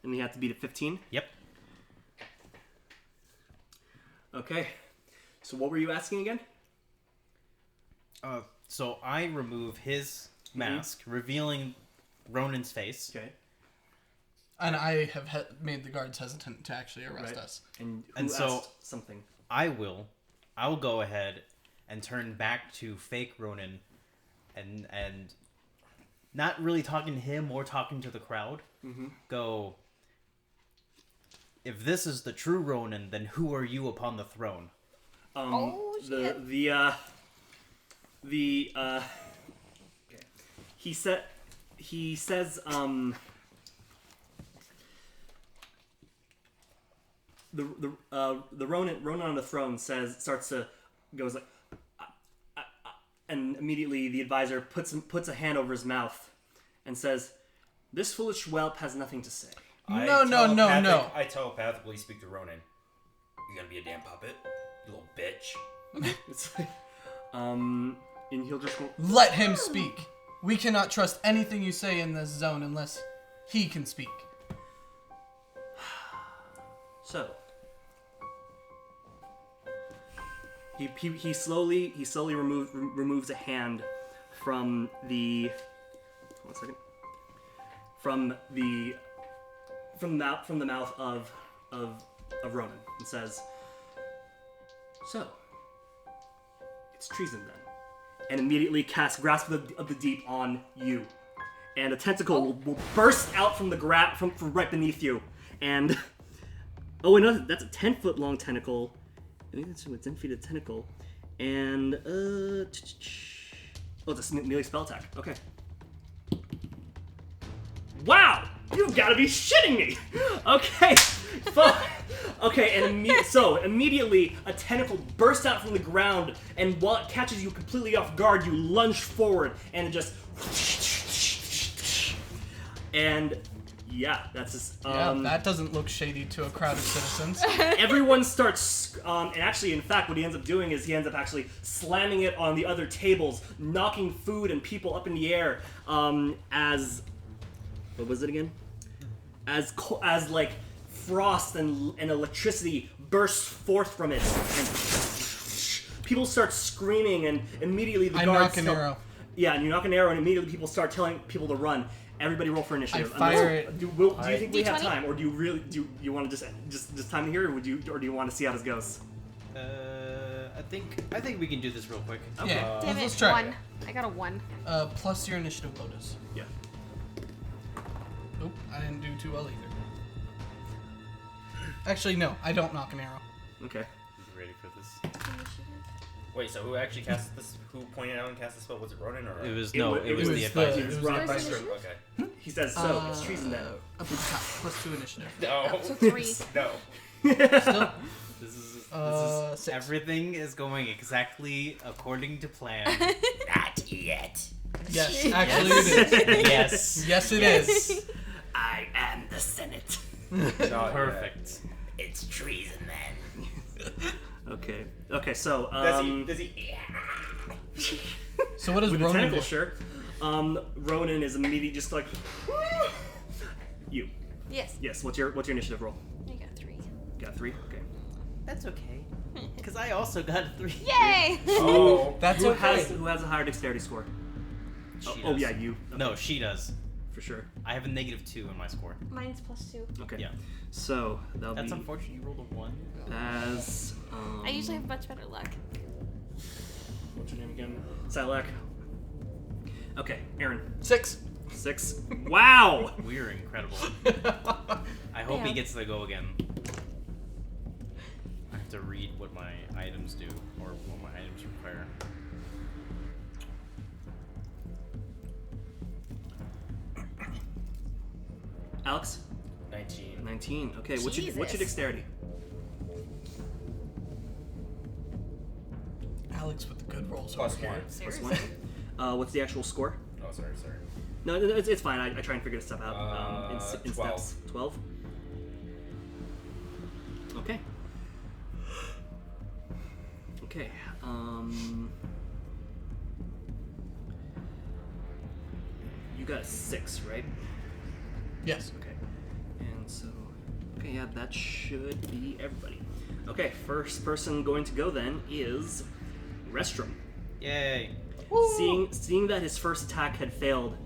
S1: And you have to beat a 15?
S7: Yep.
S1: Okay. So what were you asking again?
S7: So I remove his mask, revealing Ronan's face.
S1: Okay.
S2: And I have made the guards hesitant to actually arrest
S1: Right.
S2: us.
S1: And who
S7: And so-
S1: asked something?
S7: I'll go ahead and turn back to fake Ronan and not really talking to him or talking to the crowd. Go, if this is the true Ronan, then who are you upon the throne?
S3: Oh, shit.
S1: Okay. He says the Ronan on the throne goes like, and immediately the advisor puts a hand over his mouth and says, "This foolish whelp has nothing to say."
S2: No.
S6: I telepathically speak to Ronan.
S5: You gonna be a damn puppet, you little bitch?
S1: It's like, And he'll just go,
S2: Let him speak. We cannot trust anything you say in this zone unless he can speak.
S1: so. He slowly removes a hand from the. One second. From the mouth of Ronan and says, "So, it's treason then," and immediately casts Grasp of the Deep on you, and a tentacle will burst out from the from right beneath you, and and that's a 10-foot long tentacle. I think that's a 10 feet of tentacle, and it's a melee spell attack. Okay. Wow! You've got to be shitting me! Okay, okay, and immediately a tentacle bursts out from the ground, and while it catches you completely off guard, you lunge forward, and it just... And... yeah, that's just...
S2: that doesn't look shady to a crowd of citizens.
S1: Everyone starts... and actually, in fact, what he ends up doing is he ends up actually slamming it on the other tables, knocking food and people up in the air, as... What was it again? As like frost and electricity bursts forth from it, and people start screaming, and immediately the guards.
S2: I knock an arrow.
S1: Yeah, and you knock an arrow, and immediately people start telling people to run. Everybody roll for initiative.
S2: I fire it.
S1: Do you think we have
S3: D20?
S1: time, or do you really do you want to just time it here, or do you want to see how this goes?
S7: I think we can do this real quick.
S1: Okay.
S2: Yeah,
S3: Damn
S2: let's
S3: it,
S2: try
S3: 1.
S2: it.
S3: I got a 1.
S2: Plus your initiative bonus.
S1: Yeah.
S2: Oop, I didn't do too well either. Actually, no, I don't knock an arrow.
S1: Okay.
S6: Ready for this? Wait, so who actually cast this? Who pointed out and cast the spell? Was it Ronan or?
S7: It was
S1: It
S7: the
S1: was
S7: advisor.
S1: It was
S2: the
S1: Ron
S2: advisor.
S1: Bystrom.
S6: Okay.
S1: He says so. It's treason then.
S2: Up at the top, plus 2 initiative.
S6: No.
S3: So 3.
S6: No.
S2: Still,
S7: This is
S2: 6.
S7: everything is going exactly according to plan.
S5: Not yet.
S2: Yes, actually it is.
S7: Yes.
S2: Yes, it is.
S5: I am the Senate.
S7: Perfect.
S5: It's treason then.
S1: Okay. Okay. So
S6: Does he?
S2: So what does
S1: with the
S2: Ronan
S1: tentacle,
S2: do?
S1: sure. Ronan is immediately just like you.
S3: Yes.
S1: Yes. What's your initiative roll?
S3: I got 3.
S1: Got 3. Okay.
S7: That's okay. Because I also got a 3.
S3: Yay!
S6: Oh.
S2: That's
S1: Who
S2: okay.
S1: has a higher dexterity score?
S7: She
S1: Oh
S7: does.
S1: yeah, you. Okay,
S7: No, she does.
S1: for sure.
S7: I have a -2 in my score.
S3: Mine's plus 2.
S1: Okay.
S7: Yeah.
S1: So that'll
S7: That's
S1: be
S7: unfortunate. You rolled a 1.
S1: as.
S3: I usually have much better luck.
S1: What's your name again? Sylack. Okay, Aaron.
S2: 6.
S1: 6. Wow.
S7: We're incredible. I hope
S3: Yeah.
S7: he gets to go again. I have to read what my items do, or what my items require.
S1: Alex.
S6: 19.
S1: 19. Okay. What's your
S3: Jesus.
S1: dexterity?
S2: Alex with the good rolls
S6: Plus
S2: over here.
S6: 1.
S1: Plus 1. What's the actual score?
S6: Oh, sorry.
S1: No, it's fine. I try and figure this stuff out in
S6: 12.
S1: steps. 12. Okay. Okay. You got a 6, right?
S2: Yes.
S1: Okay. And so, okay, yeah, that should be everybody. Okay, first person going to go then is Restrum.
S7: Yay.
S1: Seeing that his first attack had failed,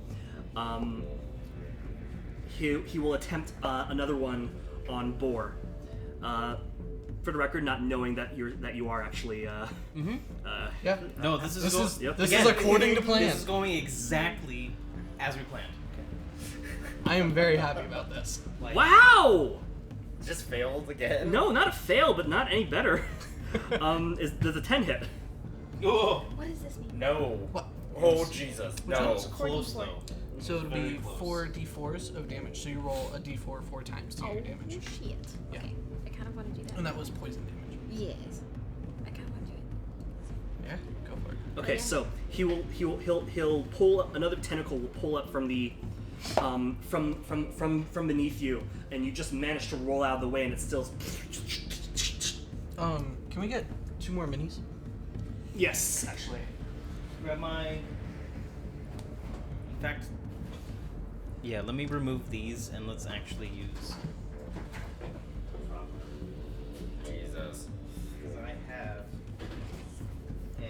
S1: he will attempt another one on Boar. For the record, not knowing that you are actually.
S2: Yeah.
S7: No, this is
S1: Yep.
S2: This
S7: again,
S2: is according to plan.
S7: This is going exactly as we planned.
S2: I am very happy about this.
S7: Like,
S1: Wow!
S6: Just failed again.
S1: No, not a fail, but not any better. Does a 10 hit?
S6: Oh.
S3: What does this mean?
S6: No.
S2: What?
S6: Oh Jesus. No.
S7: It's close though.
S2: So it'll
S7: Very
S2: be
S7: close.
S2: 4 d4s of damage. So you roll a d4 4 times to
S3: Oh,
S2: your damage.
S3: shit.
S2: Yeah.
S3: Okay. I kind of want to do that.
S2: And that was poison damage.
S3: Yes. I kind of want to do it.
S2: Yeah, go for it.
S1: Okay,
S3: Yeah.
S1: so he'll pull another tentacle will pull up from the from beneath you, and you just manage to roll out of the way, and it's still.
S2: Can we get 2 more minis?
S1: Yes, actually.
S7: Grab my. In fact, yeah. Let me remove these and let's actually use.
S6: Jesus.
S7: Because I have a.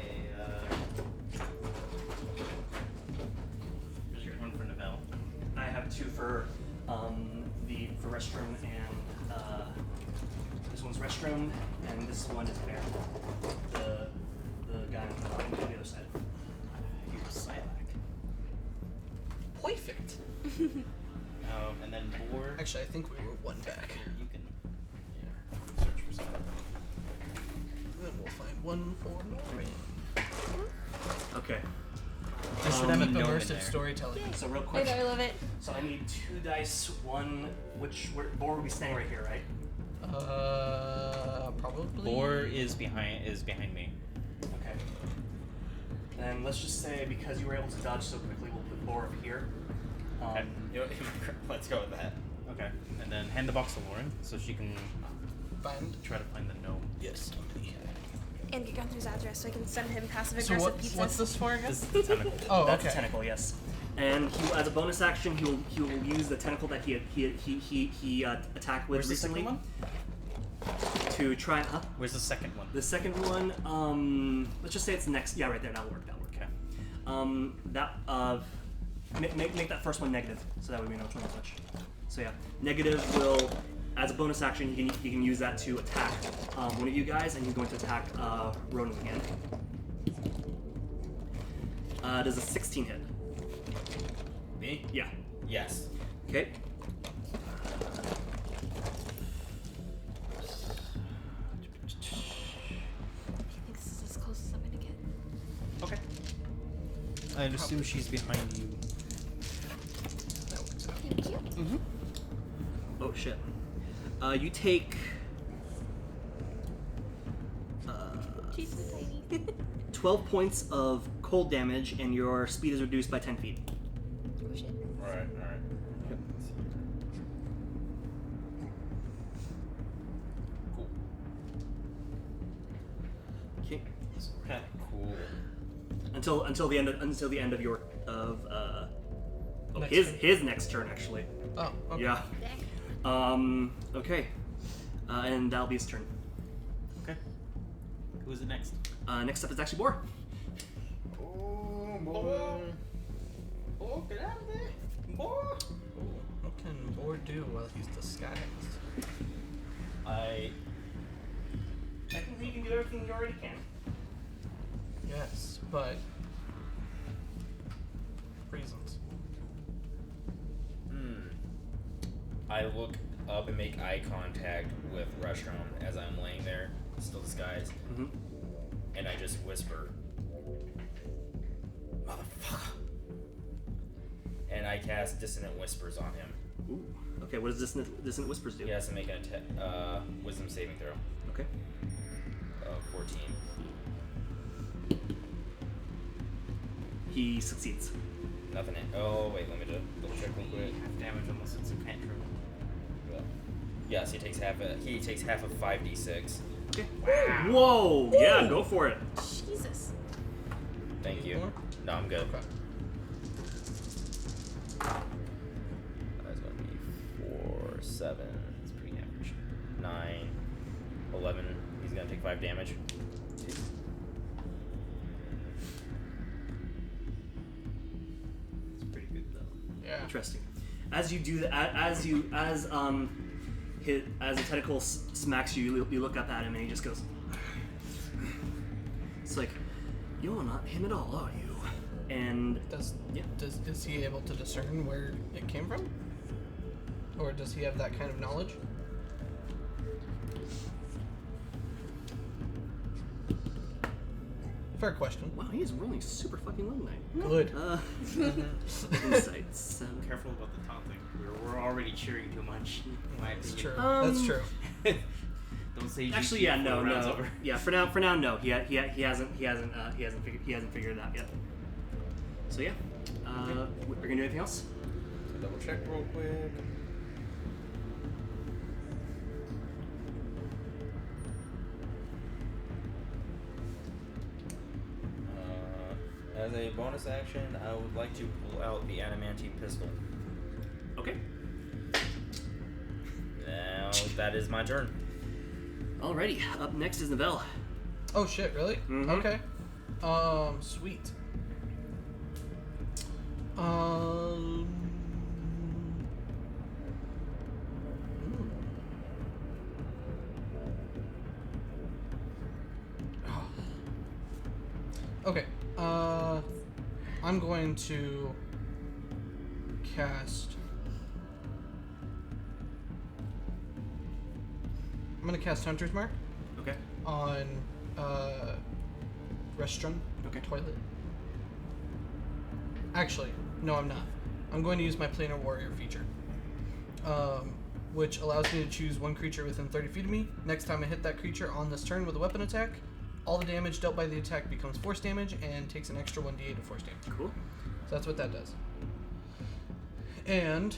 S7: Here's your one for Novell.
S1: I have 2 for for restroom and this one's restroom and this one is bear. The guy on the other side.
S7: Here's Sylack.
S2: Perfect.
S7: And then Boar.
S2: Actually, I think we were 1 back.
S7: You can.
S2: Search for Sylack. Then we'll find 1 for Norman.
S1: Okay.
S2: This should have
S7: gnome in
S2: immersive
S7: there.
S2: storytelling.
S1: So real
S3: I
S1: quick.
S3: know, I love it.
S1: So I need 2 dice. One, where Boar will be standing right here, right?
S2: Probably.
S7: Boar is behind me.
S1: Okay. And let's just say because you were able to dodge so quickly, we'll put Boar up here.
S7: Okay.
S6: You know, let's go with that.
S7: Okay. And then hand the box to Lauren so she can
S2: Find.
S7: try to find the gnome.
S2: Yes.
S3: And get Gunther's address so I can send him passive
S2: So
S3: aggressive pizzas.
S2: what's this for again?
S7: This is the tentacle.
S2: Oh,
S1: That's
S2: okay.
S1: a tentacle, yes. And he, as a bonus action, he will use the tentacle that he attacked with
S7: Where's the
S1: recently
S7: second one?
S1: to try. Huh?
S7: Where's the second one?
S1: The second one, let's just say it's next. Yeah, right there. That'll work.
S7: Okay.
S1: Make that first one negative, so that way we know which one to touch. So yeah, negative will, as a bonus action, he can use that to attack one of you guys, and he's going to attack Ronan again. Does a 16 hit?
S6: Me?
S1: Yeah.
S6: Yes.
S1: Okay.
S3: I think this is as close as I'm gonna get.
S7: Okay. I'd assume she's behind you.
S2: That works out.
S3: Thank you.
S1: Mm-hmm. Oh shit. You take.
S3: She's so tiny.
S1: 12 points of cold damage, and your speed is reduced by 10 feet.
S3: Oh shit.
S6: Alright.
S1: Yep.
S6: Cool.
S1: Okay.
S6: Cool.
S1: Until the end of your
S2: Next
S1: his next turn actually.
S2: Oh, okay.
S1: Yeah.
S3: Dang.
S1: Okay. And that'll be his turn.
S7: Okay. Who is it next?
S1: Next up is actually Boar.
S6: Oh, boy. Oh, get out of there. Boy.
S2: What can Boar do while he's disguised?
S1: Technically, you can do everything you already can.
S2: Yes, but reasons.
S6: I look up and make eye contact with Restrom as I'm laying there, still disguised,
S1: Mm-hmm.
S6: and I just whisper, "Motherfucker!" And I cast Dissonant Whispers on him.
S1: Ooh. Okay. What does Dissonant Whispers do?
S6: He has to make an Wisdom saving throw.
S1: Okay.
S6: 14.
S1: He succeeds.
S6: Nothing. Oh wait, let me just double check real quick.
S7: Half damage unless it's a cantrip.
S6: Yes, he takes half of 5d6.
S1: Okay. Whoa! Yeah, go for it.
S3: Jesus.
S6: Thank you.
S2: More?
S6: No, I'm good.
S2: Okay.
S6: That's gonna be 4, 7.
S7: It's pretty average.
S6: 9, 11. He's gonna take 5 damage.
S7: It's pretty good though.
S2: Yeah.
S1: Interesting. As you do that, as the tentacle smacks you, you look up at him and he just goes. It's like, you're not him at all, are you? And
S2: Is he able to discern where it came from? Or does he have that kind of knowledge? Fair question.
S1: wow, he's rolling super fucking low tonight.
S2: Good.
S1: Insights.
S7: Careful about the taunting. We're already cheering too much. In my
S2: That's
S7: opinion.
S2: true. That's true.
S7: Don't say
S1: Actually,
S7: GG
S1: yeah,
S7: before
S1: no,
S7: the round's
S1: no.
S7: over.
S1: Yeah, for now, no. He hasn't figured it out yet. So yeah, we're gonna do anything else?
S6: Double check real quick. As a bonus action, I would like to pull out the adamantine pistol.
S1: Okay.
S6: Now that is my turn.
S1: Alrighty. Up next is Novell.
S2: Oh shit! Really?
S1: Mhm.
S2: Okay. Sweet. Hmm. Oh. Okay. I'm going to cast. I'm gonna cast Hunter's Mark
S1: Okay.
S2: on restroom.
S1: Okay.
S2: Toilet. Actually, no, I'm not. I'm going to use my Planar Warrior feature, which allows me to choose one creature within 30 feet of me. Next time I hit that creature on this turn with a weapon attack, all the damage dealt by the attack becomes force damage and takes an extra 1d8 of force damage.
S1: Cool.
S2: So that's what that does. And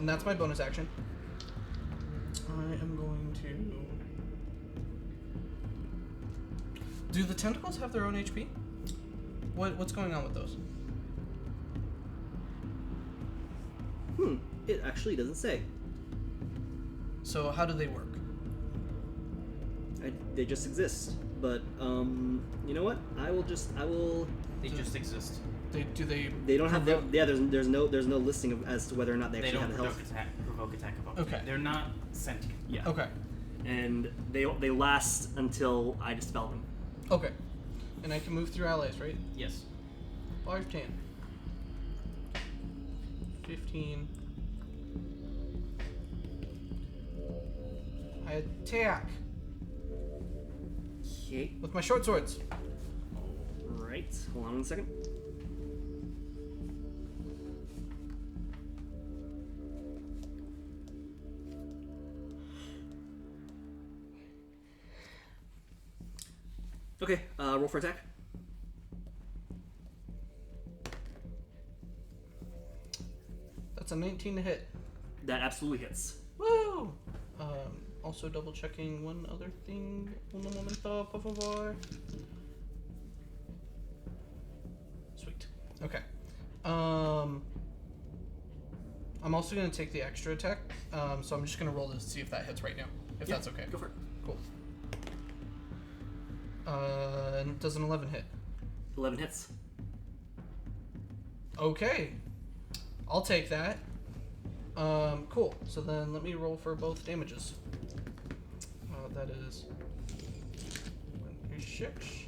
S2: that's my bonus action. I am going to... Do the tentacles have their own HP? What's going on with those?
S1: It actually doesn't say.
S2: So how do they work?
S1: They just exist. But you know what? I will.
S4: They just exist.
S1: They don't have. There's no listing of as to whether or not they
S4: They
S1: actually
S4: don't
S1: have health.
S4: provoke attack of opportunity.
S2: Okay.
S4: They're not sentient.
S1: Yeah.
S2: Okay.
S1: And they last until I dispel them.
S2: Okay. And I can move through allies, right?
S4: Yes.
S2: Large 10. 15. I attack
S1: Okay.
S2: with my short swords.
S1: Right. Hold on 1 second. Okay. Roll for attack.
S2: That's a 19 to hit.
S1: That absolutely hits.
S2: Woo! Also double checking one other thing. Un momento, por favor. Sweet. Okay. I'm also gonna take the extra attack. So I'm just gonna roll to see if that hits right now. If that's okay.
S1: Go for it.
S2: Cool. And does an 11 hit?
S1: 11 hits.
S2: Okay. I'll take that. Cool. So then let me roll for both damages. That is 1d6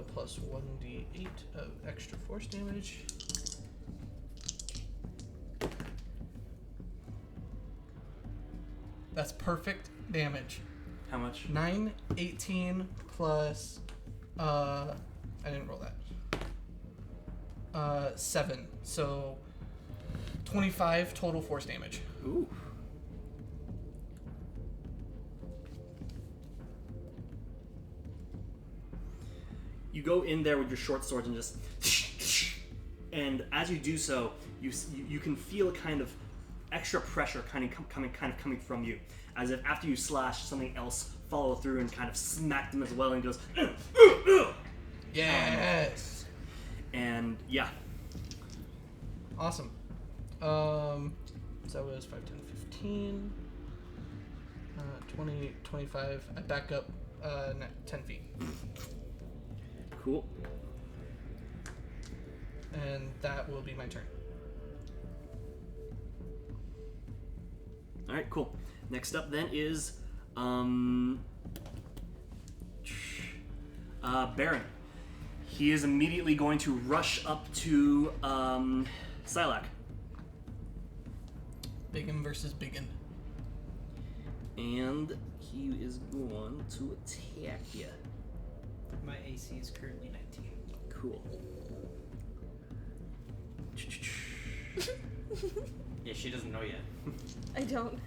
S2: plus 1d8 of extra force damage. That's perfect damage.
S1: How much?
S2: 9, 18 plus I didn't roll that. 7. So 25 total force damage.
S1: Ooh. You go in there with your short swords and just, and as you do so, you can feel kind of extra pressure coming from you, as if after you slash, something else follow through and kind of smack them as well, and goes,
S2: Yes.
S1: And yeah.
S2: Awesome. So that was 5, 10, 15, 20, 25. I back up 10 feet.
S1: Cool.
S2: And that will be my turn.
S1: All right, cool. Next up then is Baron. He is immediately going to rush up to Sylack.
S2: Biggin versus Biggin.
S1: And he is going to attack you.
S4: My AC is currently 19.
S1: Cool.
S4: Yeah, she doesn't know yet.
S3: I don't.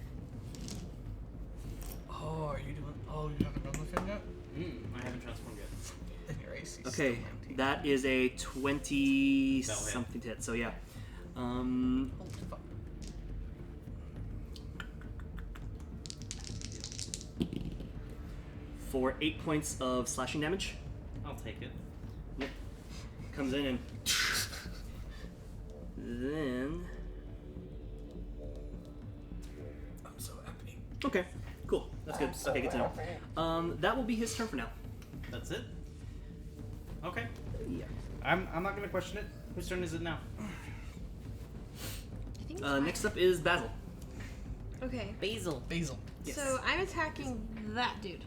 S2: Oh, are you doing? Oh, you haven't done the thing yet?
S4: I haven't transformed yet.
S2: And your AC.
S1: Okay,
S2: Still 19.
S1: that is a 20
S4: That'll hit.
S1: something to hit. So yeah.
S2: Holy fuck.
S1: For 8 points of slashing damage.
S4: I'll take it.
S1: Yep. comes in and then.
S2: I'm so happy.
S1: Okay, cool. That's good. Okay, good to know. That will be his turn for now.
S7: That's it. Okay.
S1: Yeah.
S7: I'm not gonna question it. Whose turn is it now?
S3: I think it's
S1: Next up is Basil.
S3: Okay.
S7: Basil.
S2: Basil.
S1: Yes.
S3: So I'm attacking that dude.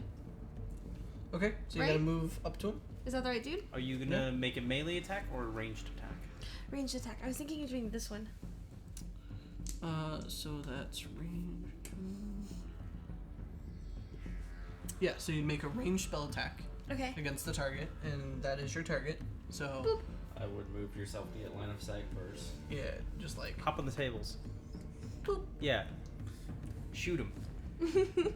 S2: Okay, so you
S3: Right.
S2: gotta move up to him.
S3: Is that the right dude?
S7: Are you gonna make a melee attack or a ranged attack?
S3: Ranged attack. I was thinking of doing this one.
S2: So that's range. Yeah, so you make a ranged spell attack
S3: Okay.
S2: against the target, and that is your target. So
S3: Boop.
S6: I would move yourself to get line of sight first.
S2: yeah, just like
S7: Hop on the tables.
S3: Boop.
S7: Yeah. Shoot him.
S2: good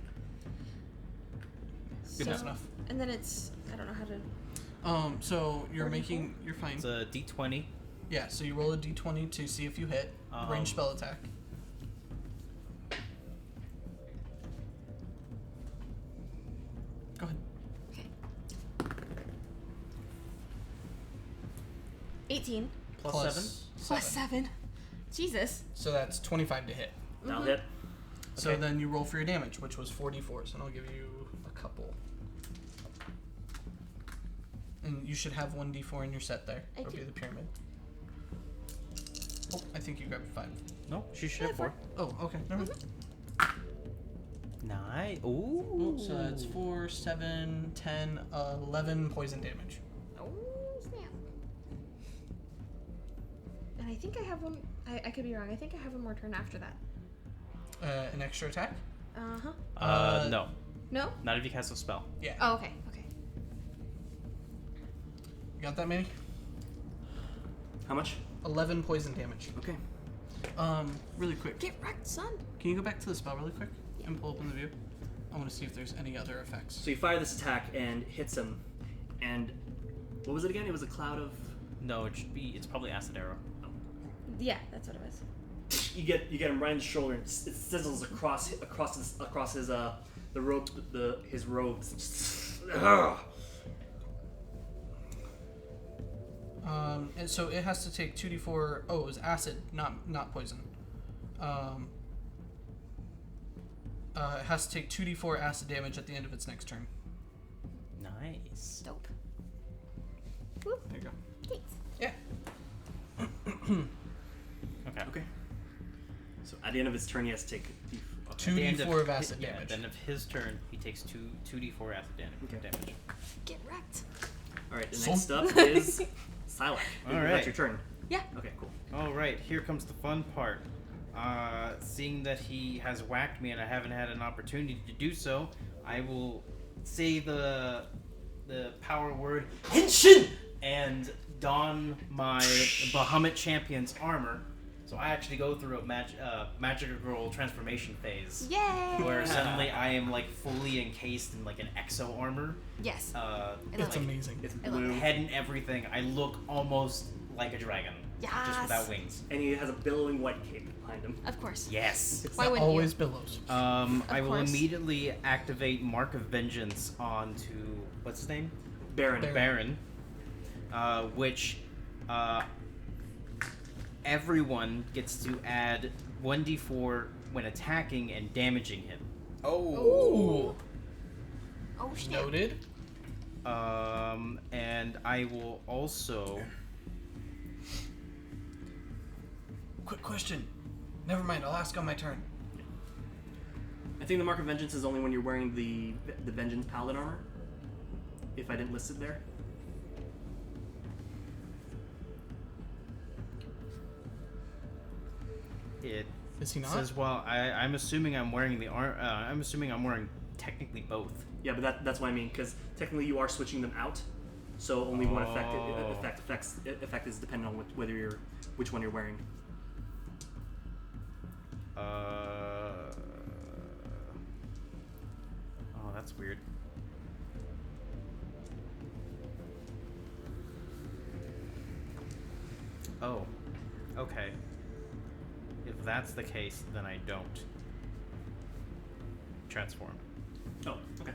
S3: So-
S2: enough.
S3: And then it's I don't know how to.
S2: So you're you're fine.
S7: It's a D20.
S2: Yeah, so you roll a d20 to see if you hit. Ranged spell attack. Go ahead.
S3: Okay. 18
S7: Plus 7.
S3: plus 7. Jesus.
S2: So that's 25 to hit.
S1: That'll hit.
S2: So
S1: Okay.
S2: then you roll for your damage, which was 44. So I'll give you a couple. And you should have 1d4 in your set there.
S3: I
S2: It'll
S3: do.
S2: be the pyramid. Oh, I think you grabbed 5.
S7: No, she should have 4.
S2: Oh, okay. Never mind.
S7: 9. Ooh.
S2: Oh, so that's 4, 7, 10, 11 poison damage.
S3: Oh snap. And I think I have one. I could be wrong. I think I have one more turn after that.
S2: An extra attack?
S3: Uh-huh.
S7: No.
S3: No?
S7: Not if you cast a spell.
S2: Yeah.
S3: Oh, okay. Okay.
S2: You got that, Manny?
S1: How much?
S2: 11 poison damage.
S1: Okay.
S2: Really quick.
S3: Get wrecked, son.
S2: Can you go back to the spell really quick
S3: Yeah.
S2: and pull open the view? I want to see if there's any other effects.
S1: So you fire this attack and hits him, and what was it again? It was a cloud of.
S7: No, it should be. It's probably acid arrow.
S3: Yeah, that's what it was.
S1: You get him right in the shoulder, and it sizzles across his the rope his robes. Ugh.
S2: And so it has to take 2d4. Oh, it was acid, not poison. It has to take 2d4 acid damage at the end of its next turn.
S7: Nice.
S3: Dope.
S2: There you go.
S3: Thanks.
S2: Yeah.
S7: Okay.
S1: Okay. So at the end of his turn, he has to take.
S7: At the end
S2: 2d4 of acid
S7: yeah,
S2: damage.
S7: At the end of his turn, he takes 2d4 acid damage.
S3: Get wrecked.
S1: All right. The
S2: So-
S1: next up is Sylack.
S7: All
S1: That's
S7: right.
S1: your turn.
S3: Yeah.
S1: Okay. Cool.
S7: All right, here comes the fun part. Seeing that he has whacked me and I haven't had an opportunity to do so, I will say the power word Henshin and don my Bahamut champion's armor. So I actually go through a magical girl transformation phase.
S3: Yay.
S7: Where suddenly I am like fully encased in like an exo armor.
S3: Yes.
S2: It's amazing.
S1: It's
S3: I love
S1: blue,
S7: Head and everything. I look almost like a dragon. Just
S3: Yes.
S7: without wings.
S1: and he has a billowing white cape behind him.
S3: Of course.
S7: Yes.
S3: Why wouldn't
S2: Always
S3: you?
S2: billows.
S7: I will
S3: course.
S7: immediately activate Mark of Vengeance onto what's his name?
S1: Baron.
S2: Baron.
S7: Baron, which everyone gets to add 1d4 when attacking and damaging him.
S2: Ooh.
S3: Oh snap.
S2: Noted.
S7: And I will also.
S2: Quick question. Never mind. I'll ask on my turn.
S1: I think the Mark of Vengeance is only when you're wearing the Vengeance Paladin armor. If I didn't list it there.
S7: It
S2: Is he not?
S7: says, well, I'm assuming I'm wearing the I'm assuming I'm wearing technically both.
S1: Yeah, but that's what I mean, because technically you are switching them out, so only one
S7: Oh.
S1: effect is dependent on which one you're wearing.
S7: Oh, that's weird. Oh, okay. If that's the case, then I don't transform.
S1: Oh, okay.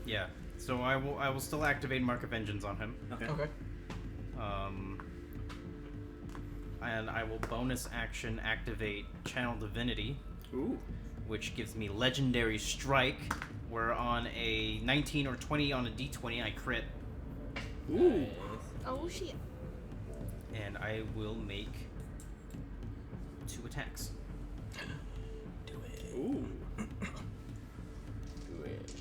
S7: Yeah. So I will still activate Mark of Vengeance on him.
S1: Okay.
S2: Okay.
S7: And I will bonus action activate Channel Divinity,
S1: Ooh.
S7: which gives me Legendary Strike, where on a 19 or 20 on a d20 I crit,
S1: Ooh.
S3: Oh shit.
S7: and I will make 2 attacks.
S2: Do it.
S1: Ooh.
S6: Do it.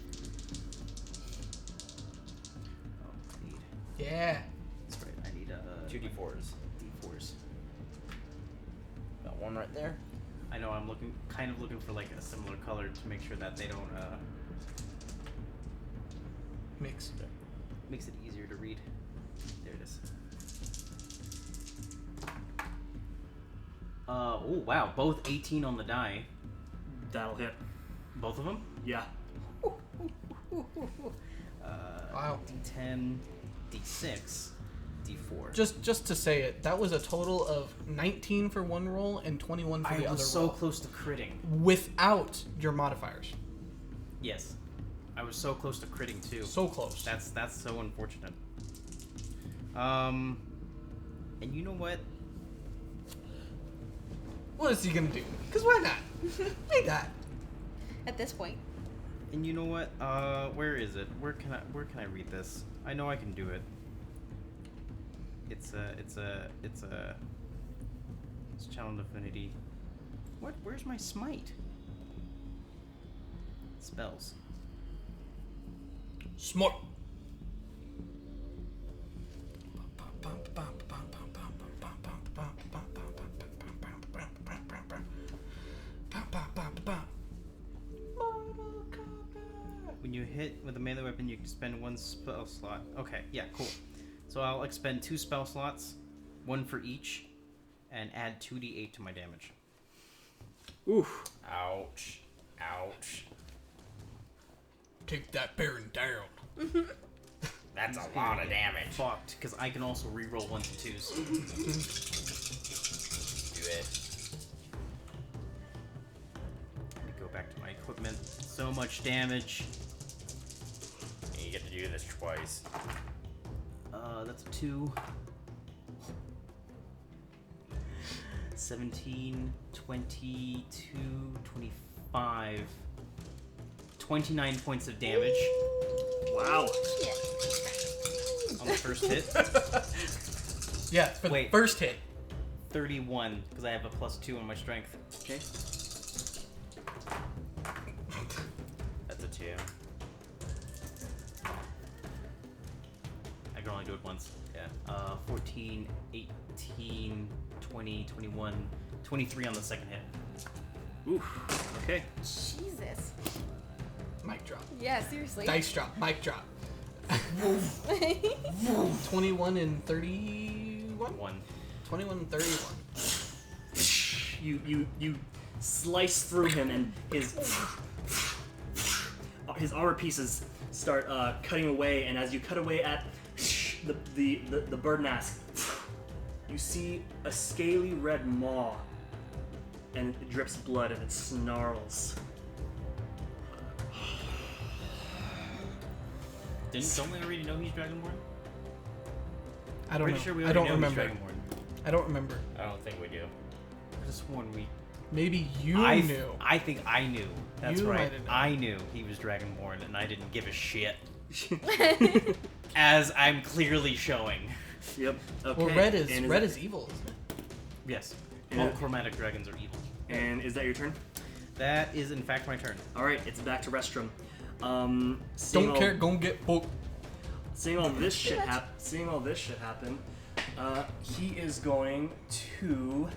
S7: Oh, I need.
S2: Yeah.
S7: That's right. I need
S6: 2 d4s.
S7: d4s.
S6: Got one right there.
S7: I know. I'm kind of looking for like a similar color to make sure that they don't
S2: Mix.
S7: makes it easier to read. There it is. Oh wow, both 18 on the die.
S1: That'll hit.
S7: Both of them?
S1: Yeah.
S2: Wow.
S7: D10, D6, D4.
S2: Just to say it, that was a total of 19 for one roll and 21 for
S7: I
S2: the other
S7: was so
S2: roll.
S7: close to critting.
S2: Without your modifiers.
S7: Yes. I was so close to critting too.
S2: So close.
S7: That's so unfortunate. And you know what?
S2: What is he gonna do? Because why not? Why not?
S3: At this point.
S7: And you know what? Where is it? Where can I read this? I know I can do it. It's Channel Divinity. What? Where's my smite? Spells.
S2: Smart.
S7: When you hit with a melee weapon, you can spend 1 spell slot. Okay, yeah, cool. So I'll expend 2 spell slots, 1 for each, and add 2d8 to my damage.
S1: Oof.
S6: Ouch. Ouch.
S2: Take that Baron down.
S6: That's a lot of damage.
S7: Fucked, because I can also reroll 1s and 2s.
S6: Do it.
S7: Let me go back to my equipment. So much damage.
S6: And you get to do this twice.
S7: That's a 2. 17, 22, 25. 29 points of damage
S1: Wow.
S7: on the first hit.
S2: Yeah, for the
S7: Wait.
S2: first hit.
S7: 31, because I have a +2 on my strength.
S1: Okay.
S6: That's a 2.
S7: I can only do it once.
S6: Yeah.
S7: 14, 18, 20, 21, 23 on the second hit.
S1: Oof. Okay.
S3: Jesus.
S2: Mic drop.
S3: Yeah, seriously.
S2: Dice drop. Mic drop. 21 and 31?
S7: 1.
S2: 21 and 31.
S1: You slice through him, and his armor pieces start cutting away. And as you cut away at the bird mask, you see a scaly red maw, and it drips blood, and it snarls.
S7: Don't we already know he's Dragonborn?
S2: I don't
S7: Pretty
S2: know.
S7: sure we
S2: I
S7: already
S2: don't
S7: know
S2: remember.
S7: he's Dragonborn.
S2: I don't remember.
S6: I don't think we do.
S7: I just sworn we.
S2: Maybe you knew.
S7: I think I knew. That's
S2: You
S7: right.
S2: might have known.
S7: I knew he was Dragonborn, and I didn't give a shit. As I'm clearly showing.
S1: Yep. Okay.
S2: Well, red
S1: And
S2: is evil, isn't it?
S7: Yes.
S1: Yeah.
S7: All chromatic dragons are evil.
S1: And is that your turn?
S7: That is, in fact, my turn.
S1: All right. It's back to Restrum.
S2: Don't care, go get booked.
S1: Seeing all this shit happen, he is going to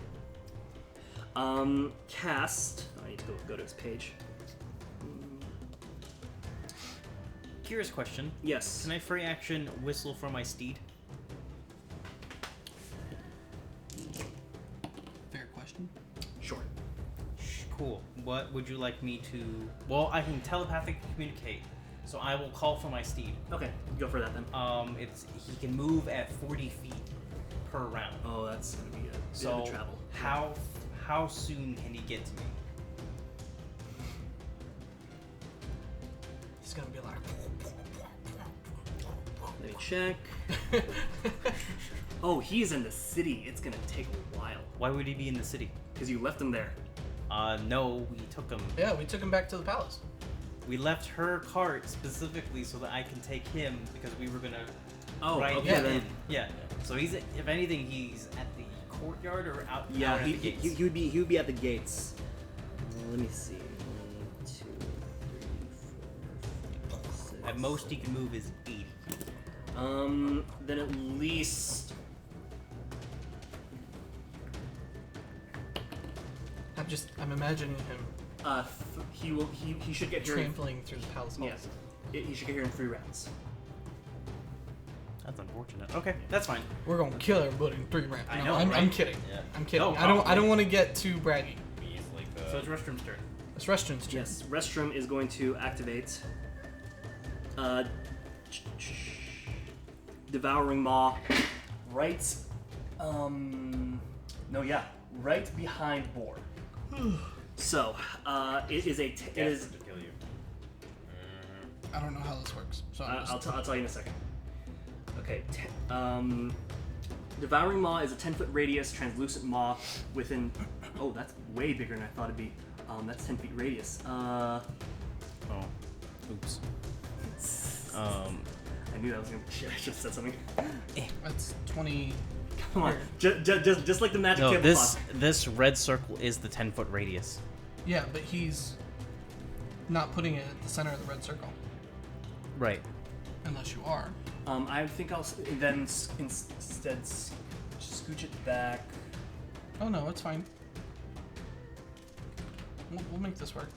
S1: cast. I need to go to his page.
S7: Curious question.
S1: Yes.
S7: Can I free action whistle for my steed?
S2: Fair question.
S1: Sure.
S7: Cool. What would you like me to... Well, I can telepathically communicate, so I will call for my steed.
S1: Okay, go for that then.
S7: He can move at 40 feet per round.
S1: Oh, that's gonna be a bit
S7: So
S1: of a travel.
S7: how soon can he get to me?
S2: He's gonna be like.
S1: Let me check. Oh, he's in the city. It's gonna take a while.
S7: Why would he be in the city?
S1: Because you left him there.
S7: No, we took him.
S2: Yeah, we took him back to the palace.
S7: We left her cart specifically so that I can take him because we were gonna.
S1: Oh,
S7: ride
S1: okay,
S7: him
S1: then.
S7: in. Yeah. So he's, if anything, he's at the courtyard or out.
S1: Yeah,
S7: out at
S1: he,
S7: the
S1: he,
S7: gates.
S1: he would be at the gates. Let me see. 1, 2, 3, 4, 5, 6.
S7: At most he can move is 80.
S1: Then at least.
S2: I'm imagining him
S1: He should get here.
S2: trampling through the palace halls.
S1: Yes, he should get here in 3 rounds.
S7: That's unfortunate. Okay, that's fine.
S2: We're gonna kill everybody in 3 rounds.
S7: I
S2: No,
S7: know,
S2: I'm
S7: right?
S2: kidding.
S6: Yeah.
S2: I'm kidding.
S7: No,
S2: I don't
S7: probably.
S2: want to get too braggy.
S6: We use like the.
S7: So it's Restroom's turn.
S2: It's Reston's turn.
S1: Yes, Restroom is going to activate. Devouring Maw, right. Right behind Boar. So, it is it is.
S6: to kill you.
S2: I don't know how this works, so I'm
S1: I'll
S2: just...
S1: tell you in a second. Okay. Devouring Maw is a 10-foot radius translucent maw within. Oh, that's way bigger than I thought it'd be. That's 10 feet radius.
S7: Oh. Oops.
S1: I knew that was gonna. Shit, I should have said something.
S2: That's 20...
S1: Come on, just like the magic
S7: No,
S1: tablecloth.
S7: this red circle is the 10-foot radius.
S2: Yeah, but he's not putting it at the center of the red circle.
S7: Right.
S2: Unless you are.
S1: I think I'll then instead scooch it back.
S2: Oh no, it's fine. We'll make this work.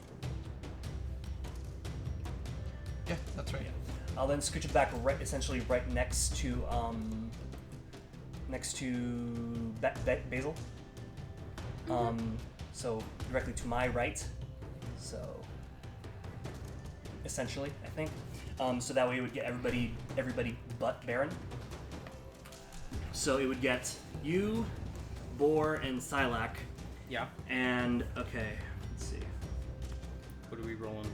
S2: Yeah, that's right.
S1: I'll then scooch it back essentially right next to Basil. So directly to my right. So essentially, I think. So that way it would get everybody but Baron. So it would get you, Boar, and Sylack.
S7: Yeah.
S1: And okay, let's see.
S7: What are we rolling?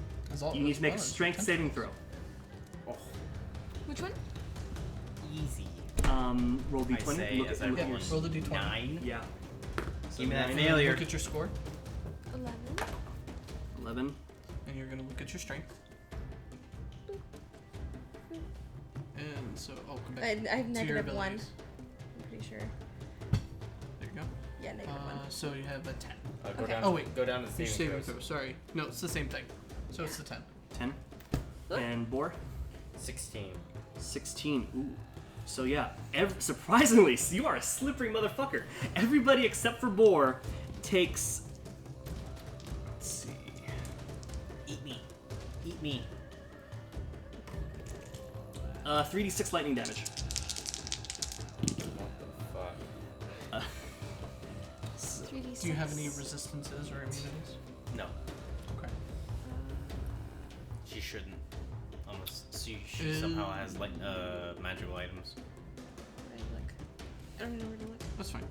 S1: You need to make a strength saving throw.
S7: Oh,
S3: Which one?
S7: easy.
S1: Roll
S7: I
S1: d20.
S7: say
S1: Look
S7: as
S1: at
S7: I
S1: look at
S7: roll
S1: your
S2: roll the d20.
S7: 9.
S1: yeah. So
S7: Give me that
S1: 9,
S7: failure.
S2: Look at your score,
S3: 11.
S1: 11.
S2: and you're gonna look at your strength. And so, come back.
S3: I have
S2: to your
S3: negative 1.
S2: abilities.
S3: I'm pretty sure.
S2: There you go.
S3: Yeah, negative 1.
S2: So you have a 10.
S6: Go
S3: Okay.
S6: down.
S2: Oh, wait.
S6: Go down to the
S2: Your
S6: saving
S2: saving
S6: throws.
S2: throw. Sorry. No, it's the same thing. So it's the 10.
S1: 10. And Boar?
S6: 16.
S1: 16. Ooh. So yeah, surprisingly, you are a slippery motherfucker. Everybody except for Boar takes. Let's see.
S7: Eat me. Eat me.
S1: 3d6 lightning damage.
S6: What the fuck?
S3: 3d6.
S2: Do you have any resistances or immunities?
S7: No,
S2: Okay.
S7: she shouldn't. Unless she somehow has like magical items.
S3: I don't know where to look.
S2: That's fine.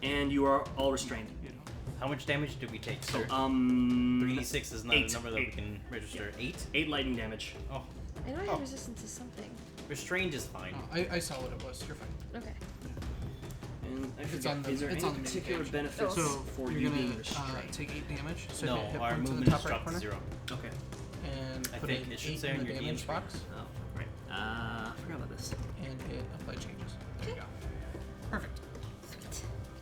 S1: And you are all restrained.
S2: You know.
S7: How much damage did we take,
S1: So
S7: sir? 3d6 is not
S1: 8.
S7: a number that we
S1: 8.
S7: can register. 8?
S1: 8 lightning damage.
S7: Oh,
S3: I know I have resistance to something.
S7: restrained is fine.
S2: Oh, I saw what it was. You're fine.
S3: Okay.
S1: And I
S2: It's
S1: forget,
S2: on the-
S1: is there
S2: it's
S1: any
S2: on the main
S1: particular
S2: page.
S1: benefits
S2: So
S1: for
S2: you're
S1: you
S2: gonna
S1: being restrained?
S2: take 8 damage. So
S7: No,
S2: hit hit
S7: our
S2: point to
S7: movement
S2: the
S7: is
S2: top right
S7: dropped to
S2: corner,
S7: 0.
S1: Okay.
S2: and
S7: I
S2: put
S7: think
S2: an
S7: it should
S2: 8
S7: say
S2: in
S7: on
S2: the
S7: your
S2: damage
S7: DM
S2: box,
S1: Oh, right. I forgot about this.
S2: and hit apply changes. There you go. Perfect.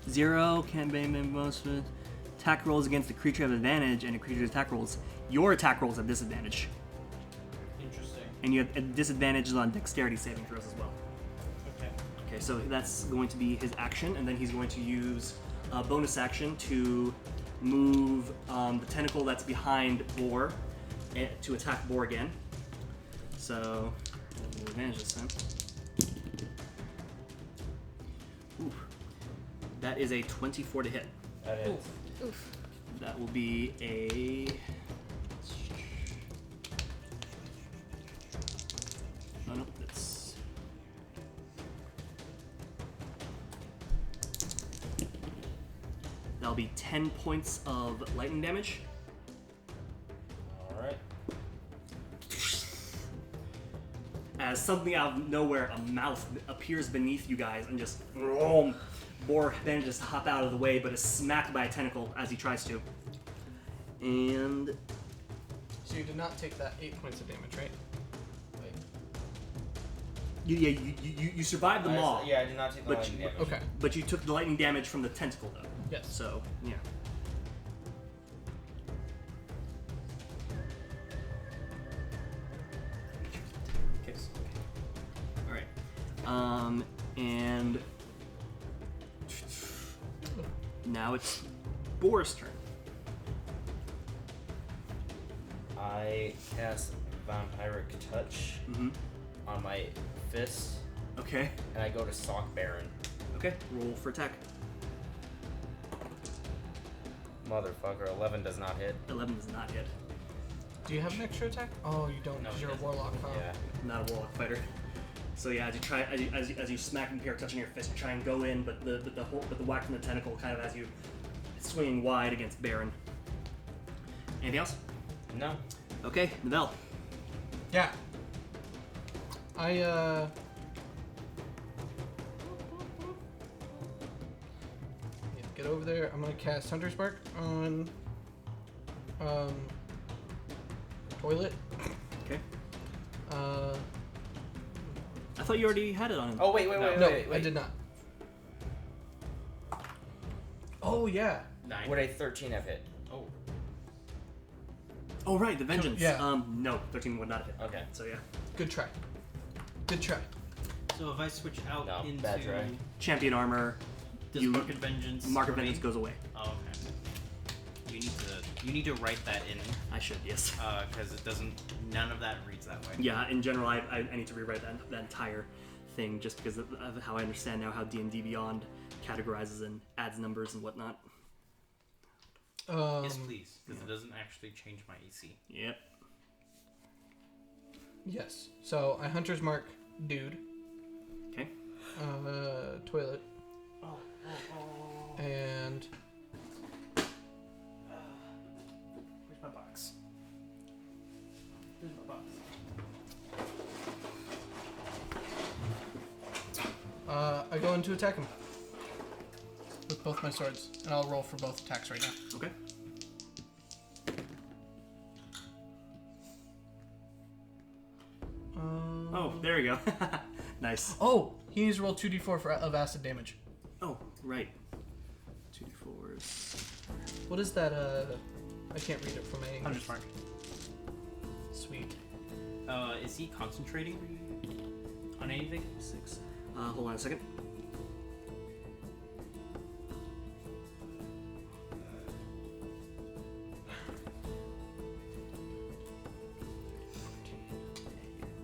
S1: 0 can be made most with attack rolls against the creature have advantage, and a creature's attack rolls. Your attack rolls have disadvantage.
S7: Interesting.
S1: And you have disadvantages on dexterity saving throws as well.
S7: Okay.
S1: Okay, so that's going to be his action, and then he's going to use a bonus action to move the tentacle that's behind Boar to attack Boar again. So, advantage this time. Ooh. That is a 24 to hit.
S6: That is.
S3: Oof.
S1: That will be a. Oh no, that's. That'll be 10 points of lightning damage. as something out of nowhere, a mouth appears beneath you guys and just Boar manages to hop out of the way, but is smacked by a tentacle as he tries to. And
S2: So you did not take that 8 points of damage, right?
S1: you survived the maw.
S6: Yeah, I did not take the lightning damage.
S2: Okay.
S1: But you took the lightning damage from the tentacle, though.
S2: Yes.
S1: So, yeah. Okay. Alright. And now it's Boar's turn.
S6: I cast Vampiric Touch on my fist,
S1: Okay.
S6: and I go to Sock Baron.
S1: Okay. Roll for attack.
S6: Motherfucker, 11 does not hit.
S1: 11 does not hit.
S2: Do you have an extra attack? Oh, you don't,
S6: No,
S2: because
S6: he
S2: you're a
S6: doesn't.
S2: warlock, huh?
S6: Yeah.
S1: Not a warlock fighter. So yeah, as you smack and pair touching your fist, you try and go in, but the whack from the tentacle kind of has you swinging wide against Baron. Anything else?
S6: No.
S1: Okay, Manuel.
S2: Yeah. I need to get over there. I'm gonna cast Hunter's Mark on Toilet.
S1: Okay.
S2: Uh
S1: I thought you already had it on him.
S6: Oh, wait.
S2: no, I did not. Oh yeah.
S4: 9.
S6: Would a 13 have hit?
S4: Oh.
S1: Oh right, the vengeance.
S2: Yeah.
S1: No, 13 would not hit.
S6: Okay.
S1: So yeah,
S2: Good try. Good try.
S7: So if I switch out
S6: No,
S7: into
S6: bad try.
S1: champion armor.
S7: does Mark of Vengeance,
S1: Mark of
S7: remain?
S1: Vengeance goes away.
S7: Oh, okay. You need to write that in,
S1: I should, yes.
S7: because it doesn't. None of that reads that way.
S1: Yeah, in general, I need to rewrite that entire thing just because of how I understand now how D&D Beyond categorizes and adds numbers and whatnot.
S7: Yes, please, because it doesn't actually change my AC.
S1: Yep.
S2: Yes. So I Hunter's Mark dude.
S1: Okay.
S2: Toilet. And
S7: Where's my box? Where's my box?
S2: I go in to attack him with both my swords, and I'll roll for both attacks right now.
S1: Okay. Oh, there we go. Nice.
S2: Oh, he needs to roll 2d4 of acid damage.
S1: Oh, right. 2d4s.
S2: What is that? I can't read it from my English.
S7: Hunter's Mark.
S2: Sweet.
S7: Is he concentrating on anything?
S1: 6. Hold on a second.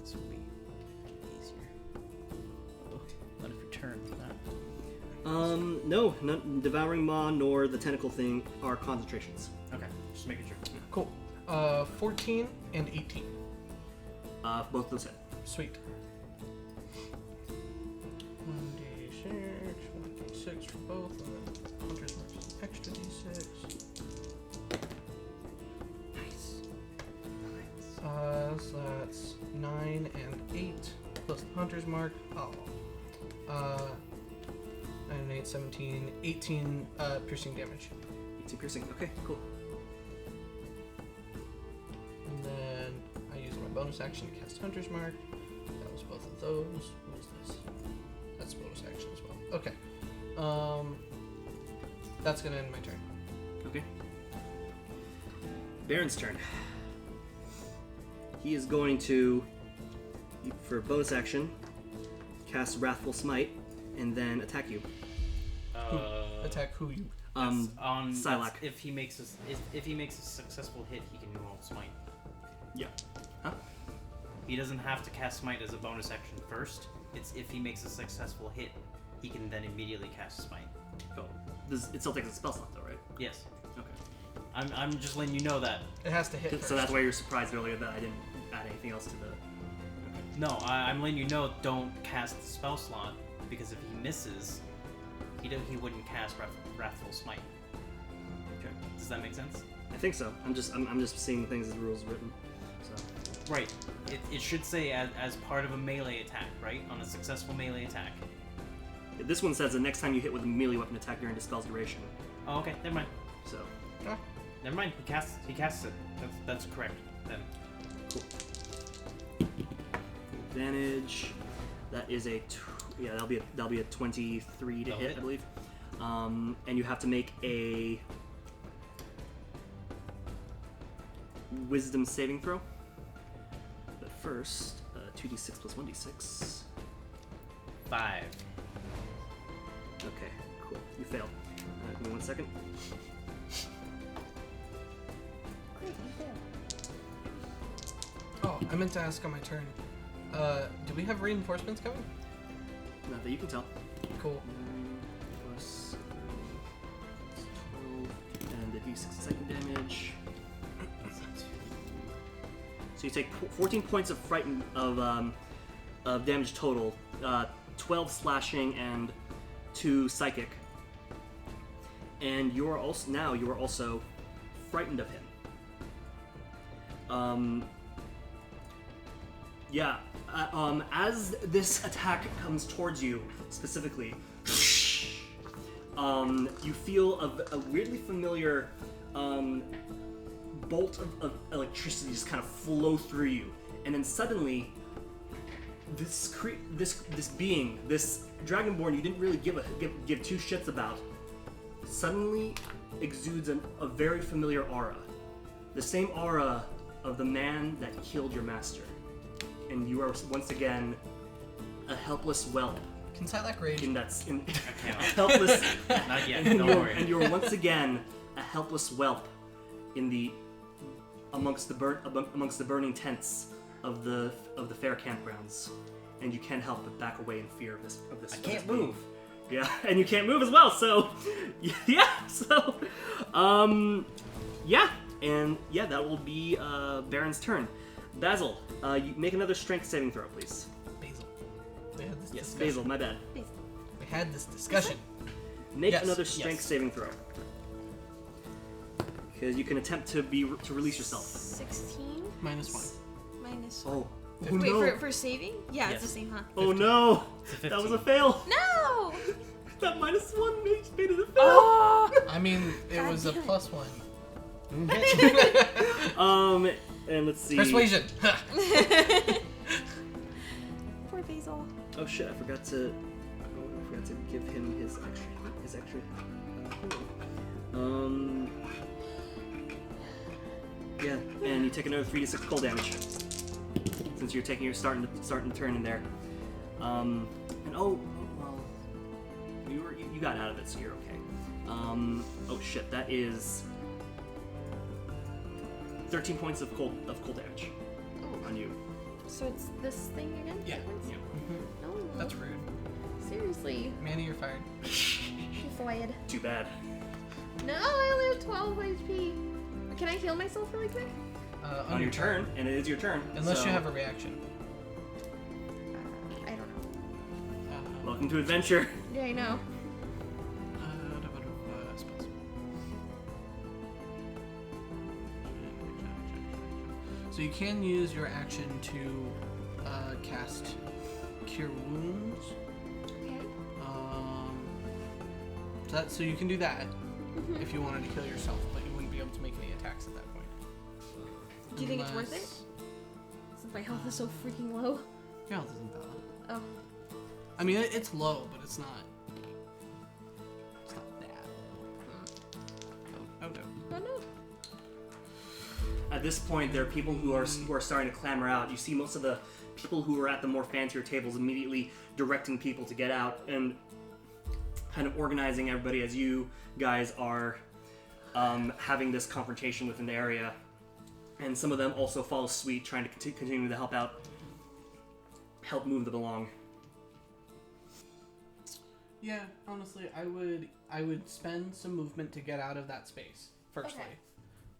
S7: This will be easier. Oh, not if you turn for that.
S1: No, Devouring Maw nor the tentacle thing are concentrations.
S7: Okay, just making sure.
S2: Cool. 14 and 18.
S1: Both those hit.
S2: Sweet. 1d6 for both, and then Hunter's Mark is an extra d6.
S7: Nice.
S2: So that's 9 and 8 plus the Hunter's Mark. Oh. 9 and 8, 17, 18 piercing damage.
S1: 18 piercing. Okay, cool.
S2: And then I use my bonus action to cast Hunter's Mark. That was both of those. What is this? That's bonus action as well. Okay. That's gonna end my turn.
S1: Okay. Baron's turn. He is going to, for bonus action, cast Wrathful Smite, and then attack you.
S2: Attack who you?
S7: On
S1: Sylack.
S7: If he makes a successful hit, he can roll smite.
S1: Yeah. Huh?
S7: He doesn't have to cast smite as a bonus action first. It's if he makes a successful hit, he can then immediately cast smite.
S1: Oh. It still takes a spell slot, though, right?
S7: Yes.
S1: Okay.
S7: I'm just letting you know that.
S2: It has to hit first.
S1: So that's why you were surprised earlier that I didn't add anything else to the...
S7: No, I'm letting you know. Don't cast the spell slot because if he misses, he wouldn't cast Wrathful Smite.
S1: Okay.
S7: Does that make sense?
S1: I think so. I'm just seeing things as the rules written. So.
S4: Right. It should say as part of a melee attack, right? On a successful melee attack.
S1: This one says the next time you hit with a melee weapon attack during the spell's duration.
S4: Oh, okay. Never mind.
S1: So,
S4: Never mind. He casts it. That's correct then.
S1: cool. Advantage. That is that'll be a 23 to
S4: That'll
S1: hit,
S4: hit.
S1: I believe. And you have to make a Wisdom saving throw. But first, 2d6 plus 1d6.
S4: 5.
S1: Okay, cool. You failed. Give me 1 second.
S3: Great, you failed.
S2: Oh, I meant to ask on my turn. Do we have reinforcements coming?
S1: Not that you can tell.
S2: Cool.
S1: 9 plus 12, and the d6 second damage. So you take 14 points of frighten of damage total, 12 slashing and 2 psychic, and you are also frightened of him. As this attack comes towards you, specifically, you feel a weirdly familiar bolt of electricity just kind of flow through you, and then suddenly, this being, this dragonborn you didn't really give two shits about, suddenly exudes a very familiar aura, the same aura of the man that killed your master. And you are once again a helpless whelp.
S2: Can Sylack rage?
S1: Helpless.
S4: Not yet.
S1: And
S4: Don't
S1: you're,
S4: worry.
S1: and you're once again a helpless whelp amongst the burning tents of the fair campgrounds, and you can't help but back away in fear of this.
S4: I can't move.
S1: Yeah, and you can't move as well. So, that will be Baron's turn. Basil, you make another strength saving throw, please.
S2: Basil. We had this
S1: Yes,
S2: discussion.
S1: Basil, my bad.
S2: We had this discussion.
S1: Make
S2: Yes,
S1: another strength
S2: yes.
S1: saving throw. Because you can attempt to release yourself.
S3: 16
S2: -1.
S3: minus.
S1: Oh,
S3: Wait,
S1: no!
S3: for saving? Yeah, it's
S4: Yes.
S3: the same, huh?
S1: Oh no!
S4: It's a
S1: That was
S4: 15.
S1: a fail.
S3: No!
S1: That -1 made it a fail.
S3: Oh!
S2: I mean, it
S3: God
S2: was a
S3: damn it.
S2: +1.
S1: And let's see.
S2: Persuasion.
S3: Poor Basil.
S1: Oh shit! I forgot to give him his extra. Yeah, and you take another 3d6 cold damage since you're starting to turn in there. And well, you got out of it, so you're okay. Oh shit! That is 13 points of cold damage on you.
S3: So it's this thing again?
S2: Yeah.
S3: Sequence? No.
S2: That's rude.
S3: Seriously.
S2: Manny, you're fired.
S3: You're fired.
S1: Too bad.
S3: No, I only have 12 HP. Can I heal myself really quick?
S1: On your turn, and it is your turn.
S2: Unless
S1: so
S2: you have a reaction.
S3: I don't know.
S1: Welcome to adventure.
S3: Yeah, I know.
S2: Spells. So you can use your action to cast Cure Wounds.
S3: Okay.
S2: So you can do that if you wanted to kill yourself, but you wouldn't be able to make any attacks at that point.
S3: Do you think it's worth it? Since my health is so freaking low.
S2: Your health isn't that low.
S3: Oh.
S2: I mean, it's low, but it's not. It's not that low. Oh no.
S3: Oh no.
S1: At this point, there are people who are starting to clamor out. You see most of the people who are at the more fancier tables immediately directing people to get out and kind of organizing everybody as you guys are having this confrontation within the area. And some of them also follow suit, trying to continue to help move them along.
S2: Yeah, honestly, I would spend some movement to get out of that space. Firstly.
S3: Okay.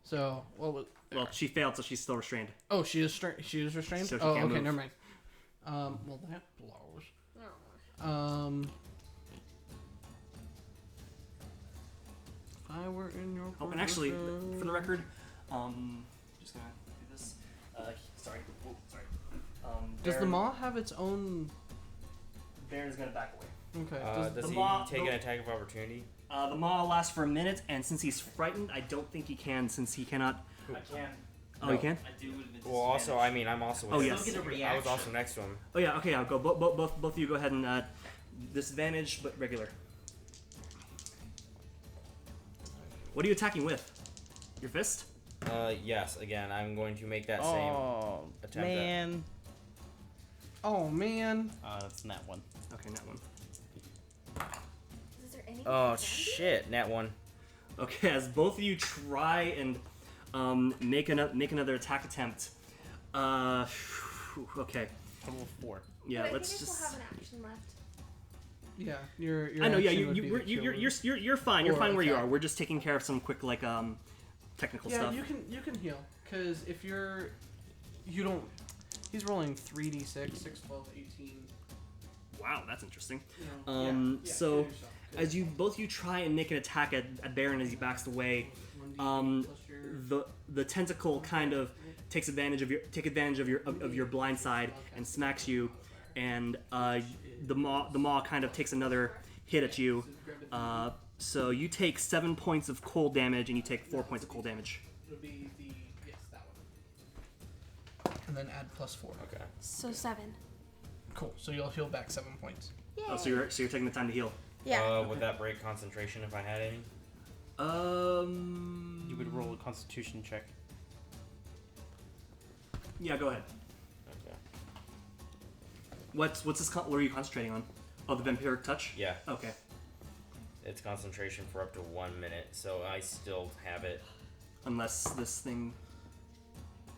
S2: So,
S1: Well, she failed, so she's still restrained.
S2: oh, she is restrained.
S1: So she
S2: oh,
S1: can't
S2: okay,
S1: move.
S2: never mind. Well, that blows. If I were in your
S1: Oh, and actually,
S2: position-
S1: for the record, just gonna do this. Sorry,
S2: Does the maw have its own?
S1: Baron's gonna back away.
S2: Okay.
S6: Does
S1: the
S6: he
S1: maw-
S6: take
S1: the-
S6: an attack of opportunity?
S1: The maw lasts for a minute, and since he's frightened, I don't think he can, since he cannot.
S7: I can.
S1: Oh,
S6: No.
S1: you can?
S7: I do with
S6: Well, also, I mean, I'm also.
S1: Oh,
S6: with
S1: yes.
S6: him.
S7: Still get a
S6: I was
S7: reaction.
S6: also next to him.
S1: Oh yeah. Okay, I'll go. Both of you go ahead and disadvantage, but regular. What are you attacking with? Your fist?
S6: Yes. Again, I'm going to make that
S7: Oh
S6: attempt
S7: man.
S2: Oh man.
S7: That's not one.
S1: Okay, not one.
S3: Is there anything?
S6: Oh
S3: sandy?
S6: shit! Nat 1.
S1: Okay, as both of you try and make another attack attempt. Okay.
S7: Total of 4.
S1: Yeah,
S3: But
S1: let's
S3: I think I
S1: just.
S3: still have an action left.
S2: Yeah, your
S1: I know. Yeah,
S2: action would be to kill
S1: you're fine. You're
S2: Or
S1: fine where you
S2: attack.
S1: are. We're just taking care of some quick technical
S2: Yeah,
S1: stuff.
S2: you can heal because if you don't. He's rolling 3d6, 6, 12, 18.
S1: Wow, that's interesting.
S2: You know, yeah,
S1: So
S2: kill yourself, 'cause
S1: as both you try and make an attack at Baron as he backs away,
S2: 1d8 plus your-
S1: the tentacle kind of takes advantage of your blind side and smacks you, and the maw kind of takes another hit at you. So you take 7 points of cold damage, and you take 4 points of cold damage.
S2: It'll be that one. And then add +4.
S6: Okay.
S3: So 7.
S2: Cool. So you'll heal back 7 points.
S3: Yay.
S1: Oh, so you're taking the time to heal.
S3: Yeah.
S6: Would that break concentration if I had any?
S7: You would roll a Constitution check.
S1: Yeah, go ahead.
S6: Okay.
S1: What's this? What are you concentrating on? Oh, the vampiric touch.
S6: Yeah.
S1: Okay.
S6: It's concentration for up to 1 minute, so I still have it.
S1: Unless this thing.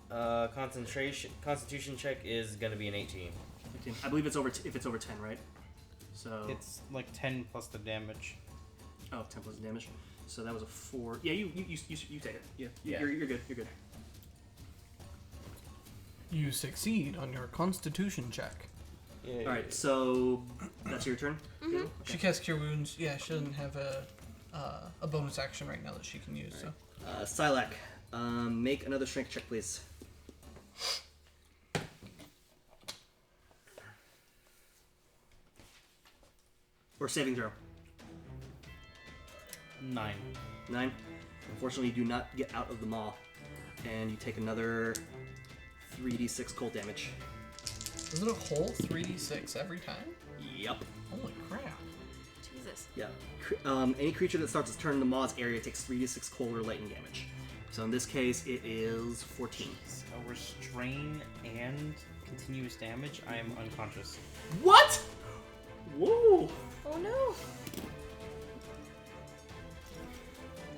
S6: Constitution check is gonna be an 18.
S1: I believe it's over. If it's over 10, right? So.
S7: It's like 10 plus the damage.
S1: Oh, 10 plus damage. So that was a 4. Yeah, you take it. Yeah.
S6: Yeah.
S1: You're good. You're good.
S2: You succeed on your Constitution check.
S6: Yeah.
S1: All right. So that's your turn.
S3: Mhm.
S2: She casts Cure Wounds. Yeah, she doesn't have a bonus action right now that she can use. So
S1: Sylack, make another strength check, please. Or saving throw.
S7: 9.
S1: 9. Unfortunately, you do not get out of the maw, and you take another 3d6 cold damage.
S2: is it a whole 3d6 every time?
S1: Yep.
S2: Holy crap!
S3: Jesus.
S1: Yeah. Any creature that starts its turn in the maw's area takes 3d6 cold or lightning damage. So in this case, it is 14.
S7: So restrain and continuous damage. I am unconscious.
S1: What? Whoa!
S3: Oh no.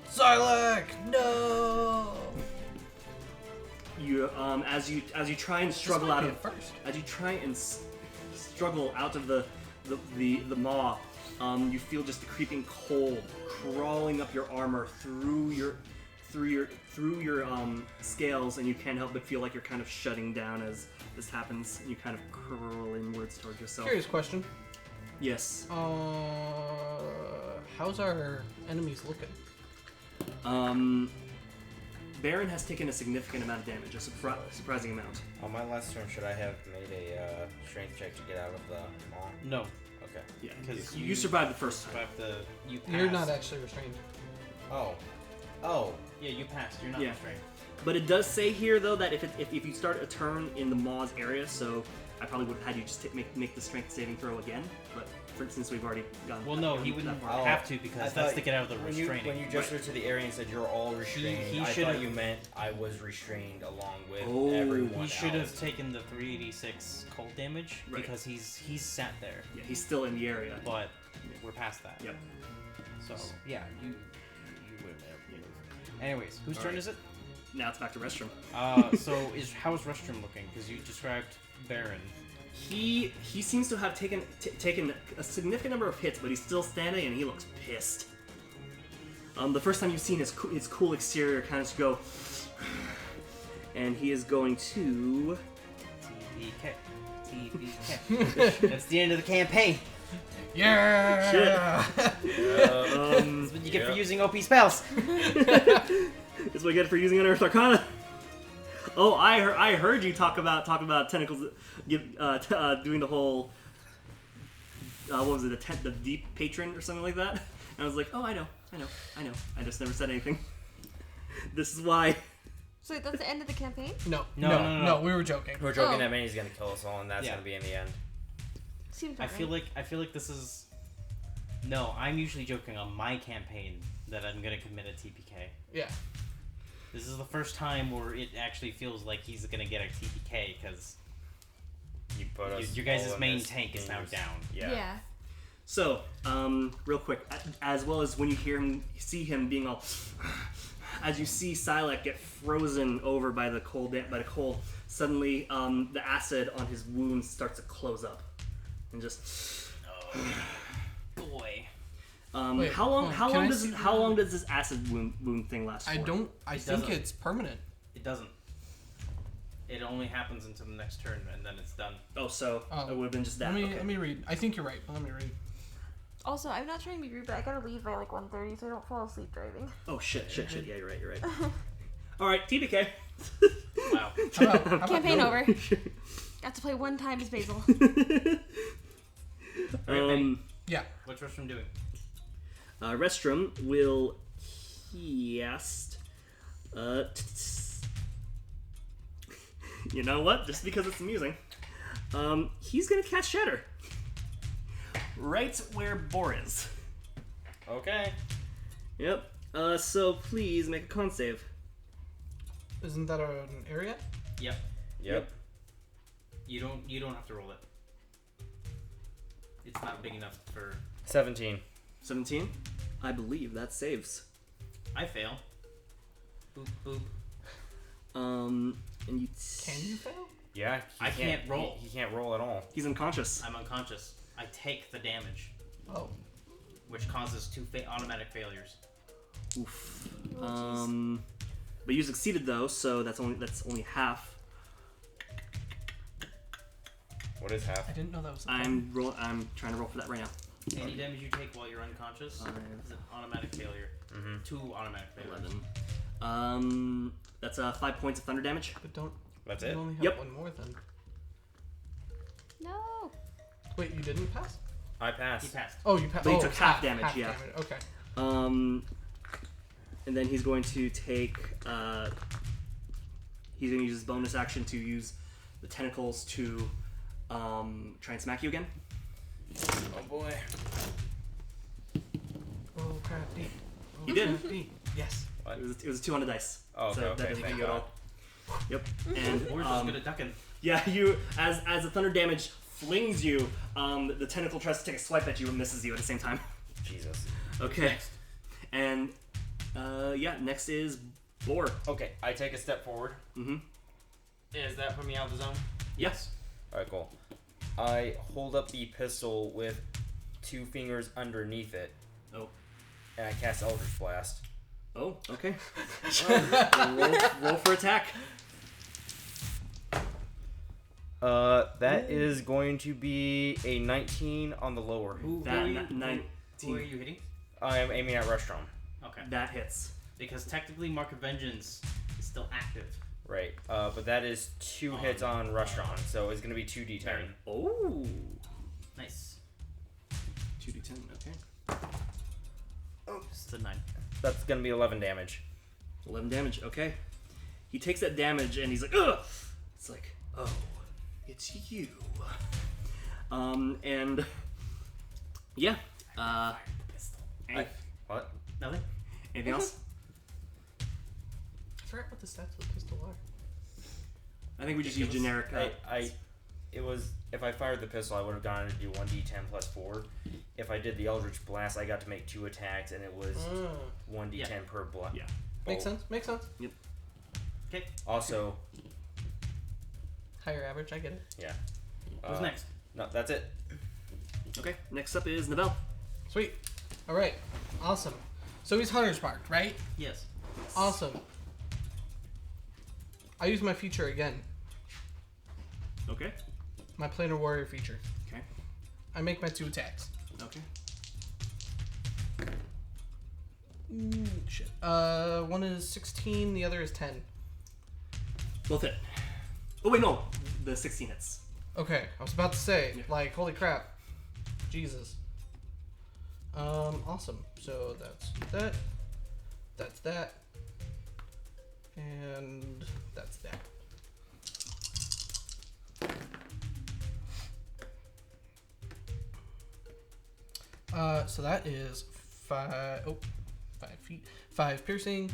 S2: Sylack, no!
S1: You as you try and struggle out of
S2: first.
S1: as you try and struggle out of the maw, you feel just the creeping cold crawling up your armor through your scales, and you can't help but feel like you're kind of shutting down as this happens, and you kind of curl inwards towards yourself.
S2: Curious question.
S1: Yes.
S2: How's our enemies looking?
S1: Baron has taken a significant amount of damage, a surprising amount.
S6: On my last turn, should I have made a strength check to get out of the maw?
S7: No,
S6: Okay.
S1: Yeah,
S7: 'Cause
S1: you
S7: you
S1: survived the first time.
S7: survived the. You passed.
S2: You're not actually restrained.
S6: Oh.
S7: Yeah, you passed. You're not
S1: Yeah.
S7: restrained.
S1: But it does say here though that if you start a turn in the maw's area, so I probably would have had you just make the strength saving throw again. But for instance, we've already gone.
S7: Well, no, he wouldn't
S1: that far.
S7: have to
S6: I
S7: because
S6: thought
S7: that's to get out of the
S6: when
S7: restraining.
S6: when you gestured to the area and said you're all restrained, I
S7: should've-
S6: thought you meant I was restrained along with
S1: Oh.
S6: everyone
S7: He should have
S6: else.
S7: taken the 3d6 cold damage
S1: Right.
S7: because he's sat there,
S1: Yeah, he's still in the area.
S7: but we're past that.
S1: Yep.
S7: So yeah, you would have been able to move. Anyways, whose turn
S1: Alright.
S7: is it?
S1: Now it's back to restroom.
S7: How's Restroom looking? Because you described Baron.
S1: He seems to have taken a significant number of hits, but he's still standing and he looks pissed. The first time you've seen his cool exterior kind of go, and he is going to.
S7: TVK. That's the end of the campaign.
S2: Yeah!
S7: That's what you get for using OP spells.
S1: That's what I get for using Unearthed Arcana. Oh, I heard you talk about tentacles, doing the whole. What was it? The deep patron or something like that. And I was like, oh, I know. I just never said anything. This is why.
S3: So that's the end of the campaign?
S2: No,
S4: No.
S2: we were joking.
S6: We're joking
S3: Oh.
S6: that Manny's gonna kill us all, and that's
S4: Yeah.
S6: gonna be in the end.
S3: Seems
S4: I
S3: about
S4: feel
S3: right.
S4: like this is. No, I'm usually joking on my campaign that I'm gonna commit a TPK.
S2: Yeah.
S4: This is the first time where it actually feels like he's gonna get a TPK because
S6: You put us.
S4: your guys'
S6: all in
S4: main
S6: this
S4: tank is now
S6: dangerous-
S4: down.
S6: Yeah.
S1: So, real quick, as well as when you see him being all, as you see Sylack get frozen over by the cold, suddenly the acid on his wounds starts to close up, and just.
S4: Boy.
S2: Wait,
S1: How long?
S2: hold on.
S1: How
S2: Can
S1: long
S2: I
S1: does
S2: see
S1: this, how long does this acid wound thing last for?
S2: I think
S4: doesn't.
S2: it's permanent.
S4: It doesn't. It only happens until the next turn, and then it's done.
S1: Oh, so
S2: Oh.
S1: it would have been just that.
S2: Let me read. I think you're right. Let me read.
S3: Also, I'm not trying to be rude, but I gotta leave by like 1:30, so I don't fall asleep driving.
S1: Oh shit! Yeah, you're right. All right, TBK.
S4: Wow.
S2: How about
S3: Campaign
S2: no?
S3: over. Got to play one time as Basil.
S2: Yeah.
S4: What's Rostrum doing?
S1: Restrum will cast. You know what? Just because it's amusing, he's gonna cast Shatter. Right where Bor is.
S6: Okay.
S1: Yep. So please make a con save.
S2: Isn't that an area?
S6: Yep.
S4: You don't have to roll it. It's not big enough for.
S6: 17.
S1: 17. I believe that saves.
S4: I fail. Boop boop.
S1: And you.
S2: Can you fail?
S6: Yeah.
S4: I can't roll.
S6: He can't roll at all.
S1: He's unconscious.
S4: I'm unconscious. I take the damage,
S2: Oh.
S4: which causes 2 automatic failures.
S1: Oof.
S3: Oh,
S1: But you succeeded though, so that's only half.
S6: What is half?
S2: I didn't know that was.
S1: I'm trying to roll for that right now.
S4: Any damage you take while you're unconscious is an automatic failure.
S6: Mm-hmm.
S4: 2 automatic failures.
S1: 11. That's 5 points of thunder damage.
S2: But don't.
S6: That's
S2: You
S6: it?
S2: only have
S1: Yep.
S2: one more then.
S3: No.
S2: Wait, you didn't pass?
S6: I
S4: He
S6: passed.
S4: passed.
S2: Oh, you passed.
S1: But he
S2: oh,
S1: took half damage, yeah.
S2: Damage. Okay.
S1: And then he's going to take. He's going to use his bonus action to use the tentacles to try and smack you again.
S6: Oh boy.
S2: Oh crap, D. Oh,
S1: You did.
S2: crap, D. Yes.
S6: What?
S1: It was a 2 on the dice.
S6: Oh, okay,
S1: so
S6: okay,
S1: that doesn't
S6: thank
S1: hit you at
S6: God.
S1: all. Yep. And
S4: We're just good at ducking.
S1: yeah, you as the thunder damage flings you, the tentacle tries to take a swipe at you and misses you at the same time.
S6: Jesus.
S1: Okay.
S4: Next.
S1: And yeah, next is Bor.
S6: Okay, I take a step forward.
S1: Mm-hmm.
S6: Does that put me out of the zone?
S1: Yes.
S6: Alright, cool. I hold up the pistol with 2 fingers underneath it.
S1: Oh.
S6: And I cast Eldritch Blast.
S1: Oh, okay. roll for attack.
S6: That is going to be a 19 on the lower.
S4: Who
S1: That
S4: are you,
S1: 19.
S4: who are you hitting?
S6: I am aiming at Restrum.
S4: Okay.
S1: That hits.
S4: Because technically Mark of Vengeance is still active.
S6: Right. But that is 2 hits on Restrum, so it's going to be 2d10.
S1: Oh.
S4: Nice.
S1: 2d10. Okay.
S4: It's a 9.
S6: That's going to be 11 damage.
S1: 11 damage. Okay. He takes that damage and he's like, ugh. It's like, oh, it's you. And yeah. Any-
S6: What?
S4: Nothing?
S1: anything else?
S2: I forgot what the stats of the pistol are.
S1: I think we just use generic.
S6: It was, if I fired the pistol, I would have gone to do 1d10 plus 4. If I did the Eldritch Blast, I got to make 2 attacks, and it was 1d10
S4: Yeah.
S6: per block.
S1: Yeah.
S2: Makes sense. Makes sense.
S4: Okay.
S6: Also,
S2: Higher average. I get it.
S6: yeah.
S4: Who's next?
S6: No, that's it.
S1: Okay. Next up is Nabel.
S2: Sweet. All right. Awesome. So he's Hunter's Marked, right?
S4: Yes.
S2: Awesome. I use my feature again.
S1: Okay.
S2: My Planar Warrior feature.
S1: Okay.
S2: I make my 2 attacks.
S1: Okay.
S2: Shit. One is 16, the other is 10.
S1: Both hit. Oh wait, no, the 16 hits.
S2: Okay, I was about to say,
S1: Yeah.
S2: like, holy crap. Jesus. Awesome. So that's that. That's that. And that's that. So that is 5 feet. 5 piercing.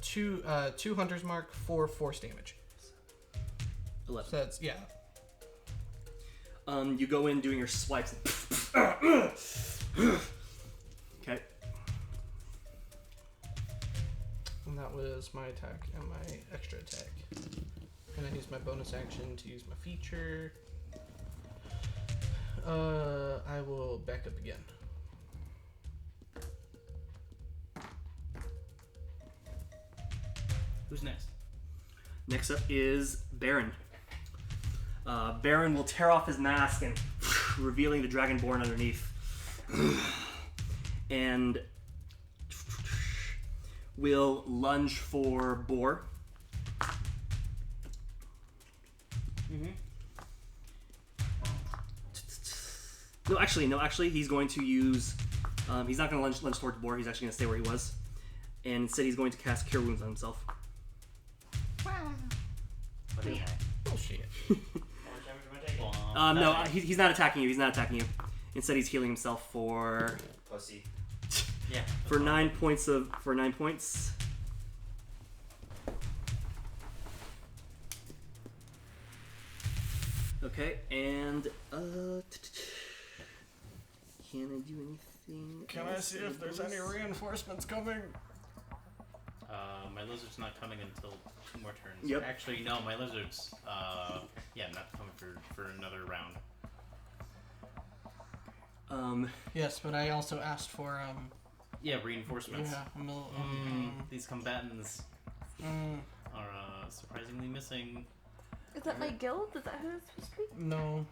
S2: 2 hunter's mark, 4 force damage.
S1: 11.
S2: So that's, yeah.
S1: You go in doing your swipes. Okay.
S2: And that was my attack and my extra attack. And I use my bonus action to use my feature. I will back up again.
S7: Who's next?
S1: Next up is Baron. Baron will tear off his mask and revealing the Dragonborn underneath. And will lunge for Boar. No, actually, he's going to use. He's not going to lunge towards Boar. He's actually going to stay where he was, and instead he's going to cast Cure Wounds on himself.
S2: Bullshit.
S1: No, he's not attacking you. He's not attacking you. Instead, he's healing himself for
S6: Pussy.
S7: Yeah.
S1: for 9 points. Okay, and can I do anything?
S2: Can I see if there's any reinforcements coming?
S7: My lizard's not coming until 2 more turns.
S1: Yep.
S7: Actually, no, my lizard's not coming for another round.
S2: Yes, but I also asked for
S7: Yeah, reinforcements. These combatants are surprisingly missing.
S3: Is that my guild? Is that who it's supposed to be?
S2: no.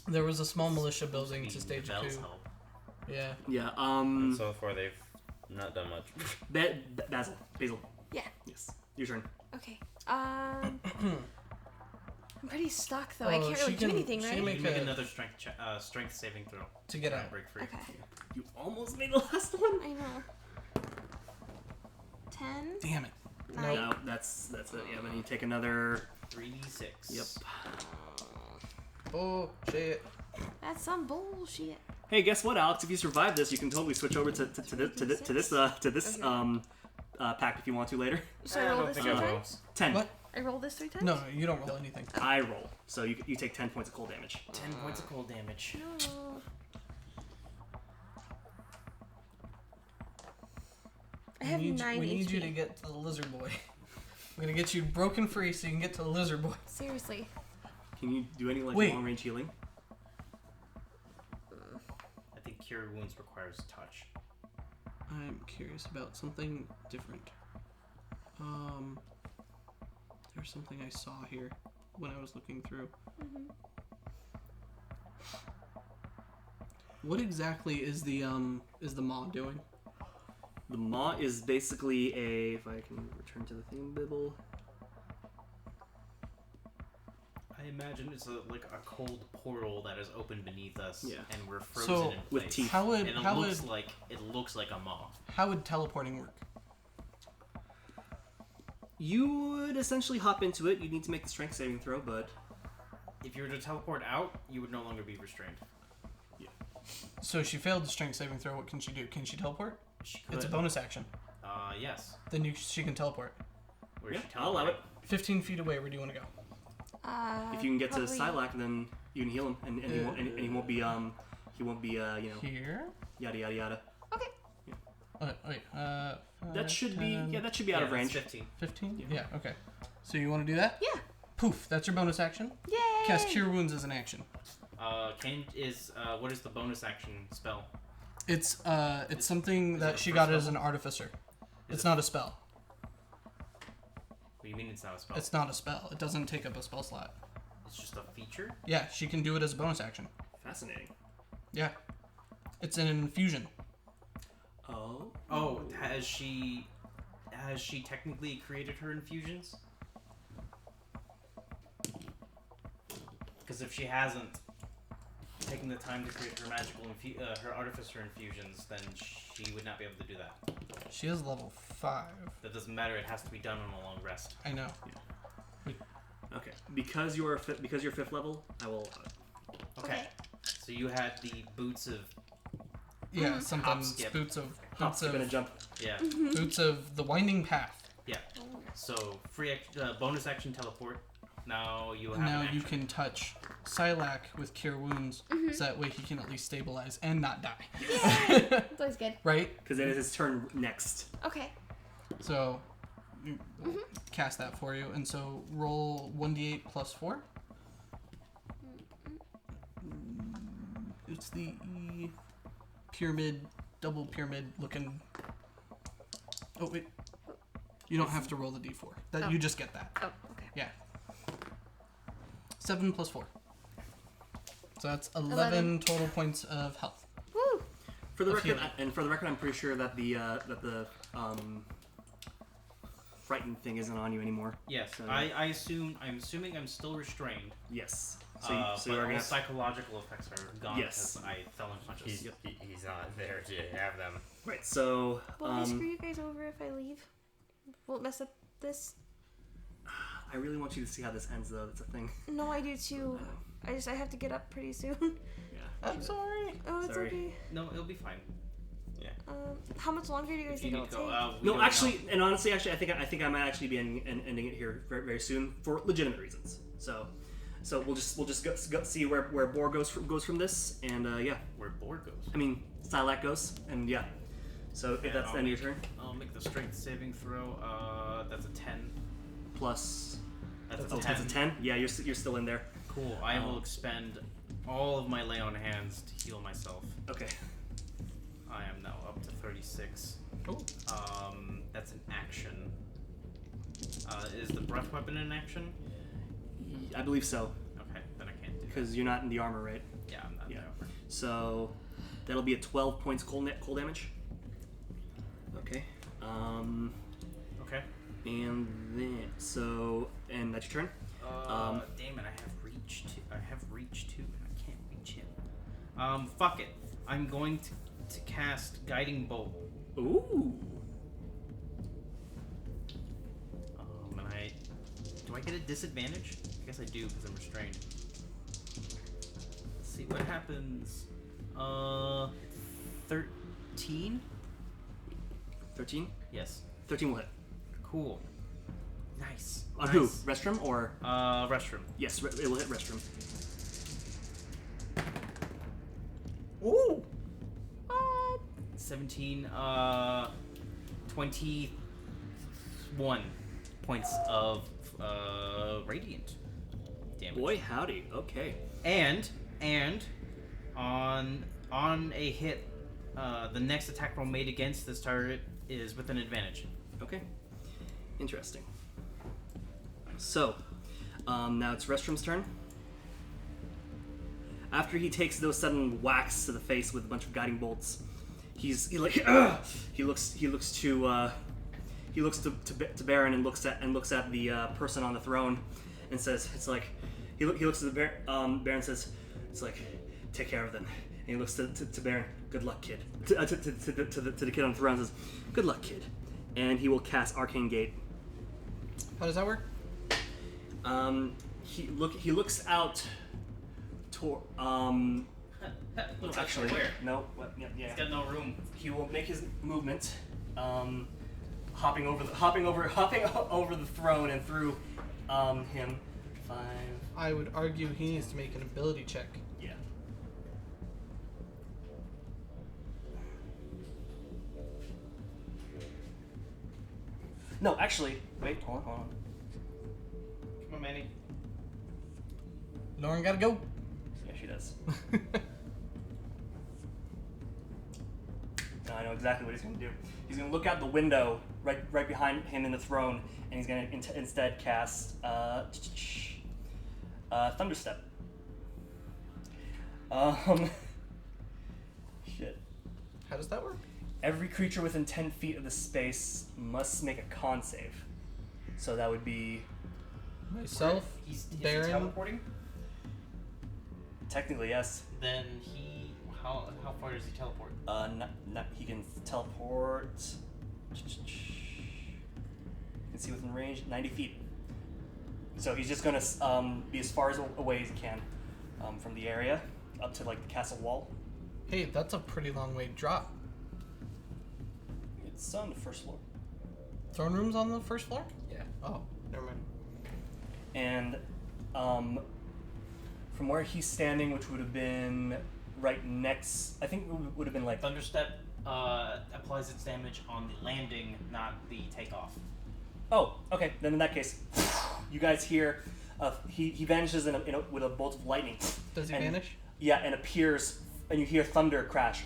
S2: There was a small militia building to stage 2.
S7: Help.
S2: Yeah.
S1: Yeah.
S6: And so far, they've not done much.
S1: Basil.
S3: Yeah.
S1: Yes. Your turn.
S3: Okay. I'm pretty stuck though. I can't really do anything,
S2: she
S3: right?
S2: can
S7: Make,
S2: make a-
S7: another strength saving throw
S2: to get
S7: Try
S2: out.
S7: and break free.
S3: Okay.
S1: You almost made the last one.
S3: I know. 10.
S2: Damn it.
S3: Nine.
S1: No, that's it. Yeah, then you take another.
S7: 3d6.
S1: Yep.
S2: Oh, shit.
S3: That's some bullshit.
S1: Hey, guess what, Alex? If you survive this, you can totally switch over to this
S3: Okay.
S1: pact if you want to later.
S3: So I
S6: I
S3: roll
S6: don't
S3: this
S6: think
S3: 3
S6: I will.
S3: times?
S1: 10.
S2: What?
S3: I roll this 3 times?
S2: No, you don't roll anything.
S1: I roll, so you take 10 points of cold damage.
S7: 10 points of cold damage.
S3: No. I have 9
S2: we need
S3: HP.
S2: you to get to the lizard boy. I'm gonna get you broken free so you can get to the lizard boy.
S3: Seriously.
S1: Can you do any
S2: Wait.
S1: long range healing?
S7: I think Cure Wounds requires touch.
S2: I'm curious about something different. There's something I saw here when I was looking through. What exactly is the maw doing?
S1: The maw is basically a. If I can return to the thing, Bibble.
S7: I imagine it's like a cold portal that is open beneath us,
S1: Yeah.
S7: and we're frozen
S2: So,
S7: in place.
S1: with teeth.
S2: How would
S7: And it looks like a maw.
S2: how would teleporting work?
S1: You would essentially hop into it. You need to make the strength saving throw, but
S7: If you were to teleport out, you would no longer be restrained.
S2: So she failed the strength saving throw. What can she do? Can she teleport?
S7: She
S2: It's a
S7: could.
S2: bonus action.
S7: Yes.
S2: Then she can teleport.
S7: Where's
S1: yeah,
S7: she
S1: I'll allow it.
S7: teleporting?
S2: 15 feet away. Where do you want to go?
S1: If you can get
S3: probably-
S1: to Sylack, then you can heal him, and he won't be
S2: Here.
S1: yada yada yada.
S3: Okay.
S2: Wait.
S1: That should be that should be out of
S7: Yeah,
S1: range.
S7: that's 15.
S2: 15. Yeah. Okay. So you want to do that?
S3: Yeah.
S2: Poof. That's your bonus action.
S3: Yay!
S2: Cast Cure Wounds as an action.
S7: What is the bonus action spell?
S2: It's something
S7: Is
S2: that
S7: it a
S2: she
S7: first
S2: got as
S7: level?
S2: an artificer.
S7: Is
S2: It's
S7: it-
S2: not a spell.
S7: What do you mean it's not a spell?
S2: It's not a spell. It doesn't take up a spell slot.
S7: It's just a feature?
S2: Yeah, she can do it as a bonus action.
S1: Fascinating.
S2: Yeah. It's an infusion.
S1: Oh.
S7: Oh, has she
S4: has she technically created her infusions? Because if she hasn't taken the time to create her her artificer infusions, then she would not be able to do that.
S2: She is level 5.
S4: That doesn't matter. It has to be done on a long rest.
S2: I know.
S1: Okay. Because you're 5th level, I will.
S4: Okay. So you had the boots of
S2: Yeah, something.
S4: Hop, skip.
S2: Boots of
S1: Hop, skip, and a jump.
S4: yeah.
S2: boots of the winding path.
S4: So bonus action teleport. Now you have
S2: And now
S4: an
S2: you
S4: action.
S2: can touch Sylack with Cure Wounds, so that way he can at least stabilize and not die.
S3: It's always good.
S2: Right?
S1: Because it is his turn next.
S3: Okay.
S2: So, cast that for you. And so, roll 1d8 plus 4. It's the pyramid, double pyramid looking. Oh, wait. You don't have to roll the d4.
S3: Oh.
S2: You just get that.
S3: Oh, okay.
S2: Yeah. 7 plus 4. So that's 11
S3: 11.
S2: total points of health.
S3: Woo!
S1: For the
S2: Of
S1: record,
S2: healing.
S1: I'm pretty sure that the frightened thing isn't on you anymore.
S4: Yes,
S1: So-
S4: I'm assuming I'm still restrained.
S1: Yes. So,
S4: So,
S1: you,
S4: but
S1: you're
S4: all
S1: gonna.
S4: psychological effects are gone
S1: Yes.
S4: because I fell unconscious.
S6: He's not there to have them.
S1: Right. So.
S3: Will I screw you guys over if I leave? Will it mess up this?
S1: I really want you to see how this ends, though. That's a thing.
S3: No, I do too. I have to get up pretty soon.
S1: Yeah.
S2: I'm sorry.
S3: Oh, it's
S1: Sorry.
S3: okay.
S4: No, it'll be fine.
S3: How much longer do you guys
S4: If you
S3: think
S4: need
S3: it'll
S4: to
S3: take?
S4: go, we
S1: No,
S4: don't
S1: actually,
S4: know.
S1: and honestly, I think I might actually be ending it here very, very soon for legitimate reasons. So we'll just go see where Boar goes from this, and yeah,
S4: Where board goes.
S1: I mean Sylack goes, and yeah. So if
S4: And
S1: that's the end of your turn,
S4: I'll make the strength saving throw. That's a 10.
S1: plus
S4: That's a
S1: oh,
S4: 10.
S1: that's a 10. Yeah, you're still in there.
S4: Cool. I will expend all of my lay on hands to heal myself.
S1: Okay.
S4: I am now up to 36.
S2: Oh.
S4: That's an action. Is the breath weapon an action?
S1: I believe so,
S4: Okay, then I can't do that.
S1: because you're not in the armor, right?
S4: Yeah, I'm not
S1: Yeah.
S4: there.
S1: So that'll be a 12 points cold damage. Okay.
S4: Okay.
S1: And then and that's your turn.
S4: Damn it! I have reach too, and I can't reach him. Fuck it. I'm going to cast Guiding Bolt.
S1: Ooh.
S4: And do I get a disadvantage? I guess I do because I'm restrained. Let's see what happens. 13.
S1: 13.
S4: Yes.
S1: 13 will hit.
S4: Cool. Nice.
S1: On
S4: nice.
S1: who? Restroom or?
S4: Restroom.
S1: Yes, it will hit Restroom.
S2: Ooh!
S3: What?
S4: 17. 21 points of radiant damage.
S1: Boy, howdy. Okay.
S4: And on a hit, the next attack roll made against this target is with an advantage.
S1: Okay. Interesting. So, now it's Restroom's turn. After he takes those sudden whacks to the face with a bunch of guiding bolts, he looks to Baron and looks at the person on the throne and says, it's like he looks at the Baron and says, it's like, take care of them. And he looks to Baron, good luck, kid. To the kid on the throne and says, good luck, kid. And he will cast Arcane Gate.
S2: How does that work?
S1: He looks out toward
S4: Looks
S1: actually
S4: like where?
S1: no yeah.
S4: He's got no room.
S1: He will make his movement, hopping over the throne and through him. 5.
S2: I would argue he needs to make an ability check.
S1: Yeah. No, actually, wait, hold on.
S4: Come on, Manny.
S2: Lauren gotta go.
S1: Yeah, she does. No, I know exactly what he's going to do. He's going to look out the window right behind him in the throne, and he's going to instead cast Thunderstep. Shit.
S2: How does that work?
S1: Every creature within 10 feet of the space must make a con save. So that would be
S2: Myself,
S7: Is he
S2: Baron.
S7: teleporting?
S1: technically yes.
S7: Then he. How far does he teleport?
S1: He can teleport. You can see within range 90 feet. So he's just gonna be as far away as he can from the area up to like the castle wall.
S2: Hey, that's a pretty long way to drop.
S1: It's on the first floor.
S2: Throne room's on the first floor?
S1: Yeah.
S2: Oh, never mind.
S1: And from where he's standing, which would have been right next, I think it would have been like
S7: Thunderstep applies its damage on the landing, not the takeoff.
S1: Oh, okay. Then in that case, you guys hear he vanishes with a bolt of lightning.
S2: Does he
S1: And-
S2: vanish?
S1: Yeah, and appears, and you hear thunder crash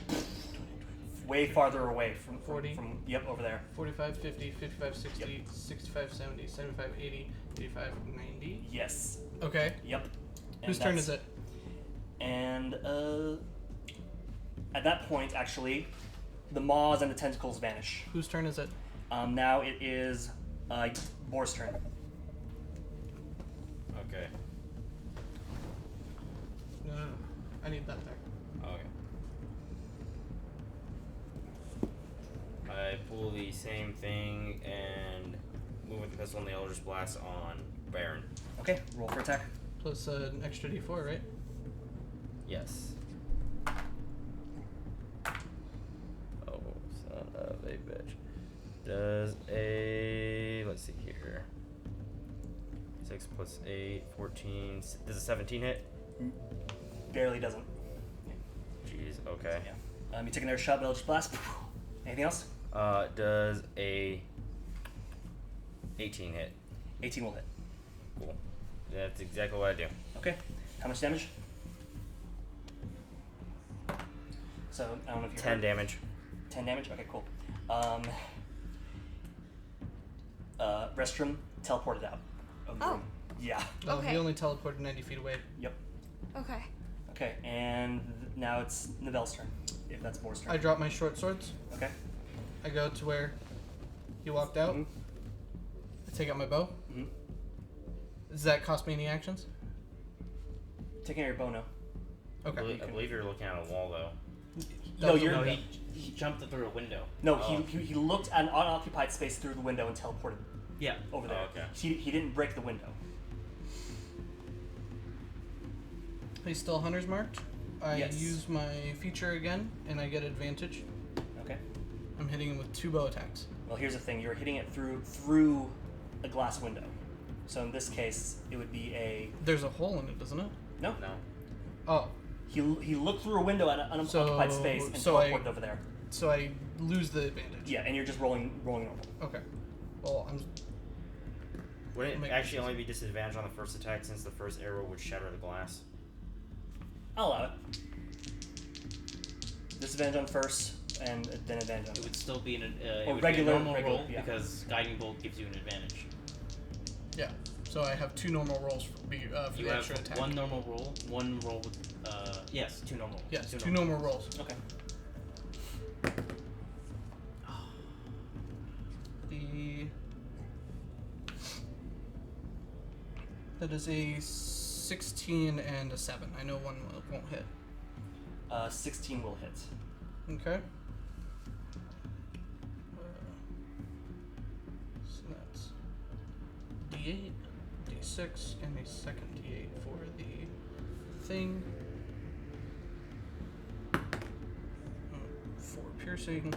S1: way farther away from
S2: 40?
S1: Yep, over there.
S2: 45, 50, 55, 60, 65, 70, 75, 80, 85, 90.
S1: Yes.
S2: Okay.
S1: Yep.
S2: Whose turn is it?
S1: And at that point, actually, the maws and the tentacles vanish.
S2: Whose turn is it?
S1: Now it is Boar's turn.
S6: Okay.
S2: No. I need that back.
S6: Okay. I pull the same thing and move with the pistol and the Eldritch Blast on Baron.
S1: Okay, roll for attack.
S2: Plus an extra d4, right?
S6: Yes. Oh, son of a bitch. Does a... Let's see here. 6 plus 8, 14... Does a 17 hit?
S1: Barely doesn't.
S6: Jeez, okay.
S1: Yeah. You take another shot, but Eldritch Blast. Anything else?
S6: Does a 18 hit?
S1: 18 will hit.
S6: Cool. That's exactly what I do.
S1: Okay. How much damage? So, I don't know if you
S6: 10 damage.
S1: 10 damage? Okay, cool. Restroom teleported out of the
S3: Oh.
S1: room. Yeah.
S2: Oh,
S3: Okay.
S2: he only teleported 90 feet away.
S1: Yep.
S3: Okay.
S1: Okay, and now it's Nivelle's turn, if that's Boar's turn.
S2: I drop my short swords.
S1: Okay.
S2: I go to where he walked out.
S1: Mhm.
S2: I take out my bow.
S1: Mhm.
S2: Does that cost me any actions?
S1: Taking out your bow now.
S2: Okay.
S6: I believe you're looking at a wall, though.
S1: No,
S2: was a
S1: you're
S7: No,
S2: window.
S7: he jumped through a window.
S1: no.
S6: Oh.
S1: He looked at an unoccupied space through the window and teleported
S7: Yeah.
S1: over there.
S6: Oh, okay.
S1: He didn't break the window.
S2: He's still hunter's marked. I
S1: Yes.
S2: use my feature again, and I get advantage.
S1: Okay.
S2: I'm hitting him with 2 bow attacks.
S1: Well, here's the thing: you're hitting it through a glass window. So in this case, it would be a
S2: There's a hole in it, doesn't it?
S1: no.
S6: No.
S2: Oh,
S1: He looked through a window at an unoccupied
S2: So-
S1: space and
S2: so I-
S1: teleported over there.
S2: so I lose the advantage.
S1: Yeah, and you're just rolling normal.
S2: Okay. Well, I'm.
S6: Would it
S2: Make-
S6: actually only be disadvantage on the first attack since the first arrow would shatter the glass?
S1: I'll allow it. Disadvantage on first, and then advantage on
S7: It would still be it
S1: Or
S7: would
S1: regular-
S7: be a normal
S1: regular,
S7: roll
S1: yeah.
S7: because guiding bolt gives you an advantage.
S2: Yeah. So I have 2 normal rolls for
S7: You
S2: the
S7: have
S2: extra attack.
S7: one normal roll, one roll with yes, 2 normal rolls.
S2: Yes, 2 normal rolls.
S1: Okay.
S2: That is a 16 and a 7. I know one won't hit.
S1: 16 will hit.
S2: Okay. So that's D8, D6, and a second D8 for the thing. 4 piercing,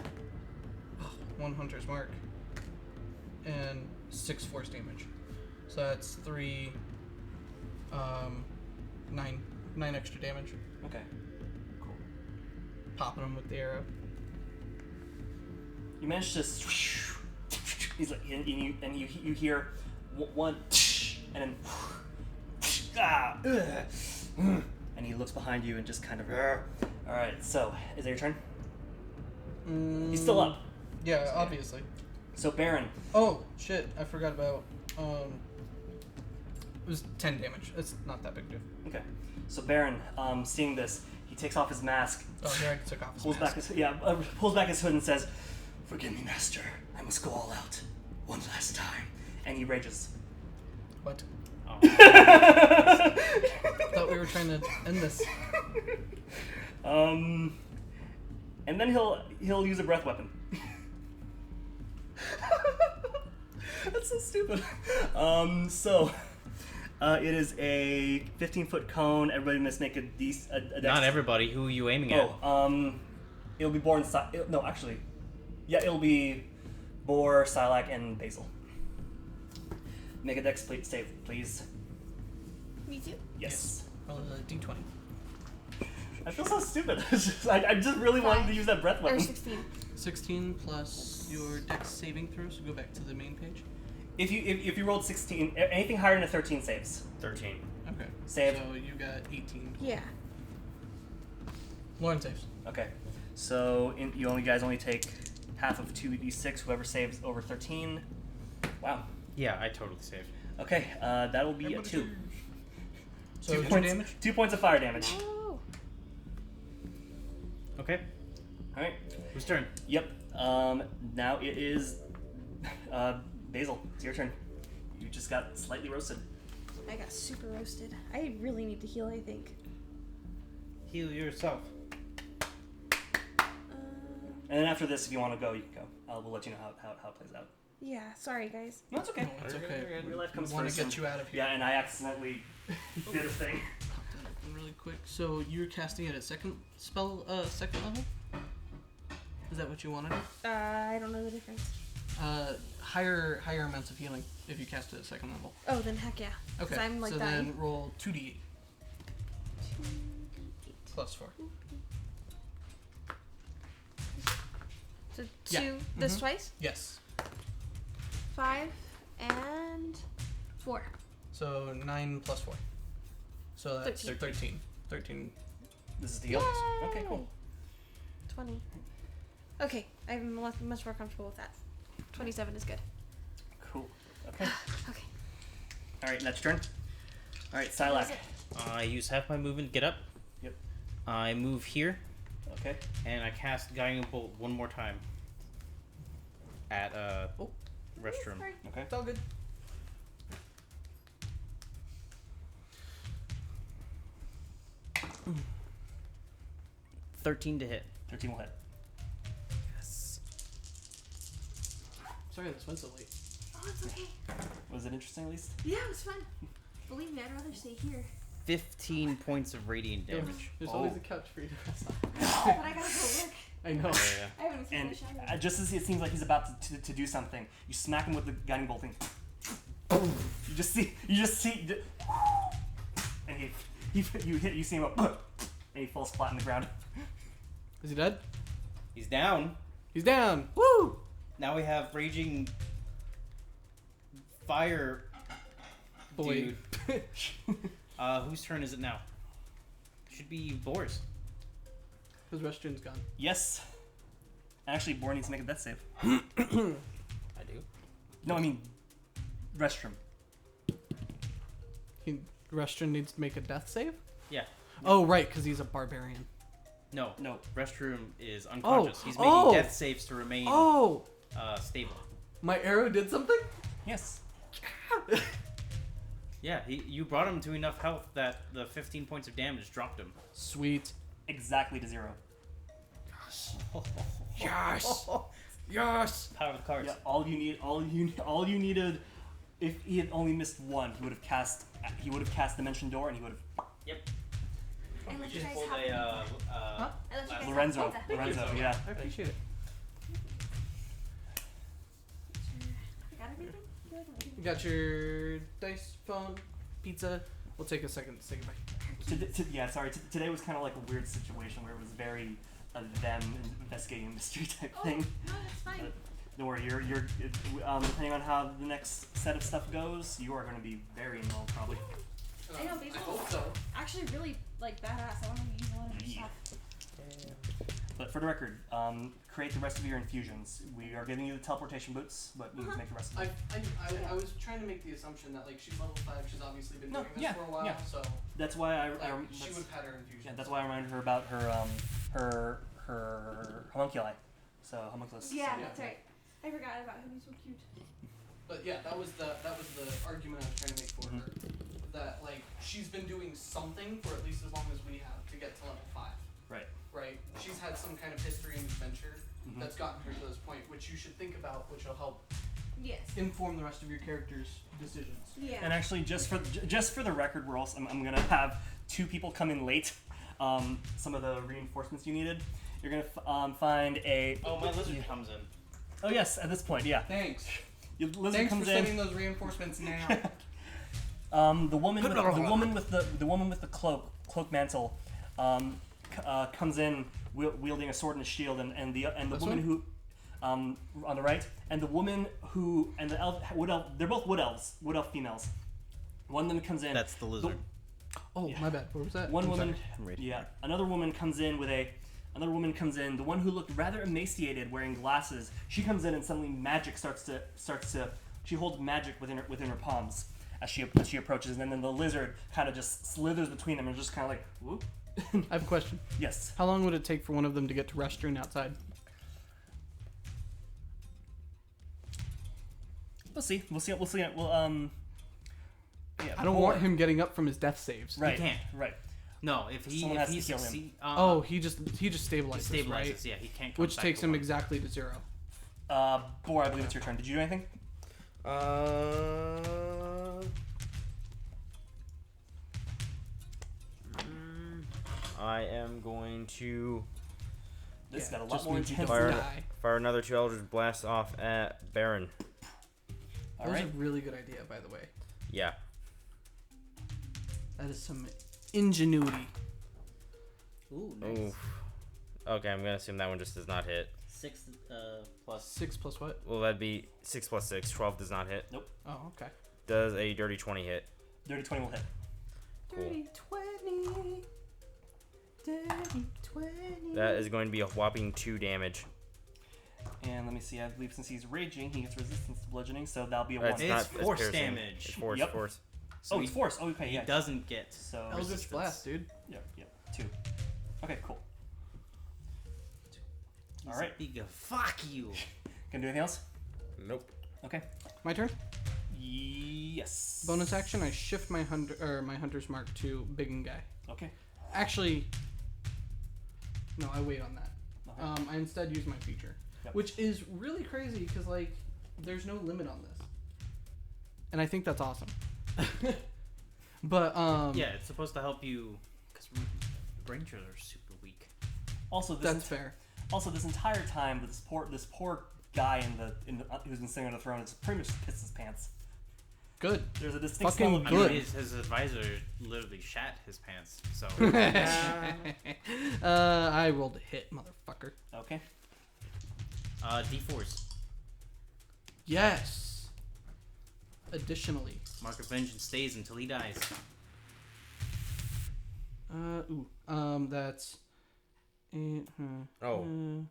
S2: 1 hunter's mark, and 6 force damage. So that's 3, 9 extra damage.
S1: Okay.
S2: Popping him with the arrow.
S1: You manage to. He's like, and you hear one, and then, and he looks behind you and just kind of. All right. So, is that your turn? He's still up.
S2: Yeah, obviously.
S1: So Baron.
S2: Oh shit! I forgot about. It was 10 damage. It's not that big deal.
S1: Okay. So Baron, seeing this, He takes off his mask,
S2: Oh, he already took off his
S1: pulls
S2: mask.
S1: pulls back his hood and says, "Forgive me, master. I must go all out one last time." And he rages.
S2: What?
S4: Oh.
S2: I thought we were trying to end this.
S1: And then he'll use a breath weapon. That's so stupid. It is a 15-foot cone. Everybody must make a dex.
S4: Not everybody. Who are you aiming at?
S1: It'll be Boar and it'll be Boar, Sylack, and Basil. Make a dex save, please.
S3: Me too.
S1: Yes.
S2: Roll a d20.
S1: I feel so stupid. I just really wanted to use that breath
S3: Or
S1: weapon.
S3: 16.
S2: 16 plus your dex saving throw, so go back to the main page.
S1: If you rolled 16, anything higher than a 13 saves.
S6: 13.
S2: Okay.
S1: Save.
S2: So you got 18.
S3: Yeah.
S2: Lauren saves.
S1: Okay. So you guys only take half of 2d6. Whoever saves over 13. Wow.
S4: Yeah, I totally saved.
S1: Okay. That will be a 2.
S2: So
S1: 2
S2: 2
S1: points.
S2: damage?
S1: 2 points of fire damage.
S3: Oh.
S4: Okay.
S1: All right.
S4: Whose turn?
S1: Yep. Now it is Basil. It's your turn. You just got slightly roasted.
S3: I got super roasted. I really need to heal, I think.
S4: Heal yourself.
S1: And then after this, if you want to go, you can go. We'll let you know how it plays out.
S3: Yeah, sorry guys.
S1: No, it's okay.
S2: No, it's okay.
S1: Real life comes
S2: We want
S1: first.
S2: to get you out of here.
S1: Yeah, and I accidentally did a thing.
S2: Really quick. So you're casting it at second level? Is that what you want to do?
S3: I don't know the difference.
S2: Higher amounts of healing if you cast it at second level.
S3: Oh, then heck yeah. 'Cause
S2: Okay.
S3: I'm like
S2: so
S3: dying.
S2: then roll 2d8 plus 4.
S3: So
S2: Yeah.
S3: 2, this
S2: Mhm.
S3: twice?
S2: Yes.
S3: 5 and 4.
S2: So 9 plus 4. So that's
S3: 13.
S2: 13. 13.
S1: This is the heal.
S3: Yay!
S1: Okay, cool.
S3: 20. Okay, I'm much more comfortable with that. 27 is good.
S1: Cool. Okay.
S3: Okay.
S1: All right, that's your turn. All right,
S3: What is
S1: Sylack.
S3: it?
S4: I use half my movement. Get up.
S1: Yep.
S4: I move here,
S1: Okay.
S4: and I cast Guiding Bolt one more time. At restroom.
S3: Sorry.
S1: Okay.
S2: It's all good.
S7: Mm. 13 to hit.
S1: 13 will hit.
S7: Yes.
S2: Sorry this went so late.
S3: Oh, it's okay.
S1: Was it interesting at least?
S3: Yeah, it was fun. Believe me, I'd rather stay here.
S7: 15 points of radiant damage.
S2: There's
S1: Oh.
S2: always a couch for you to rest on.
S3: Oh, but I gotta go work.
S2: I know.
S4: Yeah.
S3: I haven't seen
S1: And
S3: the shower.
S1: just as it seems like he's about to do something, you smack him with the guiding bolt thing. You just see, and you see him up, and he falls flat on the ground.
S2: Is he dead?
S4: He's down.
S2: He's down.
S7: Woo! Now we have raging fire
S2: Boy.
S7: dude. Whose turn is it now? Should be Boar's.
S2: His restroom's gone.
S1: Yes. Actually, Boar needs to make a death save.
S4: I do.
S1: No, I mean, restroom.
S2: Restroom needs to make a death save?
S4: Yeah.
S2: Oh, right, because he's a barbarian.
S4: No.
S1: No.
S4: Restroom is unconscious. He's making
S2: Oh.
S4: death saves to remain
S2: Oh!
S4: stable.
S2: My arrow did something?
S1: Yes.
S4: Yeah, you brought him to enough health that the 15 points of damage dropped him.
S2: Sweet.
S1: Exactly to 0.
S2: Yes! Yes!
S4: Power of the cards.
S1: Yeah. All you needed. If he had only missed one, he would have cast Dimension Door, and he would have.
S4: Yep.
S3: And let you
S4: Just
S3: guys
S4: pulled
S3: have
S4: a
S3: pizza.
S2: Huh?
S3: I let you guys
S1: Lourenço.
S3: have pizza.
S1: Lourenço. Yeah.
S2: I appreciate it.
S3: I got everything? Good.
S2: You got your dice, phone, pizza. We'll take a second to say goodbye.
S1: Yeah, sorry. Today was kind of like a weird situation where it was very them investigating a mystery type
S3: Oh,
S1: thing.
S3: no, that's fine.
S1: Don't worry, you're depending on how the next set of stuff goes, you are going to be very involved probably.
S3: I know, Basil
S2: I hope
S3: is
S2: so.
S3: actually really like badass. I want to use a lot of her
S1: Yeah.
S3: stuff.
S1: But for the record, create the rest of your infusions. We are giving you the teleportation boots, but you need to make the rest of them.
S2: I was trying to make the assumption that like she's level 5. She's obviously been
S1: No,
S2: doing this
S1: yeah,
S2: for a while,
S1: yeah.
S2: so
S1: That's why I
S2: she would have had her infusion.
S1: yeah, that's why I reminded her about her homunculi. So homunculus.
S3: Yeah,
S1: So,
S3: that's right. I forgot about him. He's so cute.
S2: But yeah, that was the argument I was trying to make for
S1: Mhm.
S2: her. That like she's been doing something for at least as long as we have to get to level 5.
S1: Right.
S2: Right? She's had some kind of history and adventure
S1: Mhm.
S2: that's gotten her to this point, which you should think about, which will help
S3: Yes.
S2: inform the rest of your character's decisions.
S3: Yeah.
S1: And actually, just for the record, we're also I'm gonna have 2 people come in late. Some of the reinforcements you needed. You're gonna find a.
S4: Oh, my lizard comes in.
S1: Oh yes, at this point, yeah.
S2: Thanks.
S1: Your lizard
S2: Thanks for
S1: comes
S2: sending those reinforcements now.
S1: The woman with the cloak mantle comes in wielding a sword and a shield, and the
S2: This
S1: woman
S2: one?
S1: who on the right, and the woman who and the wood elf, they're both wood elf females. One of them comes in.
S7: That's the lizard.
S2: Oh, my bad. What was that?
S1: One
S2: I'm
S1: woman,
S2: sorry.
S1: yeah. Another woman comes in Another woman comes in. The one who looked rather emaciated, wearing glasses. She comes in and suddenly magic starts to. She holds magic within her palms as she approaches, and then the lizard kind of just slithers between them and just kind of like whoop.
S2: I have a question.
S1: Yes.
S2: How long would it take for one of them to get to restroom outside?
S1: We'll see. We'll. Yeah,
S2: I don't want him getting up from his death saves.
S1: Right.
S7: He can't.
S1: Right.
S7: No, if he
S1: Someone has to heal him.
S7: succeed,
S2: Oh, he just stabilizes,
S7: he stabilizes.
S2: right?
S7: Yeah, he can't. Come
S2: Which
S7: back
S2: takes
S7: to
S2: him
S7: life.
S2: exactly to 0.
S1: Bor, I believe it's your turn. Did you do anything?
S6: I am going to
S1: This
S2: Yeah,
S1: got a lot
S2: just
S1: more
S2: means you
S1: intense.
S2: don't
S6: fire,
S1: than that.
S2: die.
S6: fire another 2 Eldritch Blasts off at Baron.
S2: That
S1: All
S2: was
S1: right.
S2: a really good idea, by the way.
S6: Yeah.
S2: That is some ingenuity.
S7: Ooh, nice.
S6: Oof. Okay, I'm gonna assume that one just does not hit.
S7: 6 plus.
S2: 6 plus what?
S6: Well, that'd be 6 plus 6. 12 does not hit.
S2: Oh, okay.
S6: Does a dirty 20 hit?
S1: Dirty 20 will hit.
S6: Cool.
S2: 20. Dirty 20.
S6: That is going to be a whopping 2 damage.
S1: And let me see. I believe since he's raging, he gets resistance to bludgeoning, so that'll be a
S6: It's
S1: 1.
S6: not-
S7: It's force
S6: piercing.
S7: damage.
S6: It's force.
S1: Yep.
S6: Force.
S7: So
S1: oh, it's force. Oh, okay,
S7: He
S1: yeah.
S7: doesn't get.
S1: So
S2: Eldritch
S7: resistance.
S2: Blast, dude.
S1: Yep. 2. Okay, cool.
S7: He's
S1: All right.
S7: a big fuck you.
S1: Gonna do anything else?
S6: Nope.
S1: Okay.
S2: My turn.
S1: Yes.
S2: Bonus action, I shift my hunter's mark to big and guy.
S1: Okay.
S2: Actually, no, I wait on that.
S1: Okay.
S2: I instead use my feature,
S1: Yep.
S2: which is really crazy because like there's no limit on this, and I think that's awesome. But
S7: Yeah, it's supposed to help you because rangers are super weak.
S1: Also,
S2: that's fair.
S1: Also, this entire time, this poor guy in the who's been sitting on the throne has pretty much pissed his pants.
S2: Good.
S1: There's a distinct
S2: Fucking
S1: smell of
S2: good.
S7: I mean, his advisor literally shat his pants. So
S2: I rolled a hit, motherfucker.
S1: Okay.
S7: D4s.
S2: Yes. Additionally,
S7: Mark of Vengeance stays until he dies.
S2: that's 8.
S6: Oh,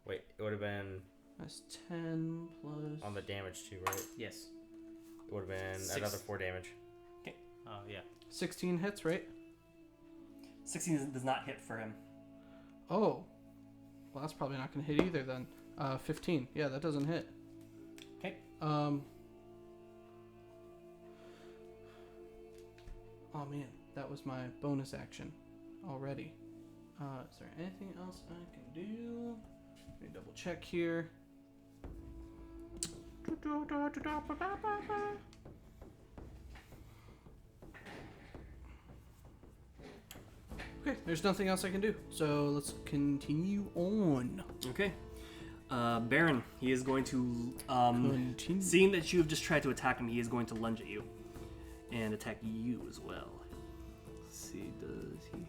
S6: wait. It would have been
S2: That's 10 plus.
S6: on the damage too, right?
S7: Yes.
S6: It would have been
S7: 6.
S6: another 4 damage.
S7: Oh yeah.
S2: 16 hits, right?
S1: 16 does not hit for him.
S2: Oh. Well, that's probably not going to hit either then. 15. Yeah, that doesn't hit.
S1: Okay.
S2: Oh man, that was my bonus action already. Is there anything else I can do? Let me double check here. Okay, there's nothing else I can do. So let's continue on.
S1: Okay. Baron, he is going to
S2: Continue.
S1: seeing that you have just tried to attack him, he is going to lunge at you and attack you as well. Let's see, does he?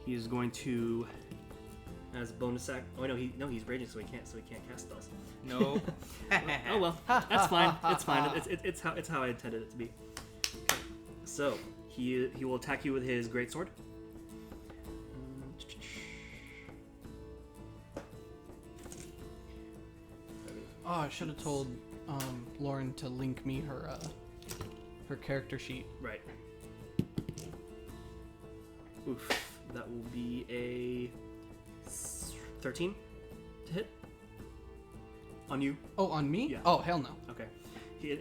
S1: He is going to as bonus act. Oh no, he's raging, so he can't cast spells.
S7: No.
S1: Oh well, that's fine. It's fine. It's how I intended it to be. So he will attack you with his greatsword.
S2: Oh, I should have told Lauren to link me her character sheet.
S1: Right. Oof. That will be a 13 to hit. On you.
S2: Oh, on me?
S1: Yeah.
S2: Oh, hell no.
S1: Okay.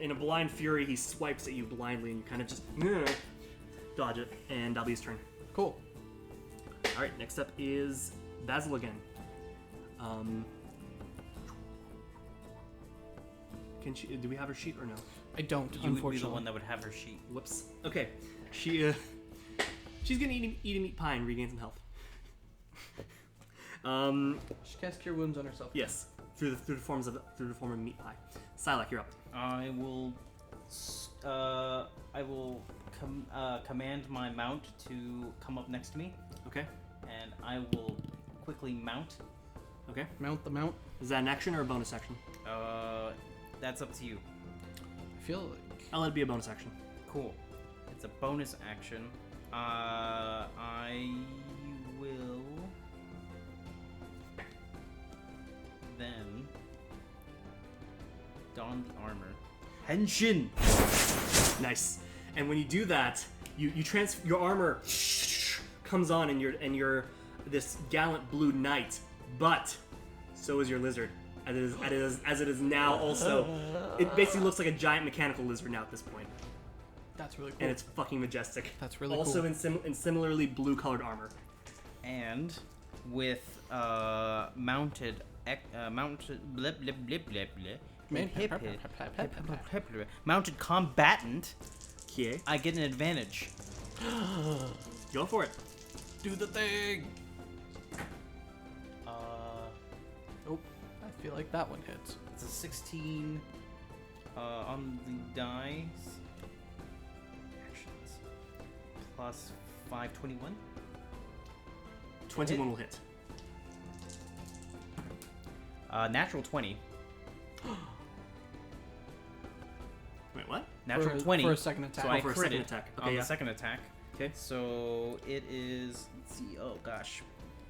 S1: In a blind fury, he swipes at you blindly, and you kind of just dodge it, and that'll be his turn.
S2: Cool.
S1: All right. Next up is Basil again. Can she? Do we have her sheet or no?
S2: I don't,
S7: You would
S2: unfortunately.
S7: be the one that would have her sheet.
S1: Whoops. Okay. She's gonna eat a meat pie and regain some health.
S2: She cast Cure Wounds on herself.
S1: Yes. Through the form of meat pie. Sylack, you're up.
S7: I will command my mount to come up next to me,
S1: Okay.
S7: and I will quickly mount.
S1: Okay.
S2: Mount the mount.
S1: Is that an action or a bonus action?
S7: That's up to you.
S2: I feel like...
S1: I'll let it be a bonus action.
S7: Cool. It's a bonus action. I will then don the armor. Henshin.
S1: Nice. And when you do that, your armor comes on, and you're this gallant blue knight. But so is your lizard, as it is now. Also, it basically looks like a giant mechanical lizard now at this point,
S2: That's really cool.
S1: and it's fucking majestic.
S2: That's really
S1: also
S2: cool.
S1: in similarly blue colored armor.
S7: And with mounted blip blip blip blip blip. Mounted combatant,
S1: Okay.
S7: I get an advantage.
S1: Go for it.
S2: Do the thing! Oh, I feel like that one hits.
S7: It's a 16 on the dice. Actions. Plus 5, 21.
S1: 21 will hit.
S7: Natural 20.
S1: Wait, what?
S7: Natural 20.
S2: For a second attack.
S7: So I
S1: for a second
S7: critted
S1: attack.
S7: on
S1: Okay,
S7: the
S1: yeah.
S7: second attack.
S1: Okay.
S7: So it is, let's see, oh gosh.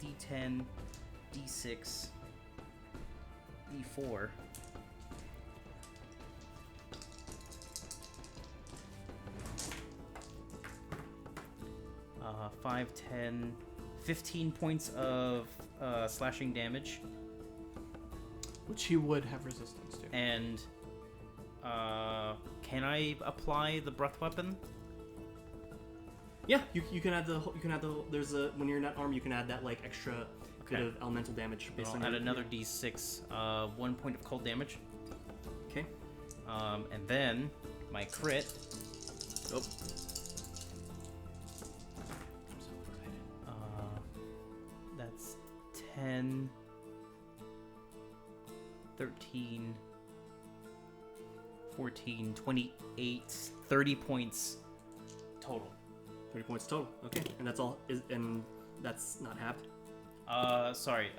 S7: D10, D6, D4. 5, 10, 15 points of slashing damage.
S2: Which he would have resistance to.
S7: And can I apply the breath weapon?
S1: Yeah, you can add the there's a when you're not armed you can add that like extra bit of elemental damage based
S7: I'll
S1: on
S7: add
S1: your-
S7: another D6, 1 point of cold damage.
S1: Okay.
S7: And then my crit.
S1: Oh.
S7: That's 10, 13, 14, 28, 30 points total.
S1: 30 points total. Okay, and that's all. And that's not halved.
S7: Sorry.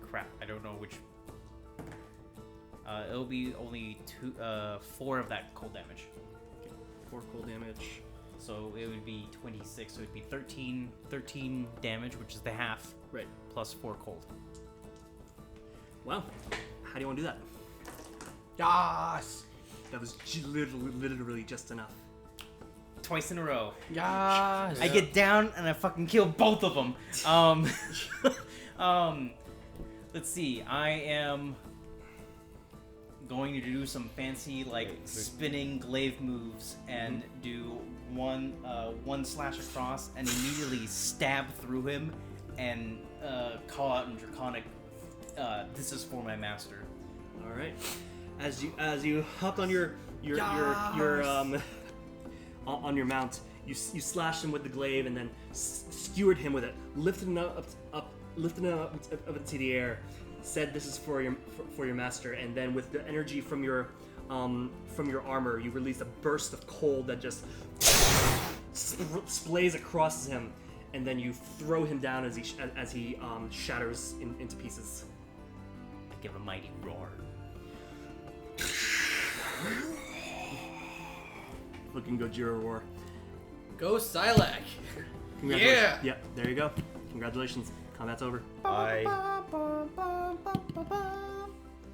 S7: Crap. I don't know which. It'll be only 4 of that cold damage.
S1: Okay, 4 cold damage.
S7: So it would be 26. So it'd be 13 damage, which is the half.
S1: Right.
S7: Plus 4 cold.
S1: Wow. How do you want to do that?
S2: Yes!
S1: That was literally just enough.
S7: Twice in a row.
S2: Yes!
S7: I get down and I fucking kill both of them. Let's see. I am going to do some fancy spinning glaive moves and do one slash across and immediately stab through him and call out in Draconic. This is for my master.
S1: All right. As you hop on your on your mount, you slash him with the glaive and then skewered him with it, lifted him up into the air. Said this is for your master, and then with the energy from your armor, you release a burst of cold that just splays across him, and then you throw him down as he shatters into pieces.
S7: I give a mighty roar.
S1: Fucking Gojira roar.
S2: Go Sylack.
S1: Congratulations.
S2: Yeah.
S1: Yeah, there you go. Congratulations. Combat's over.
S6: I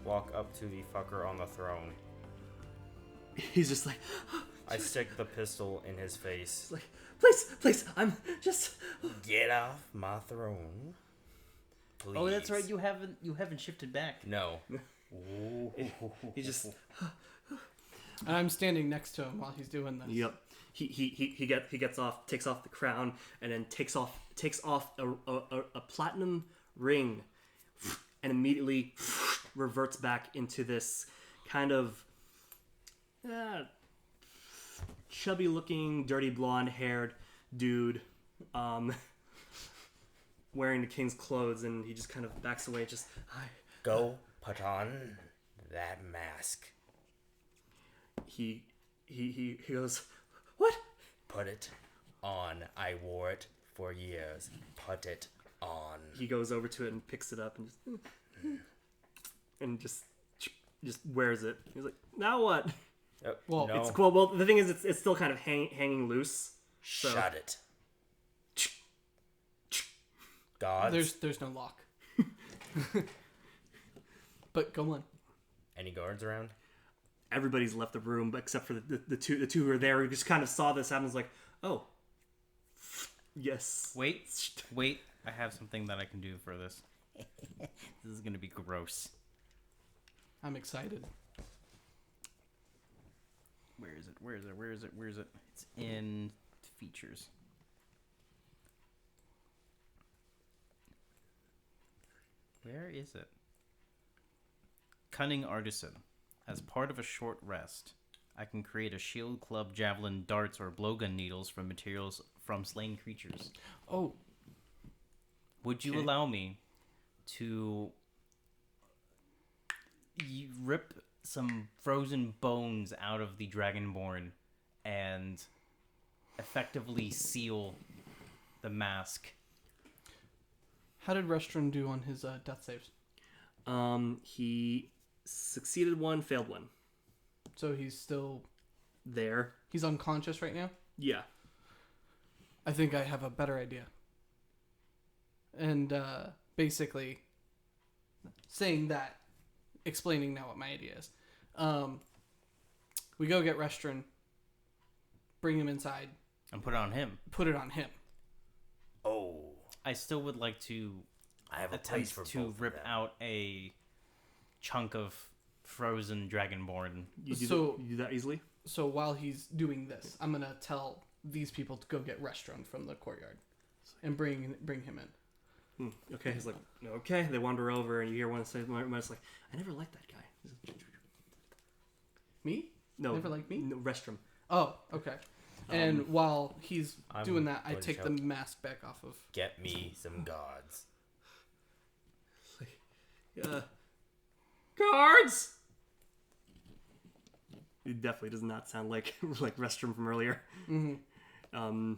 S6: walk up to the fucker on the throne.
S1: He's just like,
S6: I stick the pistol in his face.
S1: like, please, I'm just.
S6: Get off my throne. Please.
S7: Oh, that's right. You haven't shifted back.
S6: No.
S1: He just.
S2: And I'm standing next to him while he's doing this.
S1: Yep. He takes off the crown, and then takes off a platinum ring, and immediately reverts back into this kind of chubby-looking, dirty blonde-haired dude, wearing the king's clothes, and he just kind of backs away. Just
S6: Go put on that mask.
S1: He goes, what?
S6: Put it on. I wore it for years. Put it on.
S1: He goes over to it and picks it up and just wears it. He's like, now what?
S2: Well,
S6: no.
S1: It's cool. Well, the thing is, it's still kind of hanging loose. So.
S6: Shut it. Gods.
S2: there's no lock. But go on.
S6: Any guards around?
S1: Everybody's left the room except for the two who are there. Who just kind of saw this happen. Was like, oh, yes.
S7: Wait. I have something that I can do for this. This is gonna be gross.
S2: I'm excited.
S7: Where is it? It's in features. Where is it? Cunning Artisan. As part of a short rest, I can create a shield, club, javelin, darts, or blowgun needles from materials from slain creatures.
S2: Oh,
S7: Would you
S1: Okay.
S7: allow me to rip some frozen bones out of the Dragonborn and effectively seal the mask?
S2: how did Restron do on his death saves?
S1: He succeeded one, failed one.
S2: So he's still
S1: There.
S2: he's unconscious right now.
S1: Yeah.
S2: I think I have a better idea. And basically, saying that, explaining now what my idea is. We go get Restron, bring him inside,
S7: And put it on him.
S2: put it on him.
S6: Oh.
S7: I still would like to
S6: I have a place
S7: attempt
S6: for
S7: to
S6: both of
S7: rip
S6: them.
S7: out a chunk of frozen Dragonborn.
S1: You do,
S2: So-
S1: you do that easily?
S2: So while he's doing this, I'm gonna tell these people to go get Restron from the courtyard and bring him in.
S1: Okay. He's like, okay. They wander over, and you hear one say, "It's like, I never liked that guy."
S2: Me?
S1: No.
S2: Never liked me?
S1: No, Restrum.
S2: Oh, okay. And while he's
S6: I'm
S2: doing that, I
S6: going to
S2: take the
S6: shout.
S2: mask back off of.
S6: Get me some gods.
S1: Guards. It definitely does not sound like like Restrum from earlier.
S2: Mm-hmm.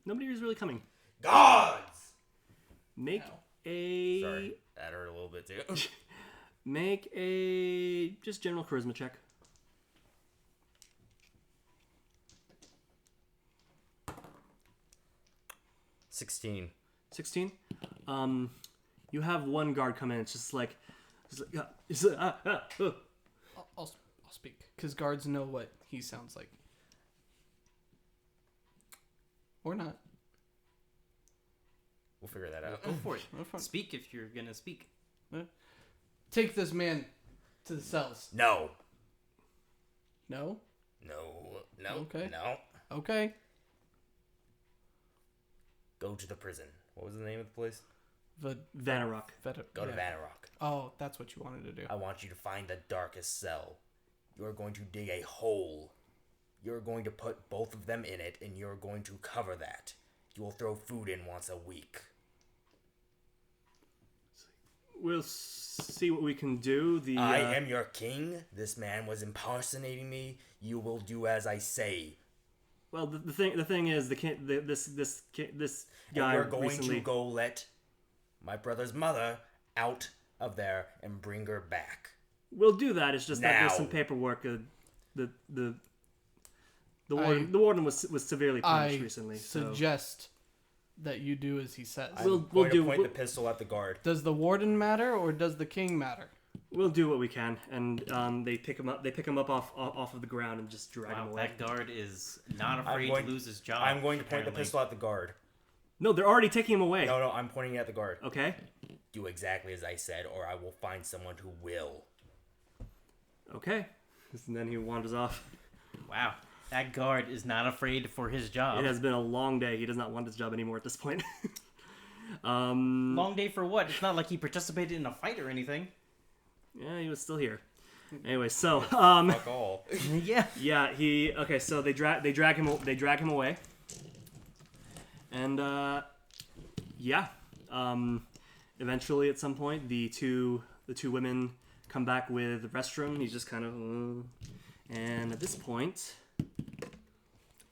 S1: Nobody is really coming.
S6: Gods!
S1: Make
S2: Ow.
S1: a
S6: Sorry, that hurt a little bit too.
S1: make a just general charisma check.
S6: $16.
S1: 16. You have one guard come in. It's just like,
S2: I'll speak because guards know what he sounds like, or not.
S6: We'll figure that out.
S7: Go for it.
S2: No fun.
S7: Speak if you're gonna speak.
S2: Take this man to the cells.
S6: No.
S2: No.
S6: No. No.
S2: Okay.
S6: No.
S2: Okay.
S6: Go to the prison. What was the name of the place?
S1: Vanarok.
S6: Go to Vanarok.
S2: Oh, that's what you wanted to do.
S6: I want you to find the darkest cell. You're going to dig a hole. You're going to put both of them in it, and you're going to cover that. You will throw food in once a week.
S1: We'll see what we can do.
S6: I am your king. This man was impersonating me. You will do as I say.
S1: Well, the thing is, this guy
S6: And we're going
S1: recently.
S6: to go let my brother's mother out of there and bring her back.
S1: We'll do that. It's just that there's some
S6: Now.
S1: paperwork. The warden was severely punished recently. So
S2: Suggest that you do as he says.
S1: We'll
S6: Going
S1: do-
S6: to point
S1: we'll-
S6: the pistol at the guard.
S2: Does the warden matter or does the king matter?
S1: we'll do what we can, and they pick him up. They pick him up off of the ground and just drag him
S7: Wow,
S1: away.
S7: that guard is not
S6: I'm
S7: afraid
S6: going-
S7: to lose his job.
S6: I'm going to point the
S7: apparently.
S6: pistol at the guard.
S1: No, they're already taking him away.
S6: No, I'm pointing it at the guard.
S1: Okay.
S6: Do exactly as I said, or I will find someone who will.
S1: Okay. And then he wanders off.
S7: Wow, that guard is not afraid for his job.
S1: It has been a long day. He does not want his job anymore at this point.
S7: Long day for what? It's not like he participated in a fight or anything.
S1: Yeah, he was still here. Anyway, so
S6: Fuck all.
S7: Yeah.
S1: yeah, okay. So they drag him away, and yeah, eventually at some point the two women come back with the restroom. He's just kind of, and at this point,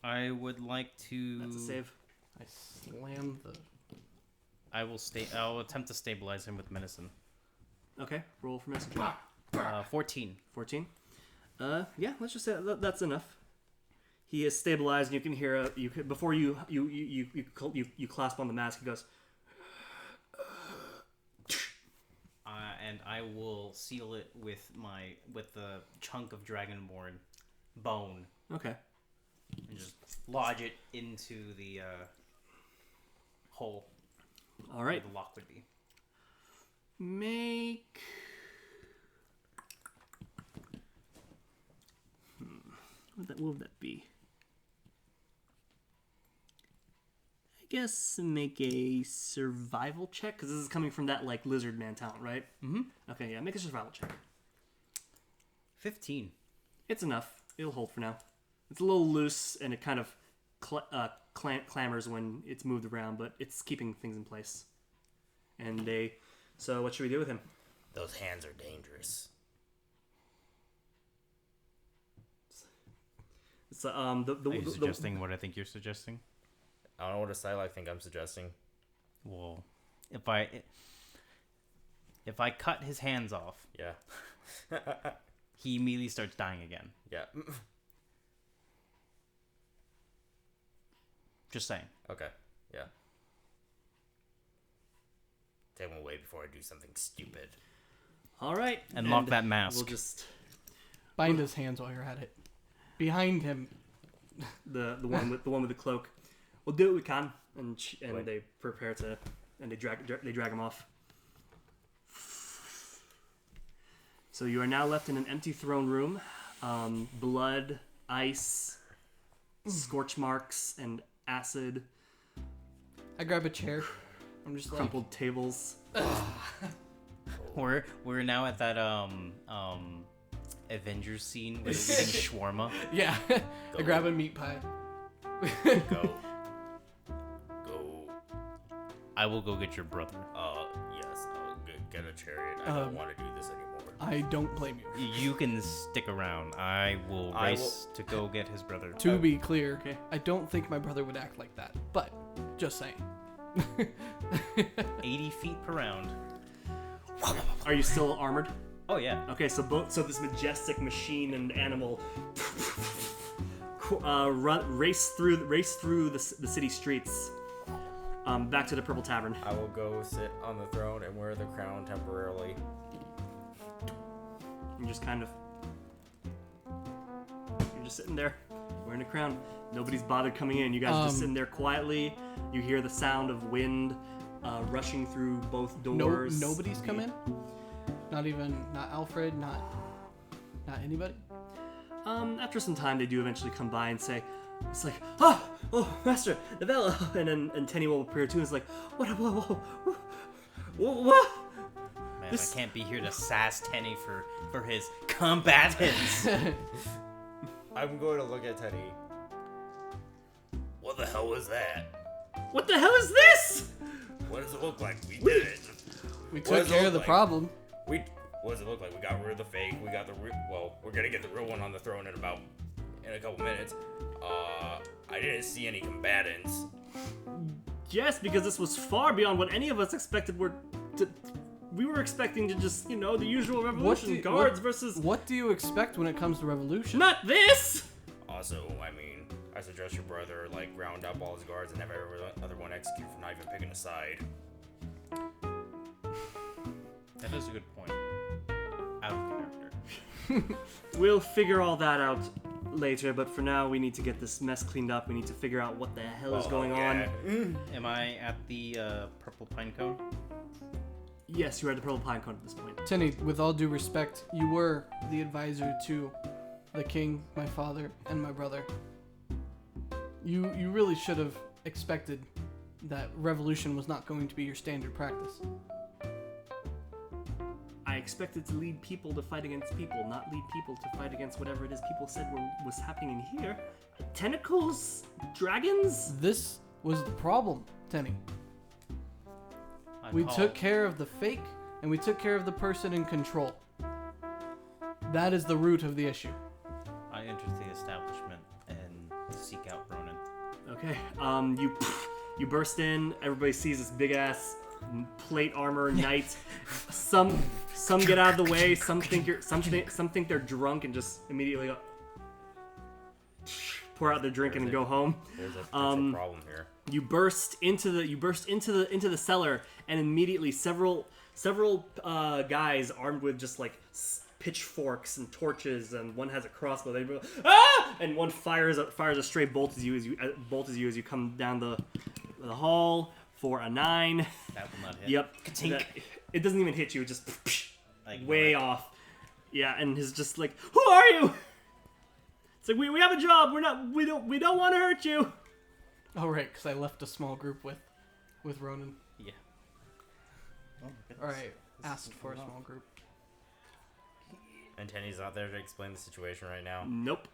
S7: I would like to.
S1: that's a save.
S2: I slam the.
S7: I'll attempt to stabilize him with medicine.
S1: Okay, roll for medicine.
S7: 14.
S1: 14. Yeah, let's just say that's enough. He is stabilized, and you can hear before you clasp on the mask. He goes,
S7: And I will seal it with the chunk of dragonborn bone
S1: okay.
S7: and just lodge it into the hole
S1: All right.
S7: where the lock would be.
S1: Make. What would that be? I guess make a survival check, because this is coming from that like lizard man talent, right?
S7: Mm-hmm.
S1: Okay, yeah, make a survival check.
S7: 15.
S1: It's enough. It'll hold for now. It's a little loose, and it kind of clambers when it's moved around, but it's keeping things in place. And they. So what should we do with him?
S6: Those hands are dangerous.
S1: It's the
S7: Are you suggesting what I think you're suggesting?
S6: I don't know what a Sylack think I'm suggesting.
S7: Well, if I cut his hands off,
S6: Yeah.
S7: he immediately starts dying again.
S6: Yeah.
S7: Just saying.
S6: Okay. Yeah. Take him away before I do something stupid.
S1: All right,
S7: And lock that mask.
S1: We'll just
S2: Bind his hands while you're at it. Behind him.
S1: the one with the cloak. We'll do what we can, and
S6: Wait.
S1: they prepare to, and they drag him off. So you are now left in an empty throne room. Blood, ice, scorch marks, and acid.
S2: I grab a chair. I'm just like,
S1: Crumpled tables.
S7: We're now at that Avengers scene where they're eating shawarma.
S2: yeah. I grab a meat pie.
S6: Go. Go.
S7: I will go get your brother.
S6: Yes. I'll get a chariot. I don't want to do this anymore.
S2: I don't blame you.
S7: You can stick around. I will
S6: I
S7: race to go get his brother.
S2: To be clear,
S1: Okay.
S2: I don't think my brother would act like that. But, just saying.
S7: 80 feet per round.
S1: Are you still armored?
S7: Oh yeah.
S1: Okay, so this majestic machine and animal race through the city streets, back to the Purple Tavern.
S6: I will go sit on the throne and wear the crown temporarily.
S1: You're just kind of, you're just sitting there, wearing a crown. Nobody's bothered coming in. You guys are just sitting there quietly. You hear the sound of wind rushing through both doors.
S2: Nobody's come in? Not Alfred, not anybody?
S1: After some time, they do eventually come by and say, it's like, oh, Master, Novella. And Tenny will appear too. And it's like, what?
S7: Man,
S1: This-
S7: I can't be here to sass Tenny for his combatants.
S6: I'm going to look at Teddy. What the hell was that?
S1: What the hell is this?
S6: What does it look like? We did it.
S2: We
S6: What
S2: took
S6: does it
S2: care
S6: look
S2: of the
S6: like?
S2: problem.
S6: What does it look like? We got rid of the fake. We got the well, we're gonna get the real one on the throne in about
S5: in a couple minutes. I didn't see any combatants.
S1: Yes, because this was far beyond what any of us expected. We were expecting to just, the usual revolution. Guards versus...
S2: What do you expect when it comes to revolution?
S1: Not this!
S5: Also, I suggest your brother, round up all his guards and have every other one execute for not even picking a side.
S7: That is a good point. Out of character.
S1: We'll figure all that out later, but for now, we need to get this mess cleaned up. We need to figure out what the hell is going on.
S7: Am I at the purple pine cone?
S1: Yes, you're at the Purple Pine Cone at this point.
S2: Tenny, with all due respect, you were the advisor to the king, my father, and my brother. You really should have expected that revolution was not going to be your standard practice.
S1: I expected to lead people to fight against people, not lead people to fight against whatever it is people said was happening in here. Tentacles? Dragons?
S2: This was the problem, Tenny. We took care of the fake, and we took care of the person in control. That is the root of the issue.
S7: I enter the establishment and seek out Ronan.
S1: Okay, you burst in, everybody sees this big-ass plate armor knight. Some get out of the way, some think they're drunk and just immediately go, pour out their drink and go home.
S5: There's a potential problem here.
S1: You burst into the cellar, and immediately several guys armed with just pitchforks and torches, and one has a crossbow. They go, ah! And one fires a stray bolt as you come down the hall for a 9.
S7: That will not hit.
S1: Yep. It doesn't even hit you. It just
S7: Like,
S1: way off. Yeah, and he's just like, "Who are you?" It's like we have a job. We don't want to hurt you.
S2: Oh, right, because I left a small group with Ronan.
S7: Yeah. Oh my goodness.
S2: All right, asked for a small group.
S6: And Tenny's not there to explain the situation right now.
S1: Nope.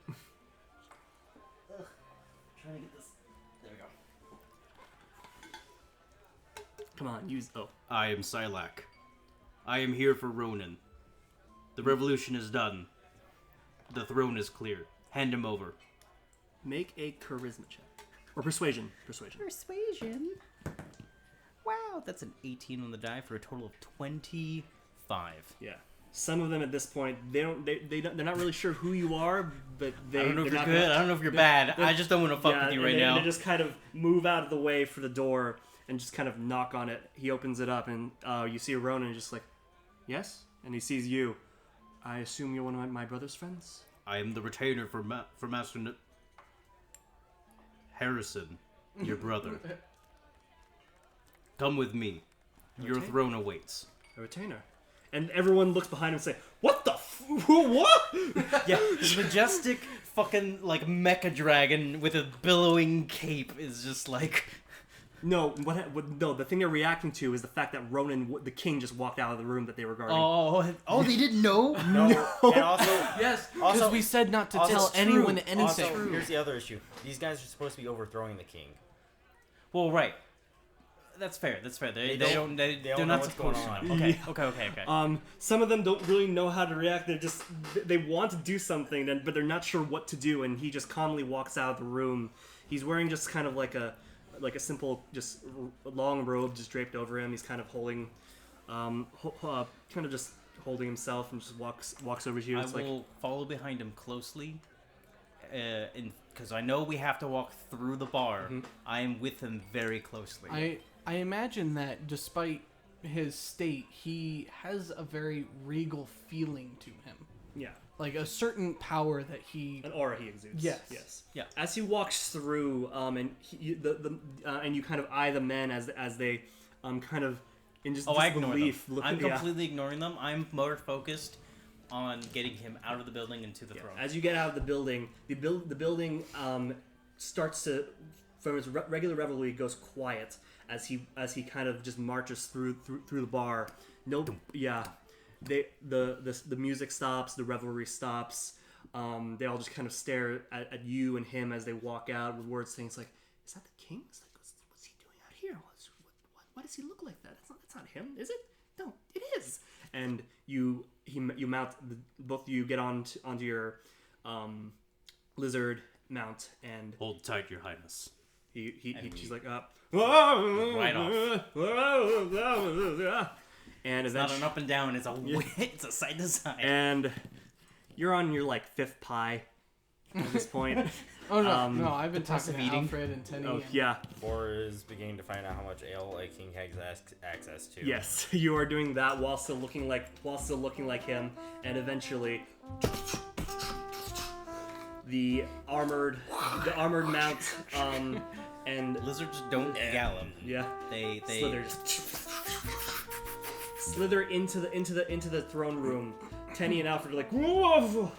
S7: Trying to get this. There we go.
S1: Come on, use. Oh.
S8: I am Sylack. I am here for Ronan. The revolution is done. The throne is clear. Hand him over.
S1: Make a charisma check. Or persuasion.
S7: Persuasion. Wow, that's an 18 on the die for a total of 25.
S1: Yeah. Some of them at this point, they're not really sure who you are, but
S7: I don't know if
S1: they're
S7: you're
S1: not
S7: good. I don't know if you're bad. I just don't want to fuck with you right now.
S1: They just kind of move out of the way for the door and just kind of knock on it. He opens it up, and you see Ronan just like, yes? And he sees you. I assume you're one of my brother's friends?
S8: I am the retainer for Master Harrison, your brother. Come with me. Your throne awaits.
S1: A retainer. And everyone looks behind him and say, what the what?
S7: Yeah, this majestic fucking, mecha dragon with a billowing cape is just like...
S1: No, no, the thing they're reacting to is the fact that Ronan, the king, just walked out of the room that they were guarding.
S7: Oh, they didn't know?
S6: No. And also,
S2: Yes, because we said not to tell anyone anything.
S6: also, here's the other issue. These guys are supposed to be overthrowing the king.
S7: Well, right. That's fair. They're
S6: don't know
S7: not
S6: what's
S7: supposed
S6: going
S7: to
S6: on.
S7: know. Okay.
S1: Some of them don't really know how to react. They want to do something, but they're not sure what to do. And he just calmly walks out of the room. He's wearing just kind of like a simple, long robe just draped over him. He's kind of holding, just holding himself, and just walks over to you.
S7: I will follow behind him closely, because I know we have to walk through the bar. Mm-hmm. I am with him very closely.
S2: I imagine that despite his state, he has a very regal feeling to him.
S1: Yeah.
S2: Like a certain power that he...
S1: An aura he exudes.
S2: Yes.
S1: Yeah. As he walks through, and you kind of eye the men as they kind of in just
S7: I ignore them.
S1: I'm
S7: completely ignoring them. I'm more focused on getting him out of the building and to the throne.
S1: As you get out of the building, the building starts to, from its regular revelry, goes quiet as he kind of just marches through the bar. The music stops, the revelry stops. They all just kind of stare at you and him as they walk out with words saying, "It's like, is that the king? It's like, what's he doing out here? Why does he look like that? That's not him, is it? No, it is." And you mount, both of you get onto your lizard mount, and
S8: Hold tight, Your Highness.
S1: she's like,
S7: Right
S1: off. And
S7: It's not
S1: eventually,
S7: an up and down. It's a it's a side to side.
S1: and you're on your like 5th pie at this point.
S2: Oh no, I've been talking
S7: of
S2: to
S7: eating.
S2: Alfred and Tenny.
S1: Oh
S2: and-
S1: yeah,
S6: 4 is beginning to find out how much ale a king has access to.
S1: yes, you are doing that while still looking like him, and eventually. The armored mount, and
S7: Lizards don't gallop.
S1: yeah,
S7: They
S1: slither into the throne room. Tenny and Alfred are like, whoa!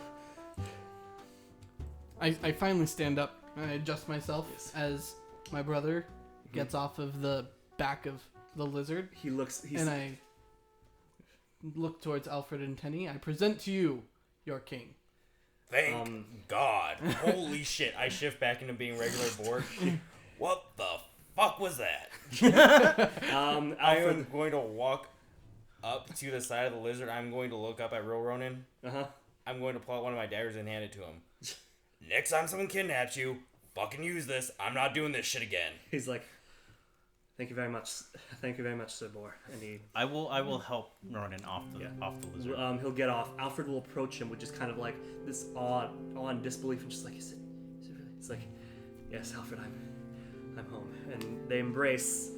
S2: I finally stand up and I adjust myself as my brother gets off of the back of the lizard, and I look towards Alfred and Tenny. I present to you your king.
S6: Thank God. Holy shit. I shift back into being regular Borg. What the fuck was that? I am going to walk up to the side of the lizard. I'm going to look up at real Ronan. I'm going to pull out one of my daggers and hand it to him. Next time someone kidnaps you, fucking use this. I'm not doing this shit again.
S1: He's like, thank you very much, Sir Boar. And
S7: I will help Ronan off the lizard.
S1: he'll get off. Alfred will approach him with just kind of like this awe and disbelief, and just like, is it really? It's like, yes, Alfred, I'm home. And they embrace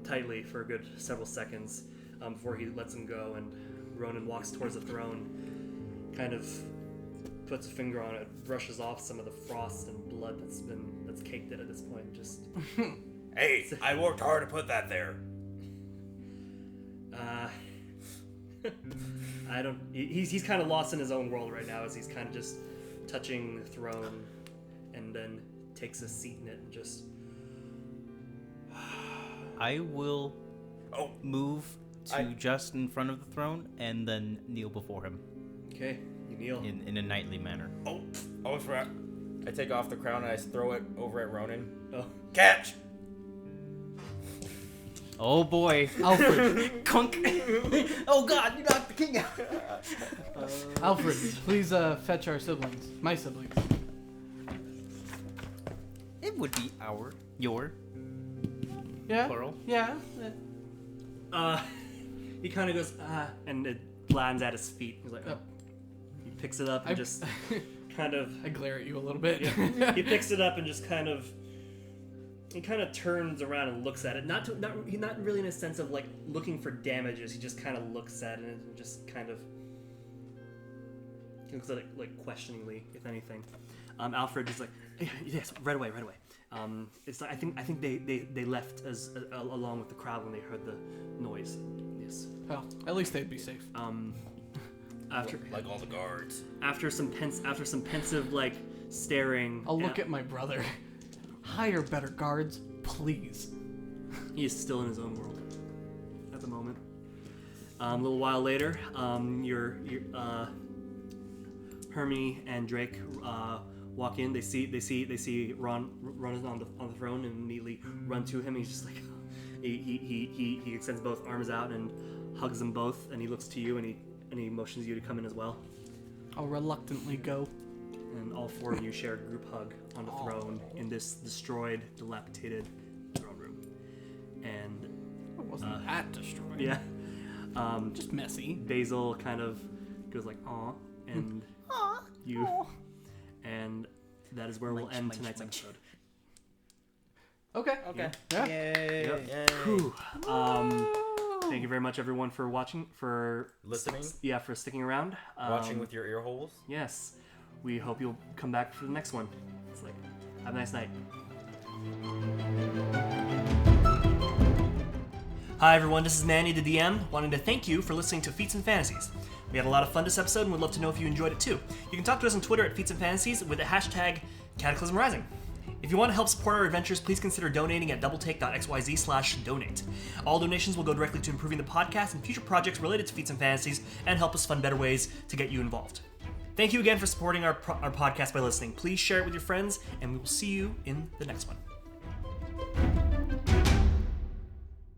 S1: tightly for a good several seconds before he lets him go, and Ronan walks towards the throne, kind of puts a finger on it, brushes off some of the frost and blood that's caked it at this point. Just
S6: Hey, I worked hard to put that there.
S1: I don't. He's kind of lost in his own world right now as he's kind of just touching the throne, and then takes a seat in it and just.
S7: I will move to just in front of the throne and then kneel before him.
S1: Okay, you kneel.
S7: In a knightly manner.
S6: Oh, I forgot. I take off the crown and I throw it over at Ronan.
S1: Oh.
S6: Catch!
S7: Oh boy.
S2: Alfred,
S7: Kunk. Oh god, you knocked the king out.
S2: Alfred, please fetch our siblings, my siblings.
S7: It would be your
S2: Yeah.
S7: plural.
S2: Yeah.
S1: He kind of goes and it lands at his feet. He's like, oh. He picks it up and just kind of.
S2: I glare at you a little bit.
S1: Yeah. He picks it up and just kind of. He kind of turns around and looks at it. Not really in a sense of like looking for damages. He just kind of looks at it and just kind of looks at it like questioningly, if anything. Alfred is like, yes, right away. It's like I think they left as along with the crowd when they heard the noise. Yes.
S2: Well, at least they'd be safe.
S1: After
S6: like all the guards.
S1: After some pensive like staring.
S2: I'll look at my brother. Hire better guards, please.
S1: He is still in his own world at the moment. A little while later, your Hermie and Drake walk in. They see Ron on the throne and immediately run to him. He's just like he extends both arms out and hugs them both. And he looks to you and he motions you to come in as well.
S2: I'll reluctantly go.
S1: And all four of you share a group hug on the throne in this destroyed, dilapidated throne room. And
S2: It wasn't that destroyed.
S1: yeah,
S2: Just messy.
S1: Basil kind of goes like, "Aw," and you, and that is where we'll end tonight's episode.
S2: Okay. Yeah.
S7: Yay.
S1: Whew. Thank you very much, everyone, for watching, for
S6: Listening?
S1: for sticking around,
S6: Watching with your ear holes?
S1: Yes, we hope you'll come back for the next one. It's like, have a nice night. Hi everyone, this is Manny the DM, wanting to thank you for listening to Feats and Fantasies. We had a lot of fun this episode and would love to know if you enjoyed it too. You can talk to us on Twitter at Feats and Fantasies with the hashtag Cataclysm Rising. If you want to help support our adventures, please consider donating at doubletake.xyz/donate. All donations will go directly to improving the podcast and future projects related to Feats and Fantasies and help us fund better ways to get you involved. Thank you again for supporting our podcast by listening. Please share it with your friends, and we will see you in the next one.